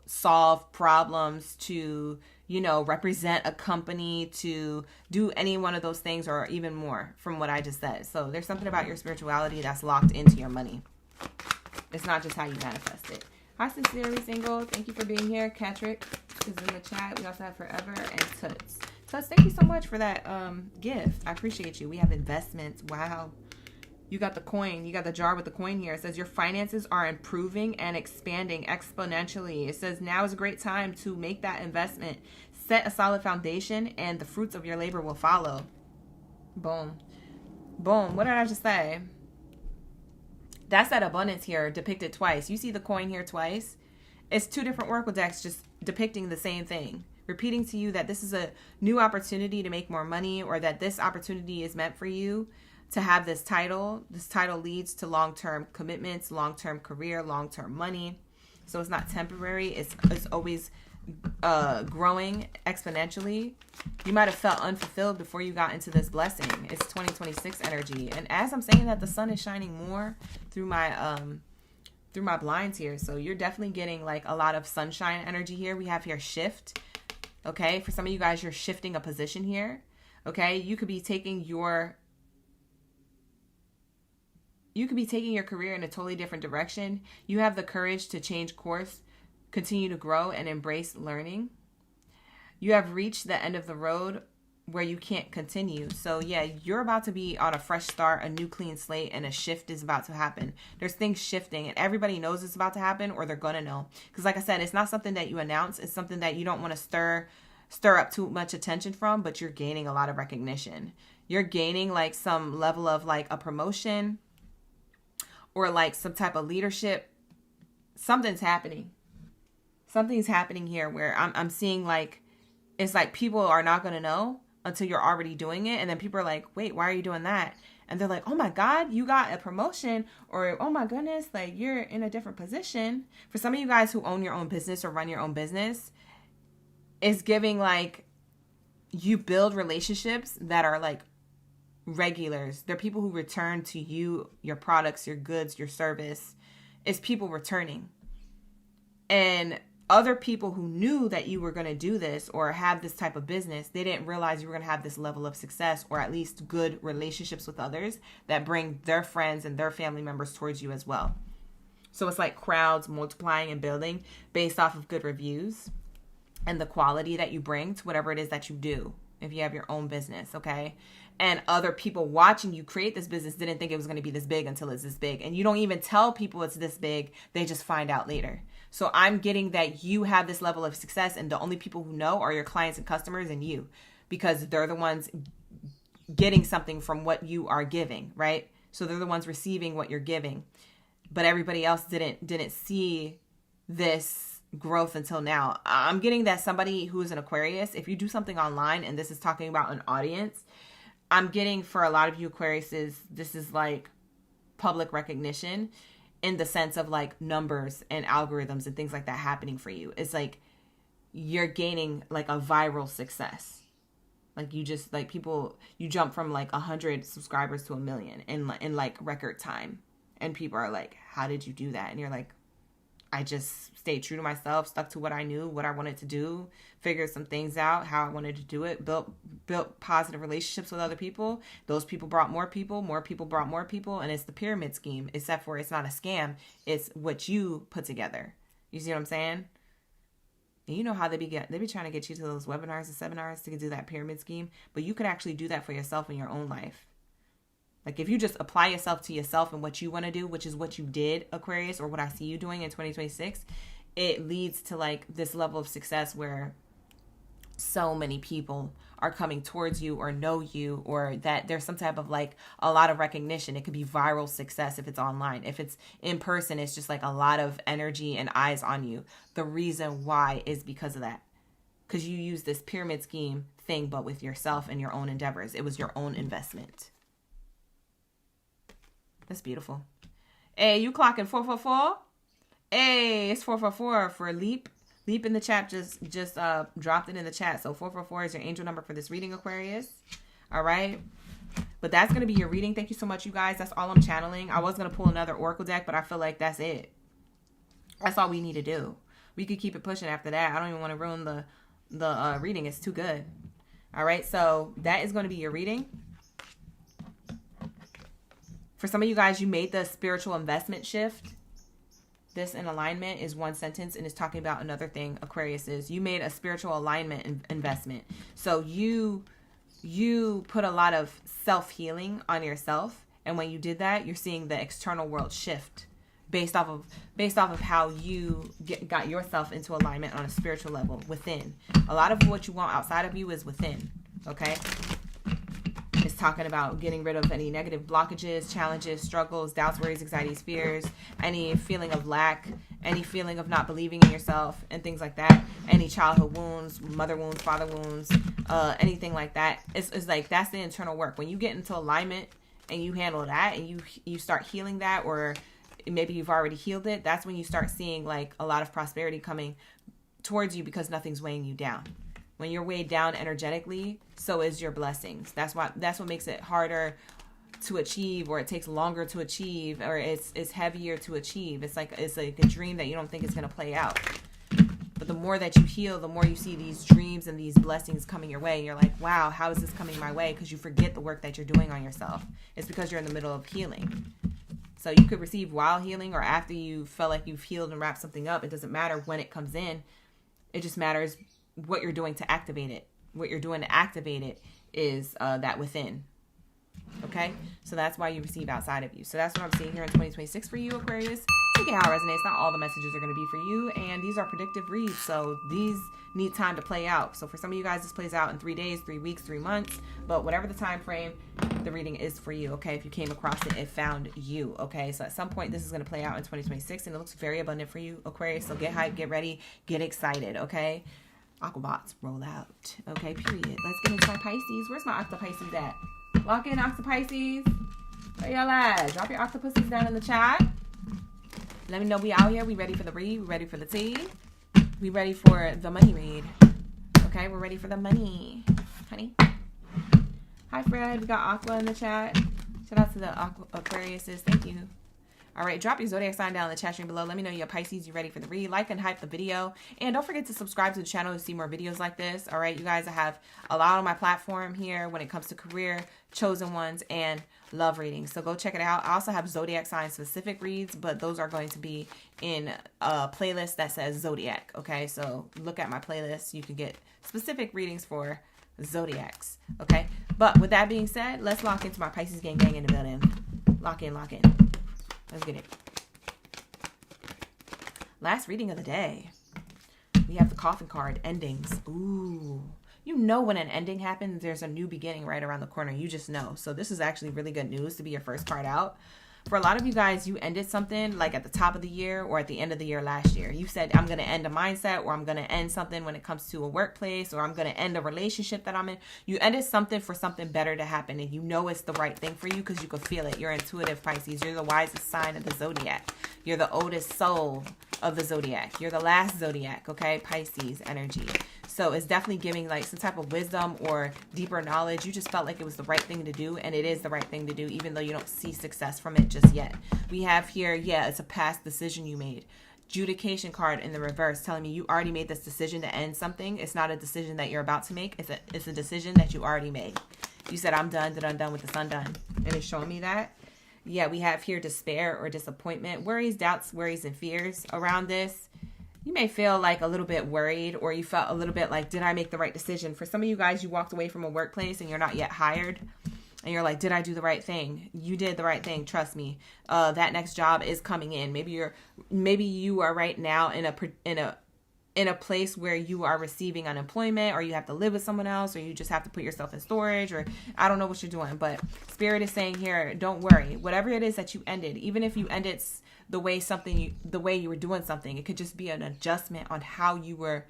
solve problems, to, represent a company, to do any one of those things or even more from what I just said. So there's something about your spirituality that's locked into your money. It's not just how you manifest it. Hi, Sincerely Single. Thank you for being here. Catrick is in the chat. We also have Forever and Toots. Toots, thank you so much for that gift. I appreciate you. We have investments. Wow. You got the coin. You got the jar with the coin here. It says your finances are improving and expanding exponentially. It says now is a great time to make that investment. Set a solid foundation and the fruits of your labor will follow. Boom. Boom. What did I just say? That's that abundance here depicted twice. You see the coin here twice. It's two different oracle decks just depicting the same thing. Repeating to you that this is a new opportunity to make more money, or that this opportunity is meant for you to have this title. This title leads to long-term commitments, long-term career, long-term money. So it's not temporary. It's always growing exponentially. You might have felt unfulfilled before you got into this blessing. It's 2026 energy. And as I'm saying that, the sun is shining more through my blinds here. So you're definitely getting like a lot of sunshine energy here. We have here shift. Okay. For some of you guys, you're shifting a position here. Okay. You could be taking your career in a totally different direction. You have the courage to change course, continue to grow, and embrace learning. You have reached the end of the road where you can't continue. So yeah, you're about to be on a fresh start, a new clean slate, and a shift is about to happen. There's things shifting, and everybody knows it's about to happen, or they're gonna know. Because like I said, it's not something that you announce. It's something that you don't want to stir up too much attention from, but you're gaining a lot of recognition. You're gaining like some level of like a promotion or like some type of leadership. Something's happening. Something's happening here where I'm seeing like, it's like people are not going to know until you're already doing it. And then people are like, wait, why are you doing that? And they're like, oh my God, you got a promotion, or oh my goodness, like you're in a different position. For some of you guys who own your own business or run your own business, it's giving like you build relationships that are like regulars. They're people who return to you, your products, your goods, your service. It's people returning. And other people who knew that you were going to do this or have this type of business, they didn't realize you were going to have this level of success, or at least good relationships with others that bring their friends and their family members towards you as well. So it's like crowds multiplying and building based off of good reviews and the quality that you bring to whatever it is that you do. If you have your own business, okay? And other people watching you create this business didn't think it was going to be this big until it's this big. And you don't even tell people it's this big. They just find out later. So I'm getting that you have this level of success, and the only people who know are your clients and customers and you, because they're the ones getting something from what you are giving, right? So they're the ones receiving what you're giving. But everybody else didn't see this growth until now. I'm getting that somebody who is an Aquarius, if you do something online, and this is talking about an audience, I'm getting for a lot of you Aquariuses, this is like public recognition in the sense of like numbers and algorithms and things like that happening for you. It's like you're gaining like a viral success. Like you just like people, you jump from like 100 subscribers to 1 million in like record time. And people are like, how did you do that? And you're like, I just stayed true to myself, stuck to what I knew, what I wanted to do, figured some things out, how I wanted to do it, built positive relationships with other people. Those people brought more people brought more people. And it's the pyramid scheme, except for it's not a scam. It's what you put together. You see what I'm saying? And you know how they be trying to get you to those webinars and seminars to do that pyramid scheme. But you could actually do that for yourself in your own life. Like if you just apply yourself to yourself and what you want to do, which is what you did, Aquarius, or what I see you doing in 2026, it leads to like this level of success where so many people are coming towards you or know you, or that there's some type of like a lot of recognition. It could be viral success if it's online. If it's in person, it's just like a lot of energy and eyes on you. The reason why is because of that. Because you use this pyramid scheme thing, but with yourself and your own endeavors. It was your own investment. That's beautiful. Hey, you clocking 444? Hey, it's 444 for Leap. Leap in the chat just dropped it in the chat. So 444 is your angel number for this reading, Aquarius. All right. But that's going to be your reading. Thank you so much, you guys. That's all I'm channeling. I was going to pull another Oracle deck, but I feel like that's it. That's all we need to do. We could keep it pushing after that. I don't even want to ruin the reading. It's too good. All right. So that is going to be your reading. For some of you guys, you made the spiritual investment shift. This in alignment is one sentence and it's talking about another thing, Aquarius, is you made a spiritual alignment investment. So you put a lot of self-healing on yourself. And when you did that, you're seeing the external world shift based off of how you got yourself into alignment on a spiritual level within. A lot of what you want outside of you is within. Okay. It's talking about getting rid of any negative blockages, challenges, struggles, doubts, worries, anxieties, fears, any feeling of lack, any feeling of not believing in yourself and things like that. Any childhood wounds, mother wounds, father wounds, anything like that. It's like that's the internal work. When you get into alignment and you handle that and you start healing that, or maybe you've already healed it, that's when you start seeing like a lot of prosperity coming towards you because nothing's weighing you down. When you're weighed down energetically, so is your blessings. That's what makes it harder to achieve, or it takes longer to achieve, or it's heavier to achieve. It's like a dream that you don't think is going to play out. But the more that you heal, the more you see these dreams and these blessings coming your way. And you're like, wow, how is this coming my way? Because you forget the work that you're doing on yourself. It's because you're in the middle of healing. So you could receive while healing or after you felt like you've healed and wrapped something up. It doesn't matter when it comes in. It just matters what you're doing to activate it. What you're doing to activate it is that within. Okay? So that's why you receive outside of you. So that's what I'm seeing here in 2026 for you, Aquarius. Take it how it resonates. Not all the messages are going to be for you. And these are predictive reads. So these need time to play out. So for some of you guys, this plays out in 3 days, 3 weeks, 3 months. But whatever the time frame, the reading is for you. Okay? If you came across it, it found you. Okay? So at some point, this is going to play out in 2026. And it looks very abundant for you, Aquarius. So get hyped, get ready, get excited. Okay? Aquabots roll out. Okay, period. Let's get into my Pisces. Where's my Octopisces at? Lock in, Octopisces. Where y'all at? Drop your octopuses down in the chat. Let me know we out here. We ready for the read. We ready for the tea. We ready for the money read. Okay, we're ready for the money. Honey. Hi, Fred. We got Aqua in the chat. Shout out to the Aquariuses. Thank you. All right, drop your zodiac sign down in the chat stream below. Let me know you're Pisces, you ready for the read. Like and hype the video. And don't forget to subscribe to the channel to see more videos like this. All right, you guys, I have a lot on my platform here when it comes to career, chosen ones, and love readings. So go check it out. I also have zodiac sign specific reads, but those are going to be in a playlist that says Zodiac. Okay, so look at my playlist. You can get specific readings for zodiacs. Okay, but with that being said, let's lock into my Pisces gang in the building. Lock in, lock in. Let's get it. Last reading of the day. We have the coffin card, endings. Ooh. You know when an ending happens, there's a new beginning right around the corner. You just know. So this is actually really good news to be your first card out. For a lot of you guys, you ended something like at the top of the year or at the end of the year last year. You said, I'm going to end a mindset, or I'm going to end something when it comes to a workplace, or I'm going to end a relationship that I'm in. You ended something for something better to happen, and you know it's the right thing for you because you can feel it. You're intuitive, Pisces. You're the wisest sign of the Zodiac. You're the oldest soul of the Zodiac. You're the last Zodiac, okay? Pisces energy. So it's definitely giving like some type of wisdom or deeper knowledge. You just felt like it was the right thing to do, and it is the right thing to do, even though you don't see success from it just yet. We have here, yeah, it's a past decision you made. Judication card in the reverse telling me you already made this decision to end something. It's not a decision that you're about to make. It's a decision that you already made. You said, I'm done with this undone. And it's showing me that. Yeah, we have here despair or disappointment, worries, doubts, worries, and fears around this. You may feel like a little bit worried, or you felt a little bit like, did I make the right decision? For some of you guys, you walked away from a workplace and you're not yet hired. And you're like, did I do the right thing? You did the right thing. Trust me. That next job is coming in. Maybe you are right now in a place where you are receiving unemployment, or you have to live with someone else, or you just have to put yourself in storage, or I don't know what you're doing. But Spirit is saying here, don't worry. Whatever it is that you ended, even if you ended the way you were doing something, it could just be an adjustment on how you were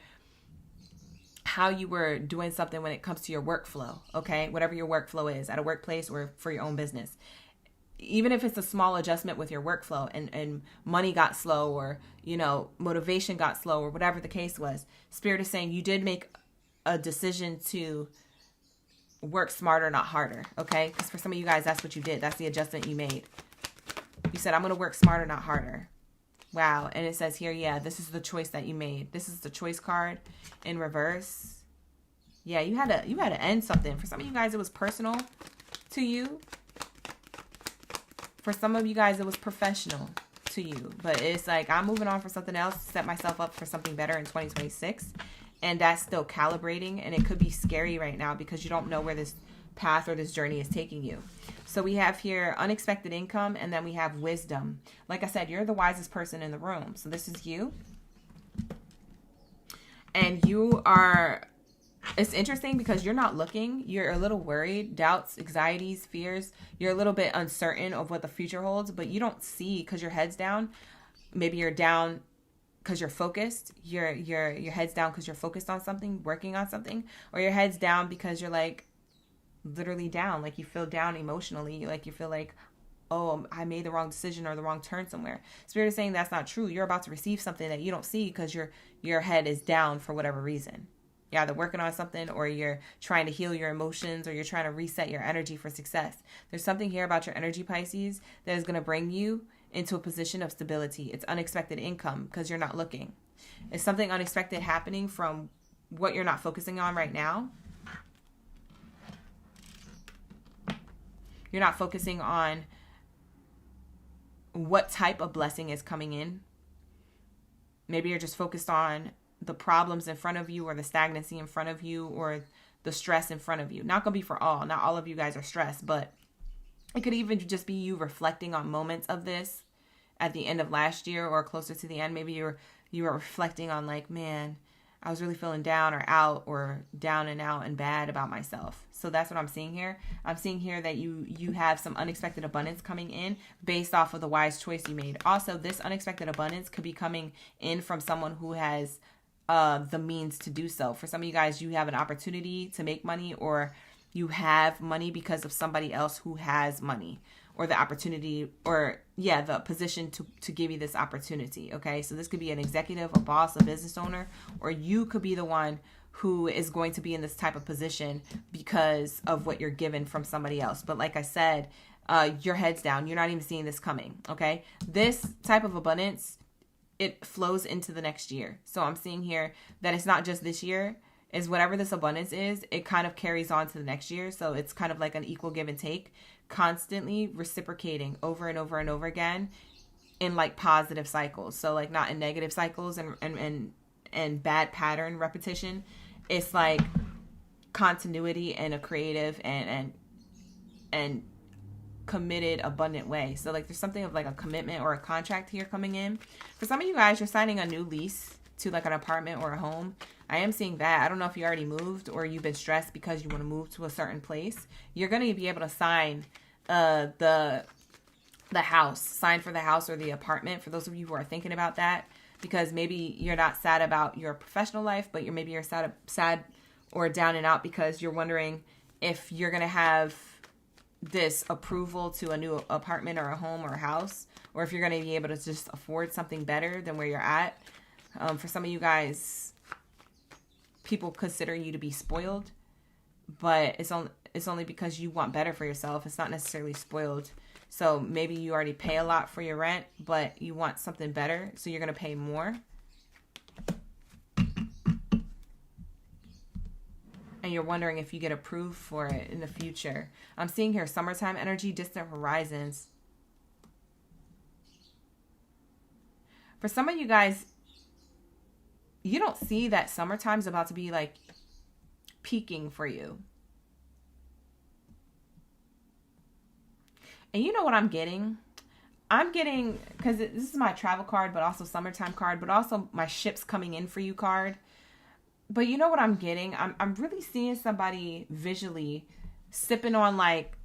doing something when it comes to your workflow, okay? Whatever your workflow is at a workplace or for your own business. Even if it's a small adjustment with your workflow and money got slow, or, you know, motivation got slow, or whatever the case was, Spirit is saying you did make a decision to work smarter, not harder, okay? Because for some of you guys, that's what you did. That's the adjustment you made. You said, I'm going to work smarter, not harder. Wow. And it says here, yeah, this is the choice that you made. This is the choice card in reverse. Yeah, you had to end something. For some of you guys, it was personal to you. For some of you guys, it was professional to you. But it's like, I'm moving on for something else, set myself up for something better in 2026. And that's still calibrating. And it could be scary right now because you don't know where this path or this journey is taking you. So we have here unexpected income, and then we have wisdom. Like I said, you're the wisest person in the room. So this is you. And you are, it's interesting because you're not looking. You're a little worried, doubts, anxieties, fears. You're a little bit uncertain of what the future holds, but you don't see because your head's down. Maybe you're down because you're focused. Your head's down because you're focused on something, working on something, or your head's down because you're like, literally down, like you feel down emotionally, like you feel like, oh, I made the wrong decision or the wrong turn somewhere. Spirit is saying that's not true. You're about to receive something that you don't see because your head is down for whatever reason. You're either working on something, or you're trying to heal your emotions, or you're trying to reset your energy for success. There's something here about your energy, Pisces, that is going to bring you into a position of stability. It's unexpected income because you're not looking. It's something unexpected happening from what you're not focusing on right now. You're not focusing on what type of blessing is coming in. Maybe you're just focused on the problems in front of you, or the stagnancy in front of you, or the stress in front of you. Not going to be for all. Not all of you guys are stressed, but it could even just be you reflecting on moments of this at the end of last year or closer to the end. Maybe you were reflecting on like, man, I was really feeling down or out, or down and out and bad about myself. So that's what I'm seeing here. I'm seeing here that you have some unexpected abundance coming in based off of the wise choice you made. Also, this unexpected abundance could be coming in from someone who has the means to do so. For some of you guys, you have an opportunity to make money, or you have money because of somebody else who has money, or the opportunity, or the position to give you this opportunity. Okay. So this could be an executive, a boss, a business owner, or you could be the one who is going to be in this type of position because of what you're given from somebody else. But like I said, your head's down. You're not even seeing this coming. Okay. This type of abundance, it flows into the next year. So I'm seeing here that it's not just this year. Is whatever this abundance is, it kind of carries on to the next year. So it's kind of like an equal give and take, constantly reciprocating over and over and over again in like positive cycles. So like not in negative cycles and bad pattern repetition. It's like continuity in a creative and committed, abundant way. So like there's something of like a commitment or a contract here coming in. For some of you guys, you're signing a new lease to like an apartment or a home. I am seeing that. I don't know if you already moved or you've been stressed because you want to move to a certain place. You're going to be able to sign the house, sign for the house or the apartment, for those of you who are thinking about that, because maybe you're not sad about your professional life, but you're sad or down and out because you're wondering if you're going to have this approval to a new apartment or a home or a house, or if you're going to be able to just afford something better than where you're at. For some of you guys, people consider you to be spoiled, but it's only because you want better for yourself. It's not necessarily spoiled. So maybe you already pay a lot for your rent, but you want something better, so you're going to pay more. And you're wondering if you get approved for it in the future. I'm seeing here summertime energy, distant horizons. For some of you guys, you don't see that summertime's about to be like peaking for you. And you know what I'm getting? I'm getting, because this is my travel card, but also summertime card, but also my ships coming in for you card. But you know what I'm getting? I'm really seeing somebody visually sipping on like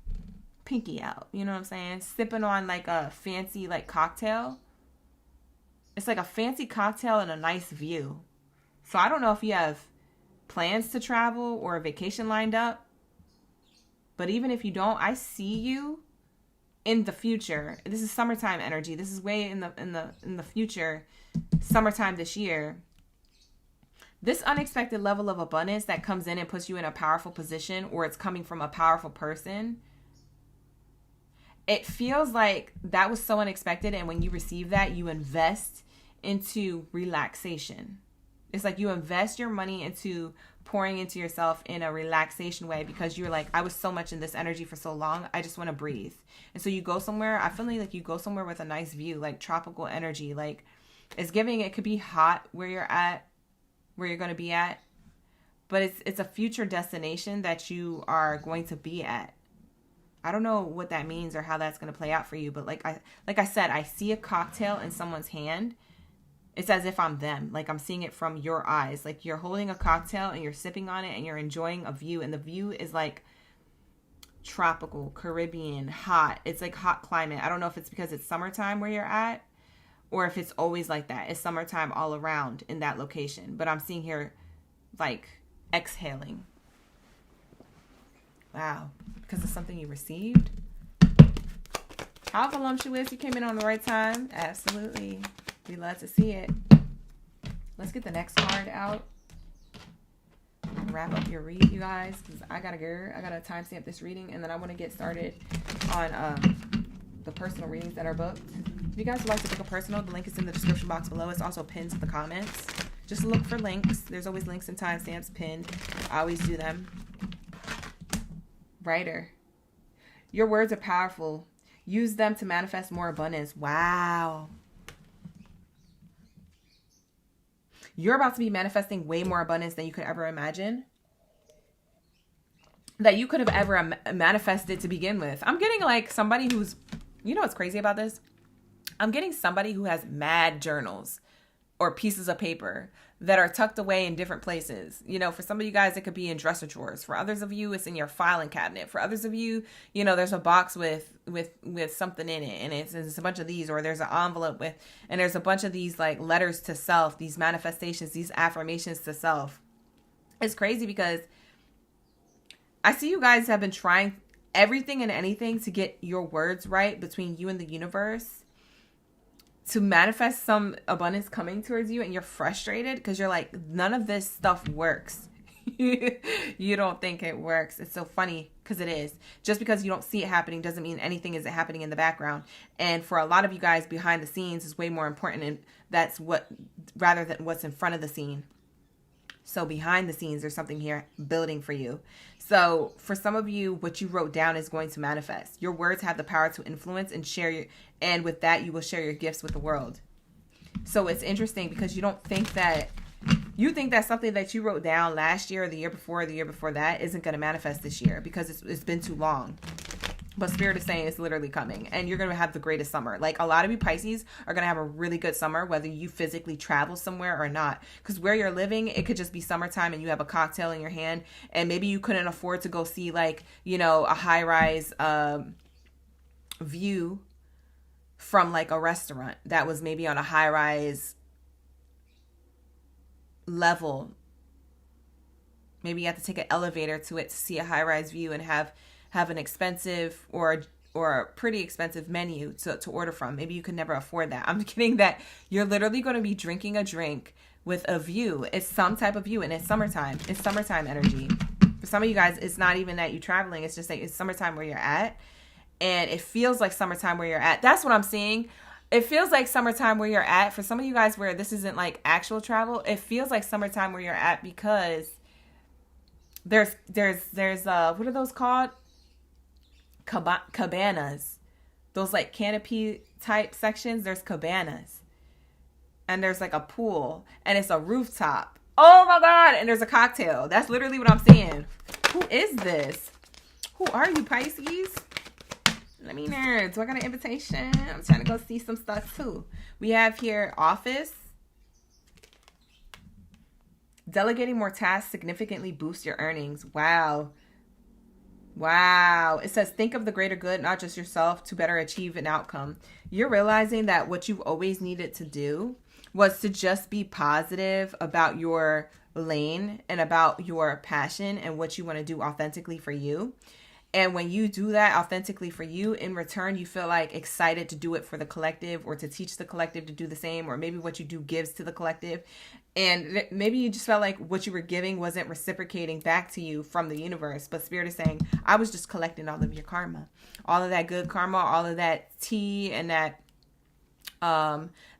pinky out. You know what I'm saying? Sipping on like a fancy like cocktail. It's like a fancy cocktail and a nice view. So I don't know if you have plans to travel or a vacation lined up. But even if you don't, I see you in the future. This is summertime energy. This is way in the future, summertime this year. This unexpected level of abundance that comes in and puts you in a powerful position, or it's coming from a powerful person, it feels like that was so unexpected, and when you receive that, you invest into relaxation. It's like you invest your money into pouring into yourself in a relaxation way, because you're like, I was so much in this energy for so long, I just want to breathe. And so you go somewhere, I feel like you go somewhere with a nice view, like tropical energy, like it's giving, it could be hot where you're at, where you're going to be at, but it's a future destination that you are going to be at. I don't know what that means or how that's going to play out for you, but like I said, I see a cocktail in someone's hand. It's as if I'm them. Like I'm seeing it from your eyes. Like you're holding a cocktail and you're sipping on it and you're enjoying a view, and the view is like tropical, Caribbean, hot. It's like hot climate. I don't know if it's because it's summertime where you're at, or if it's always like that. It's summertime all around in that location. But I'm seeing here like exhaling. Wow. Because it's something you received. How voluptuous. You came in on the right time. Absolutely. We love to see it. Let's get the next card out. Wrap up your read, you guys. Because I got to timestamp this reading. And then I want to get started on the personal readings that are booked. If you guys would like to book a personal, the link is in the description box below. It's also pinned to the comments. Just look for links. There's always links and timestamps pinned. I always do them. Writer. Your words are powerful. Use them to manifest more abundance. Wow. You're about to be manifesting way more abundance than you could ever imagine. That you could have ever manifested to begin with. I'm getting like somebody who's, you know what's crazy about this? I'm getting somebody who has mad journals or pieces of paper that are tucked away in different places. You know, for some of you guys, it could be in dresser drawers. For others of you, it's in your filing cabinet. For others of you, you know, there's a box with something in it, and it's a bunch of these, or there's an envelope with, and there's a bunch of these like letters to self, these manifestations, these affirmations to self. It's crazy because I see you guys have been trying everything and anything to get your words right between you and the universe, to manifest some abundance coming towards you, and you're frustrated because you're like, none of this stuff works. You don't think it works. It's so funny because it is. Just because you don't see it happening doesn't mean anything isn't happening in the background. And for a lot of you guys, behind the scenes is way more important, and that's what, rather than what's in front of the scene. So behind the scenes, there's something here building for you. So for some of you, what you wrote down is going to manifest. Your words have the power to influence and share and with that, you will share your gifts with the world. So it's interesting because you think that something that you wrote down last year or the year before that isn't going to manifest this year because it's been too long. But Spirit is saying it's literally coming, and you're going to have the greatest summer. Like, a lot of you Pisces are going to have a really good summer, whether you physically travel somewhere or not. Because where you're living, it could just be summertime and you have a cocktail in your hand, and maybe you couldn't afford to go see, like, you know, a high-rise view from, like, a restaurant that was maybe on a high-rise level. Maybe you have to take an elevator to it to see a high-rise view and have an expensive or a pretty expensive menu to order from. Maybe you could never afford that. I'm kidding that you're literally going to be drinking a drink with a view. It's some type of view, and it's summertime. It's summertime energy. For some of you guys, it's not even that you're traveling. It's just like it's summertime where you're at, and it feels like summertime where you're at. That's what I'm seeing. It feels like summertime where you're at. For some of you guys where this isn't like actual travel, it feels like summertime where you're at because there's what are those called? Cabanas. Those like canopy type sections. There's cabanas, and there's like a pool, and it's a rooftop. Oh my God. And there's a cocktail. That's literally what I'm seeing. Who is this? Who are you, Pisces? Let me know. Do I got an invitation? I'm trying to go see some stuff too. We have here office. Delegating more tasks significantly boosts your earnings. Wow. It says, think of the greater good, not just yourself, to better achieve an outcome. You're realizing that what you've always needed to do was to just be positive about your lane and about your passion and what you want to do authentically for you. And when you do that authentically for you, in return, you feel like excited to do it for the collective or to teach the collective to do the same, or maybe what you do gives to the collective. And maybe you just felt like what you were giving wasn't reciprocating back to you from the universe. But Spirit is saying, I was just collecting all of your karma, all of that good karma, all of that tea and that,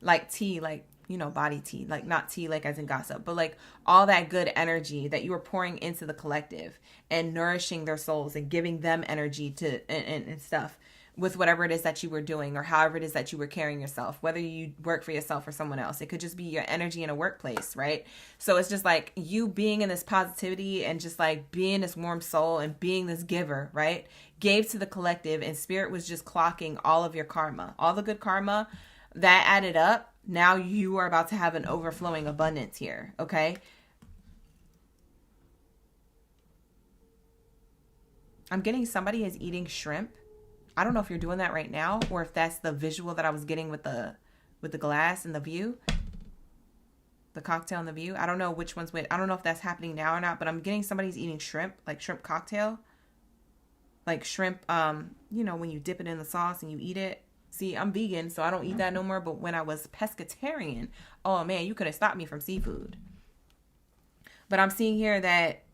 like tea, like, you know, body tea, like not tea, like as in gossip, but like all that good energy that you were pouring into the collective and nourishing their souls and giving them energy to and stuff with whatever it is that you were doing or however it is that you were carrying yourself, whether you work for yourself or someone else. It could just be your energy in a workplace, right? So it's just like you being in this positivity and just like being this warm soul and being this giver, right? Gave to the collective, and Spirit was just clocking all of your karma, all the good karma that added up. Now you are about to have an overflowing abundance here, okay? I'm getting somebody is eating shrimp. I don't know if you're doing that right now or if that's the visual that I was getting with the glass and the view. The cocktail and the view. I don't know which one's which. I don't know if that's happening now or not, but I'm getting somebody's eating shrimp, like shrimp cocktail. Like shrimp, you know, when you dip it in the sauce and you eat it. See, I'm vegan, so I don't eat that no more. But when I was pescatarian, oh man, you could have stopped me from seafood. But I'm seeing here that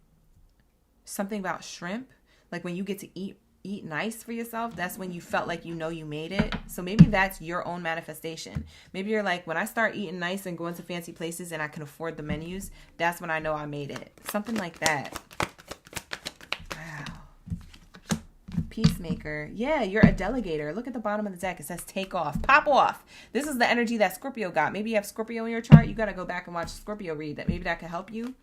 something about shrimp, like when you get to eat nice for yourself, that's when you felt like you know you made it. So maybe that's your own manifestation. Maybe you're like, when I start eating nice and going to fancy places and I can afford the menus, that's when I know I made it. Something like that. Peacemaker. Yeah, you're a delegator. Look at the bottom of the deck. It says take off. Pop off. This is the energy that Scorpio got. Maybe you have Scorpio in your chart. You got to go back and watch Scorpio read that. Maybe that can help you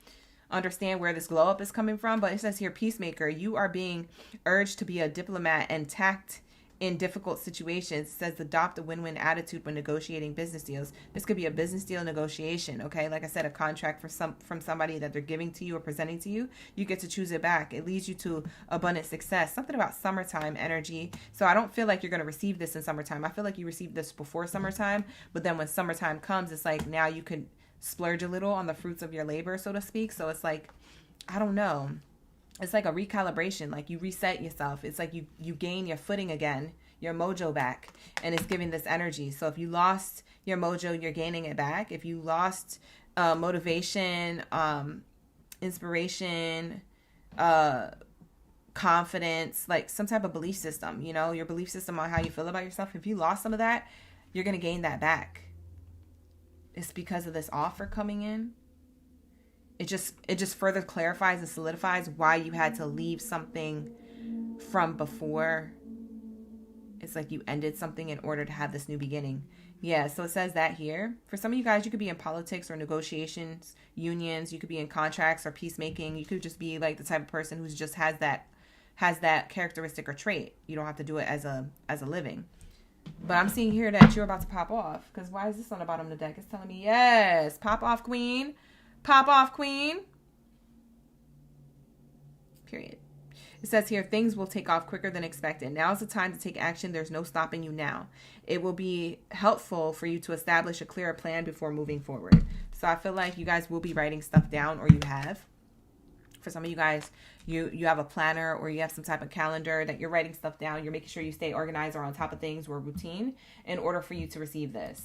understand where this glow up is coming from. But it says here, peacemaker. You are being urged to be a diplomat and tact in difficult situations. It says adopt a win-win attitude when negotiating business deals. This could be a business deal negotiation, okay? Like I said, a contract from somebody that they're giving to you or presenting to you. You get to choose it back. It leads you to abundant success. Something about summertime energy. So I don't feel like you're going to receive this in summertime. I feel like you received this before summertime, but then when summertime comes, it's like now you can splurge a little on the fruits of your labor, so to speak. So it's like, I don't know. It's like a recalibration, like you reset yourself. It's like you gain your footing again, your mojo back, and it's giving this energy. So if you lost your mojo, you're gaining it back. If you lost motivation, inspiration, confidence, like some type of belief system, you know, your belief system on how you feel about yourself, if you lost some of that, you're going to gain that back. It's because of this offer coming in. It just further clarifies and solidifies why you had to leave something from before. It's like you ended something in order to have this new beginning. Yeah, so it says that here. For some of you guys, you could be in politics or negotiations, unions. You could be in contracts or peacemaking. You could just be like the type of person who just has that has that characteristic or trait. You don't have to do it as a living. But I'm seeing here that you're about to pop off. Because why is this on the bottom of the deck? It's telling me, yes, pop off, queen. Pop off, queen. Period. It says here, things will take off quicker than expected. Now is the time to take action. There's no stopping you now. It will be helpful for you to establish a clearer plan before moving forward. So I feel like you guys will be writing stuff down, or you have. For some of you guys, you have a planner or you have some type of calendar that you're writing stuff down. You're making sure you stay organized or on top of things or routine in order for you to receive this.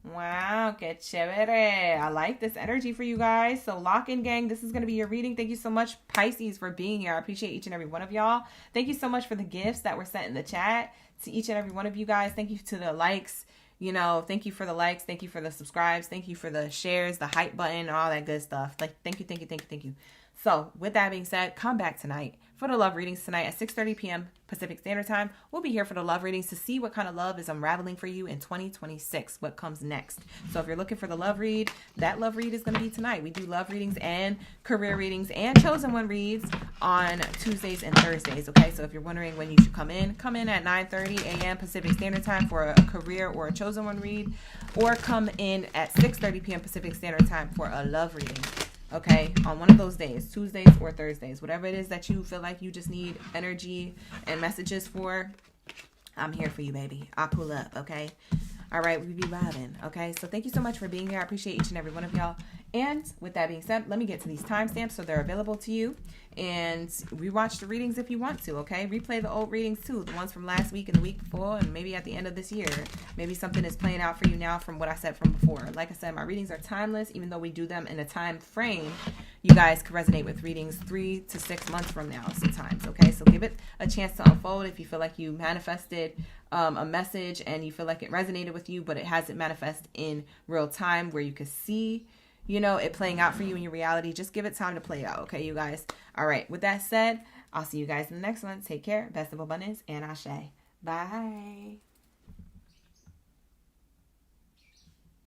Wow, que chévere. I like this energy for you guys. So lock in, gang. This is going to be your reading. Thank you so much, Pisces, for being here. I appreciate each and every one of y'all. Thank you so much for the gifts that were sent in the chat to each and every one of you guys. Thank you to the likes. You know, thank you for the likes. Thank you for the subscribes. Thank you for the shares, the hype button, and all that good stuff. Like, thank you. So with that being said, come back tonight for the love readings tonight at 6:30 p.m. Pacific Standard Time. We'll be here for the love readings to see what kind of love is unraveling for you in 2026, what comes next. So if you're looking for the love read, that love read is going to be tonight. We do love readings and career readings and chosen one reads on Tuesdays and Thursdays. Okay, so if you're wondering when you should come in at 9:30 a.m. Pacific Standard Time for a career or a chosen one read, or come in at 6:30 p.m. Pacific Standard Time for a love reading. Okay, on one of those days, Tuesdays or Thursdays, whatever it is that you feel like you just need energy and messages for, I'm here for you, baby. I'll pull up, okay? All right, we be vibing, okay? So thank you so much for being here. I appreciate each and every one of y'all. And with that being said, let me get to these timestamps so they're available to you. And rewatch the readings if you want to, okay? Replay the old readings too, the ones from last week and the week before, and maybe at the end of this year. Maybe something is playing out for you now from what I said from before. Like I said, my readings are timeless, even though we do them in a time frame. You guys can resonate with readings 3 to 6 months from now sometimes, okay? So give it a chance to unfold if you feel like you manifested a message and you feel like it resonated with you, but it hasn't manifested in real time where you can see, you know, it playing out for you in your reality. Just give it time to play out, okay, you guys? All right, with that said, I'll see you guys in the next one. Take care. Best of abundance and ashe. Bye.